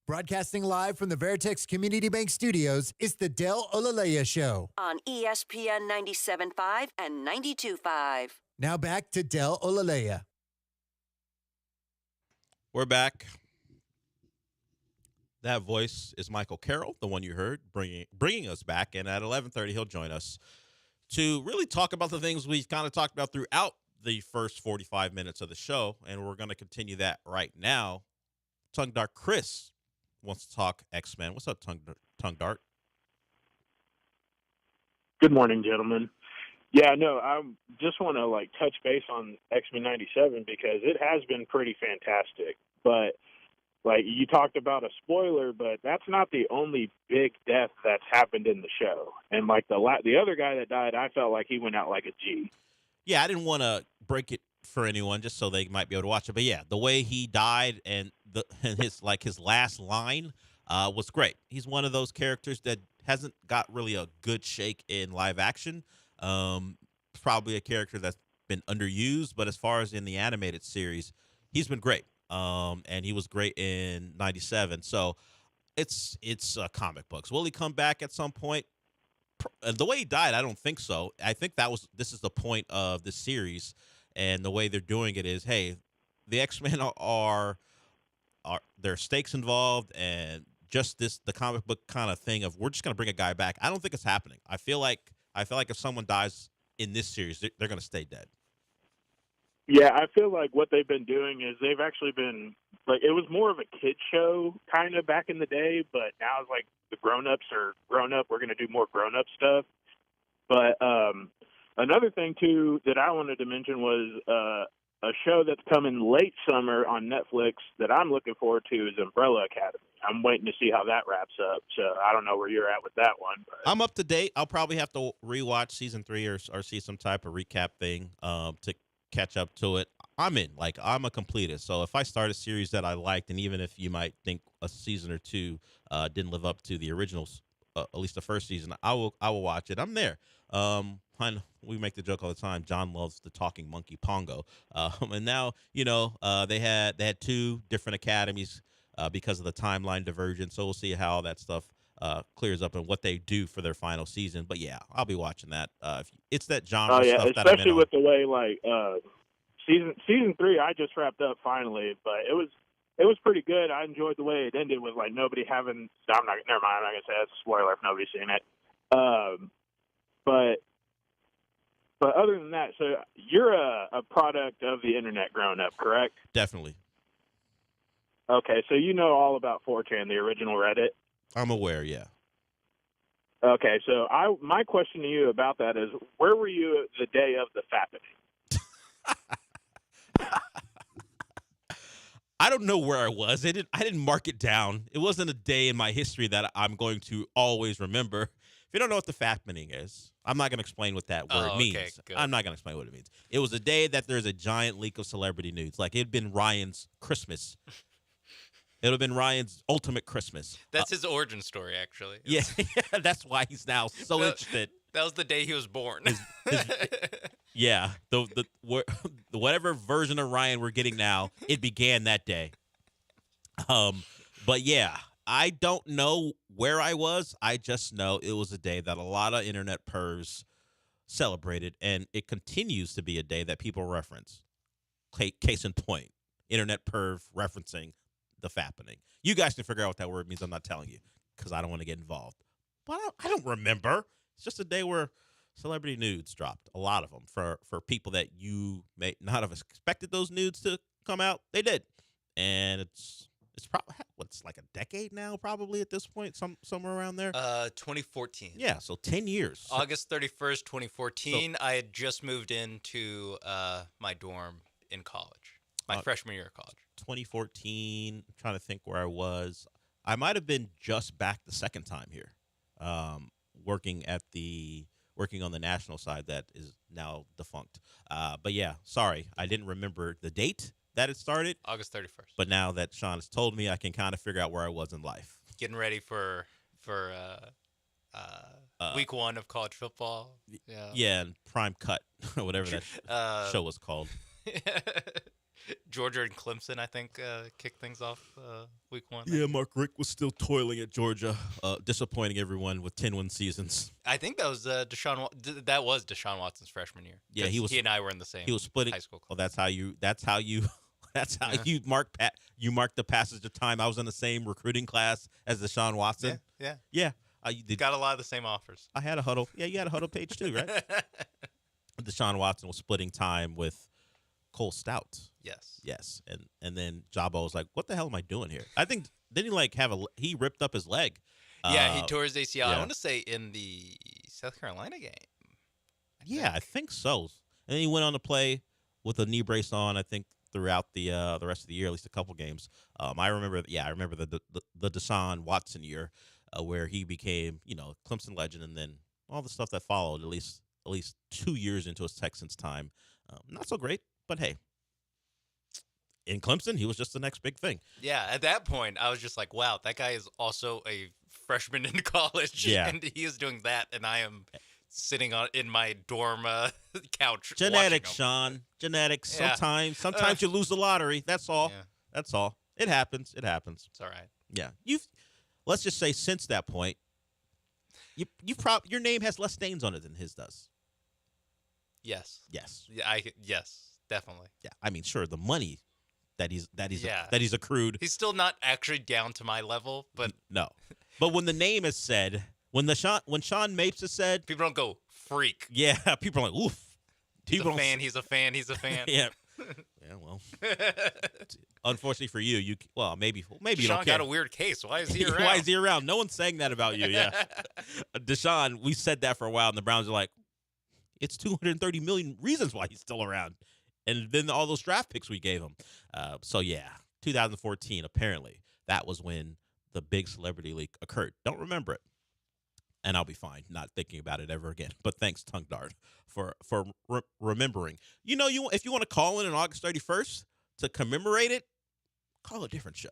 Broadcasting live from the Veritex Community Bank Studios, it's the Del Olaleye Show. On ESPN 97.5 and 92.5. Now back to Del Olaleye. We're back. That voice is Michael Carroll, the one you heard, bringing us back. And at 11:30, he'll join us to really talk about the things we've kind of talked about throughout the first 45 minutes of the show. And we're going to continue that right now. Tongue Dart Chris wants to talk X-Men. What's up, Tongue Dart? Good morning, gentlemen. Yeah, no, I just want to touch base on X-Men 97 because it has been pretty fantastic. But you talked about a spoiler, but that's not the only big death that's happened in the show. And the other guy that died, I felt like he went out like a G. Yeah, I didn't want to break it for anyone just so they might be able to watch it. But yeah, the way he died and his last line was great. He's one of those characters that hasn't got really a good shake in live action. Probably a character that's been underused, but as far as in the animated series, he's been great. And he was great in 97. So it's comic books. Will he come back at some point? The way he died, I don't think so. I think this is the point of the series, and the way they're doing it is, hey, the X-Men are there are stakes involved, and just the comic book kind of thing of we're just gonna bring a guy back. I don't think it's happening. I feel like if someone dies in this series, they're gonna stay dead. Yeah, I feel like what they've been doing is they've actually been it was more of a kid show kind of back in the day, but now it's like the grown-ups are grown up. We're going to do more grown-up stuff. But another thing, too, that I wanted to mention was a show that's coming late summer on Netflix that I'm looking forward to is Umbrella Academy. I'm waiting to see how that wraps up. So I don't know where you're at with that one. But. I'm up to date. I'll probably have to rewatch season 3 or see some type of recap thing to catch up to it. I'm in. I'm a completist. So if I start a series that I liked, and even if you might think a season or two didn't live up to the originals, at least the first season, I will watch it. I'm there. We make the joke all the time. John loves the talking monkey Pongo, and now they had 2 different academies because of the timeline divergence. So we'll see how that stuff clears up and what they do for their final season. But yeah, I'll be watching that. It's that genre. Oh yeah, stuff especially with the way season 3 I just wrapped up finally, but it was pretty good. I enjoyed the way it ended with nobody having. Never mind. I'm not gonna say that's a spoiler if nobody's seen it. But other than that, so you're a product of the internet growing up, correct? Definitely. Okay, so you know all about 4chan, the original Reddit. I'm aware, yeah. Okay, so my question to you about that is, where were you the day of the fappening? I don't know where I was. I didn't mark it down. It wasn't a day in my history that I'm going to always remember. If you don't know what the fappening is, I'm not going to explain what that word means. Good. I'm not going to explain what it means. It was a day that there's a giant leak of celebrity nudes. It had been Ryan's Christmas. It would have been Ryan's ultimate Christmas. That's his origin story, actually. Yeah, that's why he's now so interested. That was the day he was born. Yeah, the whatever version of Ryan we're getting now, it began that day. But yeah, I don't know where I was. I just know it was a day that a lot of internet pervs celebrated, and it continues to be a day that people reference. Case in point, internet perv referencing the fappening. You guys can figure out what that word means. I'm not telling you because I don't want to get involved. But I don't remember. It's just a day where celebrity nudes dropped, a lot of them, for people that you may not have expected those nudes to come out. They did, and it's probably what's like a decade now, probably at this point, somewhere around there. 2014. Yeah, so 10 years. August 31st, 2014. I had just moved into my dorm in college, my freshman year of college. 2014. I'm trying to think where I was. I might have been just back the second time here, working on the national side that is now defunct. But yeah, sorry, I didn't remember the date that it started. August 31st. But now that Sean has told me, I can kind of figure out where I was in life. Getting ready for week 1 of college football. Yeah. Yeah, and Prime Cut, or whatever that show was called. Georgia and Clemson, I think, kicked things off week 1. Yeah, Mark Richt was still toiling at Georgia, disappointing everyone with 10-win seasons. I think that was That was Deshaun Watson's freshman year. Yeah, he and I were in the same. He was splitting high school club. Well, that's how you That's how you mark the passage of time. I was in the same recruiting class as Deshaun Watson. Yeah. Did Got a lot of the same offers. I had a huddle. Yeah, you had a huddle page too, right? Deshaun Watson was splitting time with Cole Stout. Yes. And then Jabba was like, "What the hell am I doing here?" I think didn't he he ripped up his leg. He tore his ACL. yeah. I want to say in the South Carolina game. I think so. And then he went on to play with a knee brace on, I think, throughout the rest of the year, at least a couple games. I remember the Deshaun Watson year where he became, Clemson legend, and then all the stuff that followed, at least 2 years into his Texans time. Not so great, but hey, in Clemson, he was just the next big thing. Yeah, at that point, I was just like, wow, that guy is also a freshman in college, and he is doing that, and I am sitting in my dorm couch. Genetics, Sean. Genetics. Yeah. Sometimes you lose the lottery. That's all. Yeah. That's all. It happens. It's all right. Yeah. Let's just say since that point, your name has less stains on it than his does. Yes. Yes. Yeah. Yes. Definitely. Yeah. I mean, sure, the money that he's accrued. He's still not actually down to my level, but no. But when the name is said, when Sean Mapes is said, people don't go freak. Yeah. People are like, oof. He's a fan. He's a fan. He's a fan. Yeah. Yeah. Well. Unfortunately for you, maybe you Deshaun don't care. got a weird case. Why is he around? Why is he around? No one's saying that about you. Yeah. Deshaun, we said that for a while, and the Browns are like, it's 230 million reasons why he's still around. And then all those draft picks we gave him. 2014, apparently, that was when the big celebrity leak occurred. Don't remember it. And I'll be fine not thinking about it ever again. But thanks, Tongue Dart, for remembering. If you want to call in on August 31st to commemorate it, call a different show.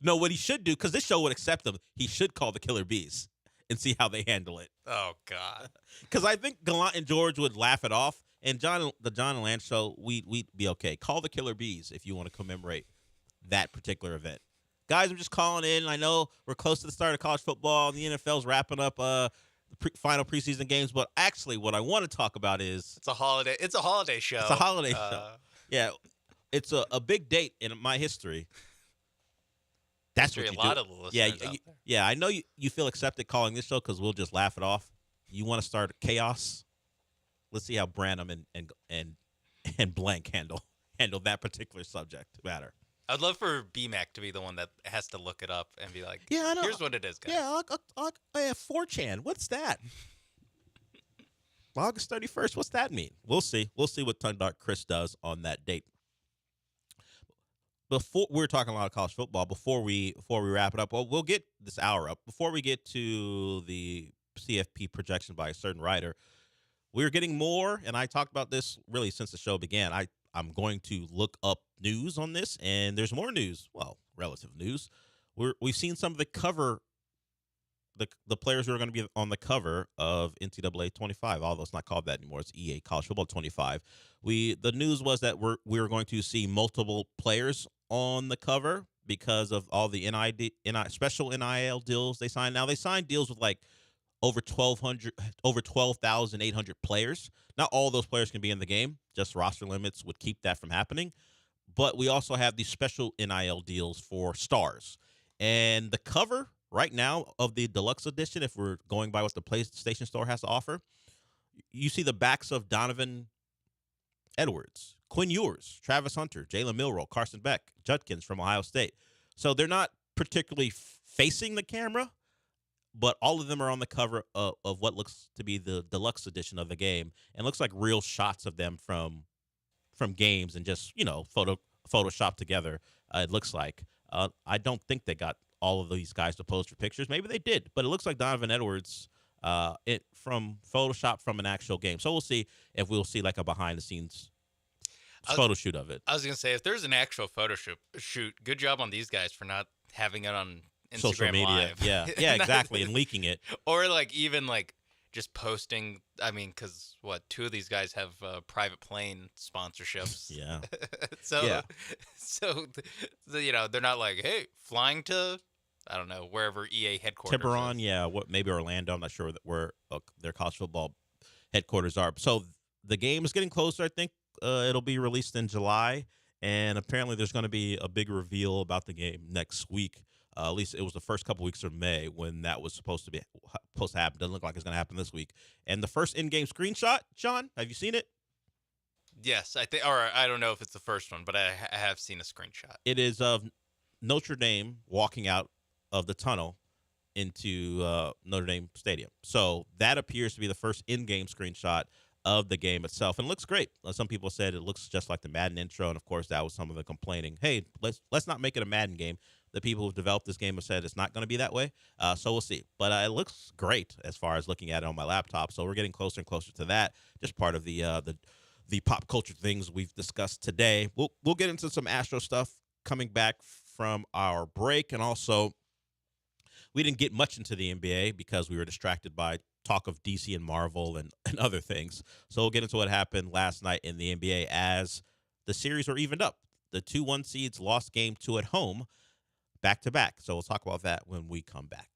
No, what he should do, because this show would accept him, he should call the Killer Bees and see how they handle it. Oh, God. Because I think Gallant and George would laugh it off. And the John and Lance show, we'd be okay. Call the Killer Bees if you want to commemorate that particular event. Guys, I'm just calling in. I know we're close to the start of college football, and the NFL's wrapping up the final preseason games. But actually, what I want to talk about is it's a holiday. It's a holiday show. It's a holiday show. Yeah, it's a big date in my history. That's what you do. A lot of the listeners yeah. I know you feel accepted calling this show because we'll just laugh it off. You want to start chaos? Let's see how Branham and Blank handle that particular subject matter. I'd love for BMAC to be the one that has to look it up and be like, yeah, I know. Here's what it is, guys. Yeah, 4chan. What's that? August 31st. What's that mean? We'll see. We'll see what Tongue Dart Chris does on that date. Before we're talking a lot of college football. Before we wrap it up, well, we'll get this hour up. Before we get to the CFP projection by a certain writer, we're getting more, and I talked about this really since the show began. I'm going to look up news on this, and there's more news. Well, relative news. We've seen some of the cover, the players who are going to be on the cover of NCAA 25, although it's not called that anymore. It's EA College Football 25. The news was that we're going to see multiple players on the cover because of all the special NIL deals they signed. Now they signed deals with like over 12,800 players. Not all those players can be in the game. Just roster limits would keep that from happening. But we also have these special NIL deals for stars. And the cover right now of the deluxe edition, if we're going by what the PlayStation Store has to offer, you see the backs of Donovan Edwards, Quinn Ewers, Travis Hunter, Jalen Milroe, Carson Beck, Judkins from Ohio State. So they're not particularly facing the camera, but all of them are on the cover of what looks to be the deluxe edition of the game, and looks like real shots of them from games and just Photoshop together. It looks like I don't think they got all of these guys to pose for pictures. Maybe they did, but it looks like Donovan Edwards from Photoshop from an actual game. So we'll see if we'll see like a behind the scenes photo shoot of it. I was gonna say if there's an actual photo shoot, good job on these guys for not having it on Instagram social media. Live. Yeah, exactly, and leaking it. Or even just posting. I mean, because two of these guys have private plane sponsorships. Yeah. So they're not like, hey, flying to, I don't know, wherever EA headquarters. Tiburon, is. maybe Orlando. I'm not sure where their college football headquarters are. So the game is getting closer. I think it'll be released in July, And apparently there's going to be a big reveal about the game next week. At least it was the first couple weeks of May when that was supposed to happen. Doesn't look like it's going to happen this week. And the first in-game screenshot, John, have you seen it? Yes, I think, or I don't know if it's the first one, but I have seen a screenshot. It is of Notre Dame walking out of the tunnel into Notre Dame Stadium. So that appears to be the first in-game screenshot of the game itself, and it looks great. Some people said it looks just like the Madden intro, and of course that was some of the complaining. Hey, let's not make it a Madden game. The people who've developed this game have said it's not going to be that way, so we'll see. But it looks great as far as looking at it on my laptop. So we're getting closer and closer to that. Just part of the pop culture things we've discussed today. We'll get into some Astro stuff coming back from our break, and also we didn't get much into the NBA because we were distracted by talk of DC and Marvel and other things. So we'll get into what happened last night in the NBA as the series were evened up. The 2-1 seeds lost game 2 at home back-to-back. So we'll talk about that when we come back.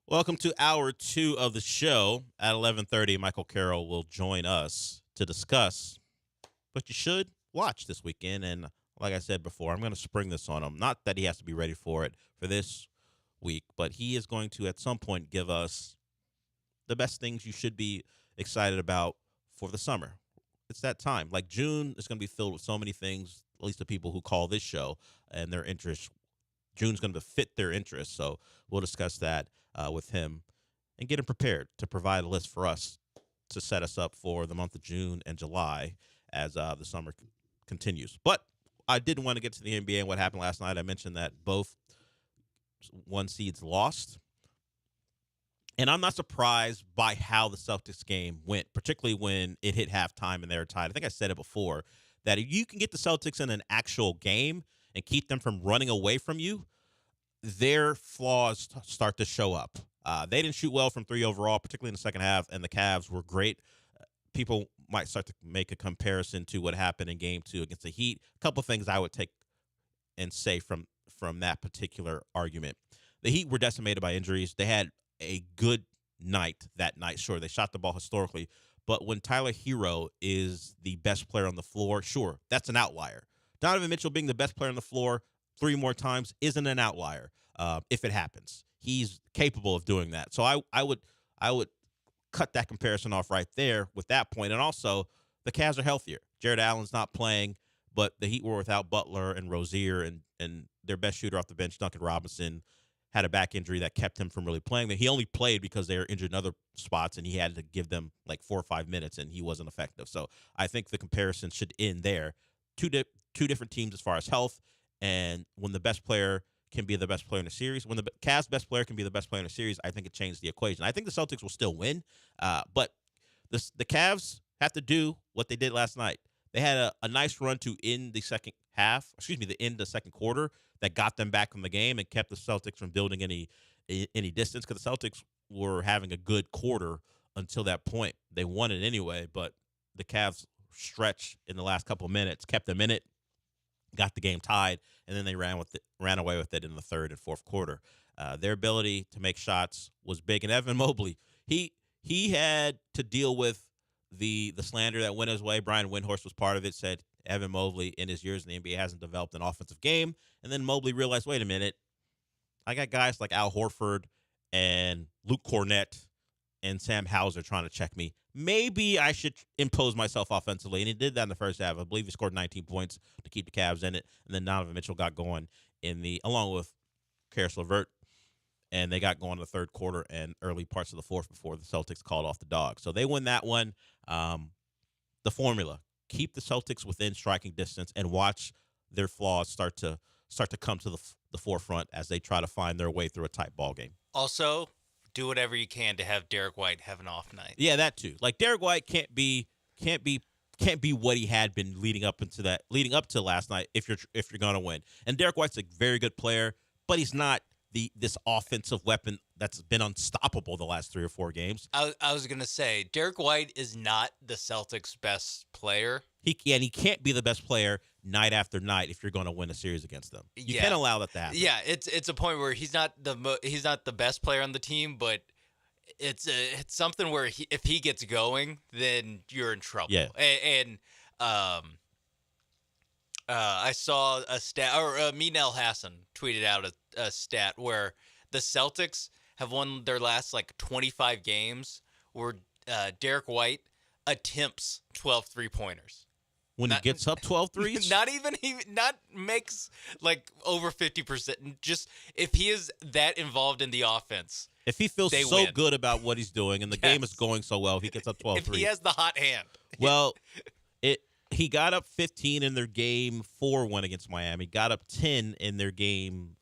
Welcome to hour 2 of the show. At 11:30, Michael Carroll will join us to discuss what you should watch this weekend. And like I said before, I'm going to spring this on him. Not that he has to be ready for it for this week, but he is going to at some point give us the best things you should be excited about for the summer. It's that time. Like June is going to be filled with so many things, at least the people who call this show and their interests. June's going to fit their interests. So we'll discuss that with him and get him prepared to provide a list for us to set us up for the month of June and July as the summer continues. But I did want to get to the NBA and what happened last night. I mentioned that both 1 seeds lost. And I'm not surprised by how the Celtics game went, particularly when it hit halftime and they were tied. I think I said it before, that if you can get the Celtics in an actual game and keep them from running away from you, their flaws start to show up. They didn't shoot well from 3 overall, particularly in the second half, and the Cavs were great. People might start to make a comparison to what happened in Game 2 against the Heat. A couple things I would take and say from that particular argument. The Heat were decimated by injuries. They had a good night that night. Sure, they shot the ball historically, but when Tyler Hero is the best player on the floor, sure, that's an outlier. Donovan Mitchell being the best player on the floor 3 more times isn't an outlier if it happens. He's capable of doing that. So I would cut that comparison off right there with that point. And also, the Cavs are healthier. Jared Allen's not playing, but the Heat were without Butler and Rozier, and their best shooter off the bench, Duncan Robinson, had a back injury that kept him from really playing. He only played because they were injured in other spots, and he had to give them like 4 or 5 minutes, and he wasn't effective. So I think the comparison should end there. Two different teams as far as health, and when the best player can be the best player in the series, when the Cavs' best player can be the best player in the series, I think it changed the equation. I think the Celtics will still win, but the Cavs have to do what they did last night. They had a nice run to end the second half, the end of the second quarter, that got them back from the game and kept the Celtics from building any distance, because the Celtics were having a good quarter until that point. They won it anyway, but the Cavs stretch in the last couple of minutes kept them in it, got the game tied, and then they ran away with it in the third and fourth quarter. Their ability to make shots was big. And Evan Mobley, he had to deal with the slander that went his way. Brian Windhorst was part of it, said Evan Mobley in his years in the NBA hasn't developed an offensive game. And then Mobley realized, wait a minute, I got guys like Al Horford and Luke Cornett and Sam Hauser trying to check me. Maybe I should impose myself offensively. And he did that in the first half. I believe he scored 19 points to keep the Cavs in it. And then Donovan Mitchell got going along with Karis LeVert. And they got going in the third quarter and early parts of the fourth before the Celtics called off the Dogs. So they win that one. The formula: keep the Celtics within striking distance and watch their flaws start to come to the forefront as they try to find their way through a tight ball game. Also, do whatever you can to have Derek White have an off night. Yeah, that too. Like, Derek White can't be what he had been leading up to last night if you're going to win. And Derek White's a very good player, but he's not this offensive weapon that's been unstoppable the last 3 or 4 games. I was going to say, Derek White is not the Celtics' best player. He can't be the best player night after night if you're going to win a series against them. You can't allow that to happen. Yeah, it's a point where he's not the best player on the team, but it's something where if he gets going, then you're in trouble. Yeah. And I saw a stat, or Meenel Hassan tweeted out a stat where the Celtics have won their last 25 games where Derek White attempts 12 3-pointers. When he gets up 12 threes? Not makes over 50%. Just if he is that involved in the offense. If he feels so win. Good about what he's doing and the game is going so well, if he gets up 12 if threes. He has the hot hand. Well, he got up 15 in their game 4 win against Miami. Got up 10 in their game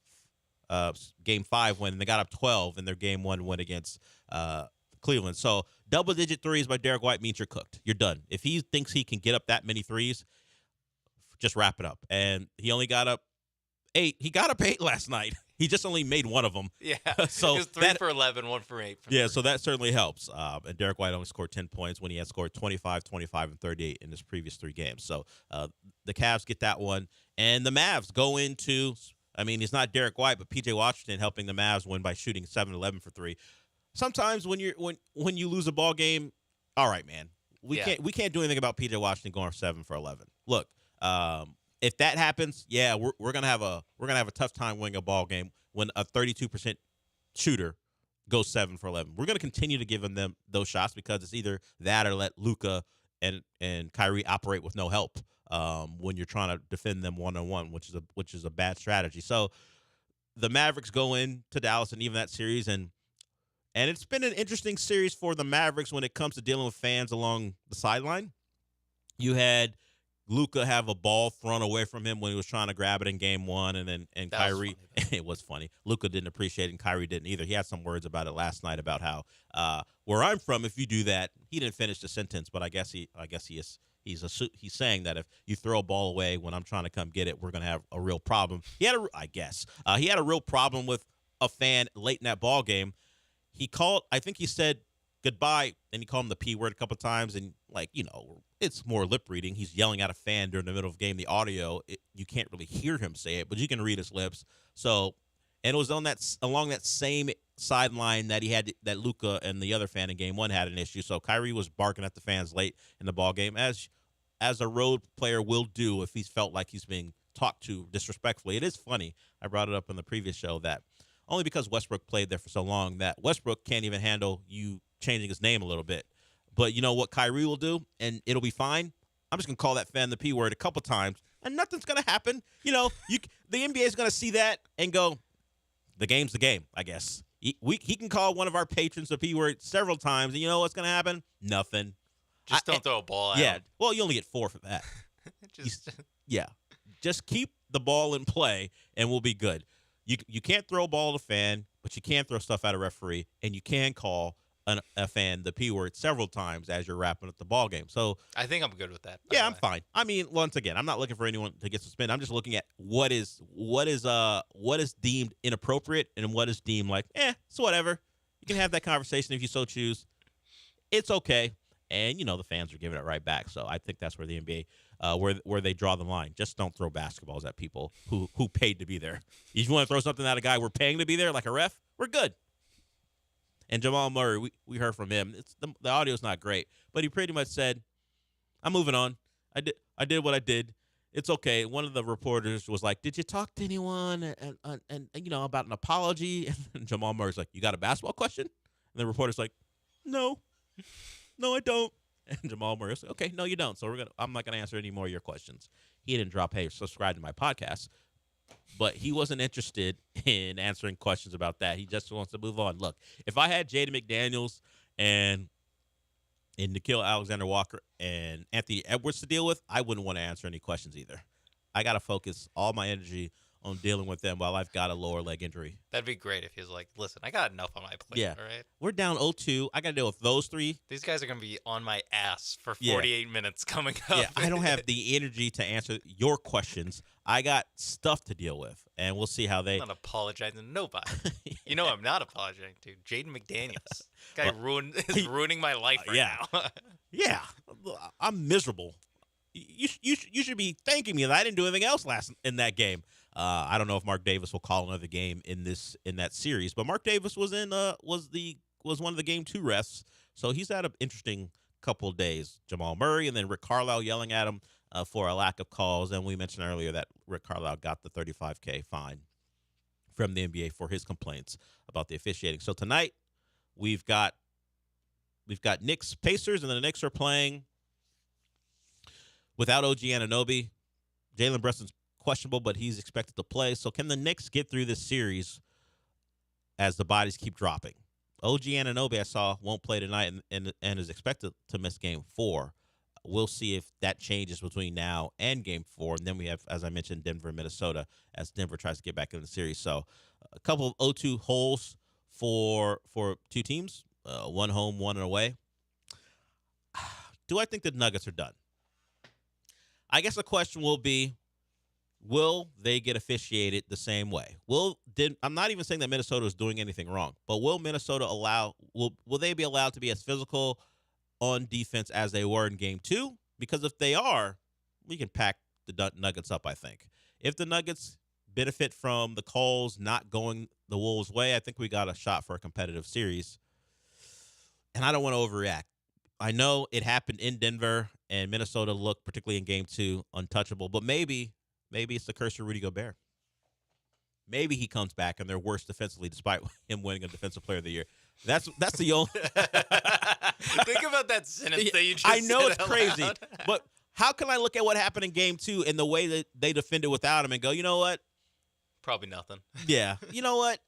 5 win. And they got up 12 in their game 1 win against Cleveland. So double-digit threes by Derek White means you're cooked. You're done. If he thinks he can get up that many threes, just wrap it up. And he only got up 8. He got up 8 last night. He just only made 1 of them. Yeah. So it was 3 for 11, 1 for 8. Yeah, so that certainly helps. And Derek White only scored 10 points when he had scored 25, 25, and 38 in his previous 3 games. So the Cavs get that one. And the Mavs go into, it's not Derek White, but P.J. Washington helping the Mavs win by shooting 7-11 for 3. Sometimes when you lose a ball game, all right, man, we can't do anything about P.J. Washington going 7 for 11. Look, if that happens, yeah, we're gonna have a tough time winning a ball game when a 32% shooter goes 7 for 11. We're gonna continue to give them those shots because it's either that or let Luka and Kyrie operate with no help when you're trying to defend them one-on-one, which is a bad strategy. So the Mavericks go into Dallas and even that series, and it's been an interesting series for the Mavericks when it comes to dealing with fans along the sideline. You had Luka have a ball thrown away from him when he was trying to grab it in game 1, and Kyrie, it was funny. Luka didn't appreciate it, and Kyrie didn't either. He had some words about it last night about how where I'm from, if you do that, he didn't finish the sentence, but I guess he's saying that if you throw a ball away when I'm trying to come get it, we're gonna have a real problem. He had a real problem with a fan late in that ball game. I think he said goodbye. And he called him the P word a couple times. And, it's more lip reading. He's yelling at a fan during the middle of the game. The audio, you can't really hear him say it, but you can read his lips. So, and it was along that same sideline that he had, that Luka and the other fan in game one had an issue. So Kyrie was barking at the fans late in the ball game, as a road player will do if he's felt like he's being talked to disrespectfully. It is funny. I brought it up in the previous show that only because Westbrook played there for so long that Westbrook can't even handle you changing his name a little bit. But you know what Kyrie will do, and it'll be fine? I'm just going to call that fan the P word a couple times, and nothing's going to happen. The NBA is going to see that and go, the game's the game, I guess. He can call one of our patrons the P word several times, and you know what's going to happen? Nothing. Just don't throw a ball at him. Well, you only get 4 for that. Just keep the ball in play, and we'll be good. You can't throw a ball at a fan, but you can throw stuff at a referee, and you can call a fan the P word several times as you're wrapping up the ball game. So I think I'm good with that. Yeah, I'm fine. I mean, once again, I'm not looking for anyone to get suspended. I'm just looking at what is deemed inappropriate and what is deemed like, it's whatever. You can have that conversation if you so choose. It's okay. And the fans are giving it right back. So I think that's where the NBA where they draw the line. Just don't throw basketballs at people who paid to be there. If you want to throw something at a guy we're paying to be there, like a ref, we're good. And Jamal Murray, we heard from him. The audio's not great, but he pretty much said, "I'm moving on. I did what I did. It's okay." One of the reporters was like, "Did you talk to anyone and about an apology?" And Jamal Murray's like, "You got a basketball question?" And the reporter's like, "No, I don't." And Jamal Murray's like, "Okay, no, you don't. So I'm not gonna answer any more of your questions." He didn't drop, "Hey, subscribe to my podcast." But he wasn't interested in answering questions about that. He just wants to move on. Look, if I had Jaden McDaniels and Nickeil Alexander-Walker and Anthony Edwards to deal with, I wouldn't want to answer any questions either. I got to focus all my energy on dealing with them while I've got a lower leg injury. That'd be great if he was like, "Listen, I got enough on my plate." Yeah. All right. We're down 0-2. I got to deal with those 3. These guys are going to be on my ass for 48 minutes coming up. Yeah, I don't have the energy to answer your questions. I got stuff to deal with, and we'll see how I'm not apologizing to nobody. I'm not apologizing to Jaden McDaniels. Guy is ruining my life right now. Yeah, I'm miserable. You should be thanking me that I didn't do anything else in that game. I don't know if Mark Davis will call another game in that series, but Mark Davis was one of the game 2 refs, so he's had an interesting couple of days. Jamal Murray and then Rick Carlisle yelling at him for a lack of calls, and we mentioned earlier that Rick Carlisle got the $35,000 fine from the NBA for his complaints about the officiating. So tonight we've got Knicks Pacers, and the Knicks are playing without OG Anunoby. Jalen Brunson's questionable, but he's expected to play. So can the Knicks get through this series as the bodies keep dropping? OG Anunoby, I saw, won't play tonight and is expected to miss Game 4. We'll see if that changes between now and Game 4. And then we have, as I mentioned, Denver and Minnesota as Denver tries to get back in the series. So a couple of 0-2 holes for 2 teams, one home, one away. Do I think the Nuggets are done? I guess the question will be, will they get officiated the same way? I'm not even saying that Minnesota is doing anything wrong, but will Minnesota will they be allowed to be as physical on defense as they were in Game 2? Because if they are, we can pack the Nuggets up, I think. If the Nuggets benefit from the calls not going the Wolves' way, I think we got a shot for a competitive series. And I don't want to overreact. I know it happened in Denver, and Minnesota looked, particularly in Game 2, untouchable. But maybe it's the curse of Rudy Gobert. Maybe he comes back and they're worse defensively despite him winning a Defensive Player of the Year. That's the only. Think about that sentence that you just I know said it's out crazy, loud. but how can I look at what happened in Game 2 and the way that they defended without him and go, you know what? Probably nothing. Yeah. You know what?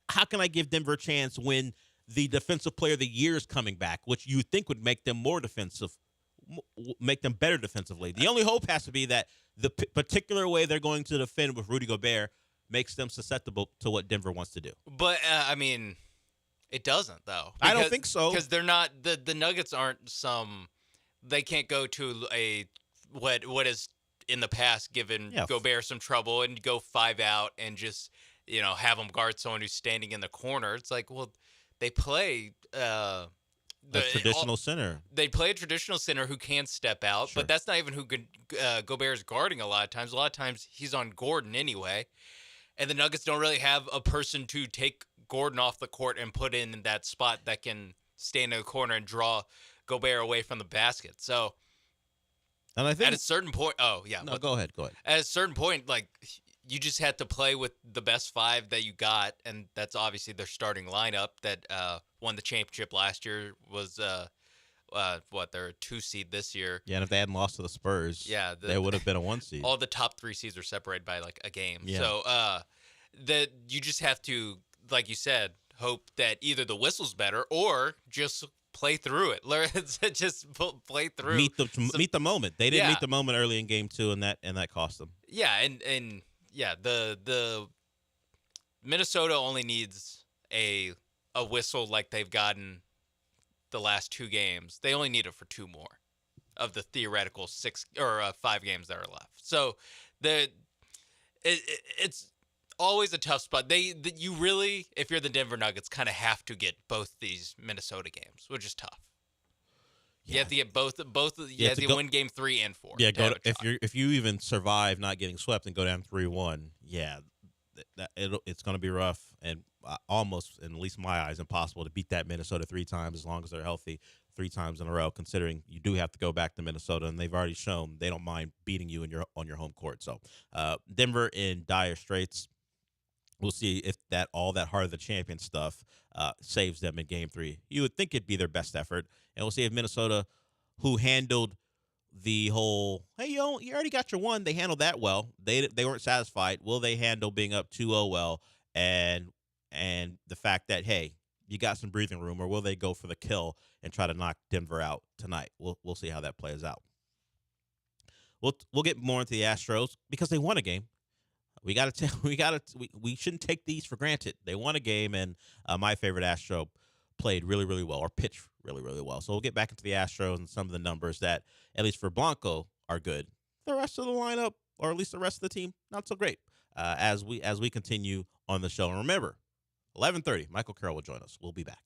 How can I give Denver a chance when the Defensive Player of the Year is coming back, which you think would make them more defensive, make them better defensively? The only hope has to be that the particular way they're going to defend with Rudy Gobert makes them susceptible to what Denver wants to do. But, it doesn't, though. I don't think so. Because they're not – the Nuggets aren't they can't go to what is in the past given Gobert some trouble and go 5 out and just, have him guard someone who's standing in the corner. It's like, well, they play a traditional center. They play a traditional center who can step out, but that's not even who Gobert is guarding a lot of times. A lot of times he's on Gordon anyway, and the Nuggets don't really have a person to take Gordon off the court and put in that spot that can stand in the corner and draw Gobert away from the basket. So, and I think at a certain point, no, go ahead. At a certain point, like, you just had to play with the best five that you got, and that's obviously their starting lineup that won the championship last year. Was they're a 2 seed this year. Yeah, and if they hadn't lost to the Spurs, they would have been a 1 seed. All the top 3 seeds are separated by like a game. Yeah. So that you just have to, like you said, hope that either the whistle's better or just play through it. Learn to just play through. Meet the moment. They didn't meet the moment early in game 2, and that cost them. Yeah, and yeah, the Minnesota only needs a whistle like they've gotten the last 2 games. They only need it for 2 more of the theoretical 6 or 5 games that are left. So it's always a tough spot. You really, if you're the Denver Nuggets, kind of have to get both these Minnesota games, which is tough. Yeah. You have to get both. You have to win game 3 and 4. Yeah, if you even survive not getting swept and go down 3-1, yeah, it's going to be rough and almost, in at least my eyes, impossible to beat that Minnesota 3 times as long as they're healthy 3 times in a row. Considering you do have to go back to Minnesota, and they've already shown they don't mind beating you on your home court. So Denver in dire straits. We'll see if all that heart of the champion stuff saves them in Game 3. You would think it'd be their best effort, and we'll see if Minnesota, who handled the whole, hey, you already got your 1, they handled that well. They weren't satisfied. Will they handle being up 2-0 well, and the fact that, hey, you got some breathing room, or will they go for the kill and try to knock Denver out tonight? We'll see how that plays out. We'll get more into the Astros because they won a game. We shouldn't take these for granted. They won a game, and my favorite Astro played really, really well, or pitched really, really well. So we'll get back into the Astros and some of the numbers that, at least for Blanco, are good. The rest of the lineup, or at least the rest of the team, not so great. As we continue on the show, and remember, 11:30, Michael Carroll will join us. We'll be back.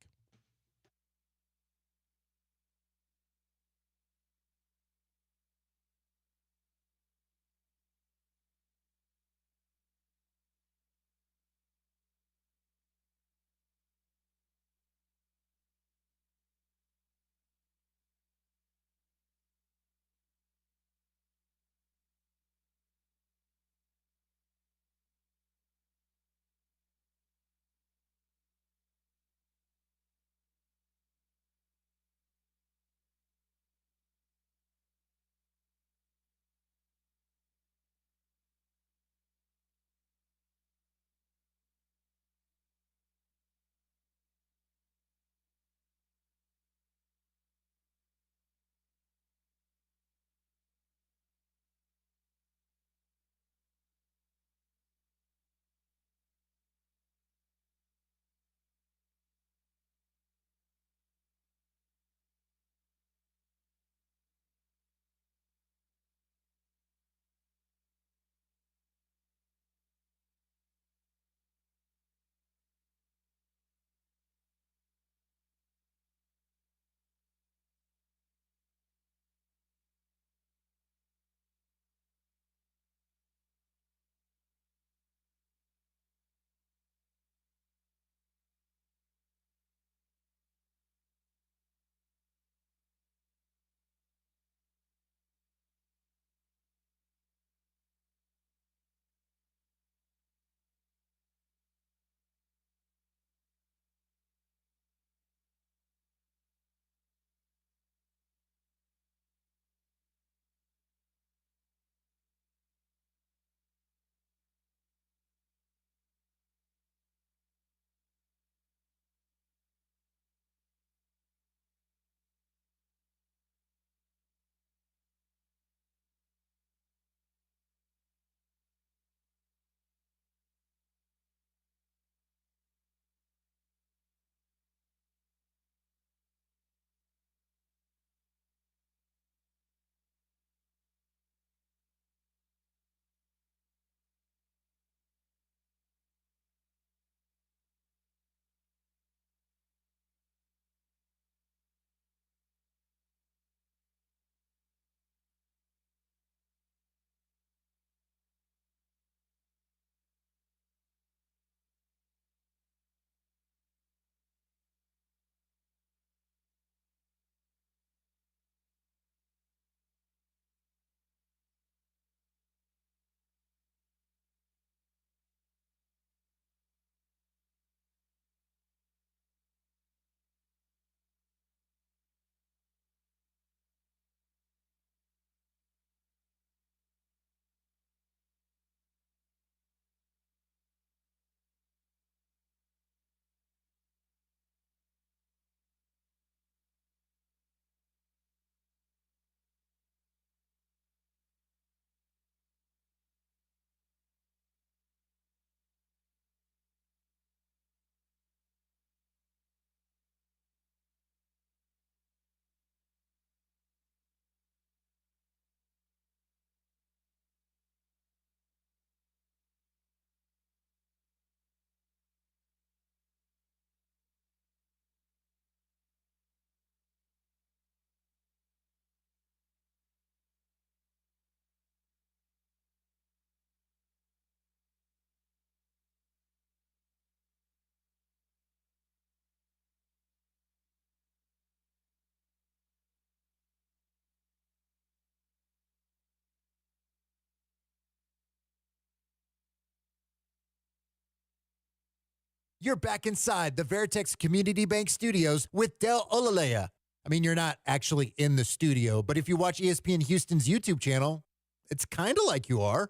You're back inside the Veritex Community Bank Studios with Del Olaleye. I mean, you're not actually in the studio, but if you watch ESPN Houston's YouTube channel, it's kind of like you are.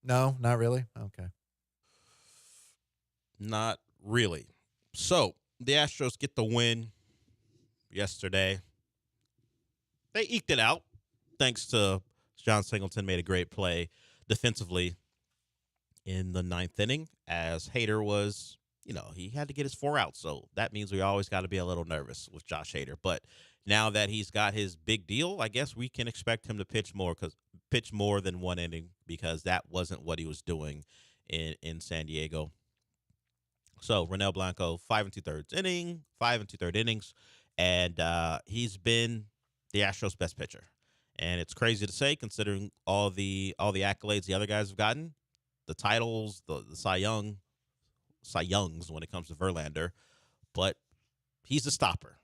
No, not really? Okay. Not really. So, the Astros get the win yesterday. They eked it out thanks to John Singleton made a great play defensively in the ninth inning as Hader was, he had to get his 4 outs. So that means we always got to be a little nervous with Josh Hader. But now that he's got his big deal, I guess we can expect him to pitch more than 1 inning because that wasn't what he was doing in San Diego. So Ronel Blanco, 5 2/3 innings, and he's been the Astros' best pitcher. And it's crazy to say considering all the accolades the other guys have gotten, the titles, the Cy Youngs when it comes to Verlander, but he's a stopper.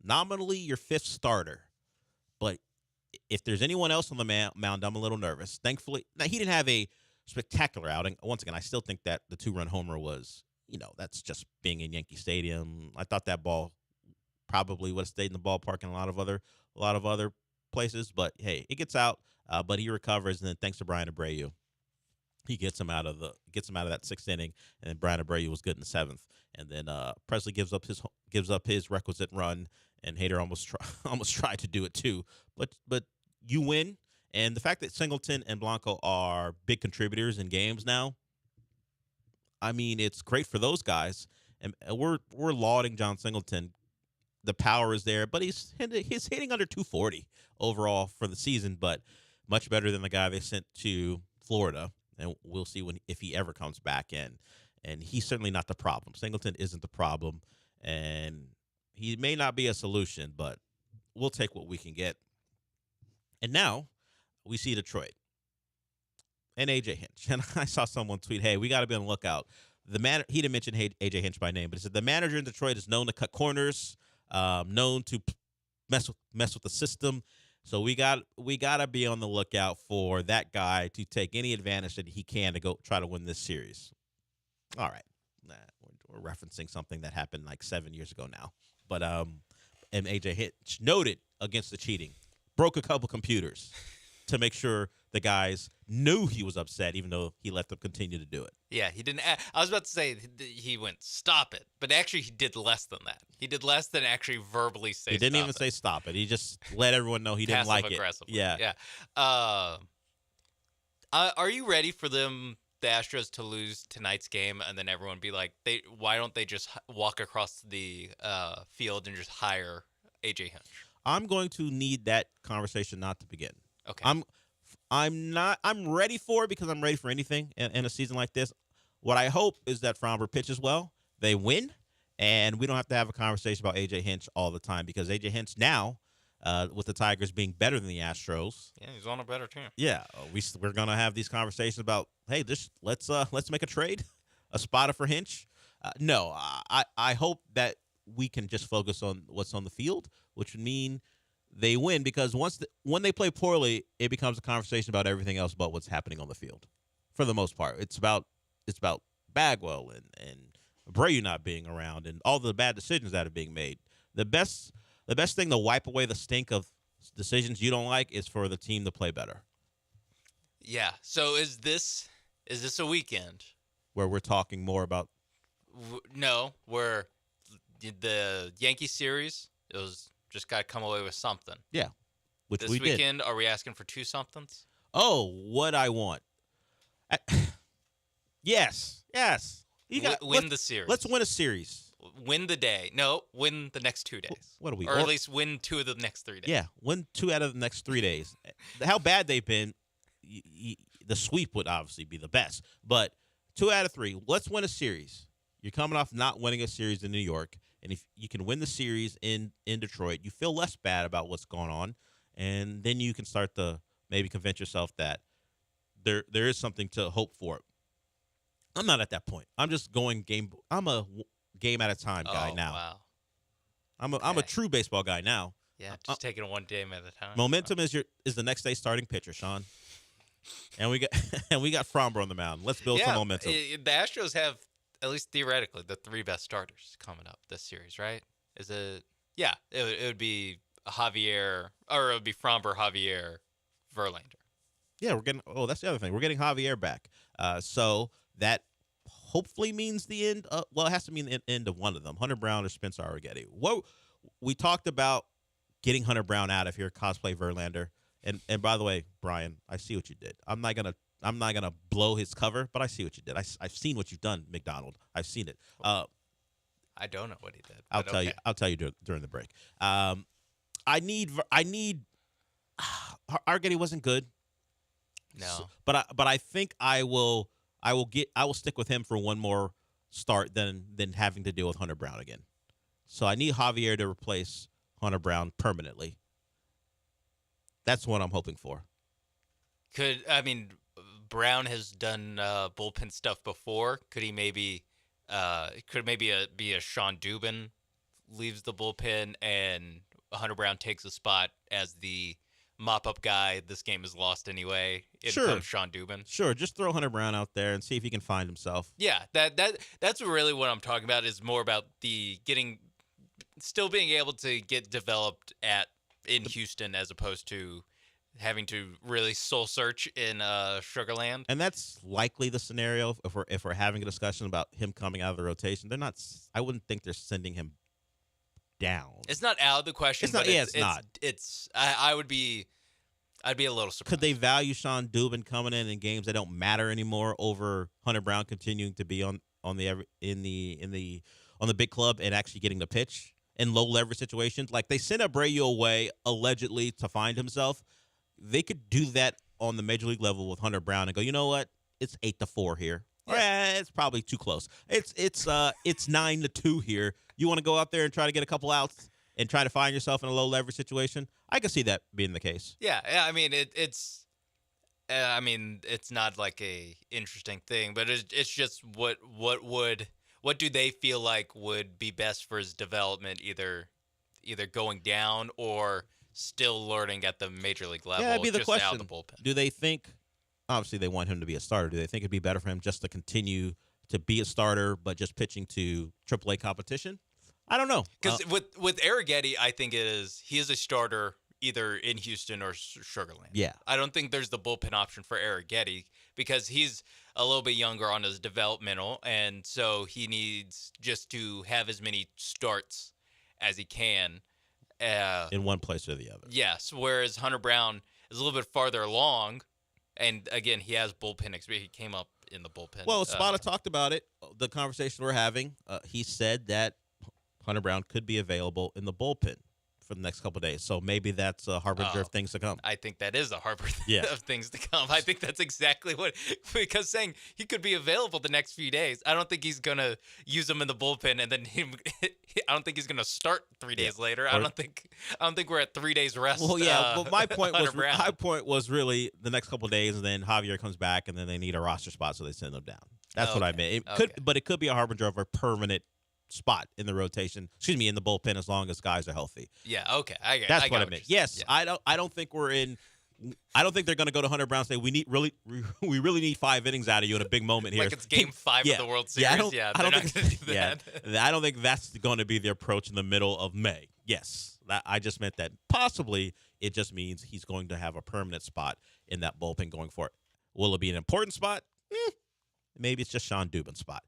Nominally your 5th starter, but if there's anyone else on the mound, I'm a little nervous. Thankfully, now he didn't have a spectacular outing. Once again, I still think that the 2-run homer was, that's just being in Yankee Stadium. I thought that ball probably would have stayed in the ballpark in a lot of other places, but hey, it gets out. But he recovers, and then thanks to Brian Abreu, he gets him out of that 6th inning, and then Brian Abreu was good in the 7th, and then Presley gives up his requisite run, and Hader almost tried to do it too, but you win, and the fact that Singleton and Blanco are big contributors in games now, I mean, it's great for those guys, and we're lauding John Singleton. The power is there, but he's hitting under 240 overall for the season, but much better than the guy they sent to Florida. And we'll see if he ever comes back in. And he's certainly not the problem. Singleton isn't the problem, and he may not be a solution, but we'll take what we can get. And now we see Detroit and A.J. Hinch. And I saw someone tweet, hey, we got to be on the lookout. He didn't mention A.J. Hinch by name, but he said the manager in Detroit is known to cut corners, known to mess with the system. So we got to be on the lookout for that guy to take any advantage that he can to go try to win this series. All right. We're referencing something that happened like 7 years ago now. But and A.J. Hinch noted against the cheating, broke a couple computers to make sure the guys knew he was upset, even though he let them continue to do it. Yeah, he didn't. I was about to say he went, stop it. But actually, he did less than that. He did less than actually verbally say He didn't even say stop it. He just let everyone know he didn't like it. Yeah. Yeah. Are you ready for the Astros to lose tonight's game and then everyone be like, why don't they just walk across the field and just hire A.J. Hinch? I'm going to need that conversation not to begin. Okay. I'm ready for it because I'm ready for anything in a season like this. What I hope is that Fromber pitches well, they win, and we don't have to have a conversation about A.J. Hinch all the time because A.J. Hinch now, with the Tigers being better than the Astros. Yeah, he's on a better team. Yeah, we're going to have these conversations about, hey, let's make a trade, a spotter for Hinch. No, I hope that we can just focus on what's on the field, which would mean they win because when they play poorly, it becomes a conversation about everything else but what's happening on the field. For the most part, it's about Bagwell and Abreu not being around and all the bad decisions that are being made. The best thing to wipe away the stink of decisions you don't like is for the team to play better. Yeah. So is this a weekend where we're talking more about? No, where the Yankee series, it was just got to come away with something. Yeah. Which this we weekend, did. Are we asking for 2 somethings? Oh, what I want. Yes. Win the series. Let's win a series. Win the day. No, win the next 2 days. What are we? Or at least win 2 of the next 3 days. Yeah, win 2 out of the next 3 days. How bad they've been, the sweep would obviously be the best. But 2 out of 3. Let's win a series. You're coming off not winning a series in New York, and if you can win the series in Detroit, you feel less bad about what's going on, and then you can start to maybe convince yourself that there is something to hope for. I'm not at that point. I'm just going game. I'm a game at a time guy now. Wow. I'm a true baseball guy now. Yeah, just taking it one game at a time. Momentum is the next day starting pitcher, Sean. And we got Fromber on the mound. Let's build some momentum. The Astros have at least theoretically, the 3 best starters coming up this series, right? Is it? Yeah, it would be Javier, or it would be Framber, Javier, Verlander. Yeah, we're getting. Oh, that's the other thing. We're getting Javier back. So that hopefully means the end. Well, it has to mean the end of one of them, Hunter Brown or Spencer Arrighetti. What we talked about getting Hunter Brown out of here, cosplay Verlander. And by the way, Brian, I see what you did. I'm not gonna blow his cover, but I see what you did. I've seen what you've done, McDonald. I've seen it. I don't know what he did. I'll tell you. I'll tell you during the break. I need. Arrighetti wasn't good. No, so, but I think I will stick with him for one more start than having to deal with Hunter Brown again. So I need Javier to replace Hunter Brown permanently. That's what I'm hoping for. Brown has done bullpen stuff before. Could he maybe be a Sean Dubin leaves the bullpen and Hunter Brown takes a spot as the mop-up guy? This game is lost anyway. Comes Sean Dubin. Sure, just throw Hunter Brown out there and see if he can find himself. Yeah, that's really what I'm talking about. Is more about still being able to get developed in Houston as opposed to having to really soul search in Sugarland. And that's likely the scenario if we're having a discussion about him coming out of the rotation. They're not. I wouldn't think they're sending him down. It's not out of the question. It's not. I'd be a little surprised. Could they value Sean Dubin coming in games that don't matter anymore over Hunter Brown continuing to be on the big club and actually getting the pitch in low leverage situations? Like they sent Abreu away allegedly to find himself. They could do that on the major league level with Hunter Brown and go, you know what? It's 8-4 here. Yeah. It's probably too close. It's 9-2 here. You want to go out there and try to get a couple outs and try to find yourself in a low leverage situation? I can see that being the case. Yeah. I mean, it's not like a interesting thing, but it's just what do they feel like would be best for his development, either going down or still learning at the major league level? Yeah, that'd be the question. Out of the bullpen. Do they think? Obviously, they want him to be a starter. Do they think it'd be better for him just to continue to be a starter, but just pitching to AAA competition? I don't know. Because with Arrighetti, I think he is a starter either in Houston or Sugarland. Yeah. I don't think there's the bullpen option for Arrighetti because he's a little bit younger on his developmental, and so he needs just to have as many starts as he can. In one place or the other. Yes, whereas Hunter Brown is a little bit farther along, and again, he has bullpen experience. He came up in the bullpen. Well, Spada talked about it, the conversation we're having. He said that Hunter Brown could be available in the bullpen for the next couple of days. So maybe that's a harbinger of things to come. I think that is a harbinger of things to come. I think that's exactly because saying he could be available the next few days, I don't think he's going to use him in the bullpen and then I don't think he's going to start 3 days later. I don't think we're at 3 days rest. Well, yeah. Well, my point was really the next couple of days, and then Javier comes back, and then they need a roster spot, so they send him down. That's what I meant. But it could be a harbinger of a permanent spot in the rotation. Excuse me, in the bullpen as long as guys are healthy. Yeah. Okay. That's what I meant. Yes. Yeah. I don't think we're in. I don't think they're going to go to Hunter Brown and say we really need 5 innings out of you in a big moment here. Like it's Game 5 of the World Series. I don't think going to do that. I don't think that's going to be the approach in the middle of May. Yes, I just meant that possibly it just means he's going to have a permanent spot in that bullpen going forward. Will it be an important spot? Maybe it's just Sean Dubin's spot.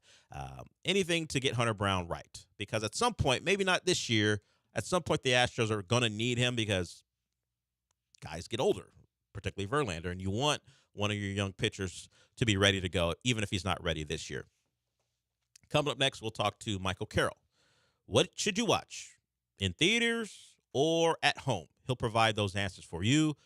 Anything to get Hunter Brown right, because at some point, maybe not this year, at some point the Astros are going to need him because guys get older, particularly Verlander, and you want one of your young pitchers to be ready to go, even if he's not ready this year. Coming up next, we'll talk to Michael Carroll. What should you watch, in theaters or at home? He'll provide those answers for you,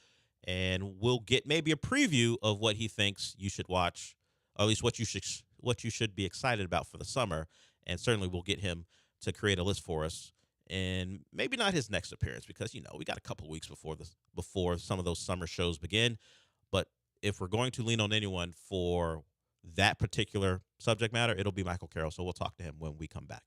and we'll get maybe a preview of what he thinks you should watch, or at least what you should be excited about for the summer, and certainly we'll get him to create a list for us. And maybe not his next appearance because, we got a couple weeks before some of those summer shows begin. But if we're going to lean on anyone for that particular subject matter, it'll be Michael Carroll. So we'll talk to him when we come back.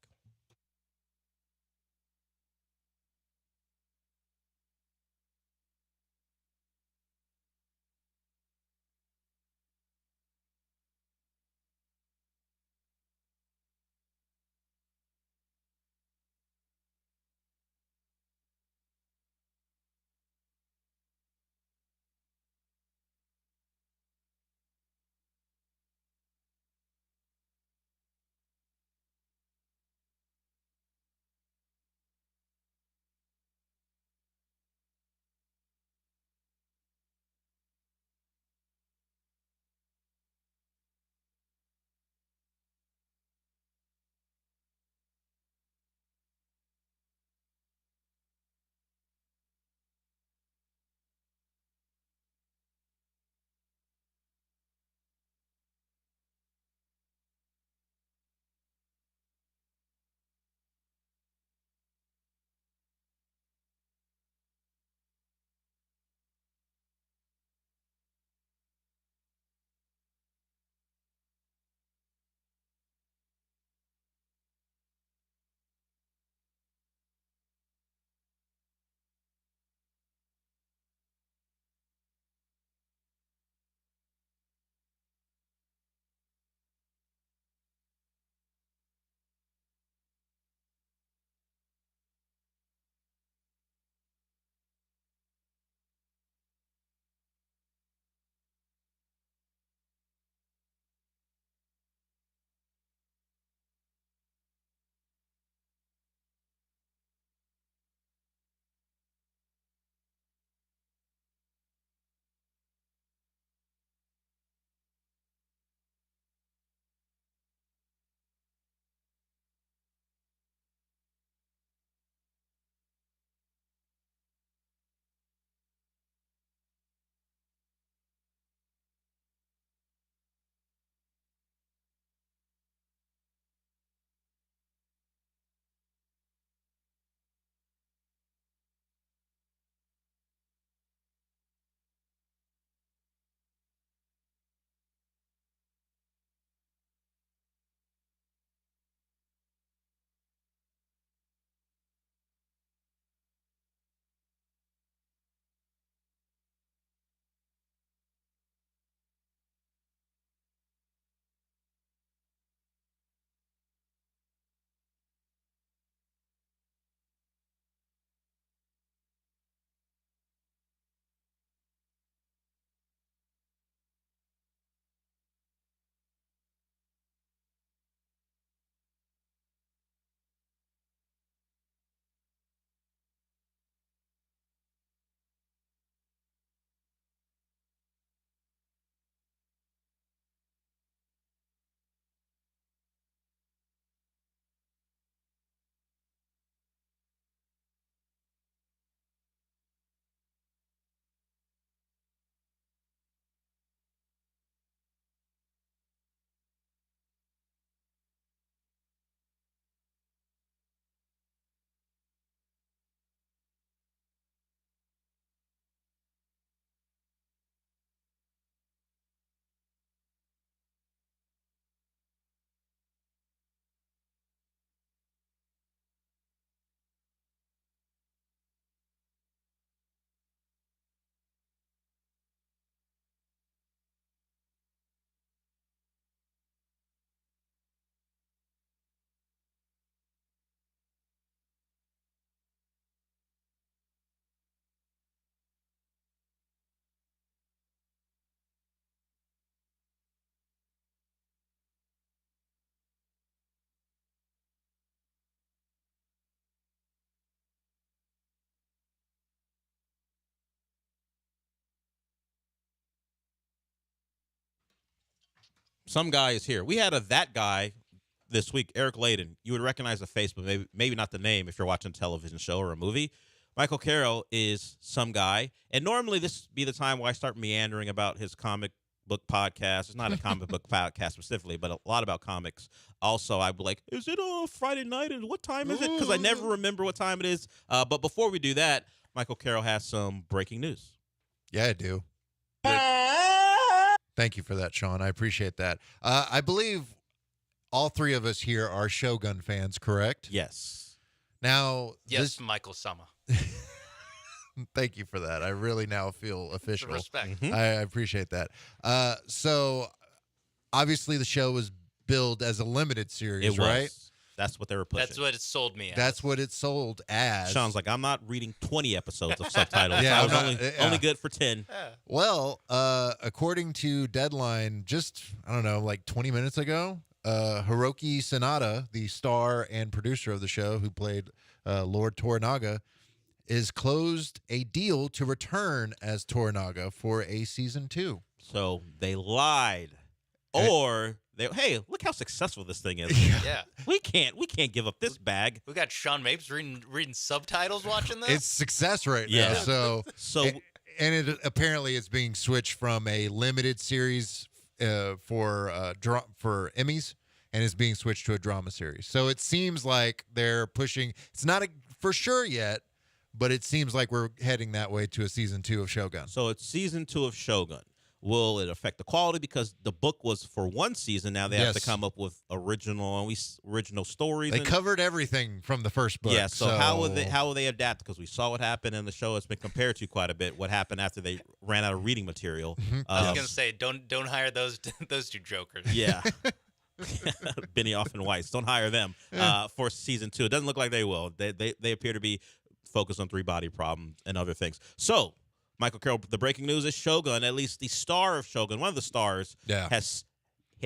Some guy is here. We had that guy this week, Eric Layden. You would recognize the face, but maybe not the name if you're watching a television show or a movie. Michael Carroll is some guy, and normally this would be the time where I start meandering about his comic book podcast. It's not a comic book podcast specifically, but a lot about comics. Also, I'd be like, is it a Friday night, and what time is it? Because I never remember what time it is. But before we do that, Michael Carroll has some breaking news. Yeah, I do. Thank you for that, Sean. I appreciate that. I believe all three of us here are Shogun fans, correct? Yes. Now, yes, Michael Sama. Thank you for that. I really now feel official. Respect. I appreciate that. So, obviously, the show was billed as a limited series, right? That's what they were pushing. That's what it sold me as. That's what it sold as. Sean's like, I'm not reading 20 episodes of subtitles. Yeah, I was only good for 10. Yeah. Well, according to Deadline, just, I don't know, like 20 minutes ago, Hiroki Sanada, the star and producer of the show who played Lord Toranaga, is closed a deal to return as Toranaga for a season 2. So they lied. Or hey, look how successful this thing is. Yeah. We can't give up this bag. We got Sean Mapes reading subtitles watching this. It's success right now. So and apparently it's being switched from a limited series for Emmys, and it's being switched to a drama series. So it seems like they're pushing. It's not for sure yet, but it seems like we're heading that way to a season 2 of Shogun. So it's season 2 of Shogun. Will it affect the quality? Because the book was for one season. Now they have to come up with original stories. They covered everything from the first book. Yeah. So how will they adapt? Because we saw what happened in the show. It's been compared to quite a bit. What happened after they ran out of reading material? I was gonna say, don't hire those two jokers. Yeah. Benioff and Weiss. Don't hire them for season 2. It doesn't look like they will. They appear to be focused on 3-body problem and other things. So, Michael Carroll, the breaking news is Shogun, at least the star of Shogun, one of the stars, has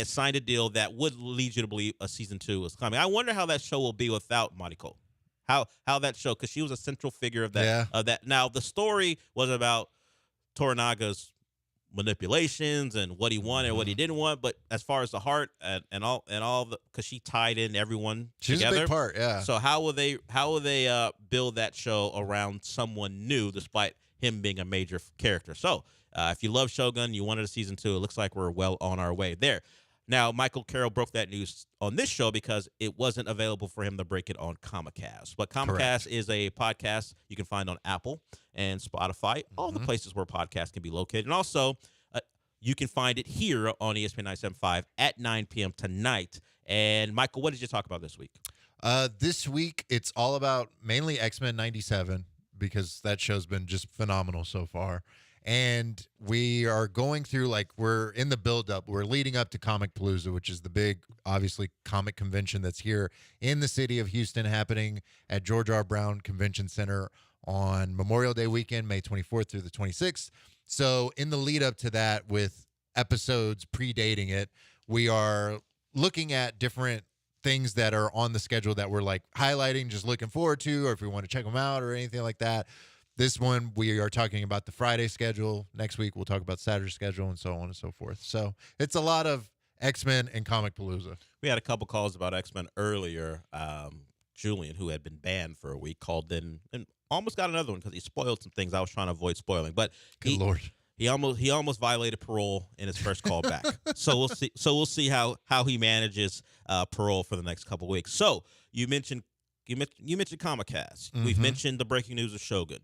signed a deal that would lead you to believe a season 2 is coming. I wonder how that show will be without Mariko. How that show, because she was a central figure of that. Yeah. Of that. Now, the story was about Toranaga's manipulations and what he wanted and what he didn't want, but as far as the heart and all the, because she tied in everyone together. She's a big part, yeah. So how will they build that show around someone new, despite him being a major character? So if you love Shogun, you wanted a season 2, it looks like we're well on our way there. Now, Michael Carroll broke that news on this show because it wasn't available for him to break it on Comcast. But Comcast is a podcast you can find on Apple and Spotify, all the places where podcasts can be located. And also, you can find it here on ESPN 97.5 at 9 p.m. tonight. And, Michael, what did you talk about this week? This week, it's all about mainly X-Men 97, because that show's been just phenomenal so far. And we are going through, we're in the build-up. We're leading up to Comic Palooza, which is the big, obviously, comic convention that's here in the city of Houston, happening at George R. Brown Convention Center on Memorial Day weekend, May 24th through the 26th. So in the lead-up to that, with episodes predating it, we are looking at different things that are on the schedule that we're, highlighting, just looking forward to, or if we want to check them out or anything like that. This one, we are talking about the Friday schedule. Next week, we'll talk about Saturday schedule and so on and so forth. So it's a lot of X-Men and Comic Palooza. We had a couple calls about X-Men earlier. Julian, who had been banned for a week, called in and almost got another one because he spoiled some things I was trying to avoid spoiling. But Good Lord. He almost violated parole in his first call back. So we'll see how he manages parole for the next couple weeks. So you mentioned Comcast. We've mentioned the breaking news of Shogun.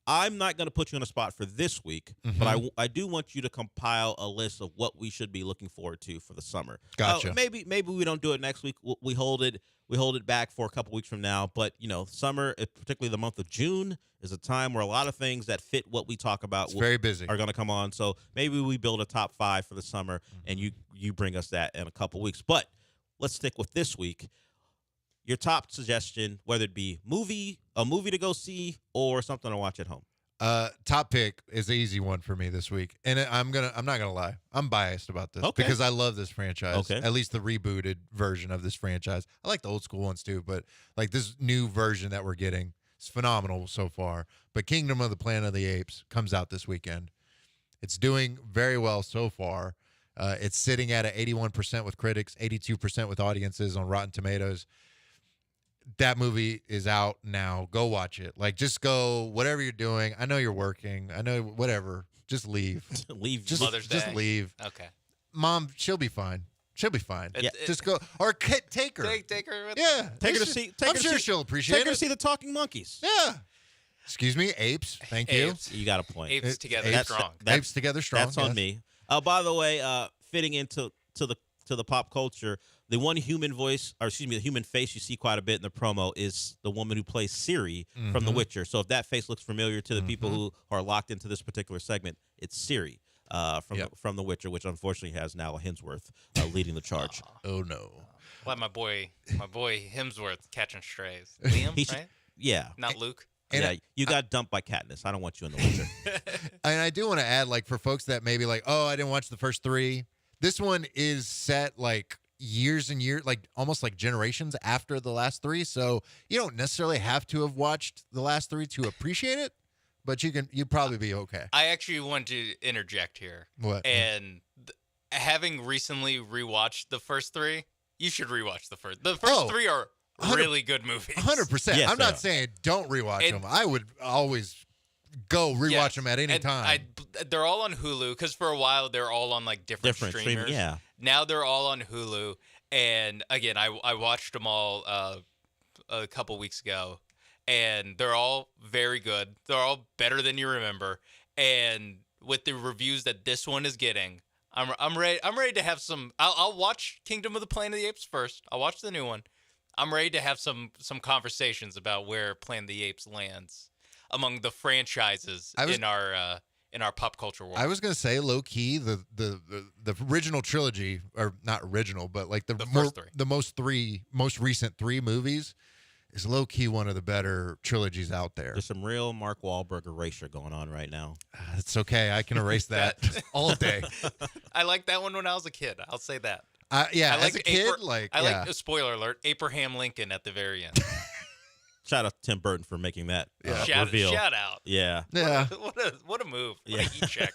I'm not going to put you on the spot for this week, but I do want you to compile a list of what we should be looking forward to for the summer. Gotcha. Maybe we don't do it next week. We hold it back for a couple weeks from now. But summer, particularly the month of June, is a time where a lot of things that fit what we talk about very busy are going to come on. So maybe we build a top 5 for the summer, and you bring us that in a couple weeks. But let's stick with this week. Your top suggestion, whether it be a movie to go see or something to watch at home. Top pick is the easy one for me this week, and I'm not gonna lie, I'm biased about this because I love this franchise. Okay. At least the rebooted version of this franchise. I like the old school ones too, but this new version that we're getting is phenomenal so far. But Kingdom of the Planet of the Apes comes out this weekend. It's doing very well so far. It's sitting at an 81% with critics, 82% with audiences on Rotten Tomatoes. That movie is out now. Go watch it. Like, just go, whatever you're doing. I know you're working. I know, whatever. Just leave. Leave. Mother's Just Day. leave. Okay. Mom, she'll be fine. She'll be fine. Yeah. Just go. Or take her. Take her with Yeah. Take her to see. I'm sure she'll appreciate Take her it. to see the talking monkeys. Yeah. Excuse me, apes. Thank you. Apes. You got a point. Apes together Apes- strong. Apes together strong. That's on yes. me. By the way, fitting into the pop culture, the one human voice, or excuse me, the human face you see quite a bit in the promo is the woman who plays Ciri from The Witcher. So if that face looks familiar to the people who are locked into this particular segment, it's Ciri from The Witcher, which unfortunately has now a Hemsworth leading the charge. Oh no. Why my boy Hemsworth catching strays. Liam, He should- right? Yeah. Not Luke. And yeah, you got dumped by Katniss. I don't want you in The Witcher. And I do want to add, like, for folks that maybe like, oh, I didn't watch the first three. This one is set like years and years, like almost like generations after the last three. So you don't necessarily have to have watched the last three to appreciate it, but you'd probably be okay. I actually want to interject here. What? And having recently rewatched the first three, you should rewatch the first. The first three are really good movies. 100%. Yes, I'm they not are. saying don't rewatch them. I would always go rewatch them at any time. They're all on Hulu because for a while they're all on like different streaming, streamers. yeah. Now they're all on Hulu, and again, I watched them all a couple weeks ago, and they're all very good. They're all better than you remember, and with the reviews that this one is getting, I'm ready. I'm ready to have some. I'll watch Kingdom of the Planet of the Apes first. I'll watch the new one. I'm ready to have some conversations about where Planet of the Apes lands among the franchises in our pop culture world. I was gonna say low key the original trilogy, or not original, but like the most recent three movies is low key one of the better trilogies out there. There's some real Mark Wahlberg erasure going on right now. It's okay. I can erase that all day. I liked that one when I was a kid. I'll say that. Yeah, I as a kid, I like a spoiler alert, Abraham Lincoln at the very end. Shout out to Tim Burton for making that reveal. Shout out. Yeah. Yeah. What a move. What a heat check.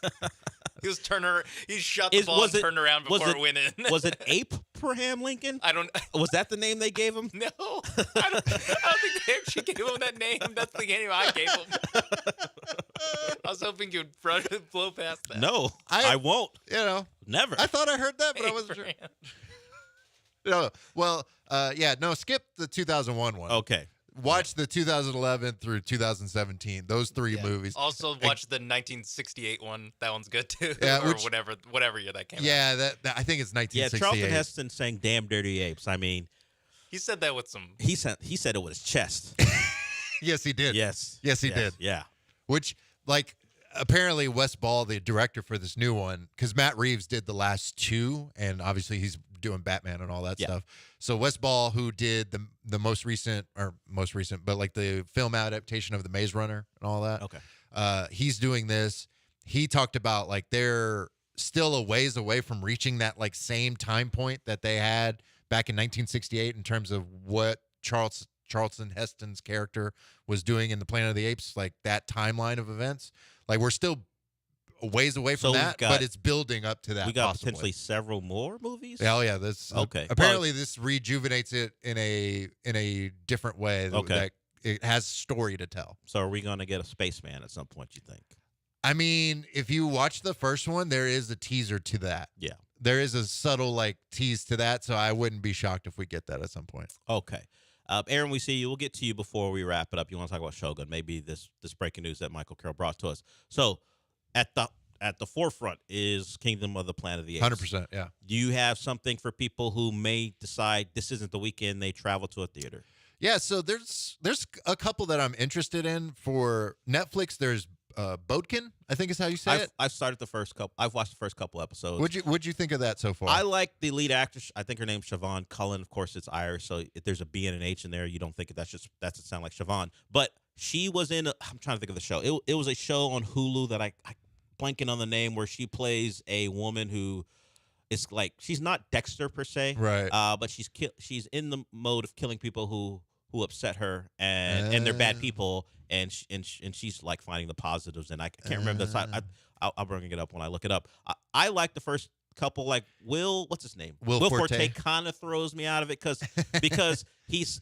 He shot the ball and turned around before it went in. Was it Abraham Lincoln? I don't. Was that the name they gave him? No, I don't think they actually gave him that name. That's the name I gave him. I was hoping you would blow past that. No, I won't. Never. I thought I heard that, but I wasn't sure. No, well, skip the 2001 one. Okay. Watch the 2011 through 2017. Those three movies. Also, watch the 1968 one. That one's good too. Yeah, or whatever year that came out. Yeah, that I think it's 1968. Yeah, Charlton Heston sang "Damn Dirty Apes." I mean, he said that with some. He said it with his chest. Yes, he did. Yes, he did. Yeah. Which, like, apparently Wes Ball, the director for this new one, because Matt Reeves did the last two, and obviously he's doing Batman and all that stuff. So Wes Ball, who did the most recent, but like the film adaptation of The Maze Runner and all that. Okay. He's doing this. He talked about like they're still a ways away from reaching that like same time point that they had back in 1968 in terms of what Charlton Heston's character was doing in the Planet of the Apes, like that timeline of events. Like we're still a ways away from that, but it's building up to that. We got possibly. potentially several more movies. Oh yeah, this okay. Apparently, this rejuvenates it in a different way. That it has story to tell. So, are we going to get a spaceman at some point? You think? I mean, if you watch the first one, there is a teaser to that. Yeah, there is a subtle like tease to that. So I wouldn't be shocked if we get that at some point. Okay. Aaron, we see you. We'll get to you before we wrap it up. You want to talk about Shogun? Maybe this breaking news that Michael Carroll brought to us. So, at the forefront is Kingdom of the Planet of the Apes. 100%, yeah. Do you have something for people who may decide this isn't the weekend they travel to a theater? Yeah, so there's a couple that I'm interested in. For Netflix, there's Bodkin, I think is how you say it. I've started the first couple. I've watched the first couple episodes. What'd you think of that so far? I like the lead actress. I think her name's Siobhan Cullen. Of course, it's Irish, so if there's a B and an H in there, you don't think that doesn't sound like Siobhan. But she was in. I'm trying to think of the show. It was a show on Hulu that I blanking on the name, where she plays a woman who is like, she's not Dexter per se, right? But she's in the mode of killing people who upset her, and they're bad people, and she's like finding the positives. And I can't remember the time. I'll bring it up when I look it up. I like the first couple like what's his name? Will Forte kind of throws me out of it because he's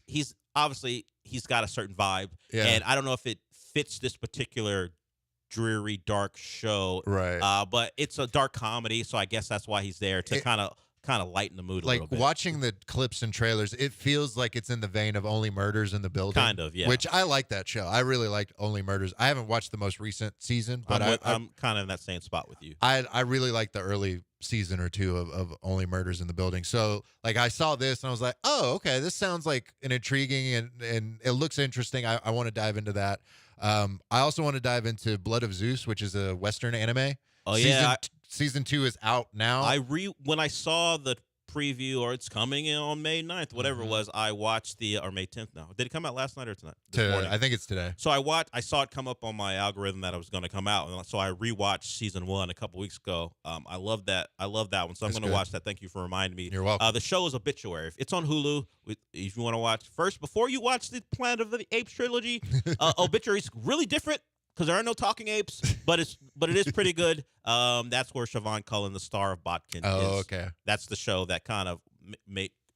obviously he's got a certain vibe, and I don't know if it fits this particular dreary dark show, right? But it's a dark comedy, so I guess that's why he's there to kind of lighten the mood a little bit. Watching the clips and trailers, it feels like it's in the vein of Only Murders in the Building. Kind of, yeah. Which I like that show. I really liked Only Murders. I haven't watched the most recent season, but I'm kind of in that same spot with you. I really like the early season or two of Only Murders in the Building. So like I saw this and I was like, oh, okay, this sounds like an intriguing and it looks interesting. I want to dive into that. I also want to dive into Blood of Zeus, which is a Western anime. Oh yeah. Season 2 is out now. When I saw the preview, or it's coming in on May 9th, whatever it was, I watched or May 10th now. Did it come out last night or tonight? This morning? I think it's today. So I saw it come up on my algorithm that it was going to come out, and so I rewatched season 1 a couple weeks ago. I love that one, so I'm going to watch that. Thank you for reminding me. You're welcome. The show is Obituary. It's on Hulu. If you want to watch first, before you watch the Planet of the Apes trilogy, Obituary is really different, because there are no talking apes, but it is pretty good. That's where Siobhan Cullen, the star of Botkin, is. Oh, okay. That's the show that kind of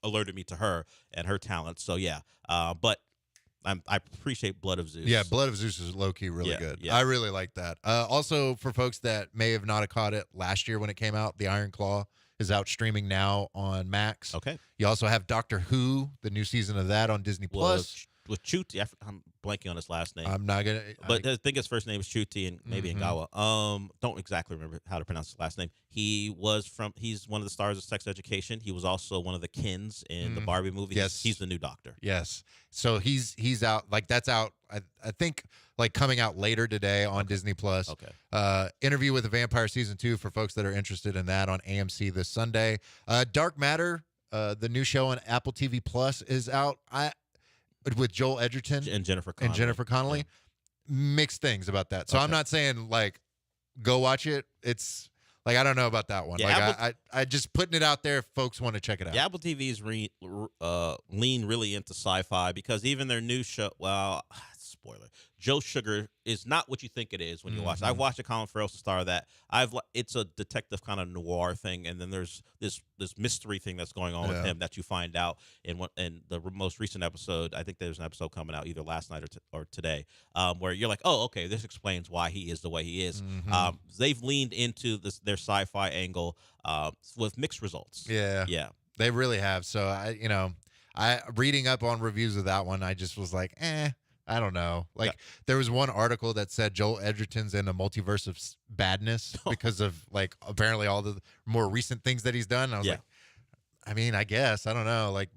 alerted me to her and her talent. So yeah, but I appreciate Blood of Zeus. Yeah, Blood of Zeus is low key really good. Yeah. I really like that. Also, for folks that may have not caught it last year when it came out, The Iron Claw is out streaming now on Max. Okay. You also have Doctor Who, the new season of that on Disney Plus. With Chuti, I'm blanking on his last name. I'm not gonna. But I think his first name is Chuti and maybe Ngawa. Don't exactly remember how to pronounce his last name. He's one of the stars of Sex Education. He was also one of the Kens in the Barbie movie. Yes, he's the new Doctor. Yes. So he's out. Like that's out. I think like coming out later today on Disney Plus. Okay. Interview with a Vampire season 2 for folks that are interested in that on AMC this Sunday. Dark Matter, the new show on Apple TV Plus is out. With Joel Edgerton and Jennifer Connelly. Yeah. Mixed things about that. So I'm not saying like go watch it. It's like I don't know about that one. Yeah, like I just putting it out there if folks want to check it out. Yeah, Apple TV's lean really into sci-fi because even their new show, well, spoiler, Joe Sugar is not what you think it is when you watch it. I've watched a Colin Farrell's the star of that. It's a detective kind of noir thing, and then there's this mystery thing that's going on with him that you find out in the most recent episode. I think there's an episode coming out either last night or today, where you're like, oh, okay, this explains why he is the way he is. They've leaned into their sci-fi angle with mixed results. Yeah, they really have. So I reading up on reviews of that one, I just was like, I don't know. Like there was one article that said Joel Edgerton's in a multiverse of badness because of like apparently all the more recent things that he's done. And I was like, I mean, I guess I don't know. Like,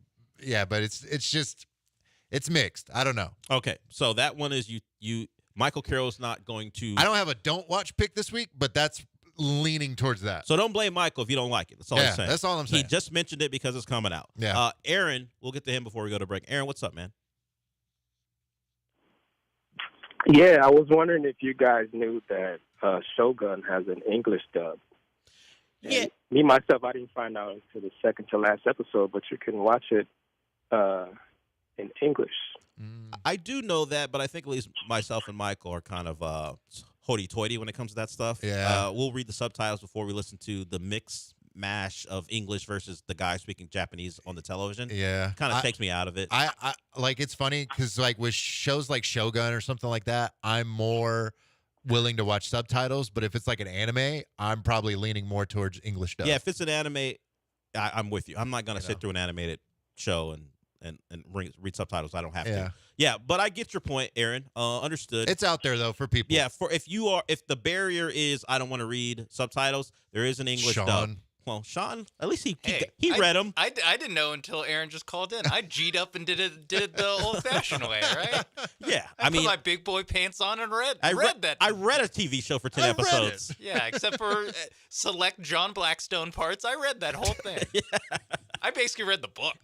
yeah, but it's mixed. I don't know. Okay, so that one is you. Michael Carroll's not going to. I don't have a don't watch pick this week, but that's leaning towards that. So don't blame Michael if you don't like it. That's all I'm saying. That's all I'm saying. He just mentioned it because it's coming out. Yeah. Aaron, we'll get to him before we go to break. Aaron, what's up, man? Yeah, I was wondering if you guys knew that Shogun has an English dub. Yeah. Me, myself, I didn't find out until the second to last episode, but you can watch it in English. I do know that, but I think at least myself and Michael are kind of hoity-toity when it comes to that stuff. Yeah. We'll read the subtitles before we listen to the mix mash of English versus the guy speaking Japanese on the television. Yeah. Kind of takes me out of it. I like it's funny because like with shows like Shogun or something like that, I'm more willing to watch subtitles, but if it's like an anime, I'm probably leaning more towards English dub. Yeah, if it's an anime, I'm with you. I'm not going to sit through an animated show and read subtitles. I don't have to. Yeah, but I get your point, Aaron. Understood. It's out there though for people. Yeah, if the barrier is I don't want to read subtitles, there is an English dub. Well, Sean, at least he read them. I didn't know until Aaron just called in. I G'd up and did it the old-fashioned way, right? Yeah, I put my big boy pants on and read that. I read a TV show for 10 episodes. Yeah, except for select John Blackstone parts. I read that whole thing. I basically read the book.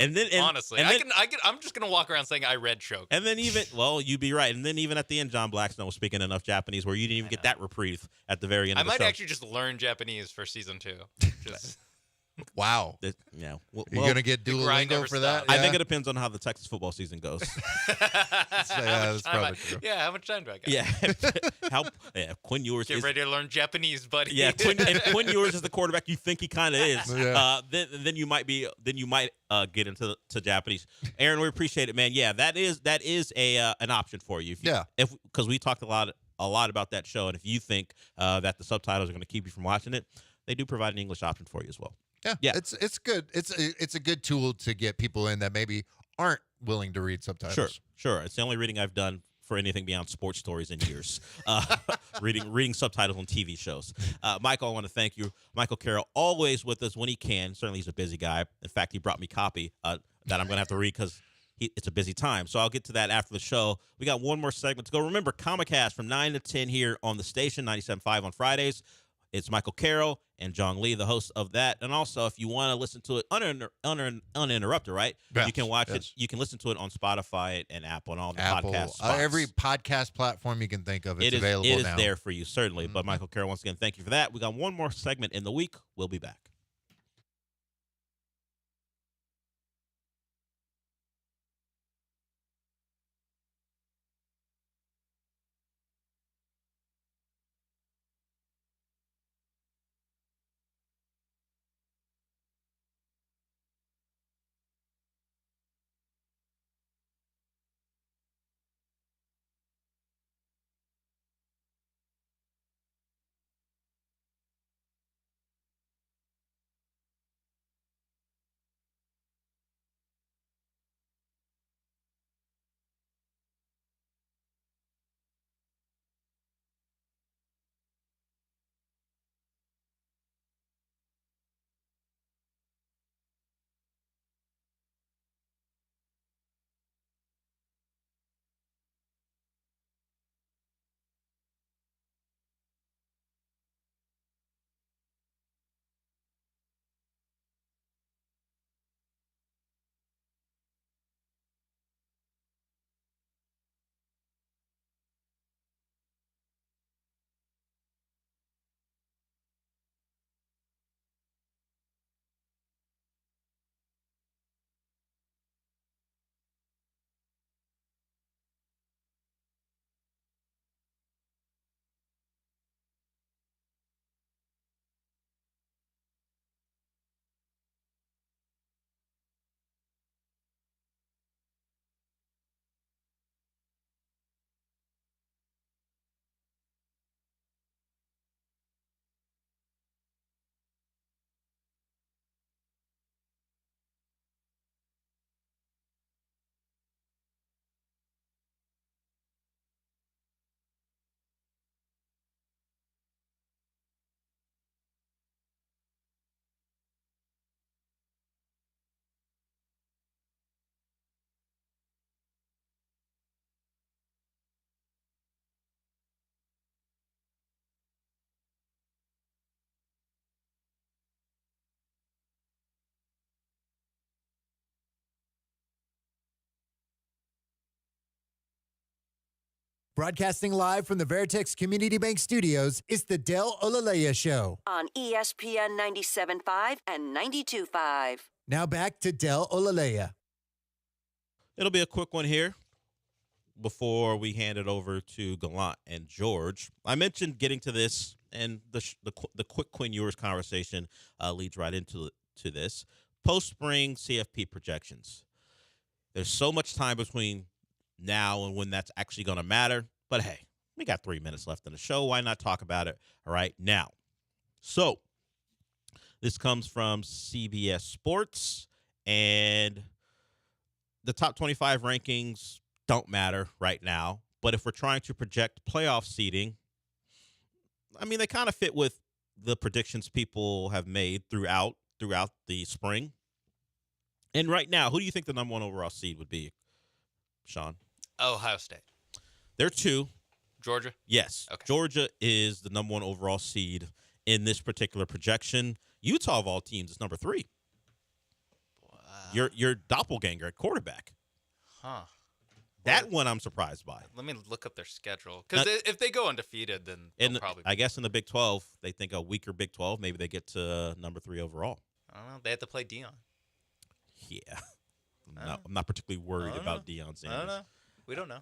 Honestly, I'm just gonna walk around saying I read Shogun. And then you'd be right. And then even at the end, John Blackstone was speaking enough Japanese where you didn't even get that reprieve at the very end. I of the might show. actually just learn Japanese for season 2. Wow. Yeah. You're going to get Duolingo for that? I think it depends on how the Texas football season goes. That's probably true. Yeah, how much time do I got? Yeah. Quinn Ewers Get ready to learn Japanese, buddy. Yeah, Quinn Ewers is the quarterback you think he kind of is. Yeah. Then you might get into Japanese. Aaron, we appreciate it, man. Yeah, that is an option for you. Because we talked a lot about that show, and if you think that the subtitles are going to keep you from watching it, they do provide an English option for you as well. Yeah. It's good. It's a good tool to get people in that maybe aren't willing to read subtitles. Sure. It's the only reading I've done for anything beyond sports stories in years. Reading subtitles on TV shows. Michael, I want to thank you. Michael Carroll, always with us when he can. Certainly he's a busy guy. In fact, he brought me copy that I'm going to have to read because it's a busy time. So I'll get to that after the show. We got one more segment to go. Remember, Comicast from 9 to 10 here on the station, 97.5 on Fridays. It's Michael Carroll and John Lee, the host of that. And also, if you want to listen to it uninterrupted, right? Yes, you can watch yes. it. You can listen to it on Spotify and Apple and all the Apple, podcast spots. every podcast platform you can think of, it's available now. It is there for you, certainly. But Michael Carroll, once again, thank you for that. We got one more segment in the week. We'll be back. Broadcasting live from the Veritex Community Bank Studios, it's the Del Olaleye Show. On ESPN 97.5 and 92.5. Now back to Del Olaleye. It'll be a quick one here before we hand it over to Gallant and George. I mentioned getting to this, and the quick Quinn Ewers conversation leads right into this. Post-spring CFP projections. There's so much time between now and when that's actually going to matter. But hey, we got 3 minutes left in the show. Why not talk about it right now? So this comes from CBS Sports, and the top 25 rankings don't matter right now. But if we're trying to project playoff seeding, I mean, they kind of fit with the predictions people have made throughout the spring. And right now, who do you think the number one overall seed would be, Sean? Ohio State. They're 2. Georgia? Yes. Okay. Georgia is the number one overall seed in this particular projection. Utah, of all teams, is number 3. Wow. Your doppelganger at quarterback. Huh. That one I'm surprised by. Let me look up their schedule. Because if they go undefeated, then they'll probably I guess in the Big 12, they think a weaker Big 12, maybe they get to number 3 overall. I don't know. They have to play Dion. Yeah. I'm not particularly worried about Deion Sanders. I don't know. We don't know.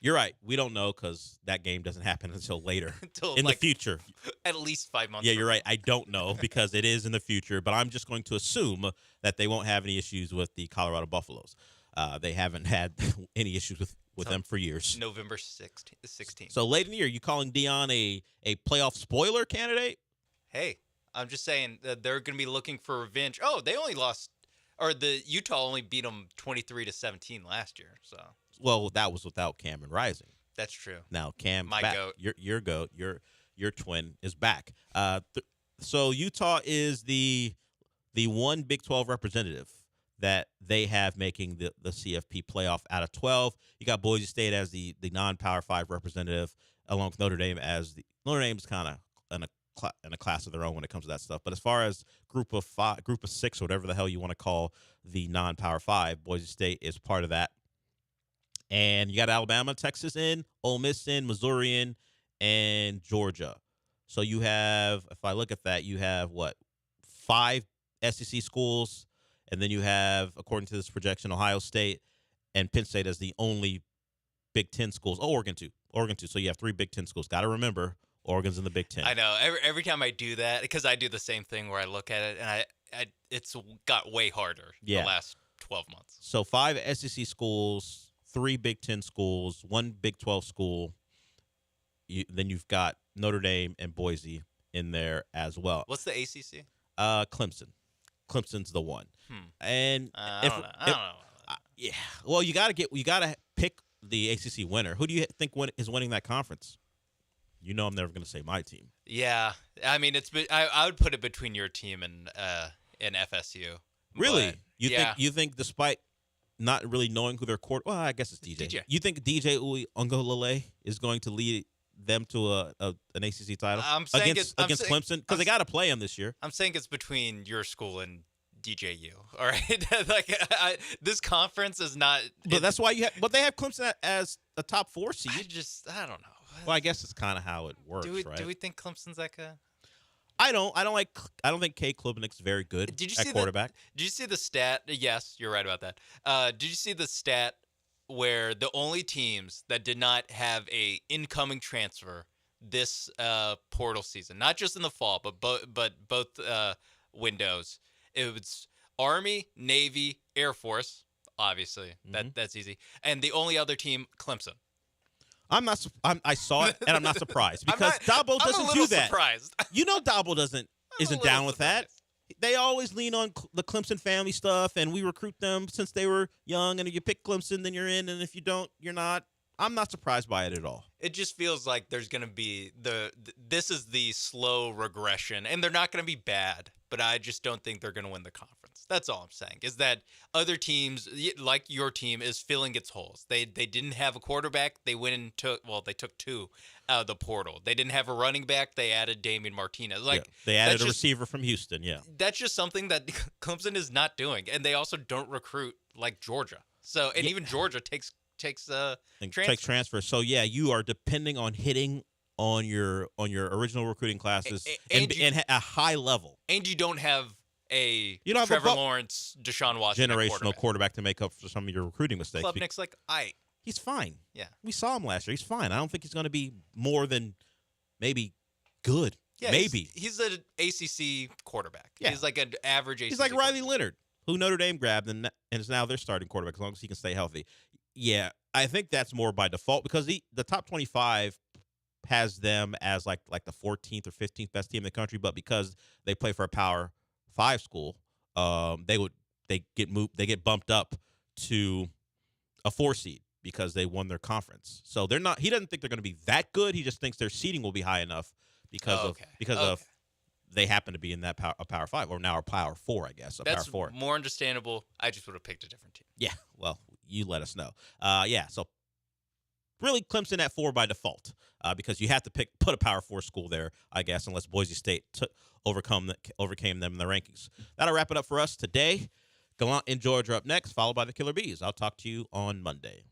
You're right. We don't know because that game doesn't happen until later Until, in the future. At least 5 months. Yeah, you're right. I don't know because it is in the future, but I'm just going to assume that they won't have any issues with the Colorado Buffaloes. They haven't had any issues with them for years. November 16th. So late in the year, you calling Dion a playoff spoiler candidate? Hey, I'm just saying that they're going to be looking for revenge. Oh, they only lost, or the Utah only beat them 23-17 last year. So. Well, that was without Cameron Rising. That's true. Now Cam's My back. goat. Your goat. Your twin is back. So Utah is the one Big 12 representative that they have making the CFP playoff out of 12. You got Boise State as the non-Power 5 representative, along with Notre Dame as Notre Dame's kind of in a class of their own when it comes to that stuff. But as far as group of 6, whatever the hell you want to call the non-Power 5, Boise State is part of that. And you got Alabama, Texas in, Ole Miss in, Missouri in, and Georgia. So you have, if I look at that, you have 5 SEC schools, and then you have, according to this projection, Ohio State and Penn State as the only Big Ten schools. Oh, Oregon too. So you have 3 Big Ten schools. Got to remember, Oregon's in the Big Ten. I know. Every time I do that, because I do the same thing where I look at it, and it's got way harder the last 12 months. So 5 SEC schools, 3 Big Ten schools, 1 Big 12 school. Then you've got Notre Dame and Boise in there as well. What's the ACC? Clemson. Clemson's the one. And I don't know. Yeah. Well, you gotta pick the ACC winner. Who do you think is winning that conference? You know, I'm never going to say my team. Yeah, I mean, I would put it between your team and FSU. Really? But, you think despite not really knowing who their well, I guess it's DJ. You think DJ Uiagalelei is going to lead them to an ACC title against Clemson? Because they got to play him this year. I'm saying it's between your school and DJU. All right, this conference is not. But that's why but they have Clemson as a top 4 seed. I don't know. Well, I guess it's kind of how it works, right? Do we think Clemson's like a? I don't think Kay Klubnik's very good at quarterback. Did you see the stat? Yes, you're right about that. Did you see the stat where the only teams that did not have a incoming transfer this portal season, not just in the fall, but both windows, it was Army, Navy, Air Force, obviously. That's easy. And the only other team, Clemson. I saw it, and I'm not surprised because Dabo doesn't do that. Surprised. You know, Dabo isn't down with that. They always lean on the Clemson family stuff, and we recruit them since they were young. And if you pick Clemson, then you're in, and if you don't, you're not. I'm not surprised by it at all. It just feels like there's going to be this is the slow regression, and they're not going to be bad, but I just don't think they're going to win the conference. That's all I'm saying, is that other teams, like your team, is filling its holes. They didn't have a quarterback. They went and they took 2 out of the portal. They didn't have a running back. They added Damian Martinez. They added a receiver from Houston, That's just something that Clemson is not doing, and they also don't recruit like Georgia. So, and even Georgia takes transfers. So you are depending on hitting on your original recruiting classes and a high level. And you don't have Trevor Trevor Lawrence, Deshaun Watson generational quarterback to make up for some of your recruiting mistakes. Klubnik's he's fine. Yeah, we saw him last year. He's fine. I don't think he's going to be more than maybe good. Yeah, maybe he's an ACC quarterback. Yeah. He's like an average ACC. He's like Riley Leonard, who Notre Dame grabbed and is now their starting quarterback as long as he can stay healthy. Yeah, I think that's more by default because the top 25 has them as like the 14th or 15th best team in the country, but because they play for a Power 5 school, they get bumped up to a 4 seed because they won their conference. So they're not. He doesn't think they're going to be that good. He just thinks their seeding will be high enough because of they happen to be in that Power 5 or now a Power 4, I guess. That's Power 4. More understandable. I just would have picked a different team. Yeah, well, you let us know. So really Clemson at 4 by default because you have to put a Power 4 school there, I guess, unless Boise State overcame them in the rankings. That'll wrap it up for us today. Gallant and George are up next, followed by the Killer Bees. I'll talk to you on Monday.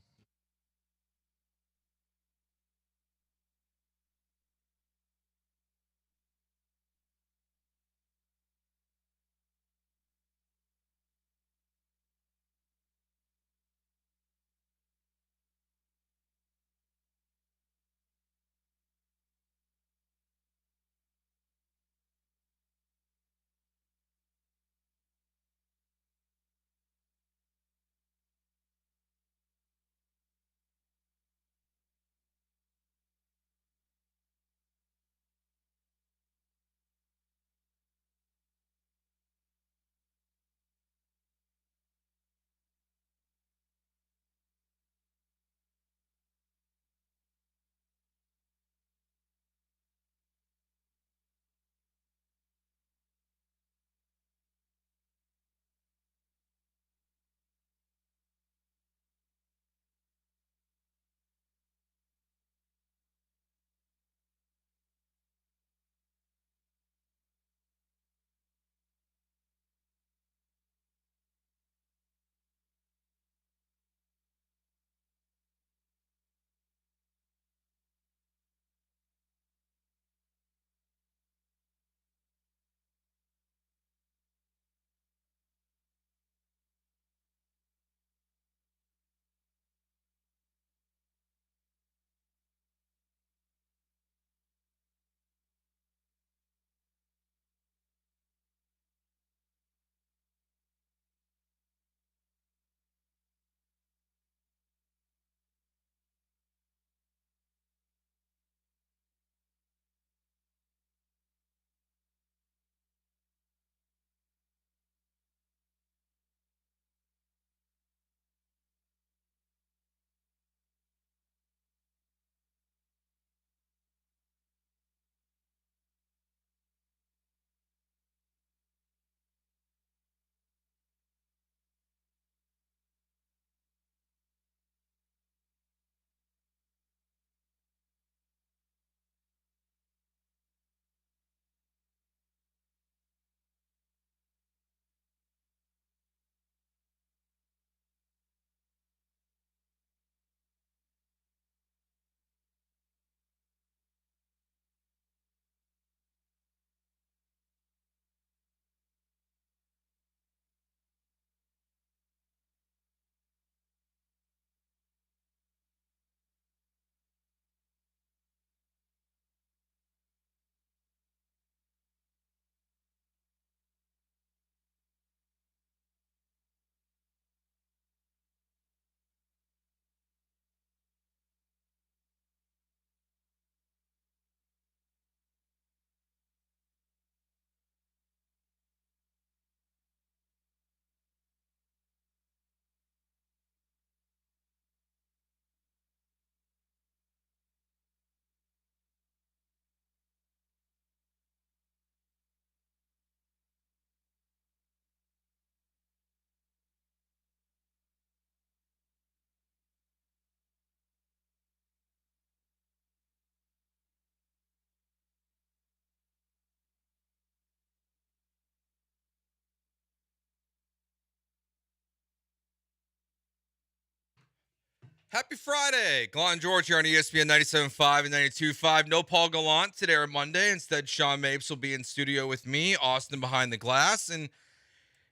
Happy Friday. Gallant George here on ESPN 97.5 and 92.5. No Paul Gallant today or Monday. Instead, Sean Mapes will be in studio with me, Austin behind the glass. And,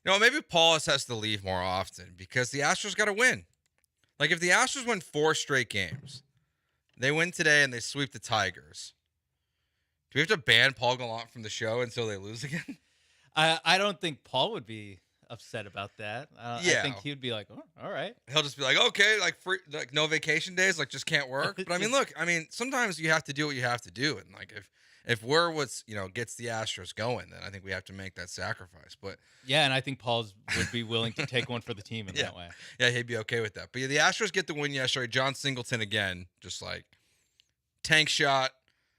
maybe Paul has to leave more often because the Astros got to win. Like, if the Astros win 4 straight games, they win today and they sweep the Tigers, do we have to ban Paul Gallant from the show until they lose again? I don't think Paul would be upset about that. Yeah. I think he would be like, oh, all right. He'll just be like, okay, like free, like no vacation days, like just can't work. But I mean, look, sometimes you have to do what you have to do, and like if we're what's gets the Astros going, then I think we have to make that sacrifice. But yeah, and I think Paul would be willing to take one for the team in that way. Yeah, he'd be okay with that. But yeah, the Astros get the win yesterday. John Singleton again, just like tank shot,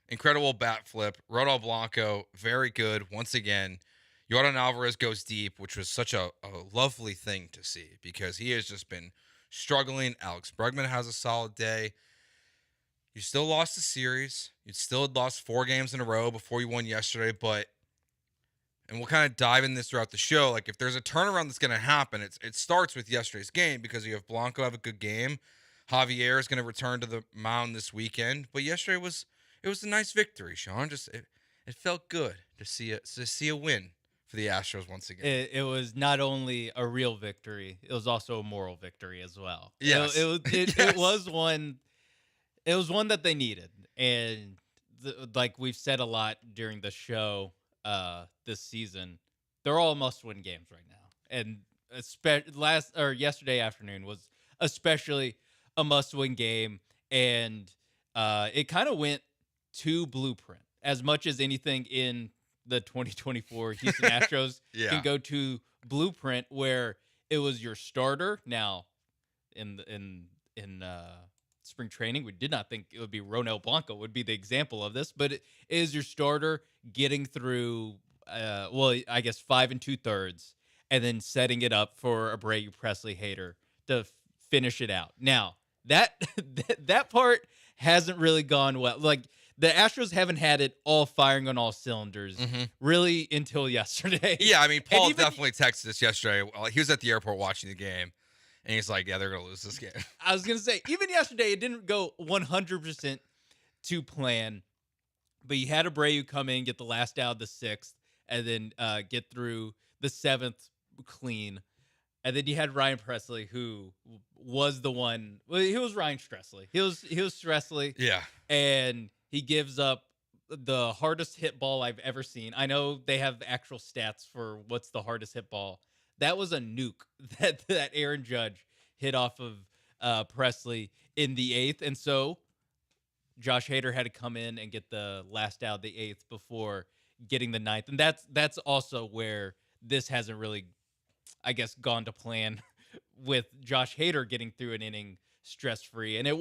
incredible bat flip. Ronald Blanco, very good once again. Yordan Alvarez goes deep, which was such a lovely thing to see because he has just been struggling. Alex Bregman has a solid day. You still lost the series. You still had lost 4 games in a row before you won yesterday. And we'll kind of dive in this throughout the show. Like, if there's a turnaround that's going to happen, it starts with yesterday's game because you have Blanco have a good game. Javier is going to return to the mound this weekend. But yesterday was a nice victory, Sean. Just it felt good to see a win for the Astros once again. It was not only a real victory, it was also a moral victory as well. Yes. It was one that they needed. And like we've said a lot during the show this season, they're all must-win games right now. And yesterday afternoon was especially a must-win game, and it kind of went to blueprint as much as anything in the 2024 Houston Astros can go to blueprint, where it was your starter. Now, in spring training, we did not think it would be Ronel Blanco would be the example of this, but it is your starter getting through, I guess 5 2/3, and then setting it up for Abreu, Presley, Hader to finish it out. Now, that part hasn't really gone well. Like, the Astros haven't had it all firing on all cylinders really until yesterday. Yeah, Paul definitely texted us yesterday. He was at the airport watching the game, and he's like, yeah, they're going to lose this game. I was going to say, even yesterday, it didn't go 100% to plan, but you had Abreu come in, get the last out of the 6th, and then get through the 7th clean. And then you had Ryan Presley, who was the one. Well, he was Ryan Stressley. He was Stressley. Yeah. And he gives up the hardest hit ball I've ever seen. I know they have actual stats for what's the hardest hit ball. That was a nuke that Aaron Judge hit off of Presley in the 8th. And so Josh Hader had to come in and get the last out of the 8th before getting the 9th. And that's also where this hasn't really, I guess, gone to plan with Josh Hader getting through an inning stress-free. And it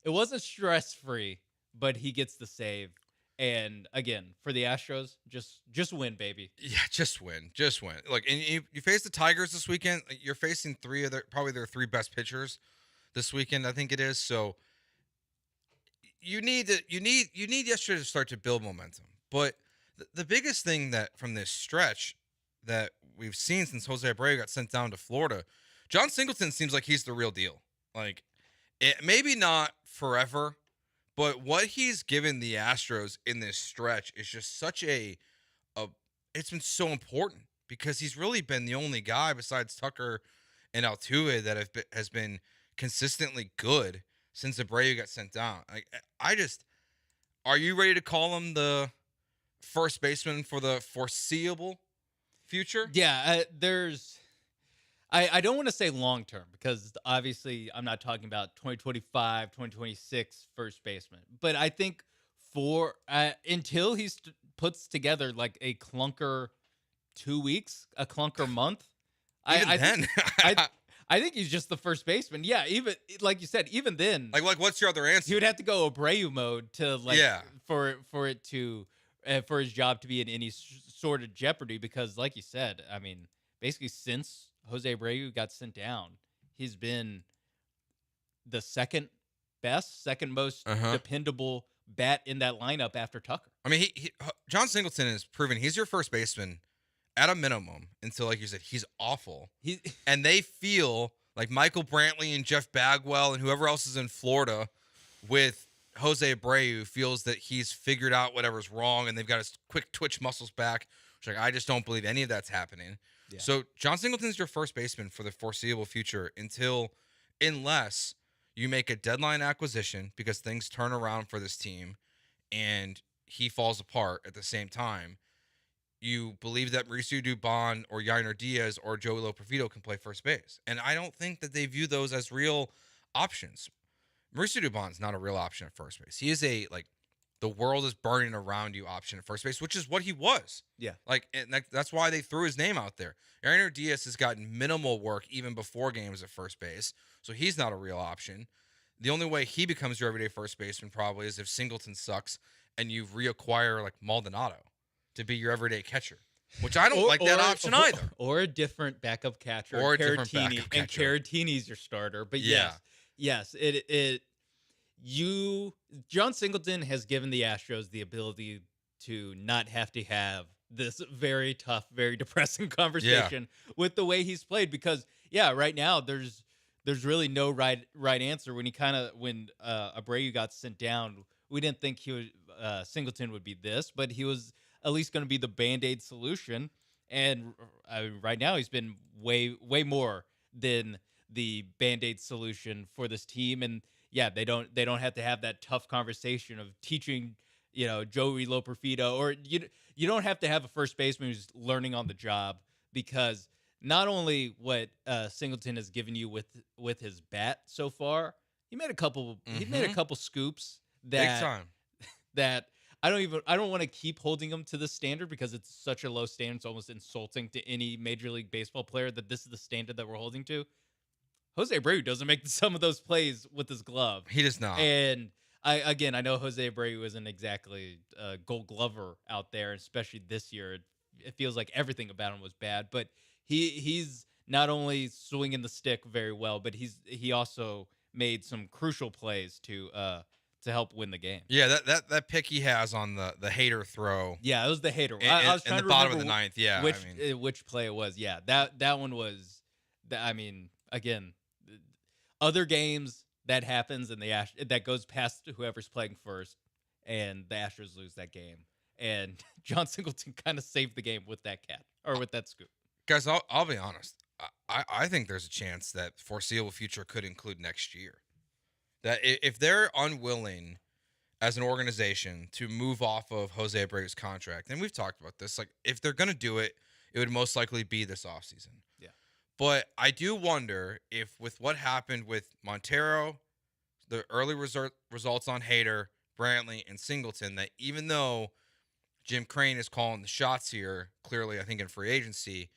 wasn't stress-free, but he gets the save. And again, for the Astros, just win, baby. Yeah, just win. Look, and you face the Tigers this weekend. You're facing probably their 3 best pitchers this weekend, I think it is. So you need yesterday to start to build momentum. But the biggest thing that from this stretch that we've seen since Jose Abreu got sent down to Florida, John Singleton seems like he's the real deal. Like, maybe not forever, but what he's given the Astros in this stretch is just such it's been so important because he's really been the only guy besides Tucker and Altuve that has been consistently good since Abreu got sent down. Are you ready to call him the first baseman for the foreseeable future? Yeah, I don't want to say long-term because obviously I'm not talking about 2025, 2026 first baseman. But I think until he puts together like a clunker 2 weeks, a clunker month, I think he's just the first baseman. Yeah, even like you said, even then. Like what's your other answer? He would have to go Abreu mode to for it to for his job to be in any sort of jeopardy because, like you said, basically since Jose Abreu got sent down, he's been the second most dependable bat in that lineup after Tucker. John Singleton has proven he's your first baseman at a minimum until, like you said, he's awful. And they feel like Michael Brantley and Jeff Bagwell and whoever else is in Florida with Jose Abreu feels that he's figured out whatever's wrong and they've got his quick twitch muscles back. Which, like, I just don't believe any of that's happening. Yeah. So John Singleton's your first baseman for the foreseeable future unless you make a deadline acquisition because things turn around for this team and he falls apart at the same time. You believe that Mauricio Dubon or Yainer Diaz or Joey Loperfido can play first base. And I don't think that they view those as real options. Mauricio Dubon's not a real option at first base. He is a, like, the world is burning around you option at first base, which is what he was. Yeah. Like, and that's why they threw his name out there. Yainer Diaz has gotten minimal work even before games at first base, so he's not a real option. The only way he becomes your everyday first baseman probably is if Singleton sucks and you reacquire, like, Maldonado to be your everyday catcher, which I don't like that option either. Or a different backup catcher. Or a different backup catcher. And Caratini's your starter. But Yeah. yes, John Singleton has given the Astros the ability to not have to have this very tough, very depressing conversation with the way he's played. Because right now there's really no right answer. When Abreu got sent down, we didn't think Singleton would be this, but he was at least going to be the Band-Aid solution. And right now he's been way more than the Band-Aid solution for this team. And they don't have to have that tough conversation of teaching, Joey Loperfido, or you don't have to have a first baseman who's learning on the job, because not only what Singleton has given you with his bat so far, he made a couple scoops that big time. That I don't want to keep holding him to the standard because it's such a low standard. It's almost insulting to any Major League Baseball player that this is the standard that we're holding to. Jose Abreu doesn't make some of those plays with his glove. He does not. And I know Jose Abreu isn't exactly a Gold Glover out there, especially this year. It feels like everything about him was bad, but he's not only swinging the stick very well, but he also made some crucial plays to help win the game. Yeah, that pick he has on the hater throw. Yeah, it was the hater. I was trying in the to bottom of remember the ninth. Yeah, which play it was. Yeah, that one was. Again, other games that happens and that goes past whoever's playing first, and the Astros lose that game. And John Singleton kind of saved the game with that with that scoop. Guys, I'll be honest. I think there's a chance that foreseeable future could include next year. That if they're unwilling as an organization to move off of Jose Abreu's contract, and we've talked about this, like, if they're going to do it, it would most likely be this offseason. Yeah. But I do wonder if with what happened with Montero, the early results on Hader, Brantley, and Singleton, that even though Jim Crane is calling the shots here, clearly I think in free agency,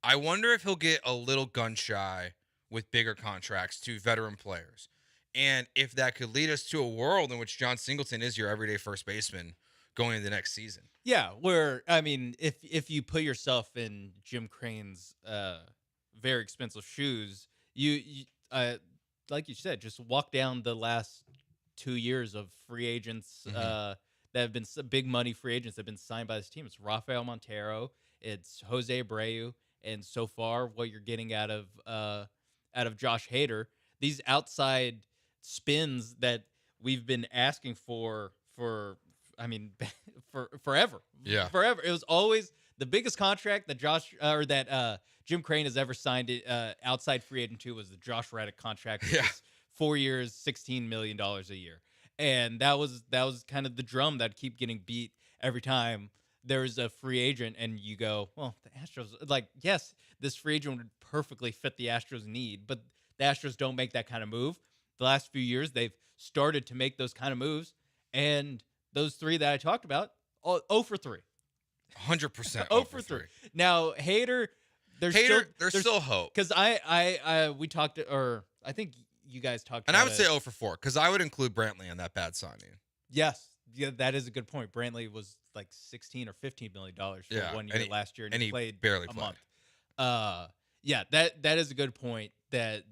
I wonder if he'll get a little gun shy with bigger contracts to veteran players. And if that could lead us to a world in which John Singleton is your everyday first baseman going into the next season. Yeah, where, if you put yourself in Jim Crane's very expensive shoes, you like you said, just walk down the last 2 years of free agents that have been big money free agents that have been signed by this team. It's Rafael Montero, it's Jose Abreu, and so far what you're getting out of Josh Hader, these outside spins that we've been asking for forever. Yeah. Forever. It was always the biggest contract that Jim Crane has ever signed outside free agent to was the Josh Reddick contract, which is 4 years, $16 million a year. And that was kind of the drum that keep getting beat every time there's a free agent and you go, well, the Astros, like, yes, this free agent would perfectly fit the Astros need, but the Astros don't make that kind of move. The last few years, they've started to make those kind of moves, and those three that I talked about, 0 for 3. 100% 0 for 3. Now, Hader, there's still hope. Because we talked, or I think you guys talked and about I would say 0 for 4, because I would include Brantley on that bad signing. Yes. Yeah, that is a good point. Brantley was like $16 or $15 million for 1 year last year, and he played barely a played. month. Yeah, that is a good point that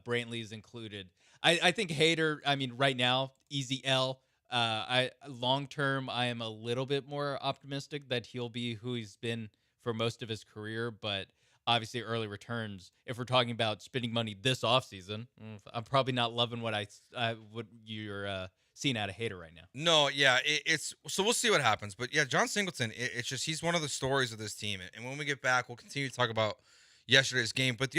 Brantley is included. I think Hader, right now, easy L. Long term, I am a little bit more optimistic that he'll be who he's been for most of his career, but obviously early returns. If we're talking about spending money this offseason, I'm probably not loving what what you're seeing out of Hader right now. No, yeah, it's so we'll see what happens. But yeah, John Singleton, it's just he's one of the stories of this team. And when we get back, we'll continue to talk about yesterday's game. But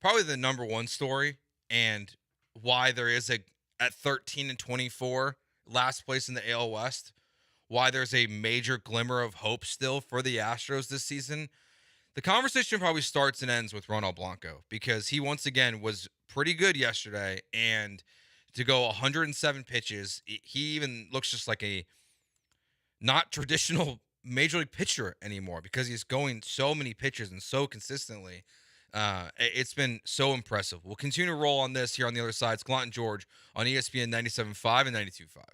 probably the number one story and why there is at 13-24, last place in the AL West, why there's a major glimmer of hope still for the Astros this season. The conversation probably starts and ends with Ronald Blanco, because he once again was pretty good yesterday, and to go 107 pitches, he even looks just like a not traditional major league pitcher anymore, because he's going so many pitches and so consistently. It's been so impressive. We'll continue to roll on this here on the other side. It's Gallant George on ESPN 97.5 and 92.5.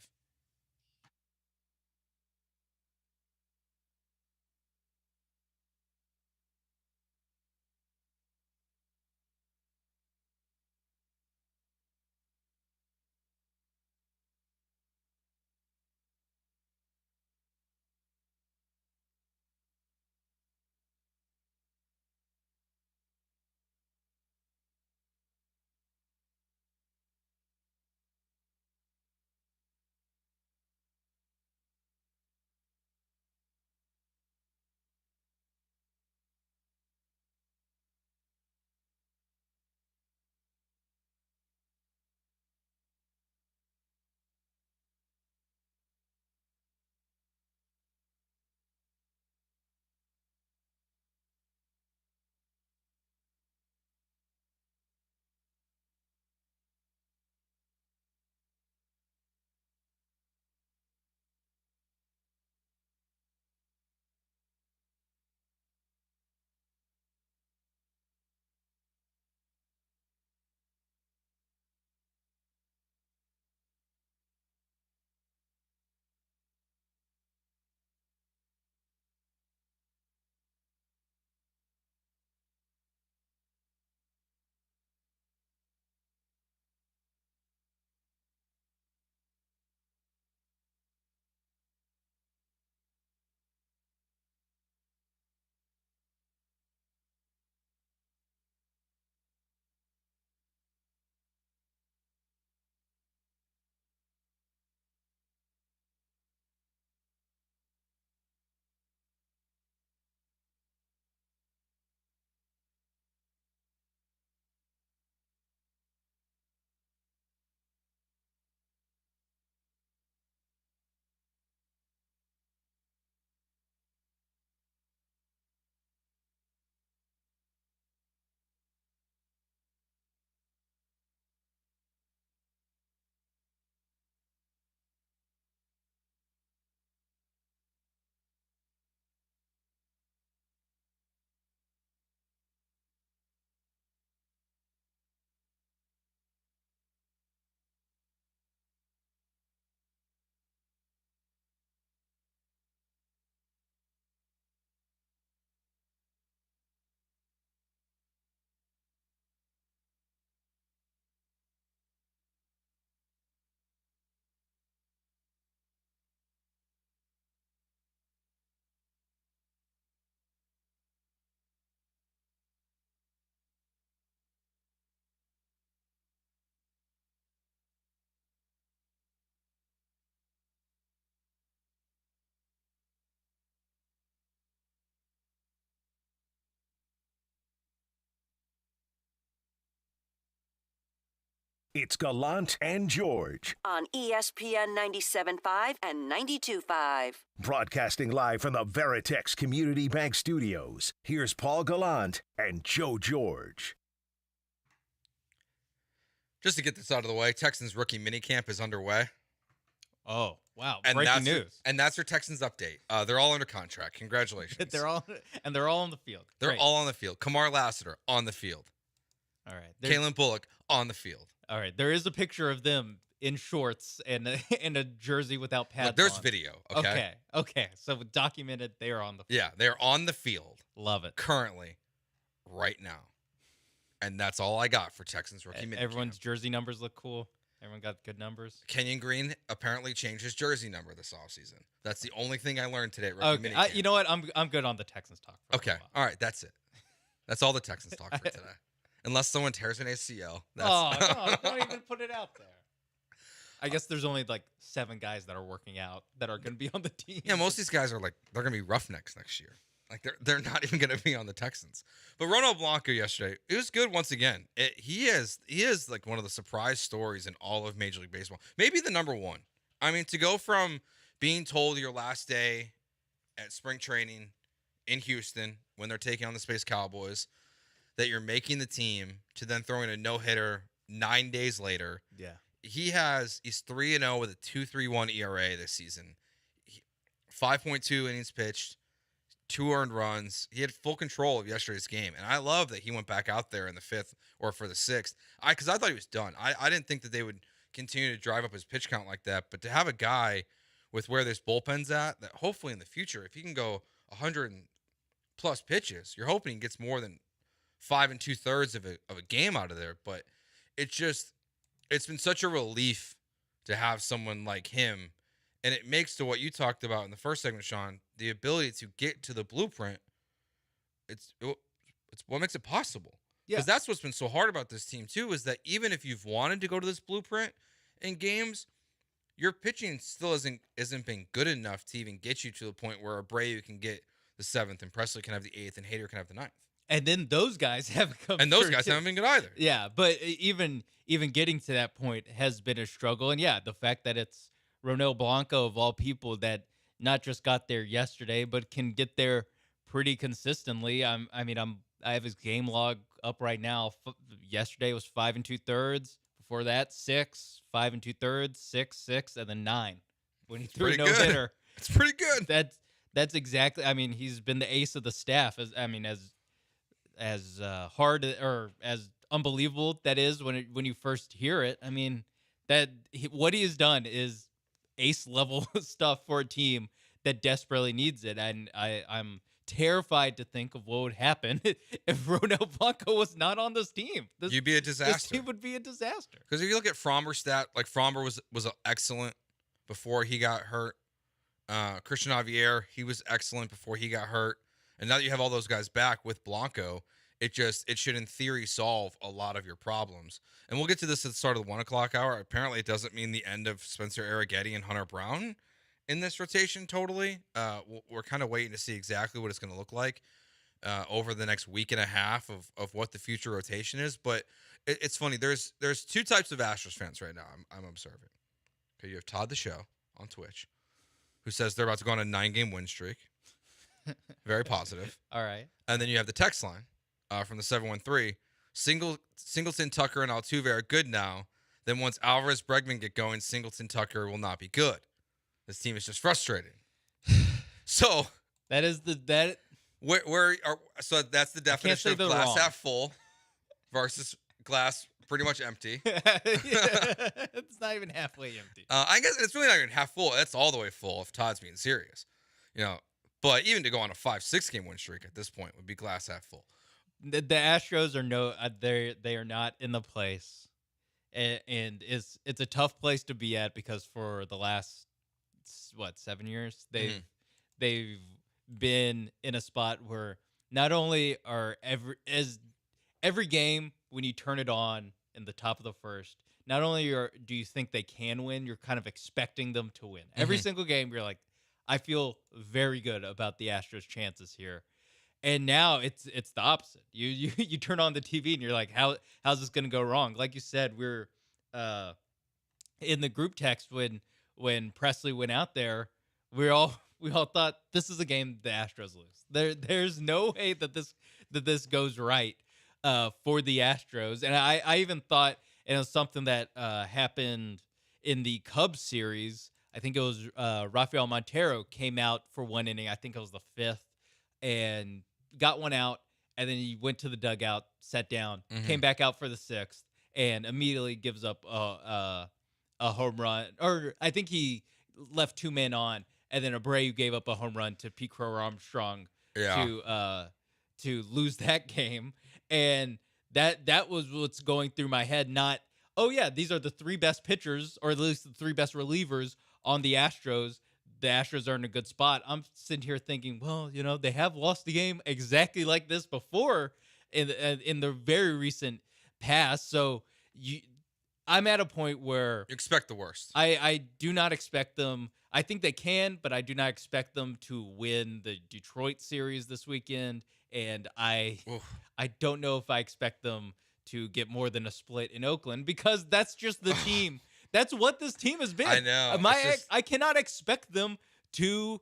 It's Gallant and George. On ESPN 97.5 and 92.5. Broadcasting live from the Veritex Community Bank Studios. Here's Paul Gallant and Joe George. Just to get this out of the way, Texans rookie minicamp is underway. Oh, wow. And Breaking news. And that's your Texans update. They're all under contract. Congratulations. they're all on the field. They're Great. all on the field. Kamar Lassiter on the field. All right. Kalen Bullock on the field. All right. There is a picture of them in shorts and a jersey without pads. Look, there's on. video. Okay. Okay. So documented, they are on the field. Yeah, they're on the field. Love it. Currently, right now. And that's all I got for Texans rookie minicamp. Everyone's jersey numbers look cool. Everyone got good numbers. Kenyon Green apparently changed his jersey number this offseason. That's the only thing I learned today at rookie Okay. minicamp. You know what? I'm good on the Texans talk. Okay. All right. That's it. That's all the Texans talk for today. Unless someone tears an ACL. No, don't even put it out there. I guess there's only like 7 guys that are working out that are going to be on the team. Yeah, most of these guys are like, they're going to be roughnecks next year. Like, they're not even going to be on the Texans. But Ronald Blanco yesterday, it was good once again. He is like one of the surprise stories in all of Major League Baseball. Maybe the number one. I mean, to go from being told your last day at spring training in Houston when they're taking on the Space Cowboys that you're making the team to then throwing a no-hitter 9 days later. Yeah. He's 3-0 with a 2.31 ERA this season. 5.2 innings pitched, 2 earned runs. He had full control of yesterday's game, and I love that he went back out there in the 5th or for the 6th. Because I thought he was done. I didn't think that they would continue to drive up his pitch count like that, but to have a guy with where this bullpen's at, that hopefully in the future, if he can go 100 plus pitches, you're hoping he gets more than 5 2/3 of a game out of there. But it's been such a relief to have someone like him. And it makes, to what you talked about in the first segment, Sean, the ability to get to the blueprint. It's what makes it possible. Because that's what's been so hard about this team, too, is that even if you've wanted to go to this blueprint in games, your pitching still isn't been good enough to even get you to the point where Abreu can get the 7th and Presley can have the 8th and Hader can have the 9th. And then those guys haven't come. And those guys haven't been good either. Yeah, but even getting to that point has been a struggle. And yeah, the fact that it's Ronel Blanco of all people that not just got there yesterday, but can get there pretty consistently. I have his game log up right now. Yesterday was 5 2/3. Before that, 6, 5 2/3, 6, 6, and then 9. When he threw a no-hitter. It's pretty good. That's exactly. I mean, he's been the ace of the staff. As hard or as unbelievable that is when you first hear it. I mean, what he has done is ace level stuff for a team that desperately needs it, and I'm terrified to think of what would happen if Ronel Blanco was not on this team. You'd be a disaster. This team would be a disaster. Because if you look at Fromber's stat, like Fromber was excellent before he got hurt. Christian Javier, he was excellent before he got hurt. And now that you have all those guys back with Blanco, it should in theory solve a lot of your problems. And we'll get to this at the start of the 1 o'clock hour. Apparently, it doesn't mean the end of Spencer Arrighetti and Hunter Brown in this rotation totally. We're kind of waiting to see exactly what it's going to look like over the next week and a half of what the future rotation is. But it's funny. There's 2 types of Astros fans right now I'm observing. Okay, you have Todd the Show on Twitch, who says they're about to go on a 9-game win streak. Very positive. All right. And then you have the text line from the 713. Singleton, Tucker, and Altuve are good now. Then once Alvarez, Bregman get going, Singleton, Tucker will not be good. This team is just frustrating. So that is that. So that's the definition of glass wrong. half full versus glass pretty much empty. It's not even halfway empty. I guess it's really not even half full. That's all the way full if Todd's being serious. But even to go on a 5-6 game win streak at this point would be glass half full. The Astros are they are not in the place, and it's a tough place to be at because for the last 7 years they've been in a spot where not only are every game when you turn it on in the top of the first, not only do you think they can win, you're kind of expecting them to win. Every single game you're like, I feel very good about the Astros' chances here. And now it's the opposite. You turn on the TV and you're like, how's this going to go wrong? Like you said, we're in the group text when Presley went out there, we all thought this is a game the Astros lose. There's no way that this goes right for the Astros. And I even thought, and it was something that happened in the Cubs series. I think it was Rafael Montero came out for 1 inning. I think it was the 5th, and got one out. And then he went to the dugout, sat down, came back out for the 6th, and immediately gives up a home run. Or I think he left 2 men on, and then Abreu gave up a home run to Pete Crow Armstrong to lose that game. And that was what's going through my head. Not, oh yeah, these are the 3 best pitchers, or at least the 3 best relievers on the Astros. The Astros are in a good spot. I'm sitting here thinking, well, they have lost the game exactly like this before in the very recent past. So I'm at a point where You expect the worst. I do not expect them. I think they can, but I do not expect them to win the Detroit series this weekend. And I don't know if I expect them to get more than a split in Oakland, because that's just the team. That's what this team has been. I know. I cannot expect them to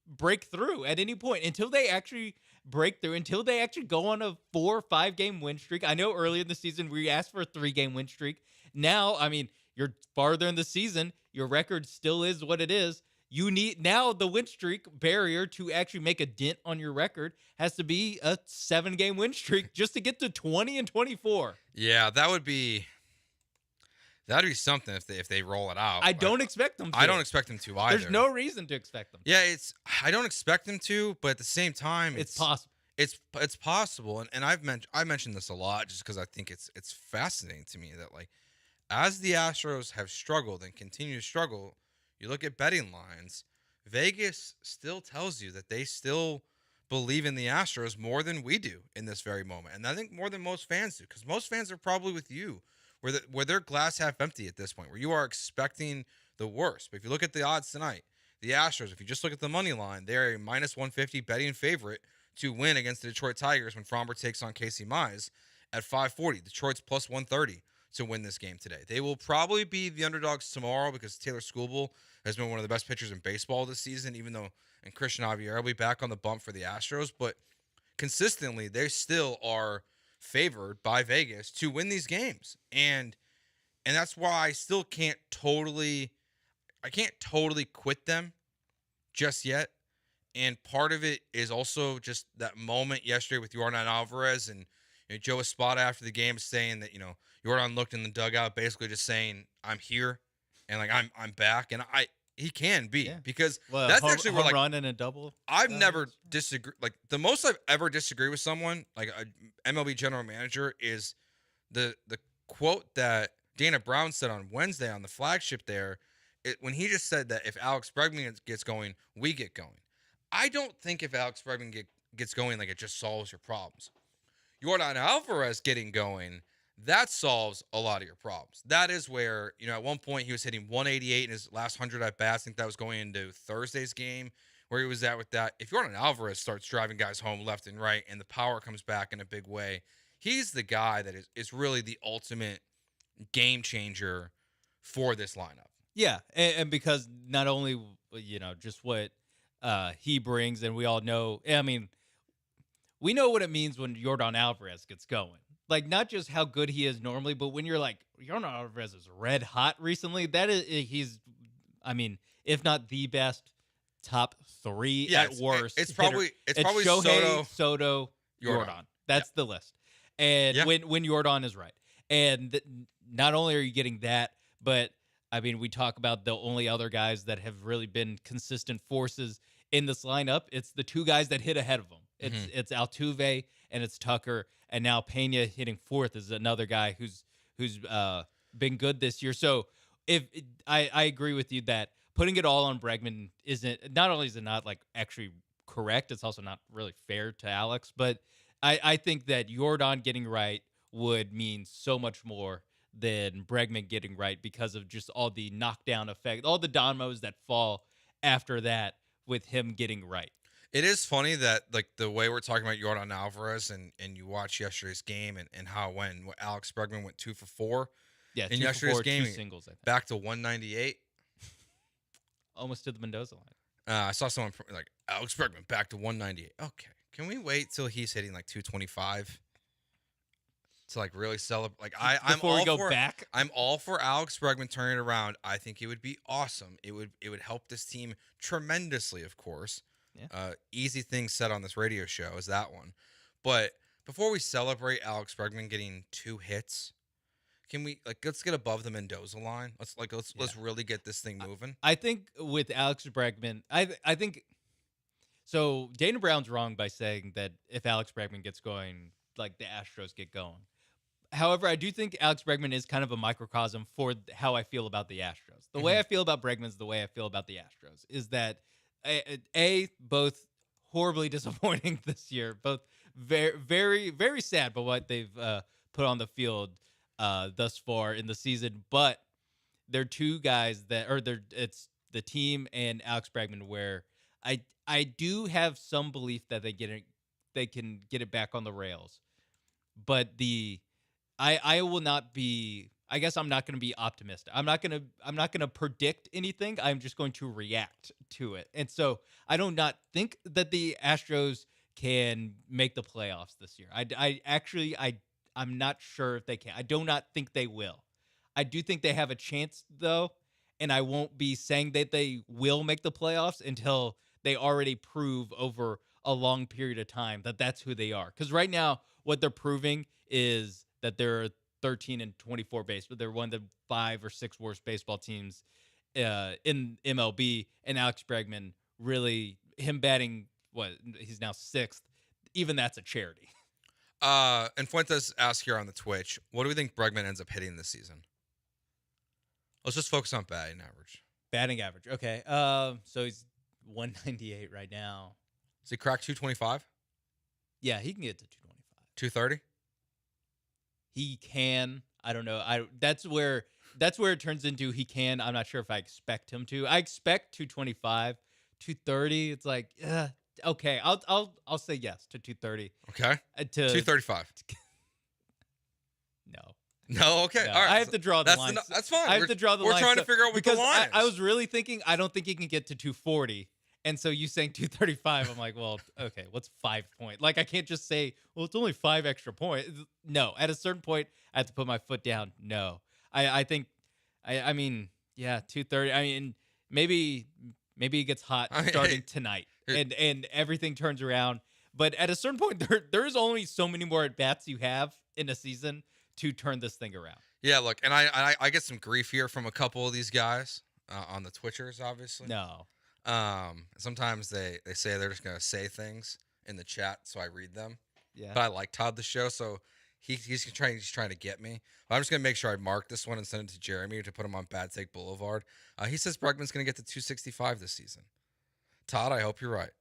break through at any point until they actually break through, until they actually go on a 4 or 5 game win streak. I know earlier in the season we asked for a 3-game win streak. Now, I mean, you're farther in the season. Your record still is what it is. You need now the win streak barrier to actually make a dent on your record has to be a 7-game win streak just to get to 20-24. Yeah, that'd be something if they roll it out. I don't expect them to. I don't expect them to either. There's no reason to expect them. Yeah, I don't expect them to, but at the same time, it's possible. It's possible, and I mentioned this a lot just because I think it's fascinating to me that, like, as the Astros have struggled and continue to struggle, you look at betting lines, Vegas still tells you that they still believe in the Astros more than we do in this very moment, and I think more than most fans do, because most fans are probably with you, where they're glass half empty at this point, where you are expecting the worst. But if you look at the odds tonight, the Astros, if you just look at the money line, they're a minus 150 betting favorite to win against the Detroit Tigers when Fromber takes on Casey Mize at 540. Detroit's plus 130 to win this game today. They will probably be the underdogs tomorrow because Taylor Skubal has been one of the best pitchers in baseball this season, even though and Christian Javier will be back on the bump for the Astros. But consistently, they still are favored by Vegas to win these games. And that's why I still can't totally quit them just yet. And part of it is also just that moment yesterday with Yordan Alvarez and Joe Espada after the game saying that, Yordan looked in the dugout basically just saying, I'm here and like I'm back. And he can be because that's actually where, like, run and a double. I've never disagreed. Like, the most I've ever disagreed with someone, like a MLB general manager, is the quote that Dana Brown said on Wednesday on the flagship there, when he just said that if Alex Bregman gets going, we get going. I don't think if Alex Bregman gets going, like, it just solves your problems. Yordan Alvarez getting going, that solves a lot of your problems. That is where, at one point he was hitting 188 in his last 100 at bats. I think that was going into Thursday's game where he was at with that. If Yordan Alvarez starts driving guys home left and right and the power comes back in a big way, he's the guy that is really the ultimate game changer for this lineup. Yeah, and because not only, just what he brings, and we all know, I mean, we know what it means when Yordan Alvarez gets going. Like, not just how good he is normally, but when you're like, Yordan Alvarez is red hot recently, he's, I mean, if not the best, top 3 at worst. It's probably Shohei, Soto, Yordan. That's the list. And when Yordan is right. And not only are you getting that, but, I mean, we talk about the only other guys that have really been consistent forces in this lineup. It's the 2 guys that hit ahead of them. It's Altuve and it's Tucker, and now Pena hitting 4th is another guy who's been good this year. So if I agree with you that putting it all on Bregman not only is it not like actually correct, it's also not really fair to Alex. But I think that Yordan getting right would mean so much more than Bregman getting right because of just all the knockdown effect, all the dominoes that fall after that with him getting right. It is funny that, like, the way we're talking about Yordan Alvarez and you watch yesterday's game and how it went. Alex Bregman went 2 for 4. Yeah, in 2 yesterday's for 4, game, 2 singles, I think. Back to 198. Almost to the Mendoza line. I saw someone like, Alex Bregman back to 198. Okay, can we wait till he's hitting like 225 to like really celebrate? Like, I'm all for Alex Bregman turning it around. I think it would be awesome. It would help this team tremendously, of course. Yeah. Easy thing said on this radio show is that one. But before we celebrate Alex Bregman getting 2 hits, can we let's get above the Mendoza line? Let's really get this thing moving. I think with Alex Bregman, I think so. Dana Brown's wrong by saying that if Alex Bregman gets going, like, the Astros get going. However, I do think Alex Bregman is kind of a microcosm for how I feel about the Astros. The way I feel about Bregman is the way I feel about the Astros. Is that both horribly disappointing this year, very, very, very sad by what they've put on the field thus far in the season. But they're two guys it's the team and Alex Bregman, where I do have some belief that they can get it back on the rails. But I will not be. I guess I'm not going to be optimistic. I'm not going to predict anything. I'm just going to react to it. And so I do not think that the Astros can make the playoffs this year. I'm not sure if they can. I do not think they will. I do think they have a chance though, and I won't be saying that they will make the playoffs until they already prove over a long period of time that that's who they are. Because right now, what they're proving is that they're 13-24 base, but they're one of the 5 or 6 worst baseball teams in MLB. And Alex Bregman, really, him batting he's now 6th. Even that's a charity. And Fuentes asked here on the Twitch, what do we think Bregman ends up hitting this season? Let's just focus on batting average. Batting average, okay. So he's 198 right now. Does he crack 225? Yeah, he can get to 225. 230? He can. I don't know. That's where it turns into he can. I'm not sure if I expect him to. I expect 225, 230. It's like, okay. I'll say yes to 230. Okay. To 235. No. Okay. No, All right. I have to draw the line. That's fine. I have to draw the line. We're trying to figure out what the line is. I was really thinking. I don't think he can get to 240. And so you saying 235, I'm like, well, okay, what's 5 point? Like, I can't just say, well, it's only 5 extra points. No, at a certain point, I have to put my foot down. No, I think, I mean, yeah, 230. I mean, maybe it gets hot starting tonight, and everything turns around. But at a certain point, there's only so many more at bats you have in a season to turn this thing around. Yeah, look, and I get some grief here from a couple of these guys on the Twitchers, obviously. No. Sometimes they say they're just gonna say things in the chat, so I read them. Yeah. But I like Todd the show, so he's trying to get me. But I'm just gonna make sure I mark this one and send it to Jeremy to put him on Bad Take Boulevard. He says Bregman's gonna get to 265 this season. Todd, I hope you're right.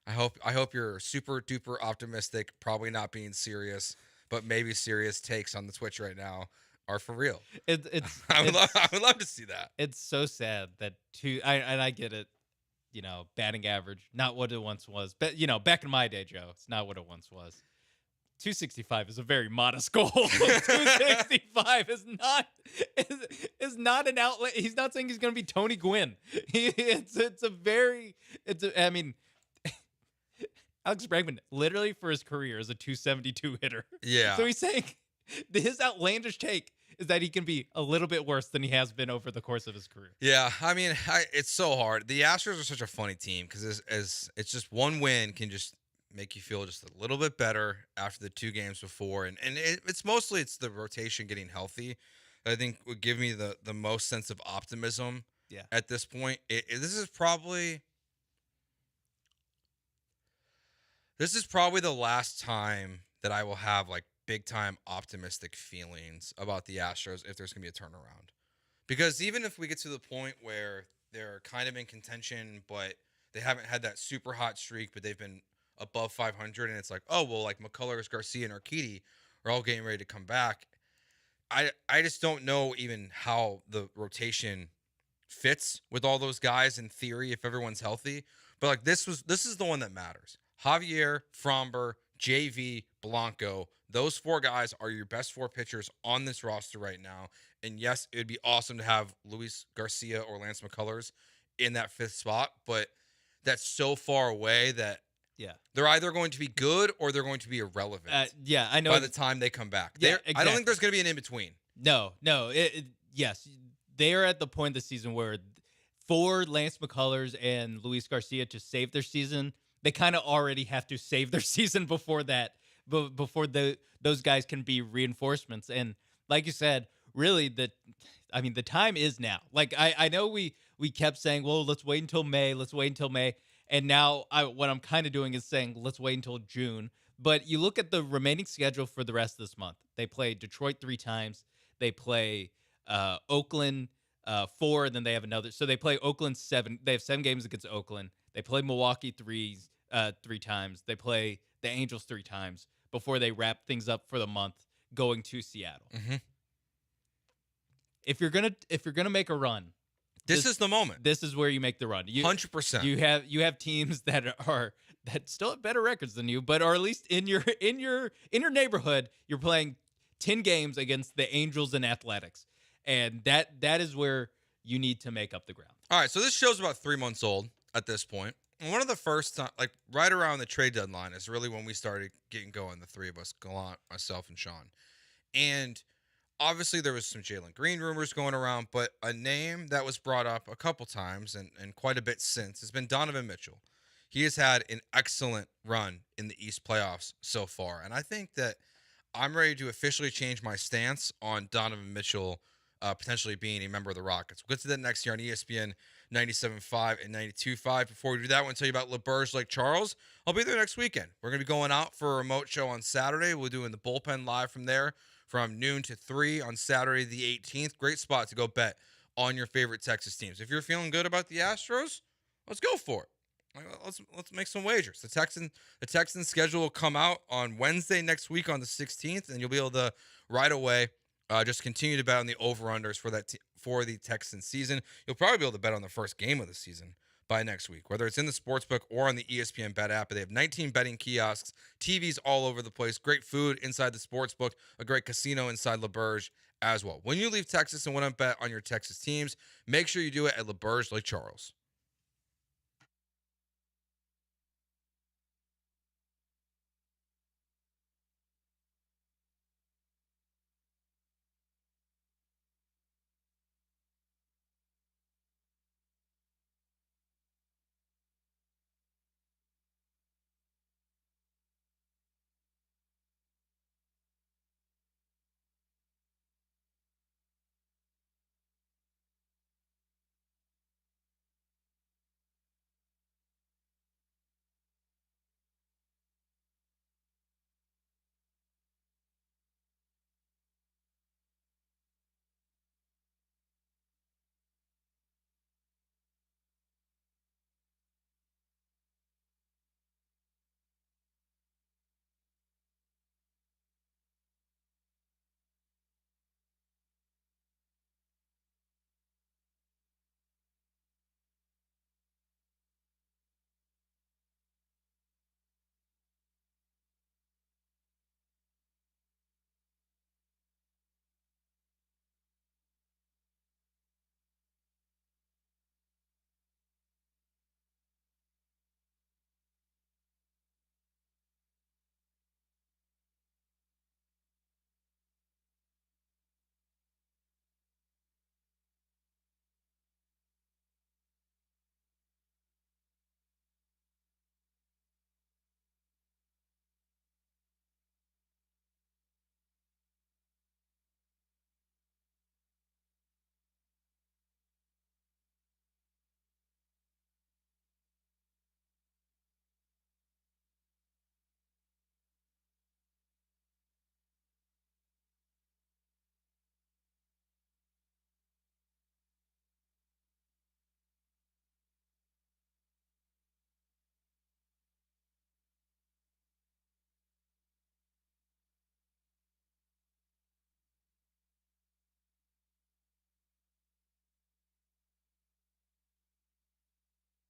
I hope you're super duper optimistic, probably not being serious, but maybe serious takes on the Twitch right now are for real. I would love to see that. It's so sad that I get it, batting average, not what it once was. But back in my day, Joe, it's not what it once was. 265 is a very modest goal. 265 is not an outlet. He's not saying he's going to be Tony Gwynn. I mean, Alex Bregman, literally for his career, is a 272 hitter. Yeah. So he's saying his outlandish take is that he can be a little bit worse than he has been over the course of his career. Yeah, I mean, it's so hard. The Astros are such a funny team because it's just one win can just make you feel just a little bit better after the 2 games before, and it's mostly the rotation getting healthy that I think would give me the most sense of optimism. Yeah. At this point, this is probably the last time that I will have like big time optimistic feelings about the Astros if there's going to be a turnaround. Because even if we get to the point where they're kind of in contention, but they haven't had that super hot streak, but they've been above 500, and it's like, oh, well, like McCullers, Garcia, and Urquidy are all getting ready to come back. I just don't know even how the rotation fits with all those guys in theory if everyone's healthy. But like this is the one that matters. Javier, Fromber, JV, Blanco, those 4 guys are your best 4 pitchers on this roster right now. And yes, it would be awesome to have Luis Garcia or Lance McCullers in that 5th spot, but that's so far away that they're either going to be good or they're going to be irrelevant. I know. By the time they come back. Yeah, exactly. I don't think there's going to be an in-between. No. Yes, they are at the point of the season where for Lance McCullers and Luis Garcia to save their season, they kind of already have to save their season before that, before those guys can be reinforcements. And like you said, really, the time is now. Like I know we kept saying, well, let's wait until May. And now what I'm kind of doing is saying, let's wait until June. But you look at the remaining schedule for the rest of this month. They play Detroit 3 times. They play Oakland 4, and then they have another. So they play Oakland 7. They have 7 games against Oakland. They play Milwaukee 3 times. They play the Angels 3 times before they wrap things up for the month going to Seattle. Mm-hmm. If you're gonna make a run, this is the moment. This is where you make the run. 100%. You have teams that still have better records than you, but are at least in your neighborhood. You're playing 10 games against the Angels and Athletics, and that is where you need to make up the ground. All right, so this show's about 3 months old at this point. And one of the first time, like right around the trade deadline, is really when we started getting going. The three of us, Gallant, myself, and Sean, and obviously there was some Jalen Green rumors going around, but a name that was brought up a couple times and quite a bit since has been Donovan Mitchell. He has had an excellent run in the East playoffs so far, and I think that I'm ready to officially change my stance on Donovan Mitchell potentially being a member of the Rockets. We'll get to that next year on ESPN 97.5 and 92.5. Before we do that, I want to tell you about LaBerge Lake Charles. I'll be there next weekend. We're going to be going out for a remote show on Saturday. We're doing the bullpen live from there from noon to 3 on Saturday the 18th. Great spot to go bet on your favorite Texas teams. If you're feeling good about the Astros, let's go for it. Let's make some wagers. The Texans schedule will come out on Wednesday next week on the 16th, and you'll be able to right away just continue to bet on the over-unders for the Texans season. You'll probably be able to bet on the first game of the season by next week, whether it's in the sportsbook or on the ESPN Bet app. They have 19 betting kiosks, TVs all over the place, great food inside the sportsbook, a great casino inside LaBerge as well. When you leave Texas and want to bet on your Texas teams, make sure you do it at LaBerge Lake Charles.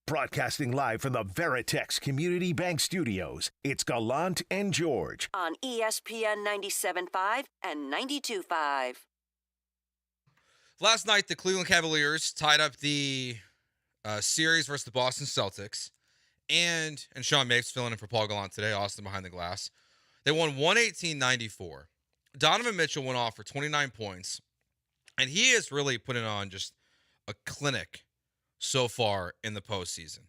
Broadcasting live from the Veritex Community Bank Studios, it's Gallant and George on ESPN 97.5 and 92.5. Last night, the Cleveland Cavaliers tied up the series versus the Boston Celtics, and Sean Mapes filling in for Paul Gallant today, Austin behind the glass. They won 118-94. Donovan Mitchell went off for 29 points, and he has really put it on just a clinic so far in the postseason.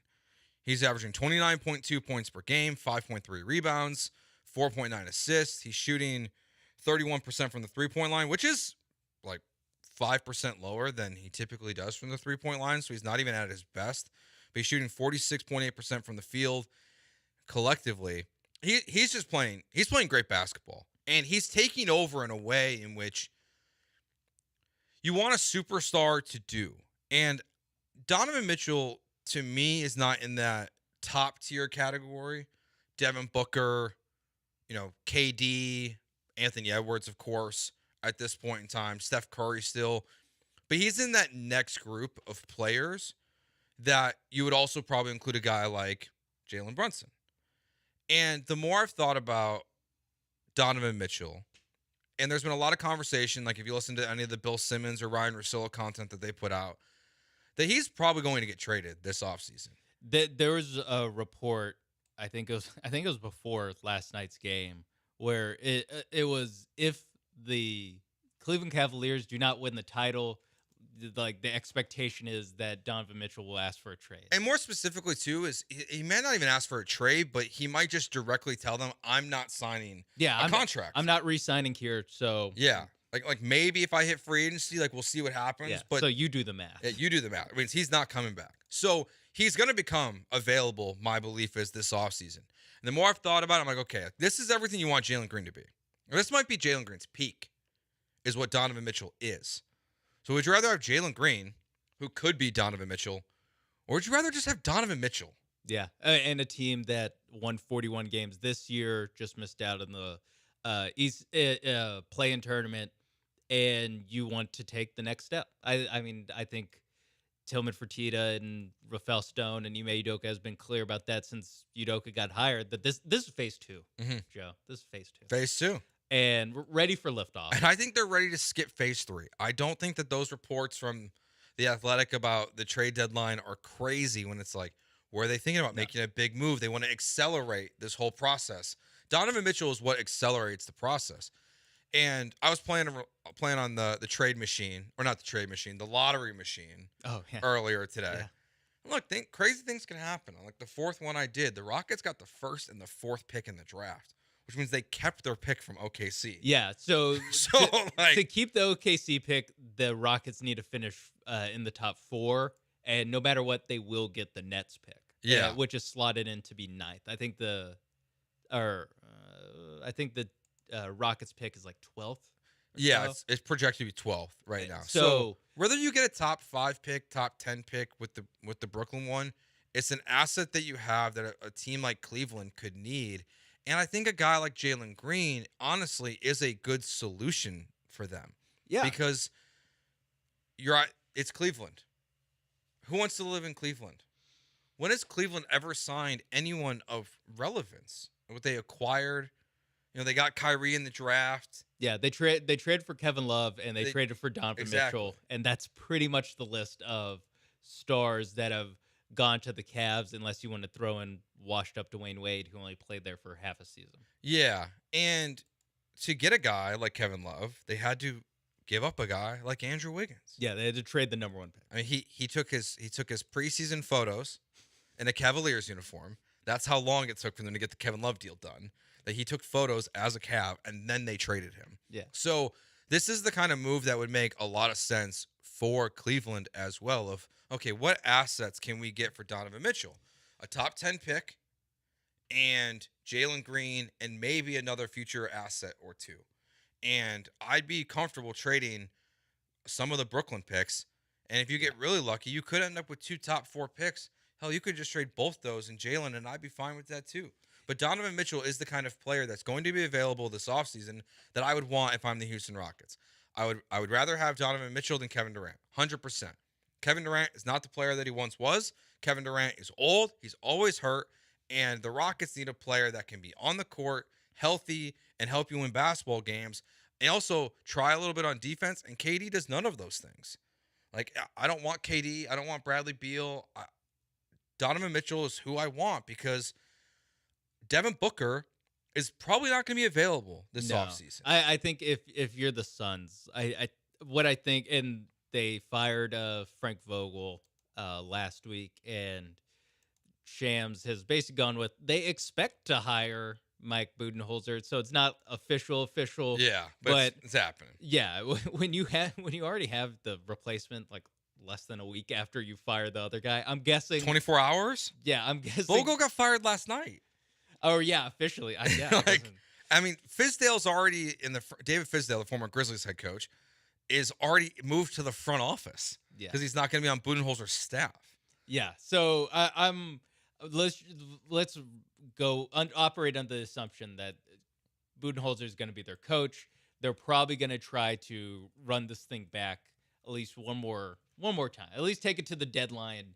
He's averaging 29.2 points per game, 5.3 rebounds, 4.9 assists. He's shooting 31% from the three-point line, which is like 5% lower than he typically does from the three-point line, so he's not even at his best. But he's shooting 46.8% from the field. Collectively, he's just playing great basketball. And he's taking over in a way in which you want a superstar to do. And Donovan Mitchell, to me, is not in that top tier category Devin Booker, KD, Anthony Edwards, of course, at this point in time, Steph Curry still. But he's in that next group of players that you would also probably include a guy like Jalen Brunson. And the more I've thought about Donovan Mitchell, and there's been a lot of conversation, like if you listen to any of the Bill Simmons or Ryan Russillo content that they put out, that he's probably going to get traded this offseason. There was a report, I think it was before last night's game, where it was if the Cleveland Cavaliers do not win the title, like the expectation is that Donovan Mitchell will ask for a trade. And more specifically, too, is he may not even ask for a trade, but he might just directly tell them, I'm not signing a contract. I'm not re-signing here, so... Yeah. Like maybe if I hit free agency, like we'll see what happens. Yeah, but so you do the math. Yeah, you do the math. It means he's not coming back. So he's going to become available, my belief is, this offseason. And the more I've thought about it, I'm like, okay, this is everything you want Jalen Green to be. Or this might be Jalen Green's peak, is what Donovan Mitchell is. So would you rather have Jalen Green, who could be Donovan Mitchell, or would you rather just have Donovan Mitchell? Yeah, and a team that won 41 games this year, just missed out in the East play-in tournament, and you want to take the next step. I mean, I think Tillman Fertitta and Rafael Stone and Ime Udoka has been clear about that since Udoka got hired, that this is phase 2, Joe. This is phase 2. Phase 2. And we're ready for liftoff. And I think they're ready to skip phase 3. I don't think that those reports from The Athletic about the trade deadline are crazy when it's like, where are they thinking about making a big move? They want to accelerate this whole process. Donovan Mitchell is what accelerates the process. And I was playing on the trade machine, or not the trade machine, the lottery machine earlier today. Yeah. Look, crazy things can happen. On like the fourth one I did, the Rockets got the first and the fourth pick in the draft, which means they kept their pick from OKC. Yeah, so to keep the OKC pick, the Rockets need to finish in the top 4, and no matter what, they will get the Nets pick. Yeah, which is slotted in to be 9th. I think the Rockets pick is like 12th. Yeah, so. it's projected to be 12th right now. So whether you get a top 5 pick, top 10 pick with the Brooklyn one, it's an asset that you have that a team like Cleveland could need. And I think a guy like Jalen Green, honestly, is a good solution for them. Yeah. Because it's Cleveland. Who wants to live in Cleveland? When has Cleveland ever signed anyone of relevance? What they acquired? They got Kyrie in the draft. Yeah, they trade for Kevin Love, and they traded for Donovan Mitchell. And that's pretty much the list of stars that have gone to the Cavs, unless you want to throw in washed-up Dwayne Wade, who only played there for half a season. Yeah, and to get a guy like Kevin Love, they had to give up a guy like Andrew Wiggins. Yeah, they had to trade the number 1 pick. I mean, he took his preseason photos in a Cavaliers uniform. That's how long it took for them to get the Kevin Love deal done. That he took photos as a Cav, and then they traded him. Yeah. So this is the kind of move that would make a lot of sense for Cleveland as well. Of, okay, what assets can we get for Donovan Mitchell? A top 10 pick and Jalen Green and maybe another future asset or 2. And I'd be comfortable trading some of the Brooklyn picks. And if you get really lucky, you could end up with 2 top 4 picks. Hell, you could just trade both those and Jalen, and I'd be fine with that too. But Donovan Mitchell is the kind of player that's going to be available this offseason that I would want if I'm the Houston Rockets. I would rather have Donovan Mitchell than Kevin Durant, 100%. Kevin Durant is not the player that he once was. Kevin Durant is old. He's always hurt. And the Rockets need a player that can be on the court, healthy, and help you win basketball games. And also try a little bit on defense. And KD does none of those things. Like, I don't want KD. I don't want Bradley Beal. Donovan Mitchell is who I want because Devin Booker is probably not going to be available this offseason. I think if you're the Suns, what I think, and they fired Frank Vogel last week, and Shams has basically gone with they expect to hire Mike Budenholzer, so it's not official. Yeah, but it's happening. Yeah, when you already have the replacement like less than a week after you fire the other guy, I'm guessing 24 hours. Yeah, I'm guessing Vogel got fired last night. Oh yeah, officially. I mean, Fizdale's already David Fizdale, the former Grizzlies head coach, is already moved to the front office. Yeah, because he's not going to be on Budenholzer's staff. Yeah, so let's go operate under the assumption that Budenholzer is going to be their coach. They're probably going to try to run this thing back at least one more time. At least take it to the deadline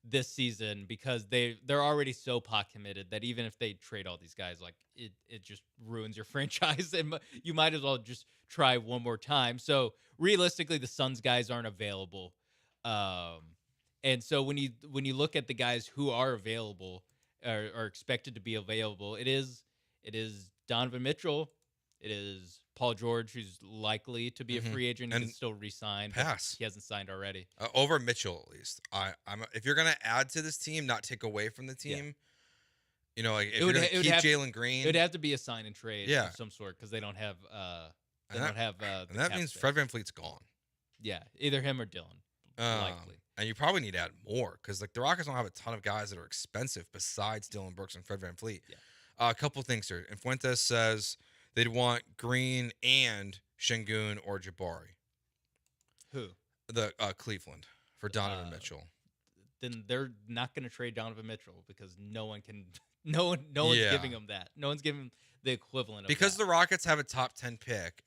this season, because they're already so pot committed that even if they trade all these guys, like it just ruins your franchise, and you might as well just try one more time. So realistically, the Suns guys aren't available, and so when you look at the guys who are available or are expected to be available, it is Donovan Mitchell, it is Paul George, who's likely to be a free agent and can still re-sign. Pass. He hasn't signed already. Over Mitchell, at least. If you're gonna add to this team, not take away from the team. You know, like if you're gonna keep Jalen Green, it would have to be a sign and trade of some sort, because they don't have and that means Fred VanVleet's gone. Yeah, either him or Dylan, likely. And you probably need to add more, because like the Rockets don't have a ton of guys that are expensive besides Dylan Brooks and Fred VanVleet. Yeah. A couple things here. And Fuentes says they'd want Green and Şengün or Jabari. Who? The Cleveland for Donovan Mitchell. Then they're not going to trade Donovan Mitchell, because no one's giving him that. No one's giving him the equivalent of because that. the Rockets have a top 10 pick,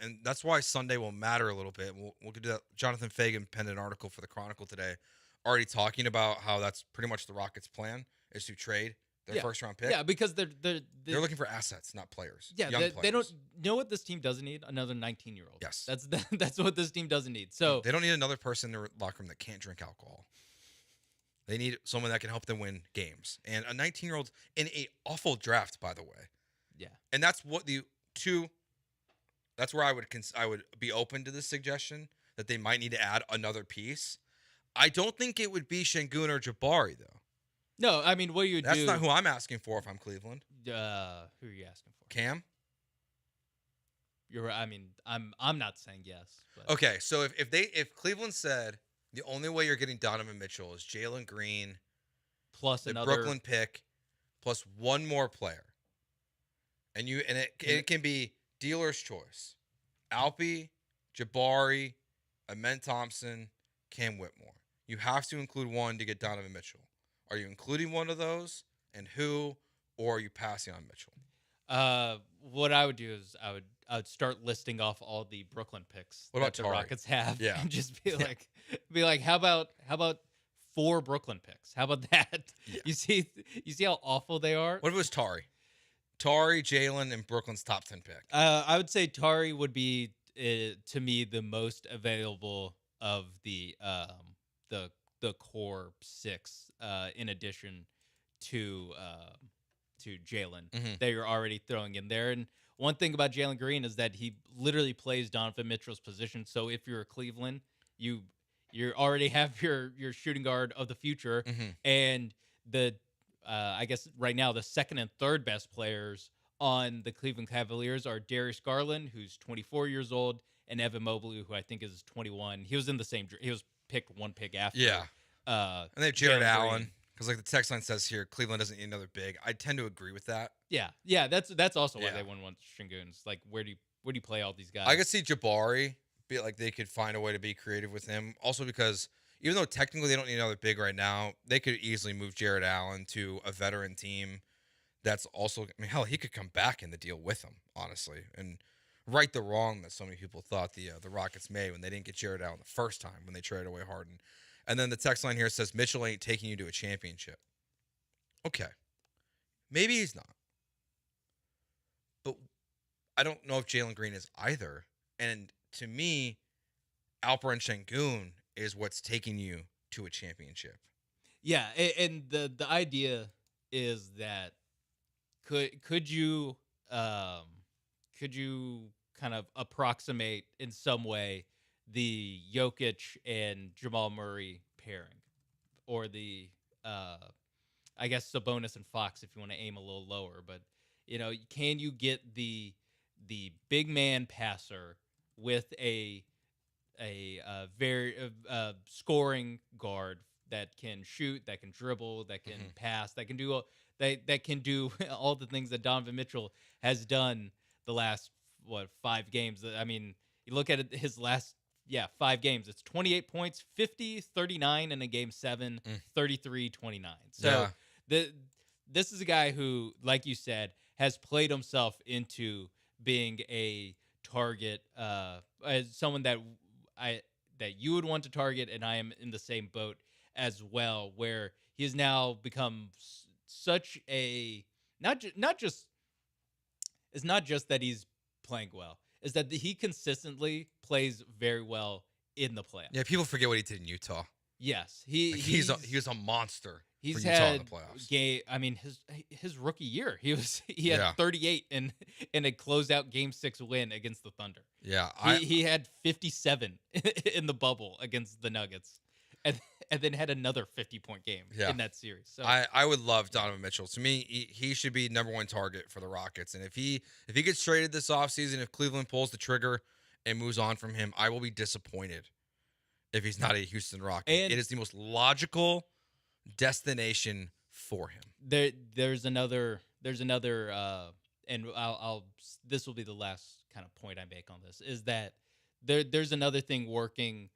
and that's why Sunday will matter a little bit. We'll get to that. Jonathan Fagan penned an article for the Chronicle today, already talking about how that's pretty much the Rockets' plan is to trade their first round pick. Yeah, because they're looking for assets, not players. Yeah, they don't know what this team doesn't need. Another 19-year-old. Yes, that's what this team doesn't need. So they don't need another person in their locker room that can't drink alcohol. They need someone that can help them win games. And a 19-year-old in a awful draft, by the way. Yeah. And that's what that's where I would be open to this suggestion that they might need to add another piece. I don't think it would be Şengün or Jabari, though. No, I mean, what you would That's do. not who I'm asking for if I'm Cleveland. Who are you asking for? Cam? I mean, I'm not saying yes. But. Okay, so if Cleveland said the only way you're getting Donovan Mitchell is Jalen Green plus the another Brooklyn pick plus one more player, and it can be dealer's choice: Alpi, Jabari, Amen Thompson, Cam Whitmore. You have to include one to get Donovan Mitchell. Are you including one of those, and who, or are you passing on Mitchell? What I would do is I would start listing off all the Brooklyn picks that the Rockets have, Yeah, and just be like, how about 4 Brooklyn picks? How about that? Yeah. You see how awful they are. What if it was Tari, Jalen, and Brooklyn's top 10 pick? I would say Tari would be to me the most available of the core 6, in addition to Jalen, that you're already throwing in there. And one thing about Jalen Green is that he literally plays Donovan Mitchell's position. So if you're a Cleveland, you already have your shooting guard of the future, and I guess right now the second and third best players on the Cleveland Cavaliers are Darius Garland, who's 24 years old, and Evan Mobley, who I think is 21. He was in the same. He was picked one pick after. Yeah. And they have Jared Jalen Allen, Green. because like the text line says here, Cleveland doesn't need another big. I tend to agree with that. Yeah. That's also why they wouldn't want Şengün. Like, where do you play all these guys? I could see Jabari be like they could find a way to be creative with him. Also because even though technically they don't need another big right now, they could easily move Jared Allen to a veteran team. That's also, I mean, hell, he could come back in the deal with him, honestly, and right the wrong that so many people thought the Rockets made when they didn't get Jared Allen the first time when they traded away Harden. And then the text line here says Mitchell ain't taking you to a championship. Okay, maybe he's not, but I don't know if Jalen Green is either. And to me, Alperen Şengün is what's taking you to a championship. Yeah, and the idea is that could you kind of approximate in some way the Jokic and Jamal Murray pairing, or the I guess Sabonis and Fox if you want to aim a little lower, but can you get the big man passer with a very scoring guard that can shoot, that can dribble, that can pass, that can do all the things that Donovan Mitchell has done the last 5 games. I mean, you look at his last 5 games. It's 28 points, 50, 39 in a game 7, 33, 29. So this is a guy who, like you said, has played himself into being a target, as someone that you would want to target, and I am in the same boat as well, where he has now become such a it's not just that he's playing well, is that he consistently plays very well in the playoffs. Yeah, people forget what he did in Utah. Yes, he was a monster. He's for Utah had in the playoffs. I mean, his rookie year, he had 38 in a closeout Game 6 win against the Thunder. Yeah, he had 57 in the bubble against the Nuggets, and then had another 50-point game in that series. So I would love Donovan Mitchell. To me, he should be number 1 target for the Rockets. And if he gets traded this offseason, if Cleveland pulls the trigger and moves on from him, I will be disappointed if he's not a Houston Rocket. And it is the most logical destination for him. There's another and this will be the last kind of point I make on this, is that there's another thing working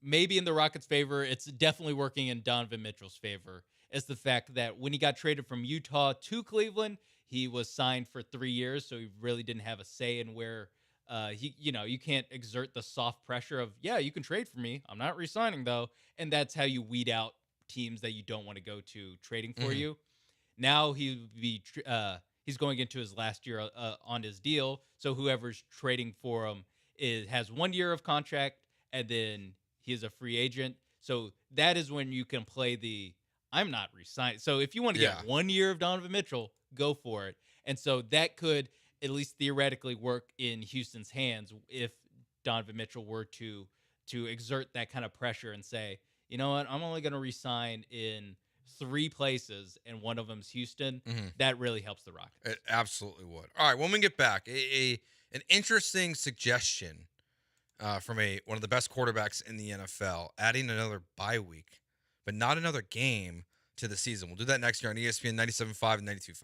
maybe in the Rockets' favor. It's definitely working in Donovan Mitchell's favor. It's the fact that when he got traded from Utah to Cleveland, he was signed for 3 years, so he really didn't have a say in where you can't exert the soft pressure of, you can trade for me, I'm not re-signing though, and that's how you weed out teams that you don't want to go to trading for you. Now he's going into his last year on his deal, so whoever's trading for him has 1 year of contract, and then he is a free agent. So that is when you can play the I'm not re-signing. So if you want to get 1 year of Donovan Mitchell, go for it. And so that could at least theoretically work in Houston's hands if Donovan Mitchell were to exert that kind of pressure and say, you know what, I'm only going to re-sign in 3 places, and one of them's Houston. That really helps the Rockets. It absolutely would. All right, when we get back, an interesting suggestion from one of the best quarterbacks in the NFL, adding another bye week, but not another game to the season. We'll do that next year on ESPN 97.5 and 92.5.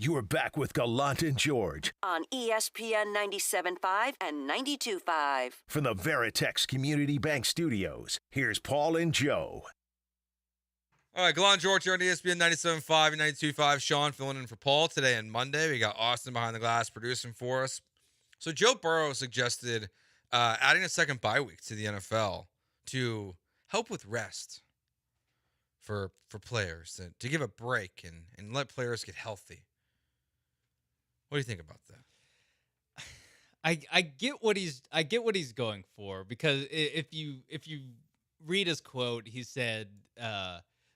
You are back with Gallant and George On ESPN 97.5 and 92.5. from the Veritex Community Bank Studios. Here's Paul and Joe. All right, Gallant George here on ESPN 97.5 and 92.5. Sean filling in for Paul today and Monday. We got Austin behind the glass producing for us. So Joe Burrow suggested adding a second bye week to the NFL to help with rest for players, to give a break and let players get healthy. What do you think about that? I get what he's going for, because if you read his quote, he said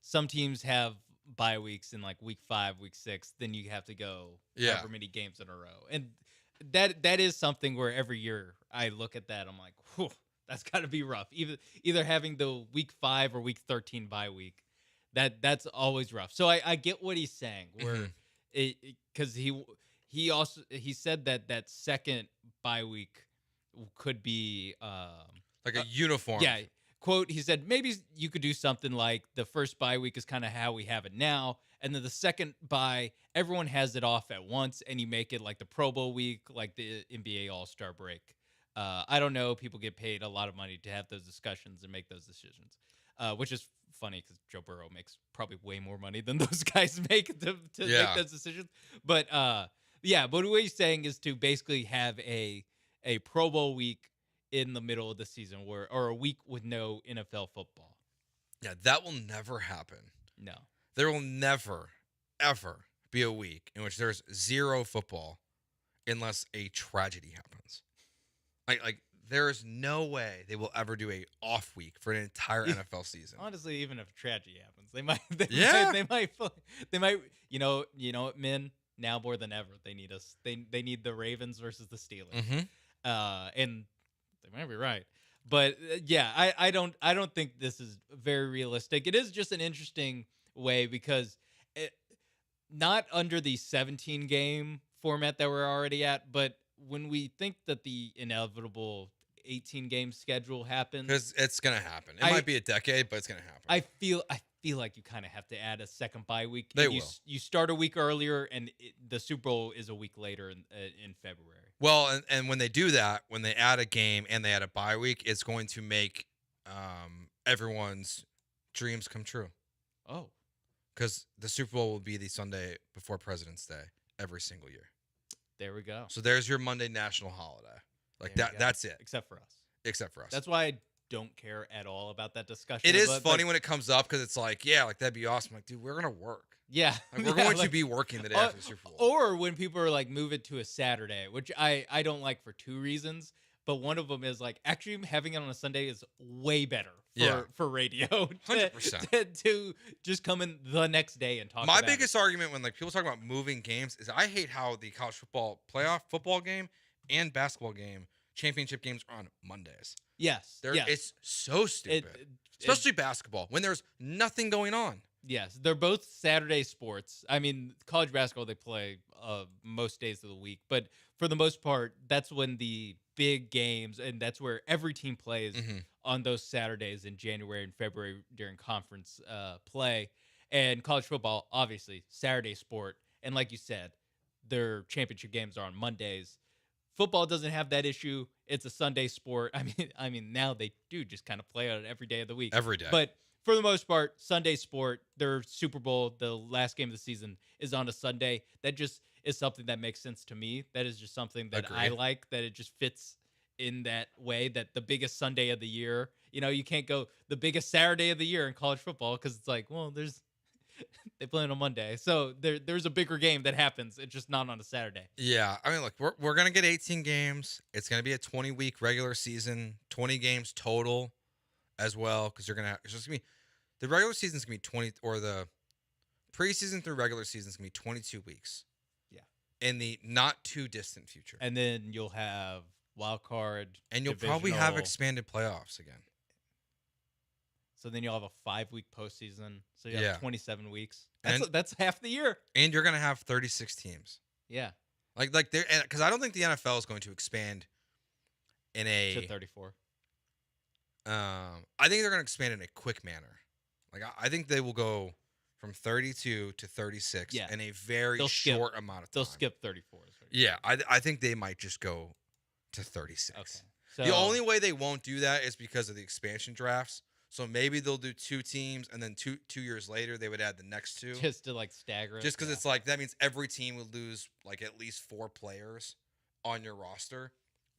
some teams have bye weeks in like week 5, week 6, then you have to go however many games in a row, and that is something where every year I look at that, I'm like, whew, that's got to be rough. Either having the week 5 or week 13 bye week, that's always rough. So I get what he's saying, where because he said that second bye week could be like a uniform. Yeah. Quote, he said, maybe you could do something like the first bye week is kind of how we have it now, and then the second bye, everyone has it off at once, and you make it like the Pro Bowl week, like the NBA All-Star break. I don't know. People get paid a lot of money to have those discussions and make those decisions, which is funny because Joe Burrow makes probably way more money than those guys make to make those decisions. But but what he's saying is to basically have a Pro Bowl week in the middle of the season, or a week with no NFL football. Yeah, that will never happen. No. There will never, ever be a week in which there's zero football unless a tragedy happens. Like there is no way they will ever do a off week for an entire NFL season. Honestly, even if a tragedy happens, they might, you know what, men, now more than ever, they need us. They need the Ravens versus the Steelers. And they might be right. But I don't think this is very realistic. It is just an interesting way, because not under the 17 game format that we're already at, but when we think that the inevitable 18 game schedule happens, because it's gonna happen. It might be a decade, but it's gonna happen. I feel like you kind of have to add a second bye week. They will. You start a week earlier, and the Super Bowl is a week later in February. Well, and when they do that, when they add a game and they add a bye week, it's going to make everyone's dreams come true. Oh. Because the Super Bowl will be the Sunday before President's Day every single year. There we go. So there's your Monday national holiday. Like that's it. Except for us. Except for us. That's why I don't care at all about that discussion. It is funny when it comes up, because it's like, yeah, like that'd be awesome. Like, dude, we're going to work. Yeah. Like, we're going to be working the day after the Super Bowl. Or when people are like, move it to a Saturday, which I don't like for two reasons. But one of them is like, actually having it on a Sunday is way better for radio. 100%. To just come in the next day and talk My about biggest argument when like people talk about moving games is I hate how the college football playoff football game and basketball game championship games are on Mondays. Yes. It's so stupid. Especially basketball, when there's nothing going on. Yes, they're both Saturday sports. I mean, college basketball, they play most days of the week. But for the most part, that's when the big games, and that's where every team plays on those Saturdays in January and February during conference play. And college football, obviously, Saturday sport. And like you said, their championship games are on Mondays. Football doesn't have that issue. It's a Sunday sport. I mean, now they do just kind of play on it every day of the week. Every day. But for the most part, Sunday sport, their Super Bowl, the last game of the season, is on a Sunday. That just is something that makes sense to me. That is just something that I like, that it just fits in that way, that the biggest Sunday of the year, you can't go the biggest Saturday of the year in college football, because it's like, well, they play on a Monday. So there's a bigger game that happens. It's just not on a Saturday. Yeah. I mean, look, we're going to get 18 games. It's going to be a 20-week regular season, 20 games total as well, because you're going to have, it's just going to be, the regular season's going to be 20, or the preseason through regular season's going to be 22 weeks. Yeah. In the not too distant future. And then you'll have wild card. And you'll probably have expanded playoffs again. So then you'll have a 5-week postseason. So you have 27 weeks. That's half the year. And you're going to have 36 teams. Yeah. Like because I don't think the NFL is going to expand in a to 34. I think they're going to expand in a quick manner. Like I think they will go from 32 to 36 Yeah. in a very They'll skip- short amount of time. They'll skip 34. Yeah, I think they might just go to 36. Okay. The only way they won't do that is because of the expansion drafts. So maybe they'll do 2 teams, and then two years later they would add the next 2. Just to like stagger it. Just because it's like that means every team would lose like at least 4 players on your roster.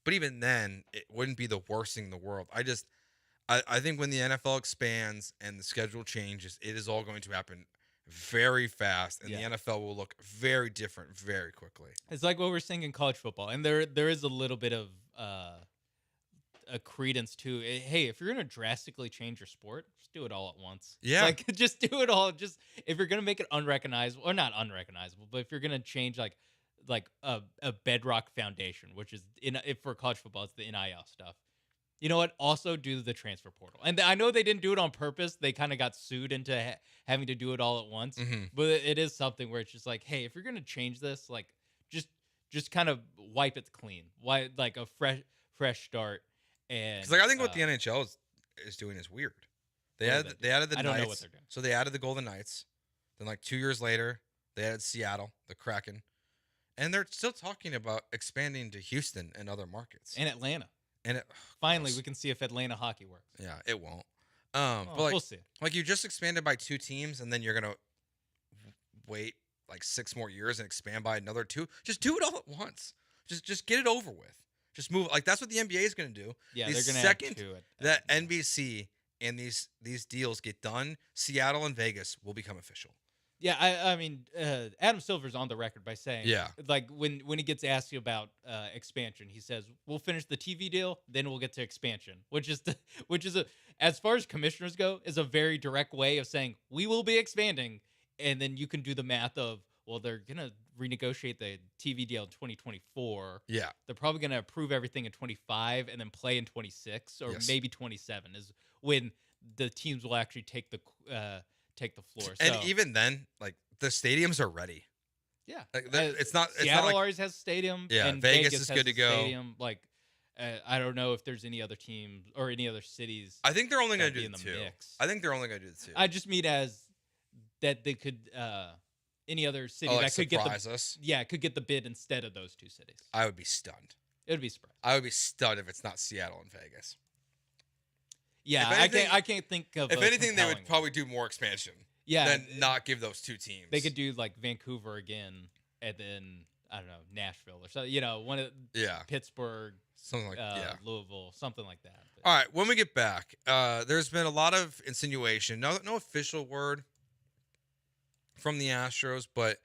But even then, it wouldn't be the worst thing in the world. I think when the NFL expands and the schedule changes, it is all going to happen very fast, and the NFL will look very different very quickly. It's like what we're seeing in college football, and there is a little bit of a credence to it. Hey, if you're gonna drastically change your sport, just do it all at once. Yeah, like just do it all. Just if you're gonna make it unrecognizable, or not unrecognizable, but if you're gonna change like a bedrock foundation, which is if for college football, it's the NIL stuff. You know what? Also do the transfer portal. And I know they didn't do it on purpose. They kind of got sued into having to do it all at once. But it is something where it's just like, hey, if you're going to change this, like just kind of wipe it clean. Why like a fresh start. And because like I think what the NHL is doing is weird. They added the I Knights. don't know what they're doing. So they added the Golden Knights. Then like 2 years later, they added Seattle, the Kraken. And they're still talking about expanding to Houston and other markets. And Atlanta. And finally, we can see if Atlanta hockey works. Yeah, it won't. But like, we'll see. Like you just expanded by 2 teams, and then you're gonna wait like 6 more years and expand by another 2. Just do it all at once. Just get it over with. Just move. Like that's what the NBA is gonna do. Yeah, the they're gonna second add 2 that NBC and these deals get done, Seattle and Vegas will become official. Yeah, I mean, Adam Silver's on the record by saying, like when he gets asked about expansion, he says, "We'll finish the TV deal, then we'll get to expansion," which is as far as commissioners go, is a very direct way of saying we will be expanding, and then you can do the math of, well, they're gonna renegotiate the TV deal in 2024. Yeah, they're probably gonna approve everything in 25 and then play in 26 or maybe 27 is when the teams will actually take the floor. And so, even then, like the stadiums are ready. Yeah, like, it's not. Seattle like, always has a stadium. Yeah, and Vegas has is good to a go. Stadium. Like, I don't know if there's any other teams or any other cities. I think they're only going to be do in the 2. mix. I think they're only going to do 2. I just mean as that they could any other city like that could get us. Yeah, could get the bid instead of those 2 cities. I would be stunned. It would be surprised. I would be stunned if it's not Seattle and Vegas. Yeah, anything, I can't think of. If anything, they would probably do more expansion. Yeah, than not give those 2 teams. They could do like Vancouver again, and then I don't know, Nashville or something. You know, one of Pittsburgh, something like Louisville, something like that. All right, when we get back, there's been a lot of insinuation. No official word from the Astros, but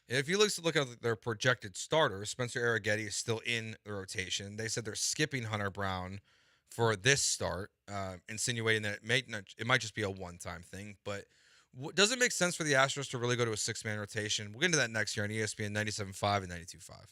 if you look at their projected starters, Spencer Arrighetti is still in the rotation. They said they're skipping Hunter Brown for this start, insinuating that it might just be a one-time thing. But does it make sense for the Astros to really go to a 6-man rotation? We'll get into that next year on ESPN 97.5 and 92.5.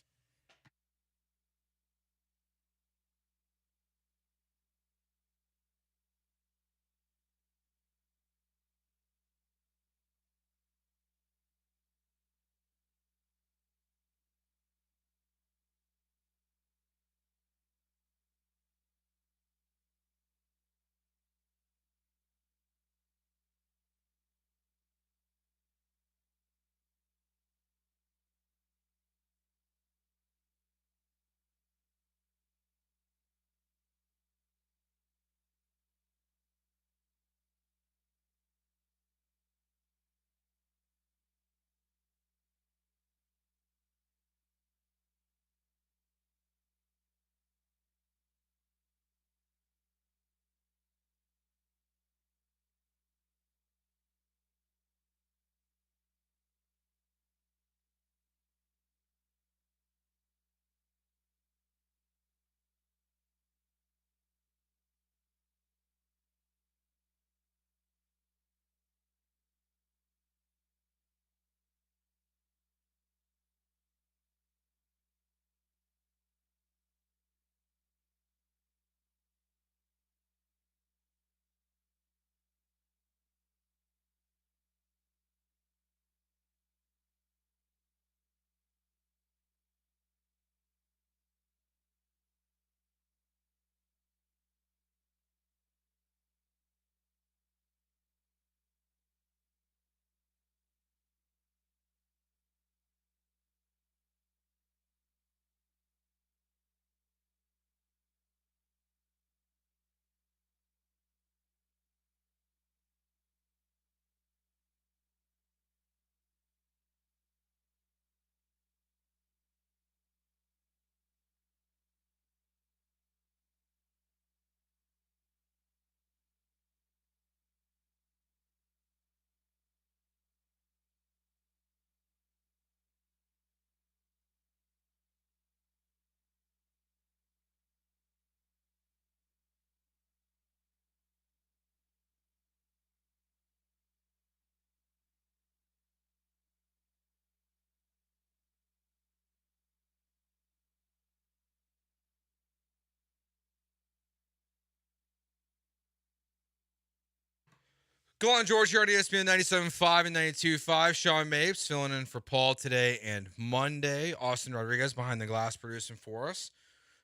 Gallant George here on ESPN 97.5 and 92.5. Sean Mapes filling in for Paul today and Monday. Austin Rodriguez behind the glass producing for us.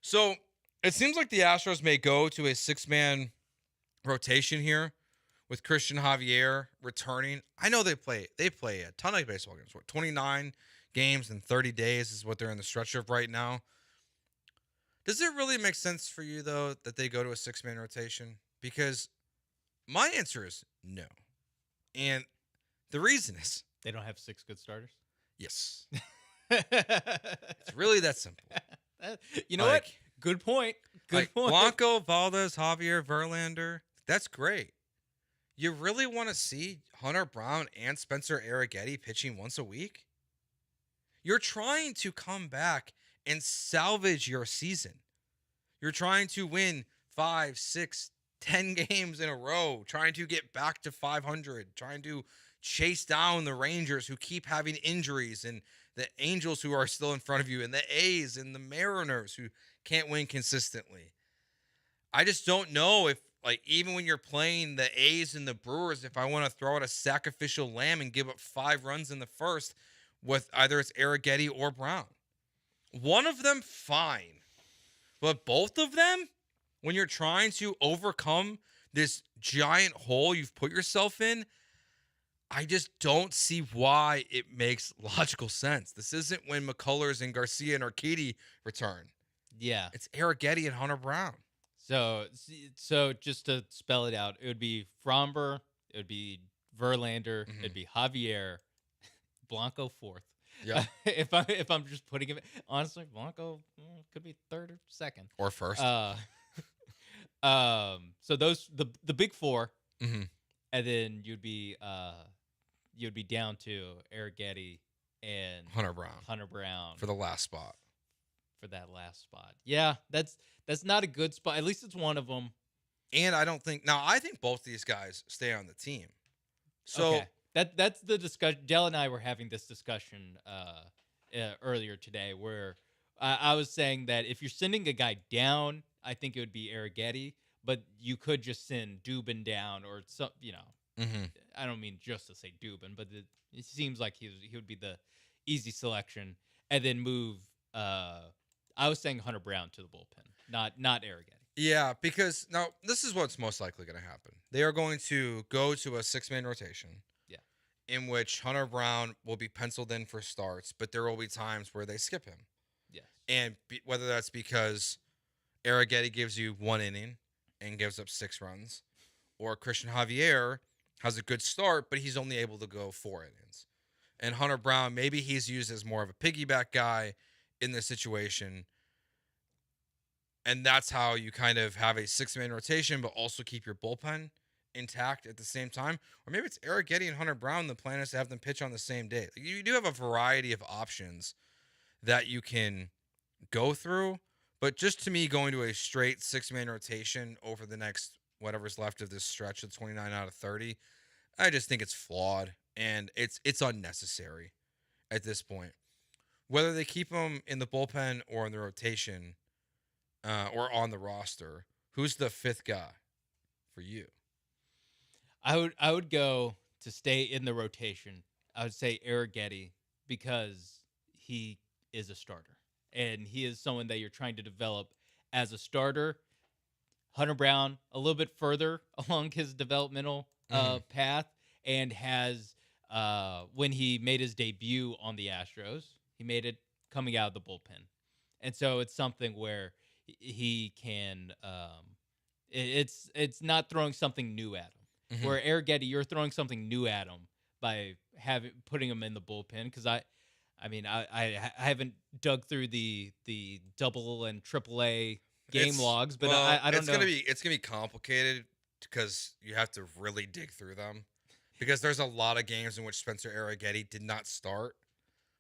So it seems like the Astros may go to a 6-man rotation here with Christian Javier returning. I know they play a ton of baseball games. 29 games in 30 days is what they're in the stretch of right now. Does it really make sense for you, though, that they go to a 6-man rotation? Because my answer is no. And the reason is They don't have 6 good starters? yes. It's really that simple. You know what? Good point. Good point. Blanco, Valdez, Javier, Verlander. That's great. You really want to see Hunter Brown and Spencer Arrighetti pitching once a week? You're trying to come back and salvage your season. You're trying to win 5, 6, 10 games in a row, trying to get back to 500, trying to chase down the Rangers who keep having injuries, and the Angels who are still in front of you, and the A's and the Mariners who can't win consistently. I just don't know if, even when you're playing the A's and the Brewers, if I want to throw out a sacrificial lamb and give up 5 runs in the first with either it's Arrighetti or Brown. One of them, fine. But both of them, when you're trying to overcome this giant hole you've put yourself in, I just don't see why it makes logical sense. This isn't when McCullers and Garcia and Urquidy return. Yeah. It's Arrighetti and Hunter Brown. So just to spell it out, it would be Fromber, it would be Verlander, it'd be Javier, Blanco fourth. Yeah. If I'm just putting it, honestly, Blanco could be third or second or first. So those the big 4, and then you'd be down to Arrighetti and Hunter Brown for the last spot. For that last spot, yeah, that's not a good spot. At least it's one of them. And I think both these guys stay on the team. So okay. That's the discussion. Dell and I were having this discussion earlier today, where I was saying that if you're sending a guy down, I think it would be Arrighetti, but you could just send Dubin down, or some, I don't mean just to say Dubin, but it seems like he would be the easy selection, and then move. I was saying Hunter Brown to the bullpen, not Arrighetti. Yeah, because now this is what's most likely going to happen. They are going to go to a 6-man rotation. Yeah. In which Hunter Brown will be penciled in for starts, but there will be times where they skip him. Yes. And whether that's because Arrighetti gives you 1 inning and gives up 6 runs, or Christian Javier has a good start, but he's only able to go 4 innings. And Hunter Brown, maybe he's used as more of a piggyback guy in this situation. And that's how you kind of have a 6-man rotation, but also keep your bullpen intact at the same time. Or maybe it's Arrighetti and Hunter Brown. The plan is to have them pitch on the same day. You do have a variety of options that you can go through. But just to me, going to a straight 6-man rotation over the next whatever's left of this stretch of 29 out of 30, I just think it's flawed. And it's unnecessary at this point. Whether they keep them in the bullpen or in the rotation, or on the roster, who's the 5th guy for you? I would go to stay in the rotation. I would say Arrighetti, because he is a starter, and he is someone that you're trying to develop as a starter. Hunter Brown, a little bit further along his developmental path, and has when he made his debut on the Astros, he made it coming out of the bullpen, and so it's something where he can. It's not throwing something new at him. Where Arrighetti, you're throwing something new at him by putting him in the bullpen. Because I haven't dug through the double and triple A game logs, but I don't know. It's gonna be complicated because you have to really dig through them. Because there's a lot of games in which Spencer Arrighetti did not start,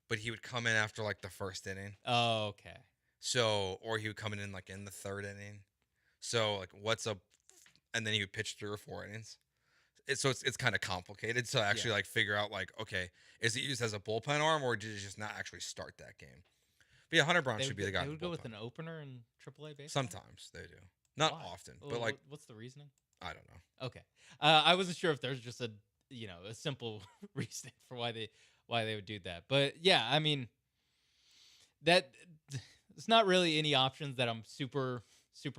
but he would come in after the first inning. Oh, okay. So, or he would come in in the 3rd inning. So, and then he would pitch 3 or 4 innings. So it's kind of complicated to actually figure out okay, is it used as a bullpen arm, or did it just not actually start that game? But yeah, Hunter Brown should be the guy. They would go with an opener in AAA baseball. Sometimes they do, not often. But what's the reasoning? I don't know. Okay. I wasn't sure if there's just a simple reason for why they would do that. But yeah, I mean, that it's not really any options that I'm super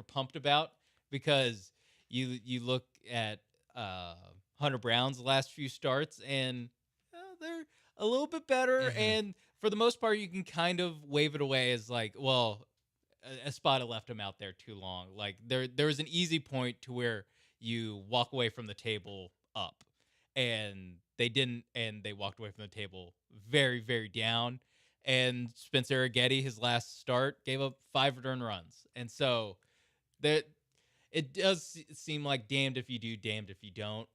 pumped about, because you look at Hunter Brown's last few starts and they're a little bit better, and for the most part you can kind of wave it away as like, well, Espada left him out there too long. Like there was an easy point to where you walk away from the table up, and they didn't, and they walked away from the table very, very down. And Spencer Arrighetti, his last start, gave up 5 return runs, and so that it does seem like damned if you do, damned if you don't.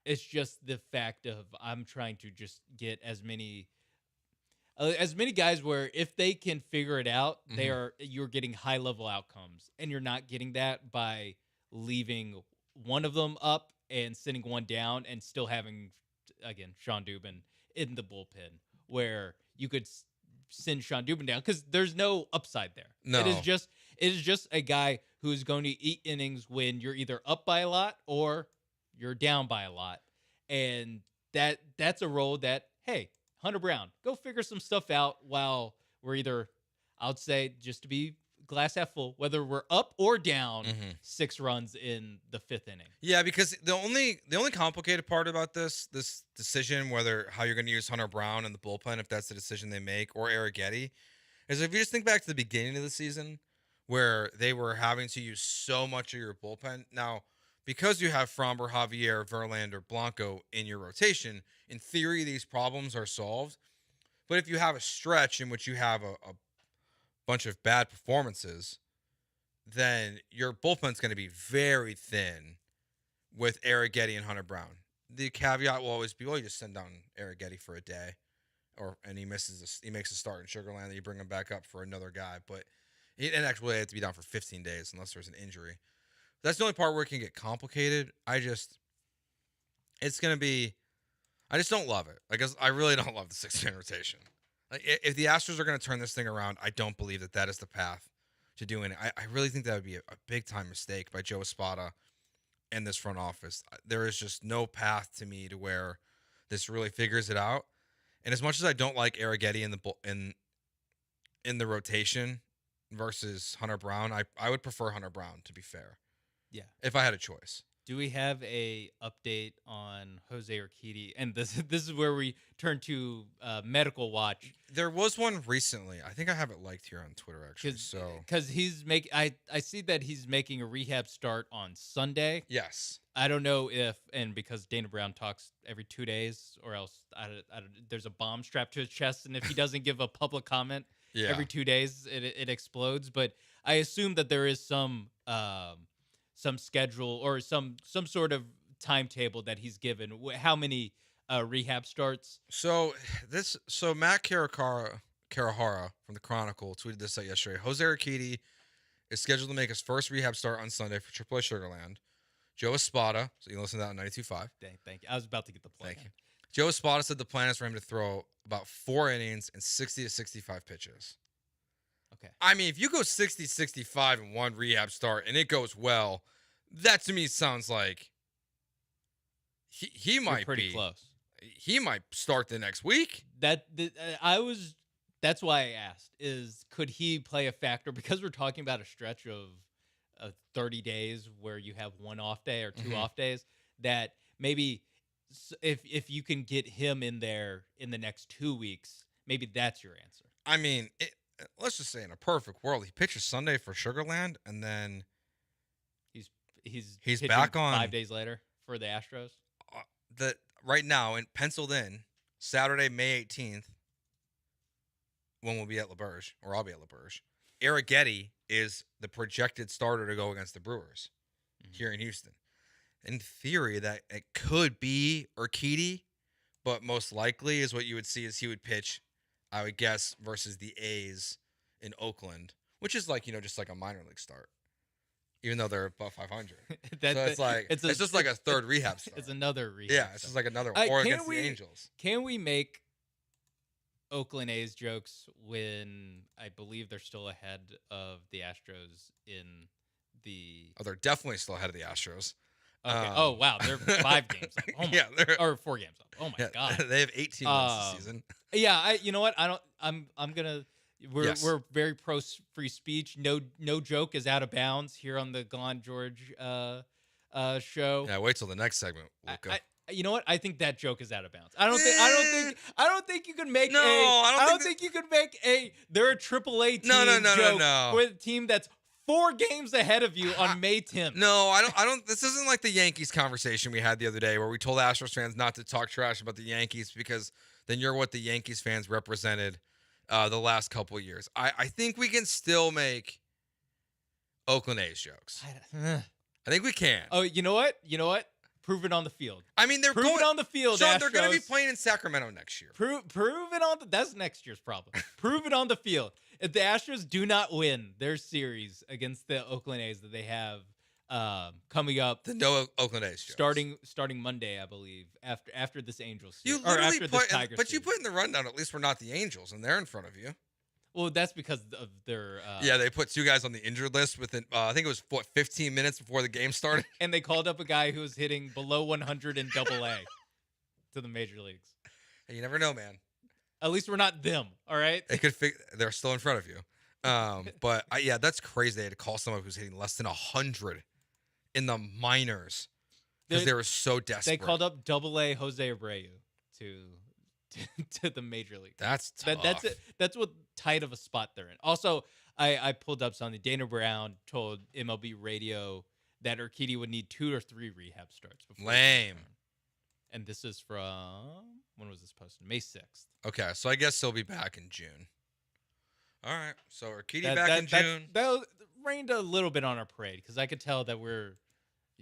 It's just the fact of I'm trying to just get as many guys where if they can figure it out, you're getting high level outcomes, and you're not getting that by leaving one of them up and sending one down and still having, again, Sean Dubin in the bullpen, where you could send Sean Dubin down because there's no upside there. No. It is just a guy who is going to eat innings when you're either up by a lot or you're down by a lot. And that's a role that, hey, Hunter Brown, go figure some stuff out while we're either, I would say, just to be glass half full, whether we're up or down 6 runs in the 5th inning. Yeah, because the only complicated part about this decision, whether how you're going to use Hunter Brown in the bullpen, if that's the decision they make, or Arrighetti, is if you just think back to the beginning of the season where they were having to use so much of your bullpen. Now, because you have Fromber, Javier, Verlander, Blanco in your rotation, in theory, these problems are solved. But if you have a stretch in which you have a bunch of bad performances, then your bullpen's going to be very thin with Arrighetti and Hunter Brown. The caveat will always be, well, you just send down Arrighetti for a day, and he makes a start in Sugarland, and you bring him back up for another guy. But and actually, had to be down for 15 days unless there's an injury. That's the only part where it can get complicated. I just don't love it. I really don't love the 6-man rotation. Like, if the Astros are going to turn this thing around, I don't believe that is the path to doing it. I really think that would be a big-time mistake by Joe Espada and this front office. There is just no path to me to where this really figures it out. And as much as I don't like Arrighetti in the rotation versus Hunter Brown, I would prefer Hunter Brown, to be fair. Yeah. If I had a choice. Do we have a update on Jose Urquidy? And this is where we turn to Medical Watch. There was one recently. I think I have it liked here on Twitter, actually. Because I see that he's making a rehab start on Sunday. Yes. I don't know if, and because Dana Brown talks every 2 days, or else there's a bomb strapped to his chest, and if he doesn't give a public comment every 2 days, it explodes. But I assume that there is some schedule or some sort of timetable that he's given. How many rehab starts? So Matt Carahara from the Chronicle tweeted this out yesterday. Jose Urquidy is scheduled to make his first rehab start on Sunday for AAA Sugarland. Joe Espada, so you can listen to that on 92.5. Thank you. I was about to get the play. Thank you. Joe Espada said the plan is for him to throw about 4 innings and 60 to 65 pitches. Okay. I mean, if you go 60-65 in one rehab start and it goes well, that to me sounds like he might pretty be close. He might start the next week. That's why I asked, is could he play a factor, because we're talking about a stretch of 30 days where you have one off day or 2 off days, that maybe if you can get him in there in the next 2 weeks, maybe that's your answer. I mean, let's just say in a perfect world, he pitches Sunday for Sugarland, and then he's back on 5 days later for the Astros. Right now, penciled in Saturday, May 18th, when we'll be at LaBerge, or I'll be at LaBerge. Arrighetti is the projected starter to go against the Brewers here in Houston. In theory, that it could be Urquidy, but most likely is what you would see is he would pitch, I would guess, versus the A's in Oakland, which is just like a minor league start, even though they're above 500. So it's just like a third rehab start. It's another rehab. Yeah, it's just like another one, or against the Angels. Can we make Oakland A's jokes when I believe they're still ahead of the Astros in the... Oh, they're definitely still ahead of the Astros. Okay. Oh wow, they're 5 games up. Oh my, or 4 games up. Oh my god. They have 18 wins this season. Yeah, you know what? I'm gonna. We're very pro free speech. No joke is out of bounds here on the Gallant George show. Yeah, wait till the next segment, Luca. You know what? I think that joke is out of bounds. I don't think you can make think you can make they're a AAA team joke for the team that's 4 games ahead of you on May 10th. No, I don't. This isn't like the Yankees conversation we had the other day where we told Astros fans not to talk trash about the Yankees because then you're what the Yankees fans represented the last couple of years. I think we can still make Oakland A's jokes. I think we can. Oh, you know what? Prove it on the field. I mean, prove it on the field. Sean, Astros. they're going to be playing in Sacramento next year. Prove it on that's next year's problem. Prove it on the field. If the Astros do not win their series against the Oakland A's that they have coming up, the no Oakland A's starting Monday, I believe, after this Angels series, or after this Tigers. But you put in the rundown. At least we're not the Angels, and they're in front of you. Well, that's because of their. Yeah, they put 2 guys on the injured list within. I think it was 15 minutes before the game started. And they called up a guy who was hitting below 100 in AA to the major leagues. Hey, you never know, man. At least we're not them. All right. They could. They're still in front of you. But yeah, that's crazy. They had to call someone who's hitting less than 100 in the minors because they were so desperate. They called up AA Jose Abreu to the major league. That's tough. That's it. That's what tight of a spot they're in. Also, I pulled up something. Dana Brown told MLB Radio that Urquidy would need 2 or 3 rehab starts before. Lame. And this is from when was this posted? May 6th. Okay, so I guess he'll be back in June. All right, so Urquidy back in June. That rained a little bit on our parade because I could tell that we're.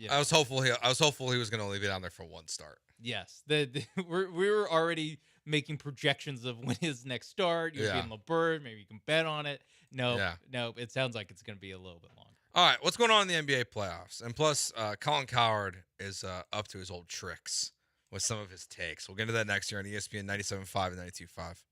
I was hopeful he was going to only be down there for 1 start. Yes, we were already making projections of when his next start. You'll be in LeBird. Maybe you can bet on it. No, it sounds like it's going to be a little bit longer. All right, what's going on in the NBA playoffs? And plus, Colin Cowherd is up to his old tricks with some of his takes. We'll get into that next year on ESPN 97.5 and 92.5.